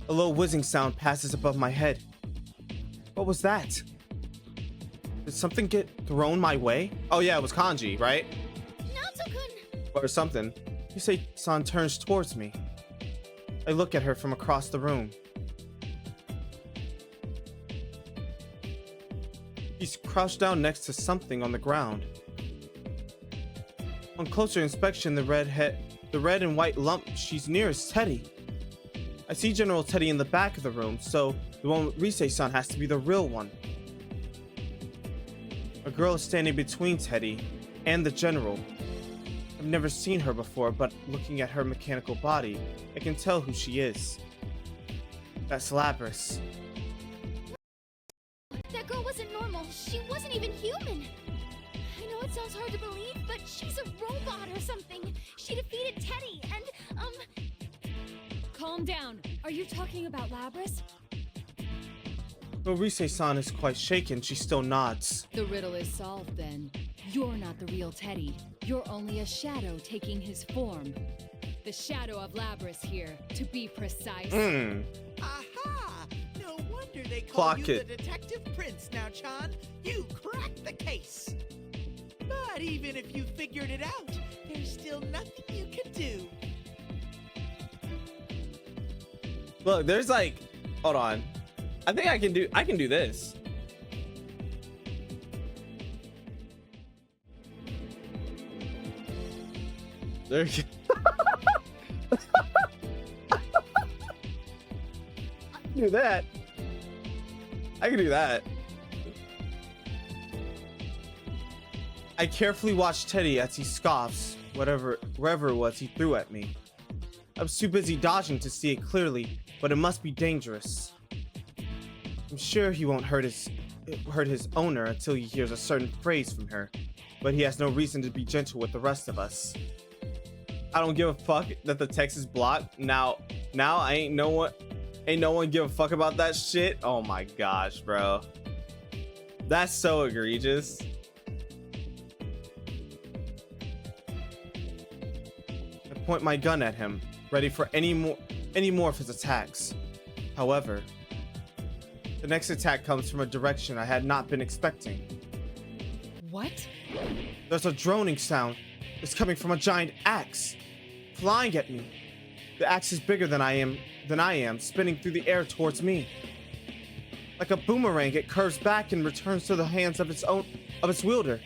A low whizzing sound passes above my head. What was that? Did something get thrown my way? Oh yeah, it was Kanji, right? Naoto-kun! Or something. Yusei-san turns towards me. I look at her from across the room. She's crouched down next to something on the ground. On closer inspection, the red and white lump she's near is Teddy. I see General Teddy in the back of the room, so the one with Rise-san has to be the real one. A girl is standing between Teddy and the General. I've never seen her before, but looking at her mechanical body, I can tell who she is. That's Labrys. That girl wasn't normal. She wasn't even human. I know it sounds hard to believe, but she's a robot or something. She defeated Teddy and, Calm down. Are you talking about Labrys? Though Rise-san is quite shaken, she still nods. The riddle is solved then. You're not the real Teddy. You're only a shadow taking his form. The shadow of Labrys here, to be precise. Aha! No wonder they call you the Detective Prince now, Chan. You cracked the case. But even if you figured it out, there's still nothing you can do. Look, there's like, hold on. I think I can do this. There you go. I can do that. I can do that. I carefully watched Teddy as he scoffs wherever it was he threw at me. I was too busy dodging to see it clearly, but it must be dangerous. I'm sure he won't hurt his owner until he hears a certain phrase from her, but he has no reason to be gentle with the rest of us. I don't give a fuck that the text is blocked. Now ain't no one give a fuck about that shit. Oh my gosh, bro. That's so egregious. I point my gun at him, ready for any more of his attacks. However, the next attack comes from a direction I had not been expecting. What? There's a droning sound. It's coming from a giant axe, flying at me. The axe is bigger than I am, spinning through the air towards me. Like a boomerang, it curves back and returns to the hands of its wielder.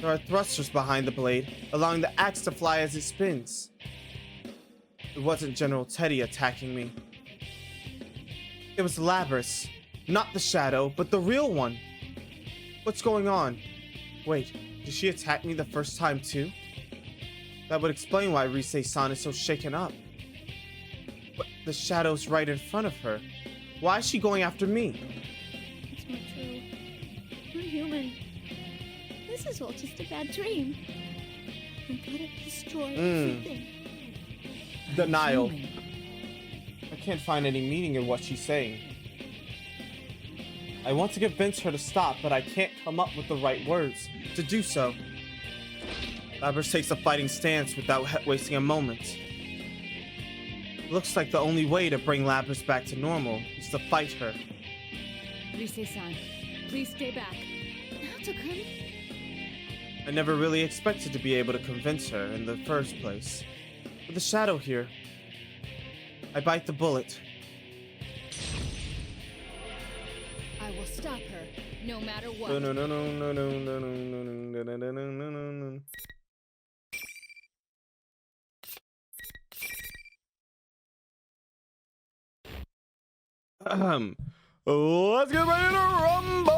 There are thrusters behind the blade, allowing the axe to fly as it spins. It wasn't General Teddy attacking me. It was Labrys. Not the shadow, but the real one. What's going on? Wait, did she attack me the first time too? That would explain why Rise-san is so shaken up. But the shadow's right in front of her. Why is she going after me? It's not true. We're human. This is all just a bad dream. I'm gonna destroy everything. Denial. I can't find any meaning in what she's saying. I want to convince her to stop, but I can't come up with the right words to do so. Labrys takes a fighting stance without wasting a moment. Looks like the only way to bring Labrys back to normal is to fight her. Rise-san, please stay back. Naoto-kun? I never really expected to be able to convince her in the first place. With the shadow here, I bite the bullet. I will stop her, no matter what. No. Let's get ready to rumble.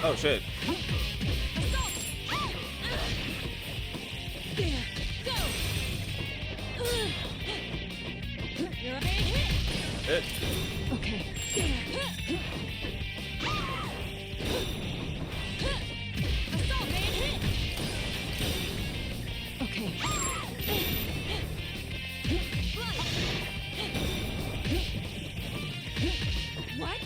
Oh shit. Okay. What?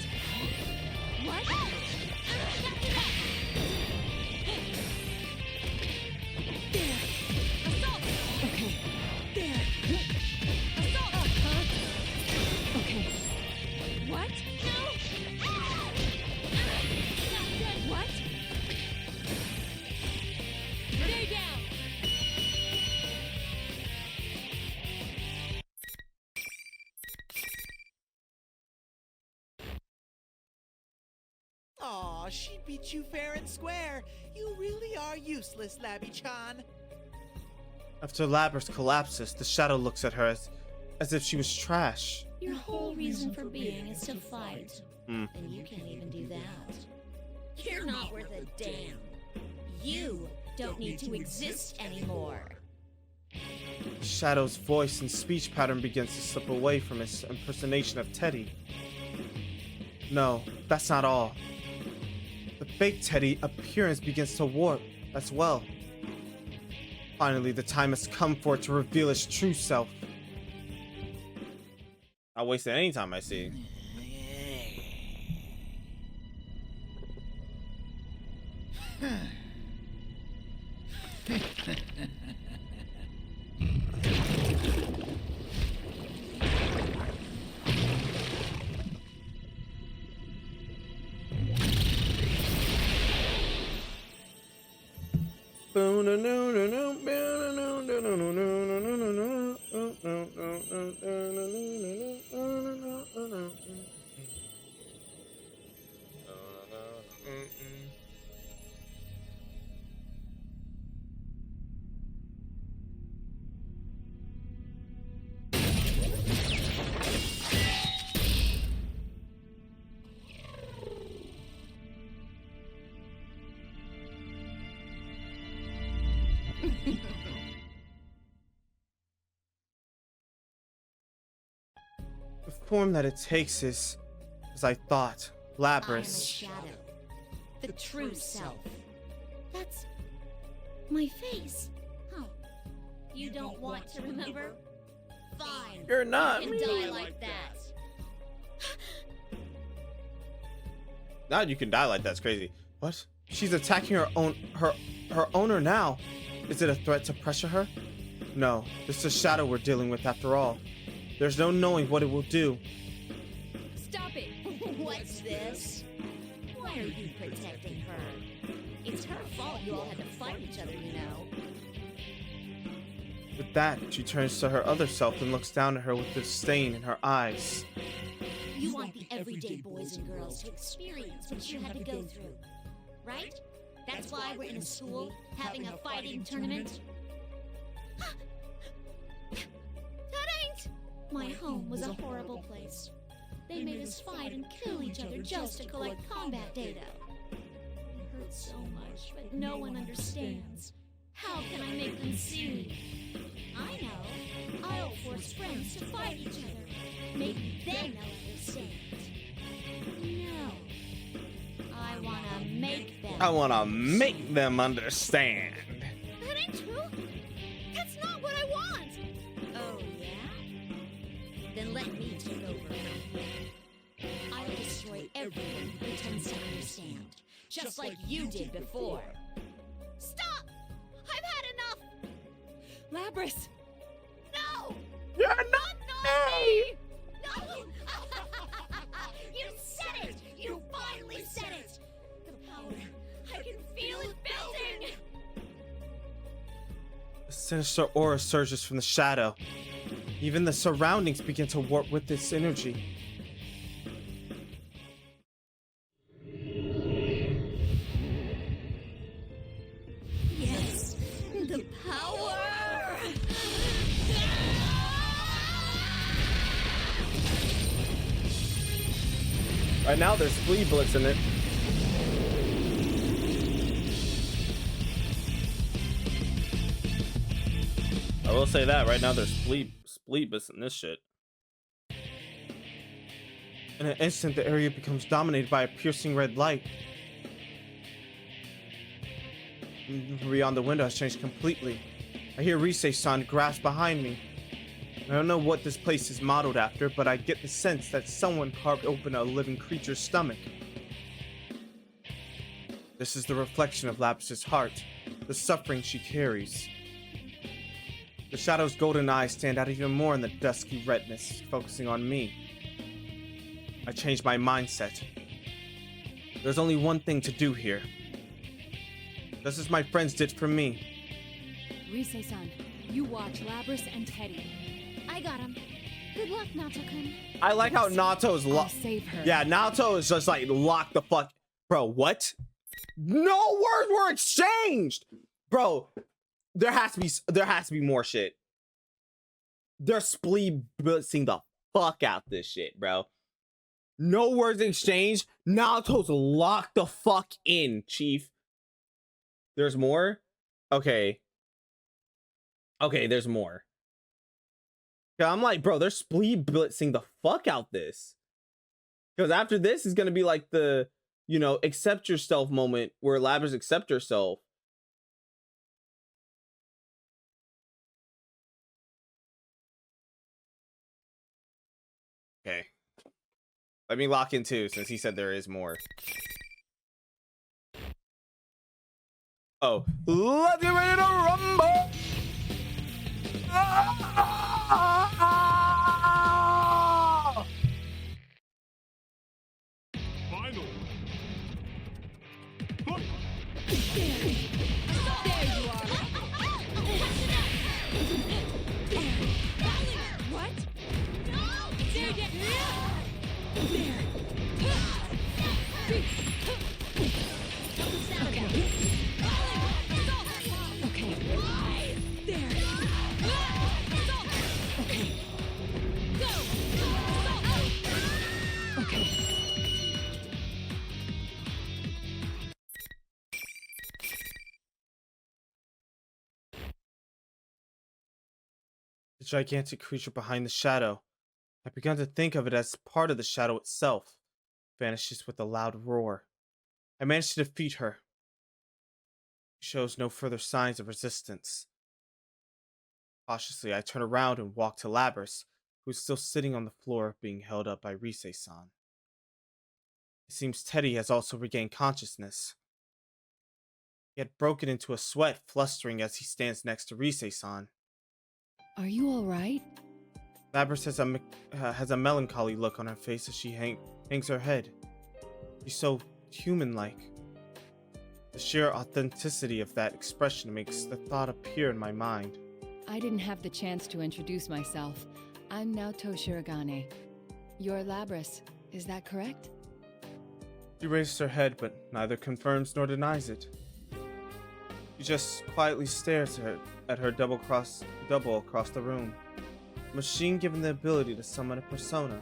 Aw, she beat you fair and square. You really are useless, Labby-chan. After Labrys collapses, the shadow looks at her as if she was trash. Your whole reason for being is to fight. Hmm. And you can't even do that. You're not worth a damn. You don't need to exist anymore. Shadow's voice and speech pattern begins to slip away from his impersonation of Teddy. No, that's not all. The fake Teddy appearance begins to warp as well. Finally, the time has come for it to reveal its true self. I'll waste it any time I see. The form that it takes is, as I thought, Labrys. Shadow. The true self. That's my face. Huh. You don't want to remember? Fine. You're not. You can die like that. Now you can die like that's crazy. What? She's attacking her owner now. Is it a threat to pressure her? No, this is a shadow we're dealing with after all. There's no knowing what it will do. Stop it! What's this? Why are you protecting her? It's her fault you all had to fight each other, you know. With that, she turns to her other self and looks down at her with disdain in her eyes. You want the everyday boys and girls to experience what you had to go through, right? That's why we're in a school having a fighting tournament? That ain't! My home was a horrible place. They made us fight and kill each other just to collect combat data. It hurts so much, but no one understands. How can I make them see? I know. I'll force friends to fight each other. Maybe then they'll understand. No. I wanna make them. I wanna make them understand. That ain't true. That's not what I want. Oh, yeah? Then let me take over. I'll destroy everyone who pretends to understand. Just like you did before. Stop! I've had enough! Labrys! No! You're not me! No! You said it! You finally said it! The power. I can feel it building! A sinister aura surges from the shadow. Even the surroundings begin to warp with this energy. Yes! The power! Right now, there's flea bullets in it. I will say that right now there's flea bullets in this shit. In an instant, the area becomes dominated by a piercing red light. Beyond the window has changed completely. I hear Rise-san grasp behind me. I don't know what this place is modeled after, but I get the sense that someone carved open a living creature's stomach. This is the reflection of Labrys' heart, the suffering she carries. The shadow's golden eyes stand out even more in the dusky redness, focusing on me. I change my mindset. There's only one thing to do here. Just as my friends did for me. Rise-san, you watch Labrys and Teddy. I got him. Good luck, Nato-kun. I like how Nato's I'll save her. Yeah, Nato is just like locked the fuck. Bro, what? No words were exchanged. Bro, there has to be more shit. They're splee blitzing the fuck out this shit, bro. No words exchanged. Naoto's locked the fuck in, Chief. There's more? Okay. Okay, there's more. Yeah, I'm like, bro, they're splee blitzing the fuck out this. Because after this is gonna be like the, you know, accept yourself moment where Labrys accept herself. Okay. Let me lock in too, since he said there is more. Oh, let's get ready to rumble! Final. There you are. What? No! There. Okay. There. Okay. Go. Okay. The gigantic creature behind the shadow. I've begun to think of it as part of the shadow itself. Vanishes with a loud roar. I managed to defeat her. She shows no further signs of resistance. Cautiously, I turn around and walk to Labrys, who is still sitting on the floor being held up by Rise-san. It seems Teddy has also regained consciousness. He had broken into a sweat, flustering as he stands next to Rise-san. Are you all right? Labrys has a melancholy look on her face as she hangs her head. She's so human-like. The sheer authenticity of that expression makes the thought appear in my mind. I didn't have the chance to introduce myself. I'm Naoto Shirogane. You're Labrys, is that correct? She raises her head, but neither confirms nor denies it. She just quietly stares at her double across the room. A machine given the ability to summon a persona.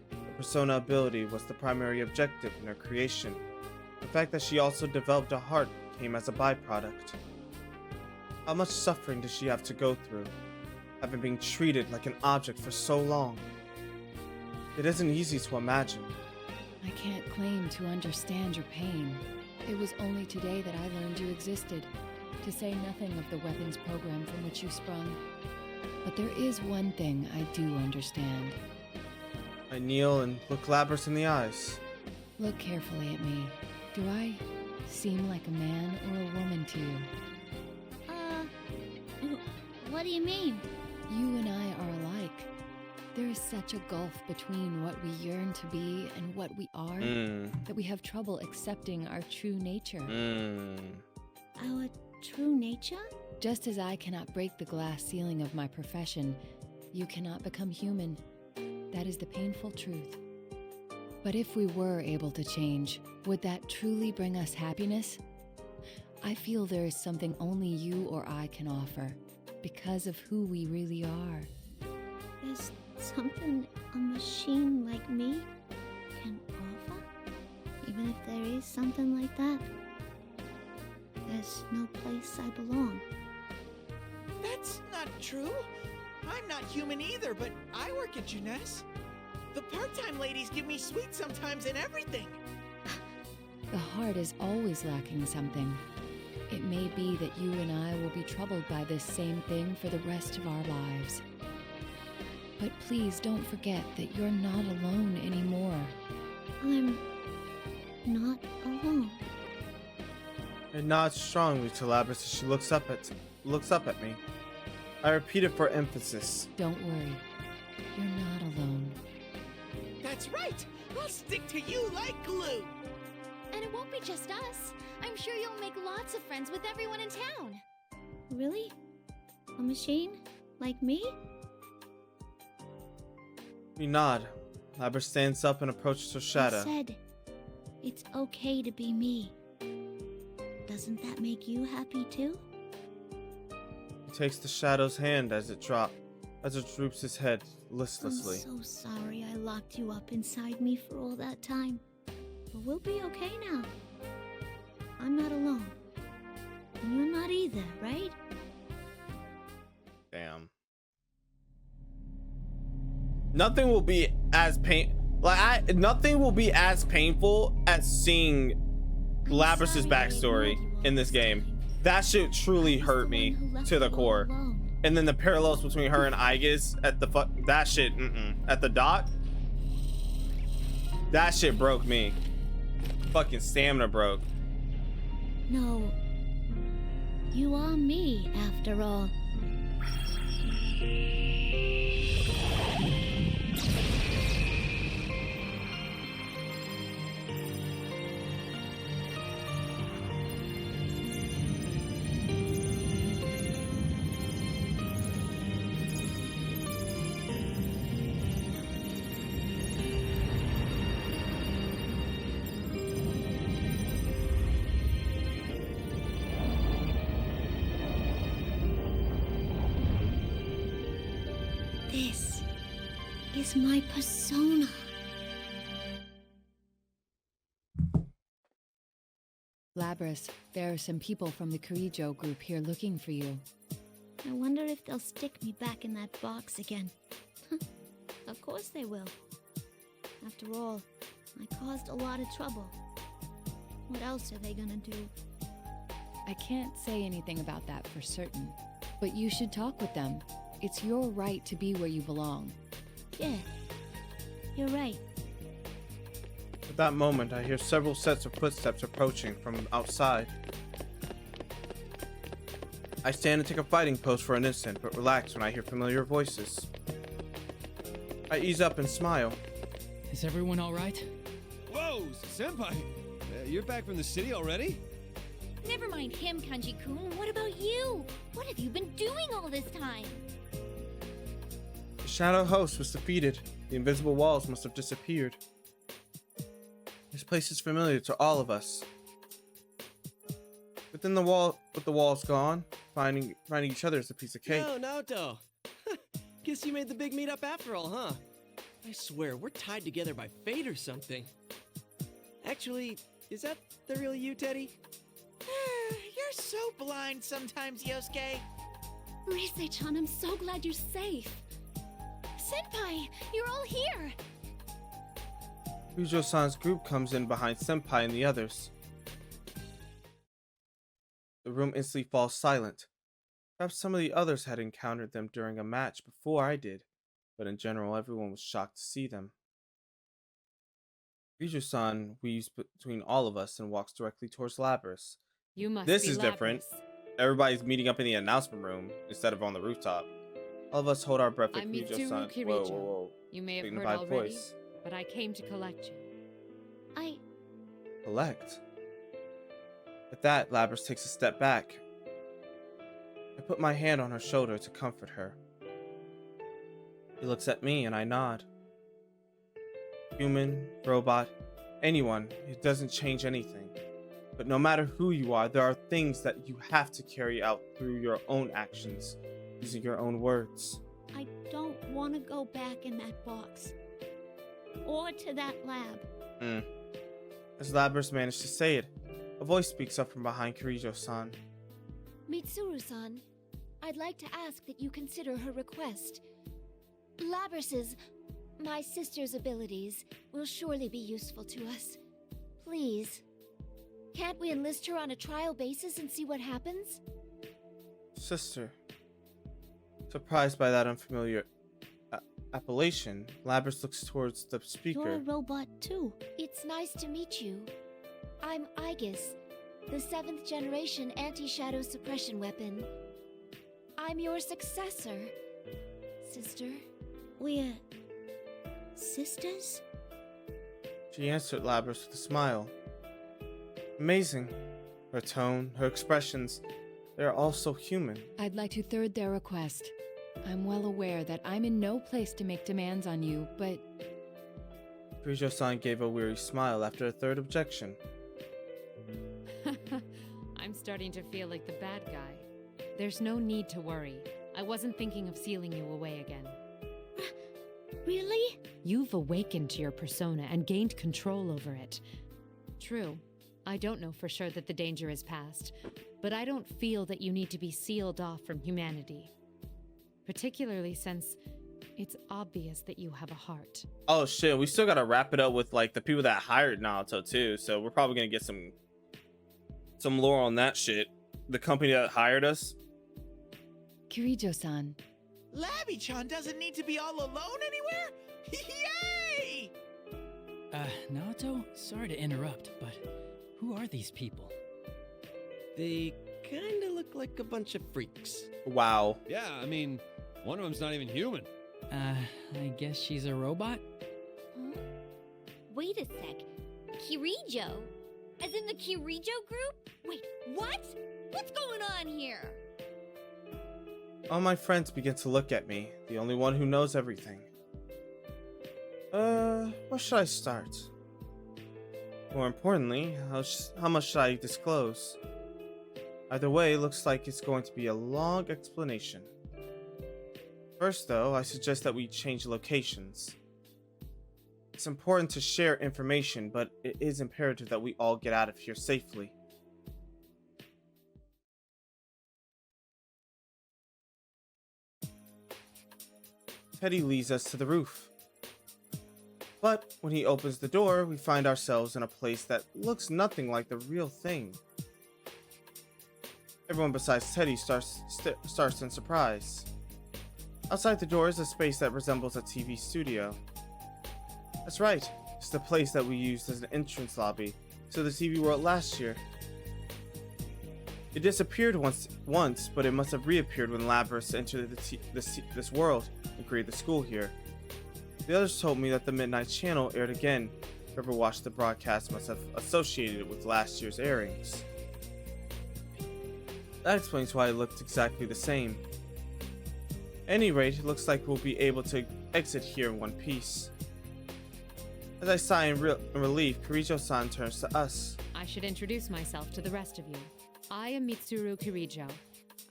The persona ability was the primary objective in her creation. The fact that she also developed a heart came as a byproduct. How much suffering does she have to go through, having been treated like an object for so long? It isn't easy to imagine. I can't claim to understand your pain. It was only today that I learned you existed, to say nothing of the weapons program from which you sprung. But there is one thing I do understand. I kneel and look Labrys in the eyes. Look carefully at me. Do I seem like a man or a woman to you? What do you mean? You and I are alike. There is such a gulf between what we yearn to be and what we are that we have trouble accepting our true nature. Our true nature? Just as I cannot break the glass ceiling of my profession, you cannot become human. That is the painful truth. But if we were able to change, would that truly bring us happiness? I feel there is something only you or I can offer, because of who we really are. There's something a machine like me can offer? Even if there is something like that, there's no place I belong. That's not true. I'm not human either, but I work at Junes. The part-time ladies give me sweets sometimes and everything. The heart is always lacking something. It may be that you and I will be troubled by this same thing for the rest of our lives. But please don't forget that you're not alone anymore. I'm not alone. I nod strongly to Labrys as she looks up at me. I repeat it for emphasis. Don't worry. You're not alone. That's right! I'll stick to you like glue! And it won't be just us. I'm sure you'll make lots of friends with everyone in town. Really? A machine? Like me? We nod. Labrys stands up and approaches her shadow. I said, It's okay to be me. Doesn't that make you happy too? He takes the Shadow's hand as it droops his head listlessly. I'm so sorry I locked you up inside me for all that time. But we'll be okay now. I'm not alone. And you're not either, right? Damn. Nothing will be as nothing will be as painful as seeing Labrys's backstory in this game. That shit truly hurt me to the core. And then the parallels between her and Aigis at the that shit at the dock. That shit broke me. Fucking stamina broke. No. You are me, after all. This is my persona. Labrys, there are some people from the Kirijo group here looking for you. I wonder if they'll stick me back in that box again. Of course they will. After all, I caused a lot of trouble. What else are they gonna do? I can't say anything about that for certain, but you should talk with them. It's your right to be where you belong. Yeah, you're right. At that moment, I hear several sets of footsteps approaching from outside. I stand and take a fighting pose for an instant, but relax when I hear familiar voices. I ease up and smile. Is everyone all right? Whoa, Senpai! You're back from the city already? Never mind him, Kanji-kun. What about you? What have you been doing all this time? The Shadow Host was defeated. The invisible walls must have disappeared. This place is familiar to all of us. With the walls gone, finding each other is a piece of cake. Yo, Naoto. Guess you made the big meetup after all, huh? I swear, we're tied together by fate or something. Actually, is that the real you, Teddy? You're so blind sometimes, Yosuke. Rise-chan, I'm so glad you're safe. Senpai, you're all here. Kirijo-san's group comes in behind Senpai and the others. The room instantly falls silent. Perhaps some of the others had encountered them during a match before I did, but in general everyone was shocked to see them. Kirijo-san weaves between all of us and walks directly towards Labrys. You must This be is different. Labrys. Everybody's meeting up in the announcement room instead of on the rooftop. All of us hold our breath at I'm Mitsuru Kirijo-san. Kirijo. Whoa, whoa, whoa. You may have heard Dignified already, voice. but I came to collect you. Collect. At that, Labrys takes a step back. I put my hand on her shoulder to comfort her. He looks at me and I nod. Human, robot, anyone, it doesn't change anything. But no matter who you are, there are things that you have to carry out through your own actions, using your own words. I don't want to go back in that box. Or to that lab. As Labrys managed to say it, a voice speaks up from behind Kirijo-san. Mitsuru-san, I'd like to ask that you consider her request. Labrys's, my sister's abilities, will surely be useful to us. Please. Can't we enlist her on a trial basis and see what happens? Sister. Surprised by that unfamiliar appellation, Labrys looks towards the speaker. You're a robot too. It's nice to meet you. I'm Aigis, the 7th generation anti-shadow suppression weapon. I'm your successor. Sister, we're sisters? She answered Labrys with a smile. Amazing. Her tone, her expressions, they are all so human. I'd like to third their request. I'm well aware that I'm in no place to make demands on you, but Kirijo-san gave a weary smile after a third objection. I'm starting to feel like the bad guy. There's no need to worry. I wasn't thinking of sealing you away again. Really? You've awakened to your persona and gained control over it. True, I don't know for sure that the danger is past, but I don't feel that you need to be sealed off from humanity. Particularly since it's obvious that you have a heart. Oh shit, we still gotta wrap it up with like the people that hired Naoto too, so we're probably gonna get some lore on that shit. The company that hired us. Kirijo-san. Labby-chan doesn't need to be all alone anywhere? Yay! Naoto, sorry to interrupt, but who are these people? They kinda look like a bunch of freaks. Wow. Yeah, I mean, one of them's not even human. I guess she's a robot? Huh? Wait a sec. Kirijo? As in the Kirijo group? Wait, what? What's going on here? All my friends begin to look at me, the only one who knows everything. Where should I start? More importantly, how much should I disclose? Either way, looks like it's going to be a long explanation. First though, I suggest that we change locations. It's important to share information, but it is imperative that we all get out of here safely. Teddy leads us to the roof. But when he opens the door, we find ourselves in a place that looks nothing like the real thing. Everyone besides Teddy starts in surprise. Outside the door is a space that resembles a TV studio. That's right, it's the place that we used as an entrance lobby to the TV world last year. It disappeared once, but it must have reappeared when Labras entered this world and created the school here. The others told me that the Midnight Channel aired again. Whoever watched the broadcast must have associated it with last year's airings. That explains why it looked exactly the same. At any rate, it looks like we'll be able to exit here in one piece. As I sigh in relief, Kirijo-san turns to us. I should introduce myself to the rest of you. I am Mitsuru Kirijo.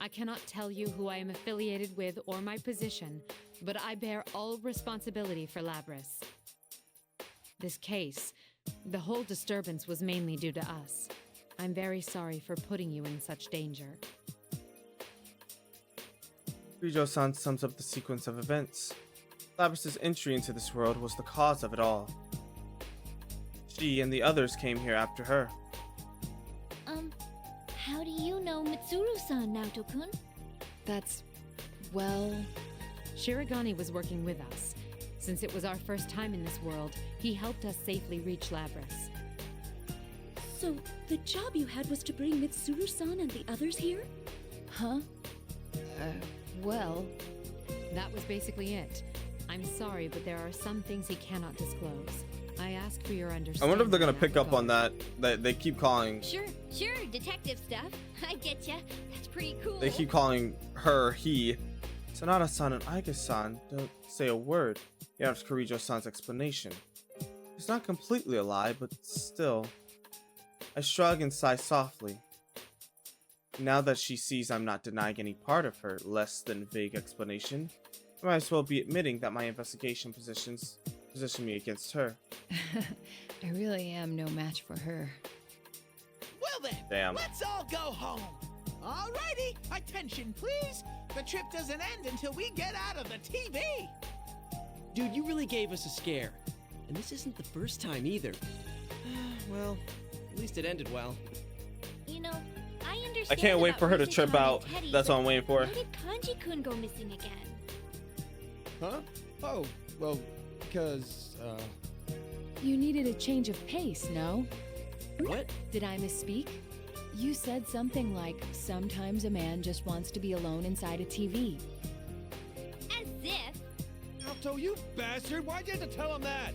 I cannot tell you who I am affiliated with or my position, but I bear all responsibility for Labras. This case, the whole disturbance was mainly due to us. I'm very sorry for putting you in such danger. Kirijo-san sums up the sequence of events. Labras' entry into this world was the cause of it all. She and the others came here after her. How do you know Mitsuru-san, Naoto-kun? That's... well... Shirogane was working with us. Since it was our first time in this world, he helped us safely reach Labras. So, the job you had was to bring Mitsuru-san and the others here? Huh? Well... That was basically it. I'm sorry, but there are some things he cannot disclose. I ask for your understanding. I wonder if they're gonna pick up on that. They keep calling. Sure, detective stuff. I get ya. That's pretty cool. They keep calling her he. Sanada-san and Aika-san don't say a word. He asks Kirijo-san's explanation. It's not completely a lie, but still. I shrug and sigh softly. Now that she sees I'm not denying any part of her less than vague explanation, I might as well be admitting that my investigation position me against her. I really am no match for her. Well then, Damn. let's all go home. Alrighty, attention please. The trip doesn't end until we get out of the TV. Dude, you really gave us a scare. And this isn't the first time either. Well, at least it ended well. You know, I understand. I can't wait about for her to losing trip Connie out. and Teddy, That's but what I'm waiting for. Why did Kanji-kun go missing again? Huh? Oh, well, because, You needed a change of pace, no? What? Did I misspeak? You said something like, sometimes a man just wants to be alone inside a TV. As if. Naoto, you bastard! Why'd you have to tell him that?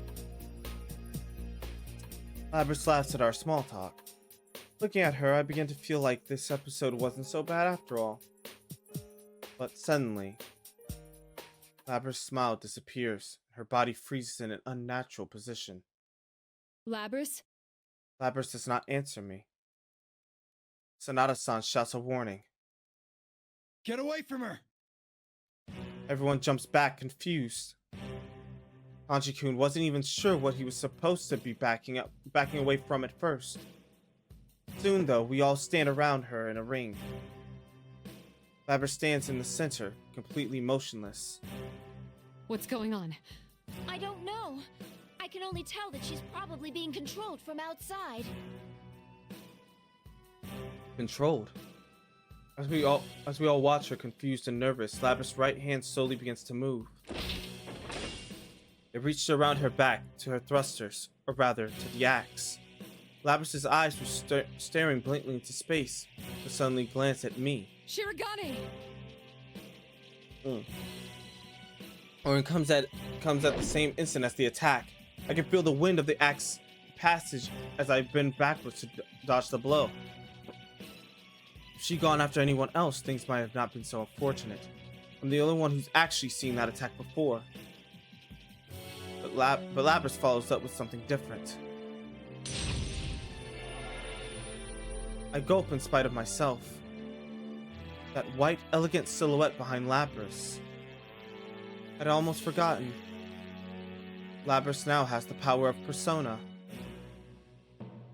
Labras laughs at our small talk. Looking at her, I begin to feel like this episode wasn't so bad after all. But suddenly, Labra's smile disappears. Her body freezes in an unnatural position. Labrys? Labrys does not answer me. Sanada-san shouts a warning. Get away from her! Everyone jumps back, confused. Hanji-kun wasn't even sure what he was supposed to be backing away from at first. Soon, though, we all stand around her in a ring. Labrys stands in the center, completely motionless. What's going on? I don't know. I can only tell that she's probably being controlled from outside. Controlled. As we all watch her, confused and nervous, Labrys' right hand slowly begins to move. It reached around her back to her thrusters, or rather, to the axe. Labrys' eyes were staring blankly into space, but suddenly glanced at me. Shirogane! Or it comes at the same instant as the attack. I can feel the wind of the axe passage as I bend backwards to dodge the blow. If she'd gone after anyone else, things might have not been so unfortunate. I'm the only one who's actually seen that attack before. But Labrys follows up with something different. I gulp in spite of myself. That white, elegant silhouette behind Labrys. I'd almost forgotten. Labrys now has the power of Persona.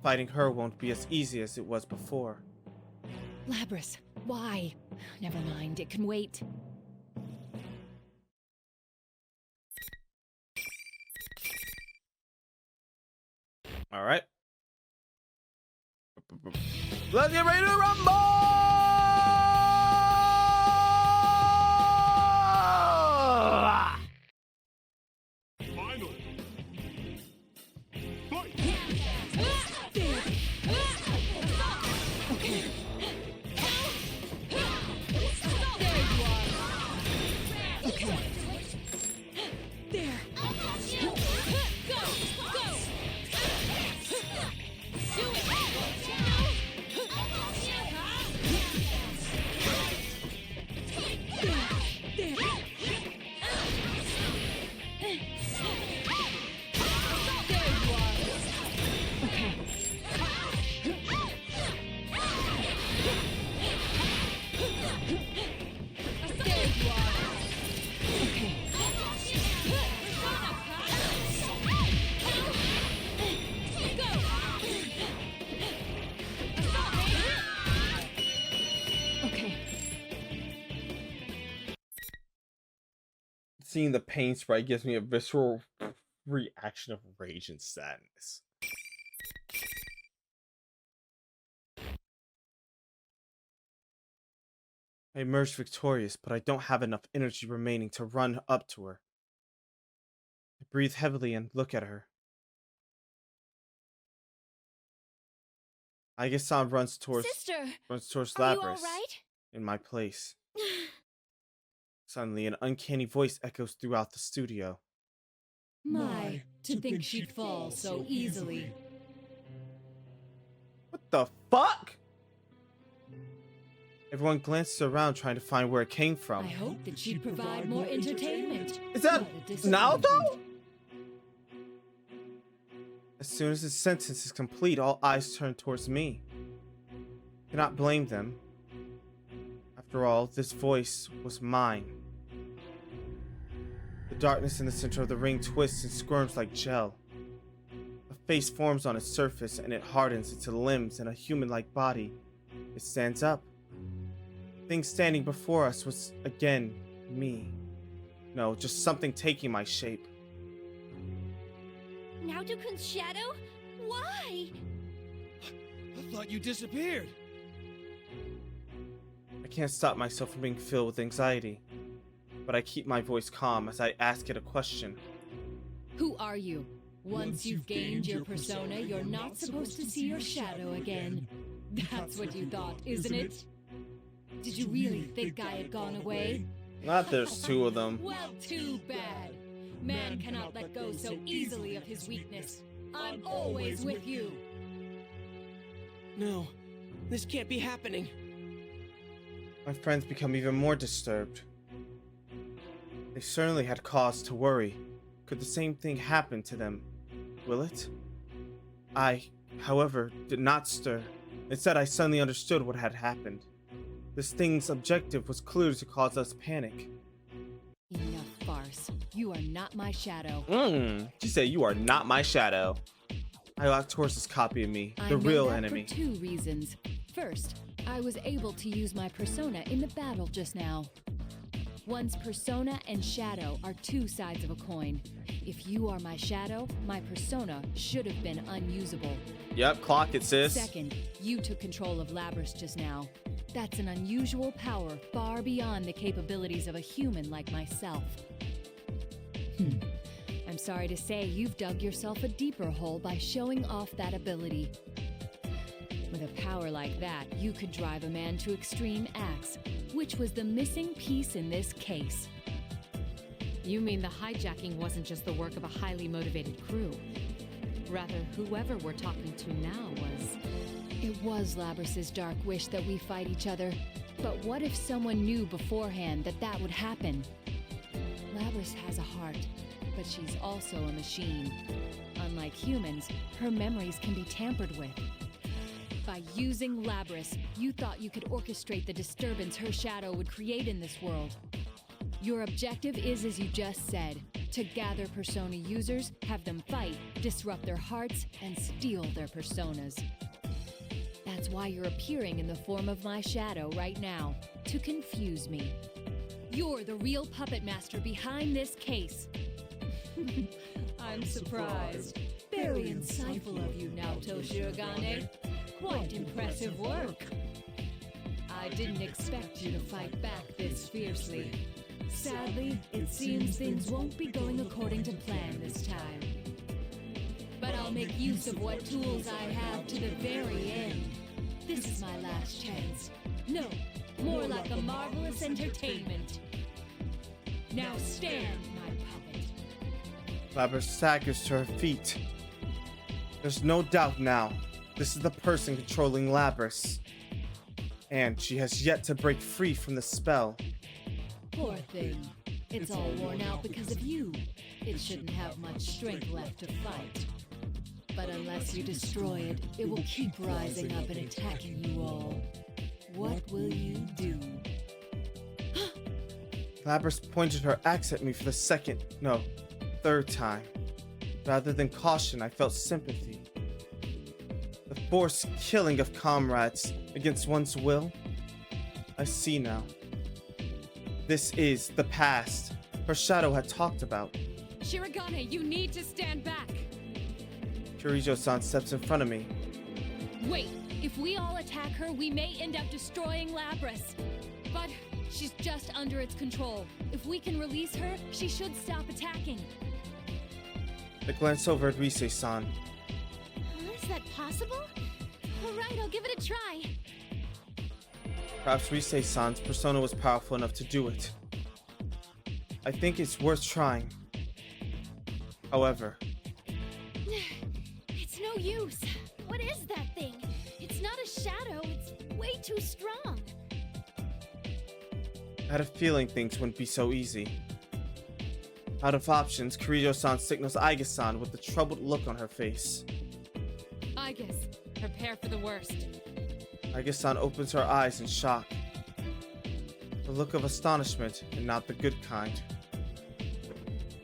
Fighting her won't be as easy as it was before. Labrys, why? Never mind, it can wait. Alright. Let's get ready to rumble! Finally. Fight. Okay. There. Go! Go! Do it! Seeing the pain spray gives me a visceral reaction of rage and sadness. I emerged victorious, but I don't have enough energy remaining to run up to her. I breathe heavily and look at her. Aige-san runs towards Labrys right? in my place. Suddenly, an uncanny voice echoes throughout the studio. My, to think she'd fall so easily. What the fuck? Everyone glances around trying to find where it came from. I hope that she'd provide more entertainment. Is that Naoto? As soon as his sentence is complete, all eyes turn towards me. I cannot blame them. After all, this voice was mine. The darkness in the center of the ring twists and squirms like gel. A face forms on its surface and it hardens into limbs and a human-like body. It stands up. The thing standing before us was, again, me. No, just something taking my shape. Naoto-kun's shadow? Why? I thought you disappeared. I can't stop myself from being filled with anxiety, but I keep my voice calm as I ask it a question. Who are you? Once you've gained your persona, you're not supposed to see your shadow again. That's what you thought, isn't it? Did you really think I had gone away? Not there's two of them. Well, too bad. Man cannot let go so easily of his weakness. I'm always with you. No, this can't be happening. My friends become even more disturbed. They certainly had cause to worry. Could the same thing happen to them? Will it? I, however, did not stir. Instead, I suddenly understood what had happened. This thing's objective was clearly to cause us panic. Enough farce. You are not my shadow. She said, "You are not my shadow." I walked towards this copy of me, I the know real that enemy. For 2 reasons. First, I was able to use my persona in the battle just now. One's persona and shadow are 2 sides of a coin. If you are my shadow, my persona should have been unusable. Yep, clock it, sis. Second, you took control of Labrys just now. That's an unusual power far beyond the capabilities of a human like myself. I'm sorry to say you've dug yourself a deeper hole by showing off that ability. With a power like that, you could drive a man to extreme acts, which was the missing piece in this case. You mean the hijacking wasn't just the work of a highly motivated crew? Rather, whoever we're talking to now was... It was Labrys's dark wish that we fight each other. But what if someone knew beforehand that that would happen? Labrys has a heart, but she's also a machine. Unlike humans, her memories can be tampered with. By using Labrys, you thought you could orchestrate the disturbance her shadow would create in this world. Your objective is, as you just said, to gather Persona users, have them fight, disrupt their hearts, and steal their personas. That's why you're appearing in the form of my shadow right now, to confuse me. You're the real puppet master behind this case. I'm surprised. Very insightful of you, Naoto Shirogane. Quite impressive work. I didn't expect you to fight back this fiercely. Sadly, it seems things won't be going according to plan this time. But I'll make use of what tools I have to the very end. This is my last chance. No, more like a marvelous entertainment. Now stand, my puppet. Labrys staggers to her feet. There's no doubt now. This is the person controlling Labrys. And she has yet to break free from the spell. Poor thing. It's all worn out because of you. It shouldn't have much strength left to fight. But unless you destroy it, it will keep rising up and attacking you all. What will you do? Labrys pointed her axe at me for the third time. Rather than caution, I felt sympathy. The forced killing of comrades against one's will? I see now. This is the past her shadow had talked about. Shirogane, you need to stand back! Kirijo-san steps in front of me. Wait, if we all attack her, we may end up destroying Labrys. But she's just under its control. If we can release her, she should stop attacking. I glance over at Rise-san. Is that possible? All right, I'll give it a try. Perhaps Rise-san's persona was powerful enough to do it. I think it's worth trying. However, It's no use. What is that thing? It's not a shadow. It's way too strong. I had a feeling things wouldn't be so easy. Out of options, Kirijo-san signals Aiga-san with a troubled look on her face. Aigus, prepare for the worst. Aiga-san opens her eyes in shock. A look of astonishment, and not the good kind.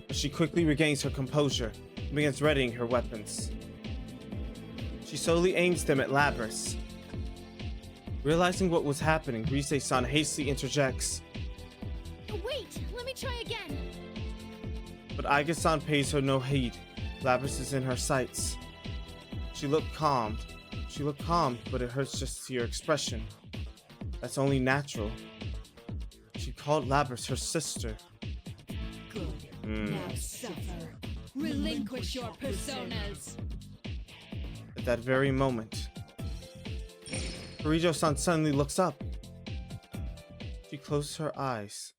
But she quickly regains her composure and begins readying her weapons. She slowly aims them at Labrys. Realizing what was happening, Rise-san hastily interjects. Wait, let me try again. But Aiga-san pays her no heed. Labrys is in her sights. She looked calmed. But it hurts just to see her expression. That's only natural. She called Labrys her sister. Good. Now suffer. Relinquish your personas. At that very moment, Kirijo-san suddenly looks up. She closes her eyes.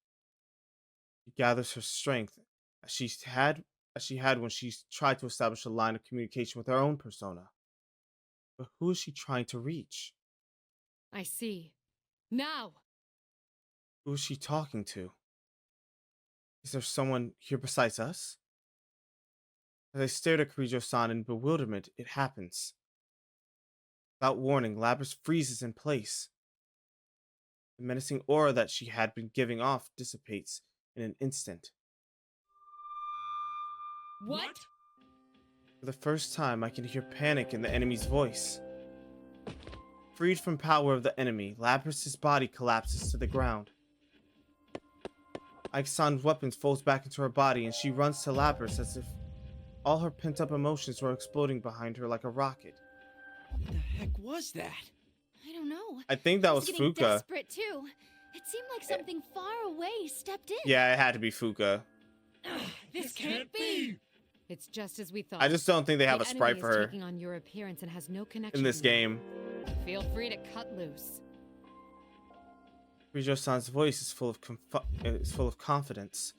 She gathers her strength as she had when she tried to establish a line of communication with her own persona. But who is she trying to reach? I see. Now! Who is she talking to? Is there someone here besides us? As I stared at Kirijo-san in bewilderment, it happens. Without warning, Lapras freezes in place. The menacing aura that she had been giving off dissipates in an instant. What? For the first time, I can hear panic in the enemy's voice. Freed from power of the enemy, Lapras' body collapses to the ground. Ikesan's weapons folds back into her body, and she runs to Lapras as if all her pent-up emotions were exploding behind her like a rocket. What the heck was that? I don't know. I think that I was getting Fuka. desperate too. It seemed like something far away stepped in. Yeah, it had to be Fuka. This can't be. It's just as we thought. I just don't think they have The a sprite enemy for is her taking on your appearance and has no connection in this to you. game. Feel free to cut loose. Kirijo-san's voice is full of confidence.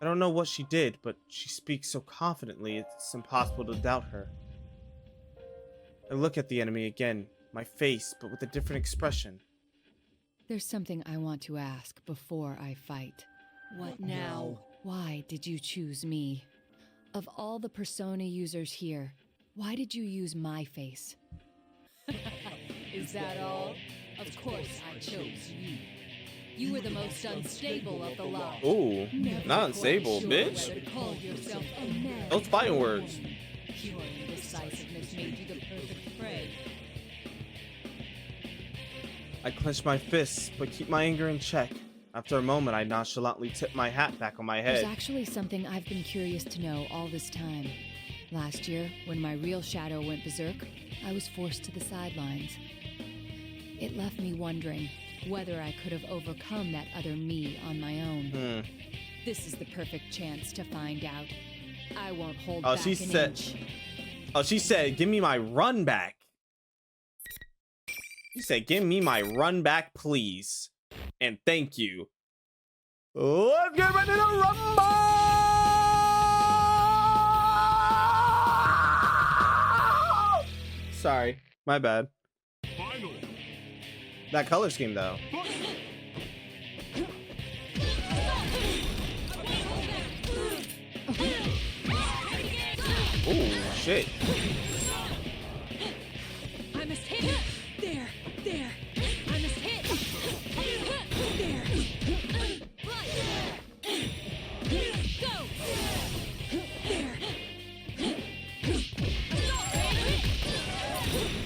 I don't know what she did, but she speaks so confidently it's impossible to doubt her. I look at the enemy again, my face, but with a different expression. There's something I want to ask before I fight. What now? Why did you choose me? Of all the Persona users here, why did you use my face? Is that all? Of course I chose you. You were the most unstable of the lot. Ooh, Never not quite unstable, sure bitch. whether to call yourself a man Those fighting or a words. woman. Your indecisiveness made you the perfect prey. I clench my fists, but keep my anger in check. After a moment, I nonchalantly tip my hat back on my There's head. actually something I've been curious to know all this time. Last year, when my real shadow went berserk, I was forced to the sidelines. It left me wondering whether I could have overcome that other me on my own. This is the perfect chance to find out. I won't hold Oh, back she an said. inch. Oh, she said, "Give me my run back." She said, "Give me my run back, please, and thank you." Let's get ready to rumble! Sorry, my bad. Finally. That color scheme, though. Ooh, shit. I must hit it. There. I must hit. There. Go. There.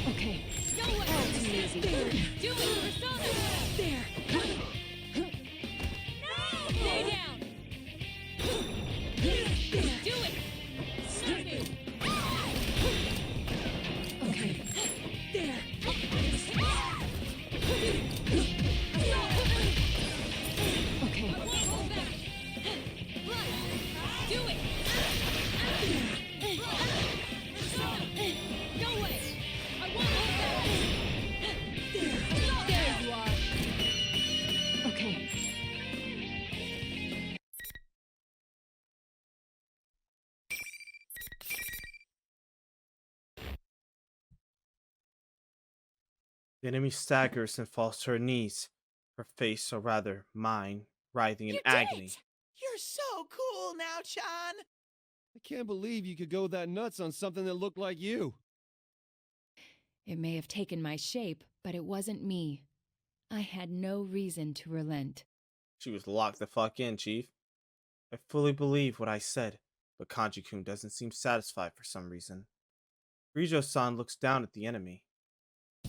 Okay, Go away. too easy. There. Do it, Persona. There. Stay down. There. Do it. Stop it. Okay, There. okay. I won't hold back. Do it. Go away. I won't hold back. There you are. Okay. The enemy staggers and falls to her knees, her face, or rather, mine, writhing in agony. You're so cool now, Chan. I can't believe you could go that nuts on something that looked like you. It may have taken my shape, but it wasn't me. I had no reason to relent. She was locked the fuck in, Chief. I fully believe what I said, but Kanji-kun doesn't seem satisfied for some reason. Kirijo-san looks down at the enemy.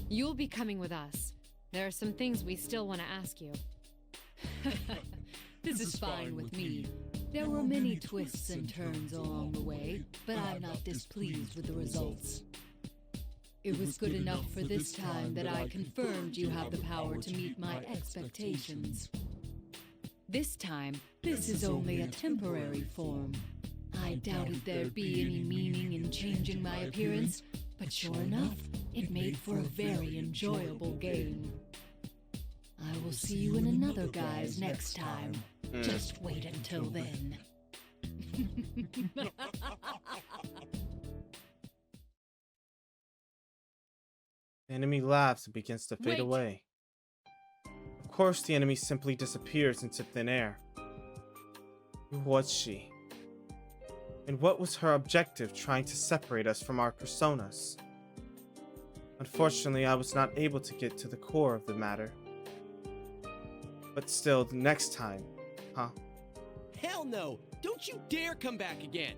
You'll be coming with us. There are some things we still want to ask you. This is fine with me. There were many twists and turns along the way, but I'm not displeased with the results. It was good enough for this time that I confirmed you have the power to meet my expectations. This time, this is only a temporary form. I doubted there'd be any meaning in changing my appearance, but sure enough, it made for a very enjoyable game. I will see you in another guise next time. Just wait until then. The enemy laughs and begins to fade Wait. away. Of course, the enemy simply disappears into thin air. Who was she? And what was her objective trying to separate us from our personas? Unfortunately, I was not able to get to the core of the matter. But still, the next time, huh? Hell no! Don't you dare come back again!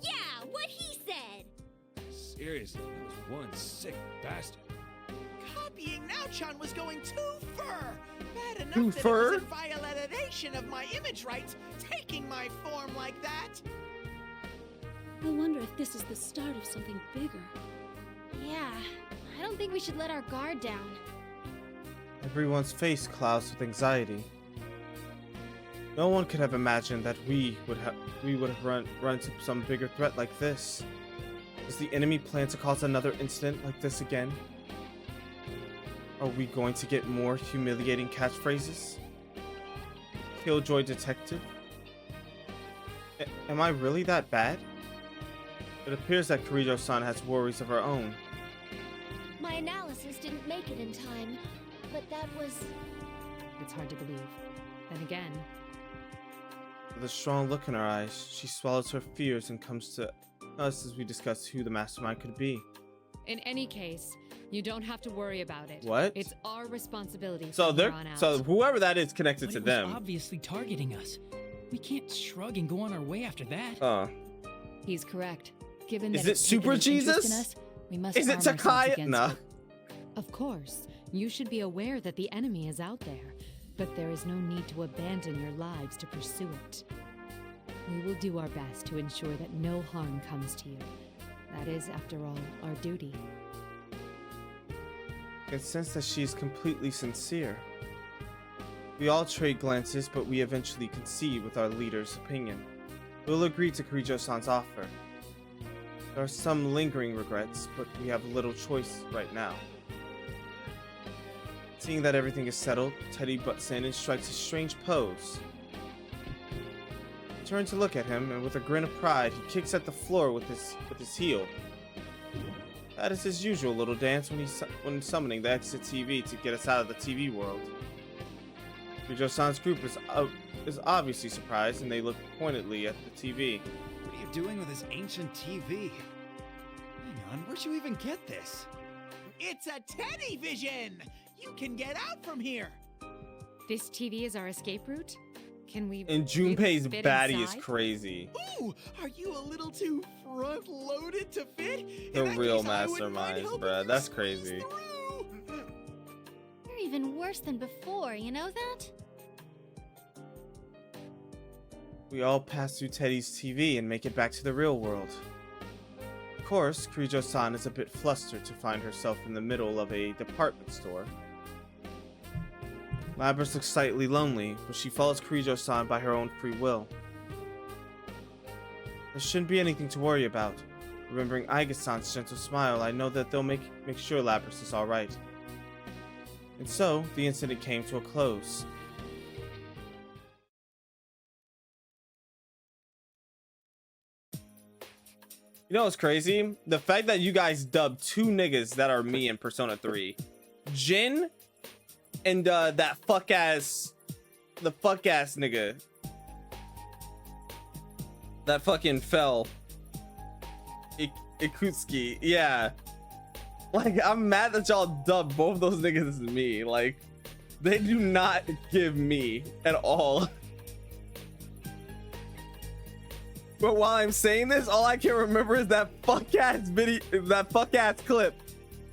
Yeah, what he said! Seriously, that was one sick bastard. Copying Now-chan was going too far! Bad enough Too that far? it was in violation of my image rights, taking my form like that! I wonder if this is the start of something bigger. Yeah, I don't think we should let our guard down. Everyone's face clouds with anxiety. No one could have imagined that we would have run to some bigger threat like this. Does the enemy plan to cause another incident like this again? Are we going to get more humiliating catchphrases? Killjoy Detective? Am I really that bad? It appears that Kirijo-san has worries of her own. My analysis didn't make it in time, but that was... It's hard to believe. Then again, With a strong look in her eyes, she swallows her fears and comes to us as we discuss who the mastermind could be. in any case, you don't have to worry about it. What? It's our responsibility So from they're here on out. so whoever that is connected But to it was them. obviously targeting us. We can't shrug and go on our way after that. He's correct. Given Is that it it's taken Super an interest in Jesus? us, we must Is it arm ourselves Takai? against Nah. it. Of course, you should be aware that the enemy is out there, but there is no need to abandon your lives to pursue it. We will do our best to ensure that no harm comes to you. That is, after all, our duty. I can sense that she is completely sincere. We all trade glances, but we eventually concede with our leader's opinion. We'll agree to Kirijo-san's offer. There are some lingering regrets, but we have little choice right now. Seeing that everything is settled, Teddy butts in and strikes a strange pose. I turn to look at him, and with a grin of pride, he kicks at the floor with his heel. That is his usual little dance when summoning the exit TV to get us out of the TV world. Kirijo-san's group is obviously surprised, and they look pointedly at the TV. What are you doing with this ancient TV? Hang on, where'd you even get this? It's a Teddy Vision! You can get out from here! This TV is our escape route? Can we... And Junpei's fit baddie is inside? crazy. Ooh, are you a little too front-loaded to fit? The real masterminds, bruh. That's crazy. You're even worse than before, you know that? We all pass through Teddy's TV and make it back to the real world. Of course, Kirijo-san is a bit flustered to find herself in the middle of a department store. Labrys looks slightly lonely, but she follows Kirijo-san by her own free will. There shouldn't be anything to worry about. Remembering Aiga-san's gentle smile, I know that they'll make sure Labrys is alright. And so, the incident came to a close. You know what's crazy? The fact that you guys dubbed two niggas that are me in Persona 3. Jin and the fuck ass nigga. That fucking fell. Ikutsuki. Yeah. Like, I'm mad that y'all dubbed both those niggas as me. Like, they do not give me at all. But while I'm saying this, all I can remember is that fuck ass video, that fuck ass clip.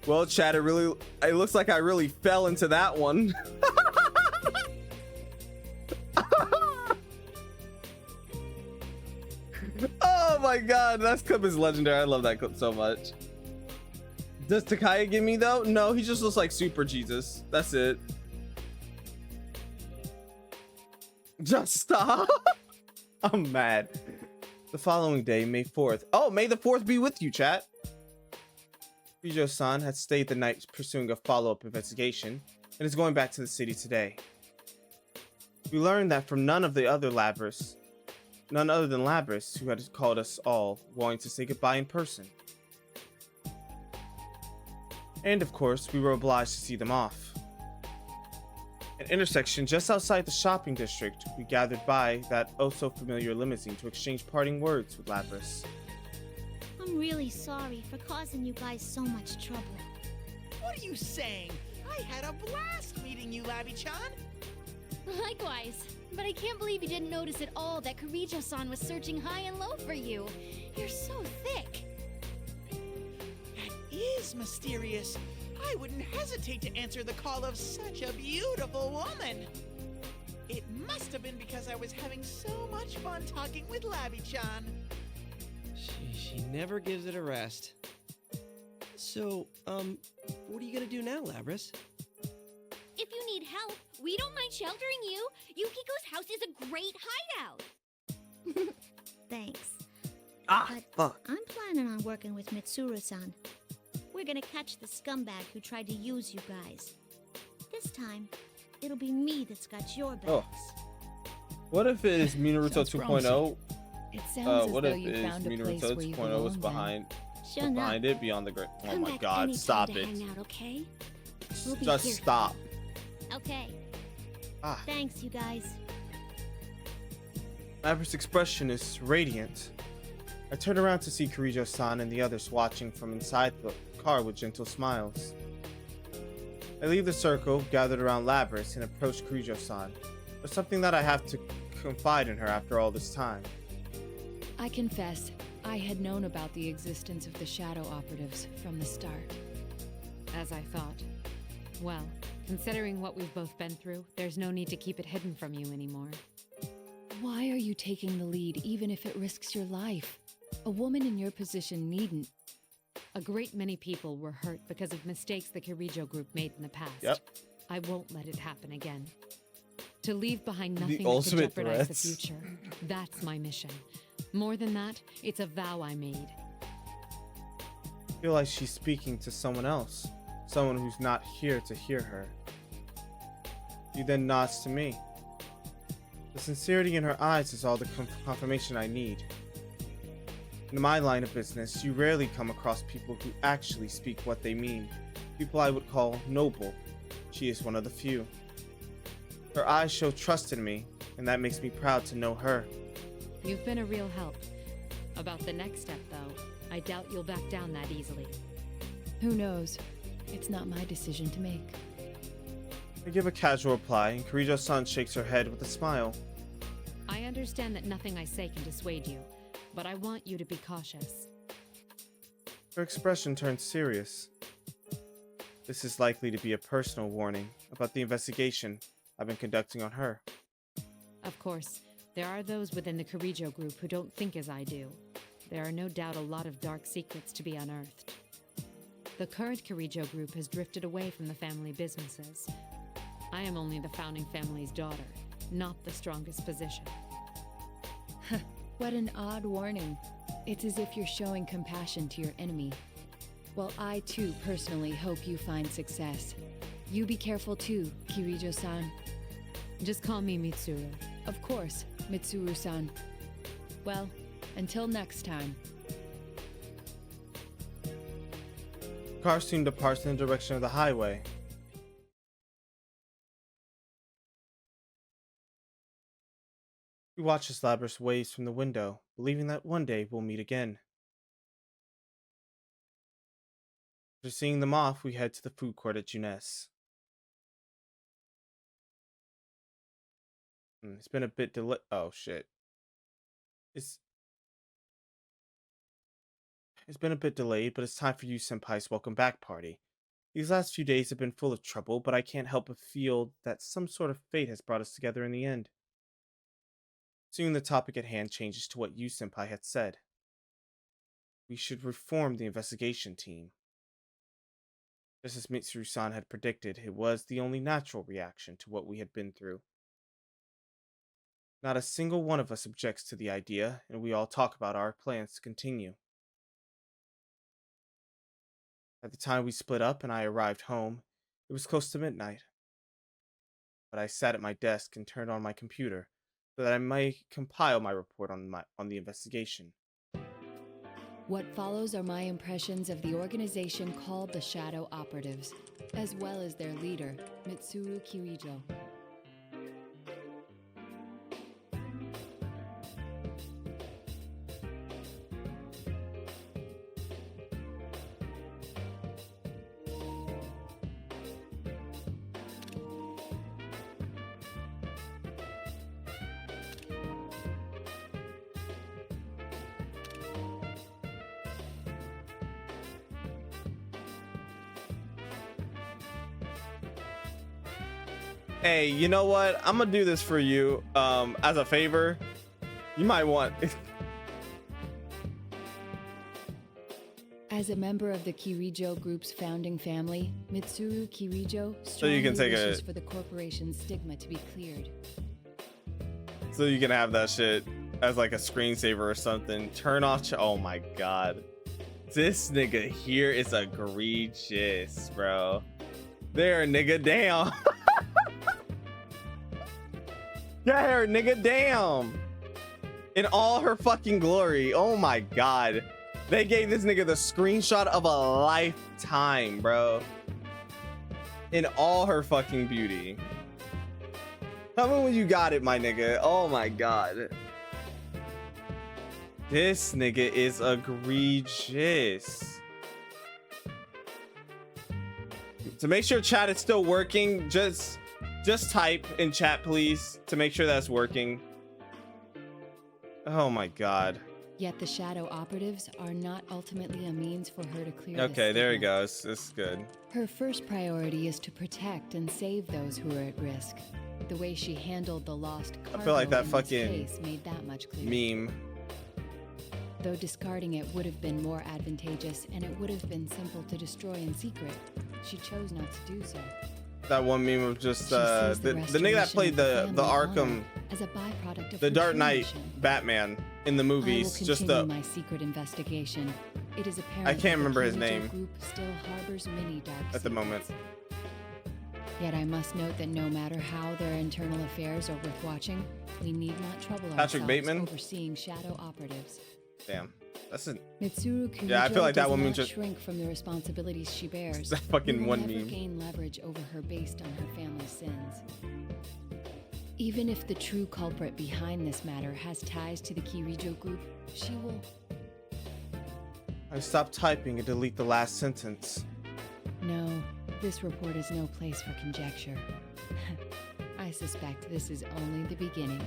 Well, chat, it looks like I really fell into that one. Oh my god, that clip is legendary. I love that clip so much. Does Takaya give me though? No, he just looks like Super Jesus. That's it. Just stop. I'm mad. The following day, May 4th. Oh, May the 4th be with you, chat. Kirijo-san had stayed the night pursuing a follow-up investigation and is going back to the city today. We learned that from none other than Labrys, who had called us all, wanting to say goodbye in person. And of course, we were obliged to see them off. An intersection just outside the shopping district, we gathered by that oh-so-familiar limousine to exchange parting words with Lapras. I'm really sorry for causing you guys so much trouble. What are you saying? I had a blast meeting you, Labby-chan. Likewise. But I can't believe you didn't notice at all that Kirijo-san was searching high and low for you. You're so thick. That is mysterious. I wouldn't hesitate to answer the call of such a beautiful woman. It must have been because I was having so much fun talking with Labby-chan. She never gives it a rest. So, what are you gonna do now, Labras? If you need help, we don't mind sheltering you. Yukiko's house is a great hideout. Thanks. Ah, fuck. I'm planning on working with Mitsuru-san. We're gonna catch the scumbag who tried to use you guys. This time, it'll be me that's got your backs. Oh. What if it is Minaruto 2.0? It sounds What as if though it you is found a place Minaruto where you 2.0 was belong behind, Shut behind up. it, beyond the great? Oh Come my back god, anytime stop to it. hang out, okay? We'll be Just here. stop. Okay. Ah. Thanks, you guys. Lapras' expression is radiant. I turn around to see Kirijo-san and the others watching from inside the car with gentle smiles. I leave the circle gathered around Lapras and approach Kirijo-san. There's something that I have to confide in her after all this time. I confess, I had known about the existence of the Shadow Operatives from the start. As I thought. Well, considering what we've both been through, there's no need to keep it hidden from you anymore. Why are you taking the lead even if it risks your life? A woman in your position needn't. A great many people were hurt because of mistakes the Kirijo group made in the past. Yep. I won't let it happen again. To leave behind nothing that could ultimate jeopardize threats. the future. That's my mission. More than that, it's a vow I made. I feel like she's speaking to someone else. Someone who's not here to hear her. She then nods to me. The sincerity in her eyes is all the confirmation I need. In my line of business, you rarely come across people who actually speak what they mean. People I would call noble. She is one of the few. Her eyes show trust in me, and that makes me proud to know her. You've been a real help. About the next step, though, I doubt you'll back down that easily. Who knows? It's not my decision to make. I give a casual reply, and Kirijo-san shakes her head with a smile. I understand that nothing I say can dissuade you, but I want you to be cautious. Her expression turns serious. This is likely to be a personal warning about the investigation I've been conducting on her. Of course, there are those within the Kirijo group who don't think as I do. There are no doubt a lot of dark secrets to be unearthed. The current Kirijo group has drifted away from the family businesses. I am only the founding family's daughter, not the strongest position. What an odd warning. It's as if you're showing compassion to your enemy. Well, I too personally hope you find success. You be careful too, Kirijo-san. Just call me Mitsuru. Of course, Mitsuru-san. Well, until next time. The car soon departs in the direction of the highway. We watch as Lapras waves from the window, believing that one day we'll meet again. After seeing them off, we head to the food court at Junes. It's been a bit delayed. Oh shit. It's been a bit delayed, but it's time for you Senpai's welcome back party. These last few days have been full of trouble, but I can't help but feel that some sort of fate has brought us together in the end. Soon the topic at hand changes to what you Senpai had said. We should reform the investigation team. Just as Mitsuru-san had predicted, it was the only natural reaction to what we had been through. Not a single one of us objects to the idea, and we all talk about our plans to continue. At the time we split up and I arrived home, it was close to midnight. But I sat at my desk and turned on my computer so that I might compile my report on the investigation. What follows are my impressions of the organization called the Shadow Operatives, as well as their leader, Mitsuru Kirijo. Hey, you know what? I'm gonna do this for you as a favor. You might want As a member of the Kirijo Group's founding family, Mitsuru Kirijo So you can strongly take a- wishes for the corporation's stigma to be cleared. so you can have that shit as like a screensaver or something. Turn off oh my god. This nigga here is egregious, bro. There, nigga, damn. Get her, nigga, damn. In all her fucking glory. Oh my god. They gave this nigga the screenshot of a lifetime, bro. In all her fucking beauty. Tell me when you got it, my nigga. Oh my god. This nigga is egregious. To make sure chat is still working, just type in chat, please, to make sure that's working. Oh my god. Yet the Shadow Operatives are not ultimately a means for her to clear the Okay, there he stigma. goes. This is good. Her first priority is to protect and save those who are at risk. The way she handled the lost cargo I feel like that in this fucking case made that much clearer. meme. Though discarding it would have been more advantageous, and it would have been simple to destroy in secret, she chose not to do so. That one meme of just She the sees the nigga that played the restoration of Arkham, family honor as a byproduct of the her Dark true Knight mission. Batman in the I will movies. Just continue the my secret investigation. It is apparent I can't that the remember his Kirijo name Group still harbors many dark at the moment. Yet I must note that no matter how their internal affairs are worth watching, we need not trouble Patrick ourselves Bateman? overseeing shadow operatives. Damn. That's a Mitsuru Kirijo Yeah, I feel like that does one not means just shrink from the responsibilities she bears. That fucking We will one never meme. gain leverage over her based on her family's sins. Even if the true culprit behind this matter has ties to the Kirijo Group, she will. I stopped typing and delete the last sentence. No, this report is no place for conjecture. I suspect this is only the beginning.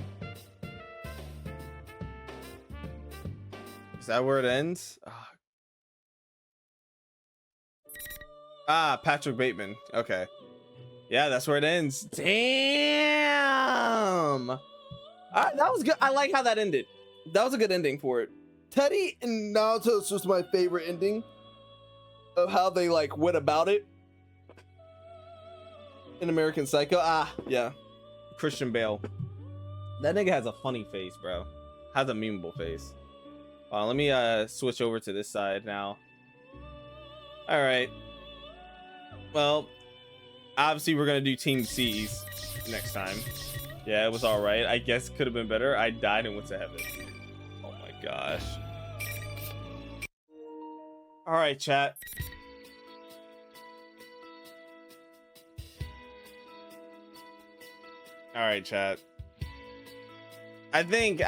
Is that where it ends? Ah, Patrick Bateman. Okay. Yeah, that's where it ends. Damn. That was good. I like how that ended. That was a good ending for it. Teddy and Naruto is just my favorite ending of how they like went about it in American Psycho. Ah, yeah. Christian Bale. That nigga has a funny face, bro. Has a memeable face. Let me switch over to this side now. All right. Well, obviously we're gonna do Team C's next time. Yeah, it was all right. I guess it could have been better. I died and went to heaven. Oh my gosh. All right, chat. All right, chat. I think.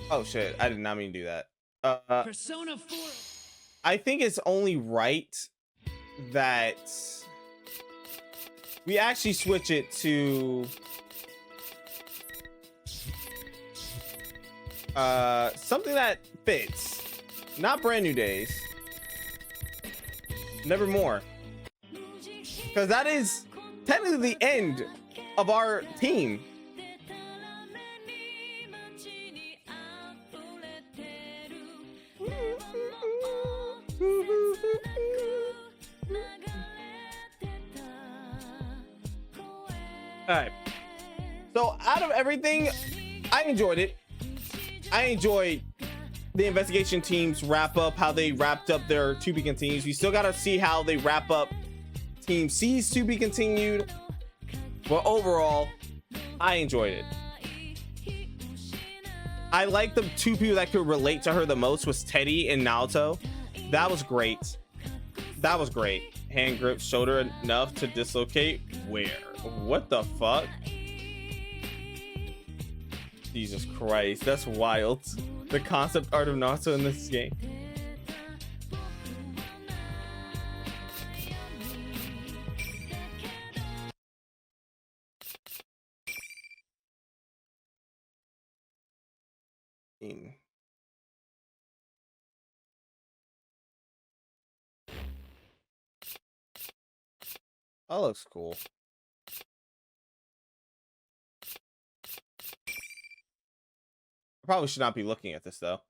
Oh shit! I did not mean to do that. Persona 4. I think it's only right that we actually switch it to something that fits, not Brand New Days, Nevermore, because that is technically the end of our team. All right. So out of everything, I enjoyed it. I enjoyed the investigation teams wrap up, how they wrapped up their to be continues. We still got to see how they wrap up Team C's to be continued. But overall, I enjoyed it. I like the two people that could relate to her the most was Teddy and Naoto. That was great. That was great. Hand grip shoulder enough to dislocate. Where? What the fuck? Jesus Christ, that's wild. The concept art of Naruto in this game. That looks cool. I probably should not be looking at this though.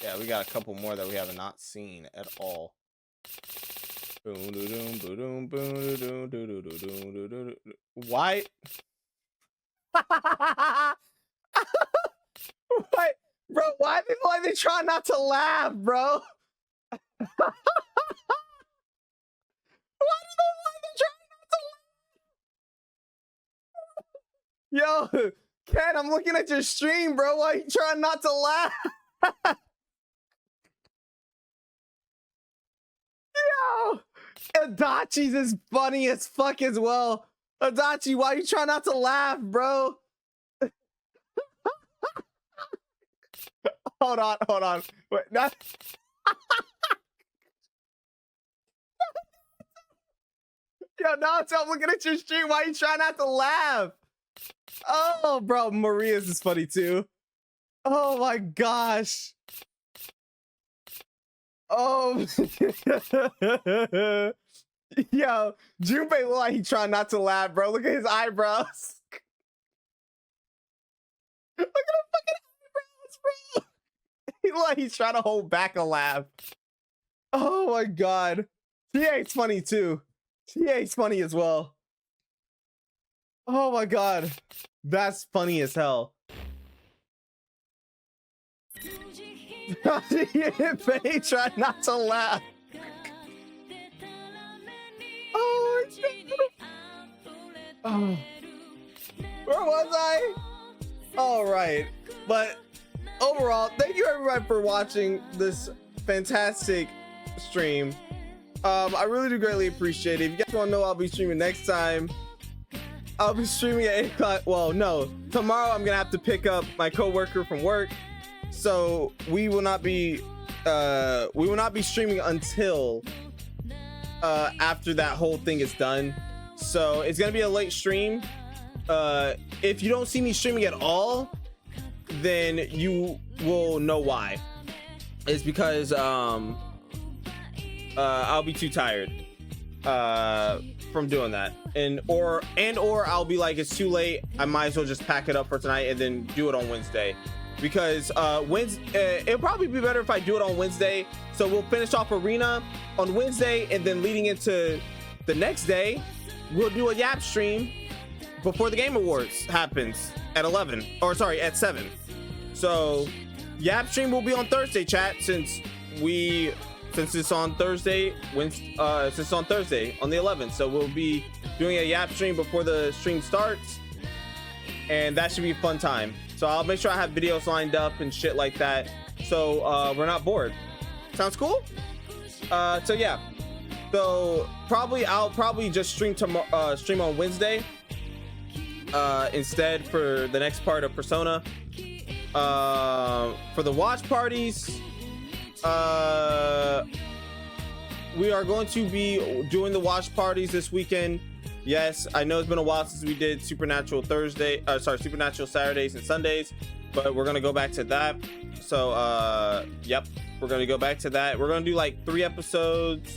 Yeah, we got a couple more that we have not seen at all. Why? What? Bro, why people like they try not to laugh, bro? Why do they try not to laugh? Yo, Ken, I'm looking at your stream, bro. Why you trying not to laugh? Yo, Adachi's is funny as fuck as well. Adachi, why you trying not to laugh, bro? Hold on. Wait, not. Yo, now I'm looking at your stream. Why you trying not to laugh? Oh, bro, Maria's is funny too. Oh my gosh. Oh, yo, Junpei look like he trying not to laugh, bro. Look at his eyebrows. Look at the fucking eyebrows, bro. He look like he's trying to hold back a laugh. Oh my god. TA's funny too. TA's funny as well. Oh my god. That's funny as hell. Faye tried not to laugh. Oh my god. Oh. Where was I? All right. But overall, thank you everybody for watching this fantastic stream. I really do greatly appreciate it. If you guys want to know, I'll be streaming next time. I'll be streaming at 8 o'clock. Well, no. Tomorrow I'm gonna have to pick up my coworker from work. So we will not be streaming until after that whole thing is done. So it's gonna be a late stream. If you don't see me streaming at all, then you will know why. It's because I'll be too tired from doing that, or I'll be like, it's too late, I might as well just pack it up for tonight and then do it on Wednesday. Because it'll probably be better if I do it on Wednesday. So we'll finish off Arena on Wednesday, and then leading into the next day, we'll do a Yap stream before the Game Awards happens at 11, or sorry, at 7. So Yap stream will be on Thursday, chat, since it's on Thursday, since it's on Thursday on the 11th. So we'll be doing a Yap stream before the stream starts, and that should be a fun time. So I'll make sure I have videos lined up and shit like that, so we're not bored. Sounds cool? So yeah. So I'll probably just stream on Wednesday instead for the next part of Persona. For the watch parties, we are going to be doing the watch parties this weekend. Yes, I know it's been a while since we did Supernatural Supernatural Saturdays and Sundays, but we're gonna go back to that. So yep, we're gonna go back to that. We're gonna do like 3 episodes.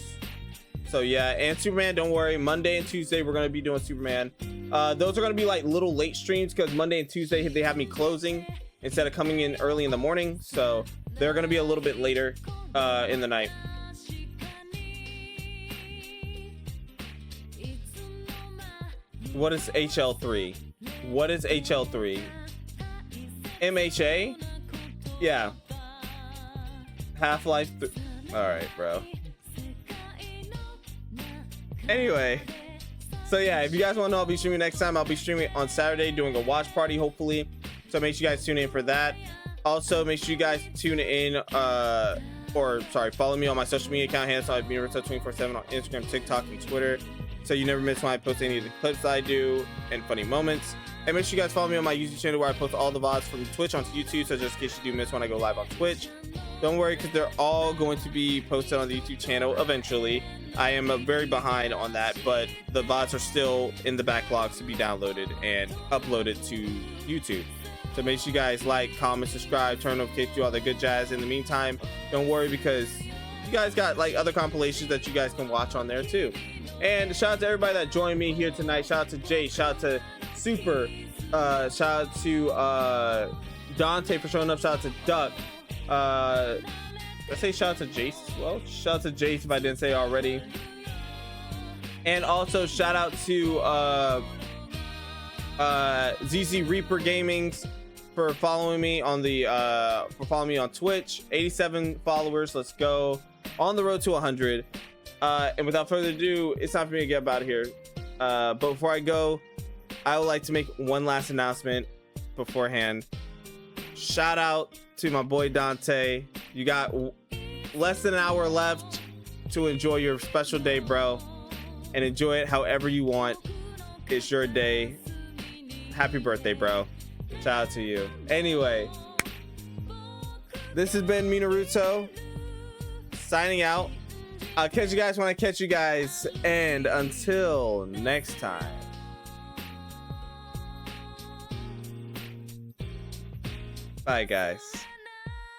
So yeah, and Superman, don't worry, Monday and Tuesday we're gonna be doing Superman. Those are gonna be like little late streams because Monday and Tuesday they have me closing instead of coming in early in the morning, so they're gonna be a little bit later in the night. What is HL3? What is HL3? MHA? Yeah. Half-Life. All right, bro. Anyway, so yeah, if you guys want to know, I'll be streaming next time. I'll be streaming on Saturday, doing a watch party, hopefully. So make sure you guys tune in for that. Also, make sure you guys tune in, follow me on my social media account, handle like MinaRusso247 on Instagram, TikTok, and Twitter, so you never miss when I post any of the clips that I do and funny moments. And make sure you guys follow me on my YouTube channel where I post all the VODs from Twitch onto YouTube, so just in case you do miss when I go live on Twitch. Don't worry, because they're all going to be posted on the YouTube channel eventually. I am very behind on that, but the VODs are still in the backlogs to be downloaded and uploaded to YouTube. So make sure you guys like, comment, subscribe, turn notifications, do all the good jazz. In the meantime, don't worry, because you guys got like other compilations that you guys can watch on there too. And shout out to everybody that joined me here tonight. Shout out to Jay, shout out to Super, shout out to Dante for showing up, shout out to Duck. Let's say shout out to Jace as well. Shout out to Jace if I didn't say already. And also shout out to ZZ Reaper Gamings for following me on the on Twitch. 87 followers, let's go, on the road to 100. And without further ado, it's time for me to get up out of here. But before I go, I would like to make one last announcement beforehand. Shout out to my boy Dante. You got less than an hour left to enjoy your special day, bro, and enjoy it however you want. It's your day. Happy birthday, bro. Shout out to you. Anyway, this has been Minaruto signing out. I'll catch you guys when I catch you guys, and until next time, bye guys.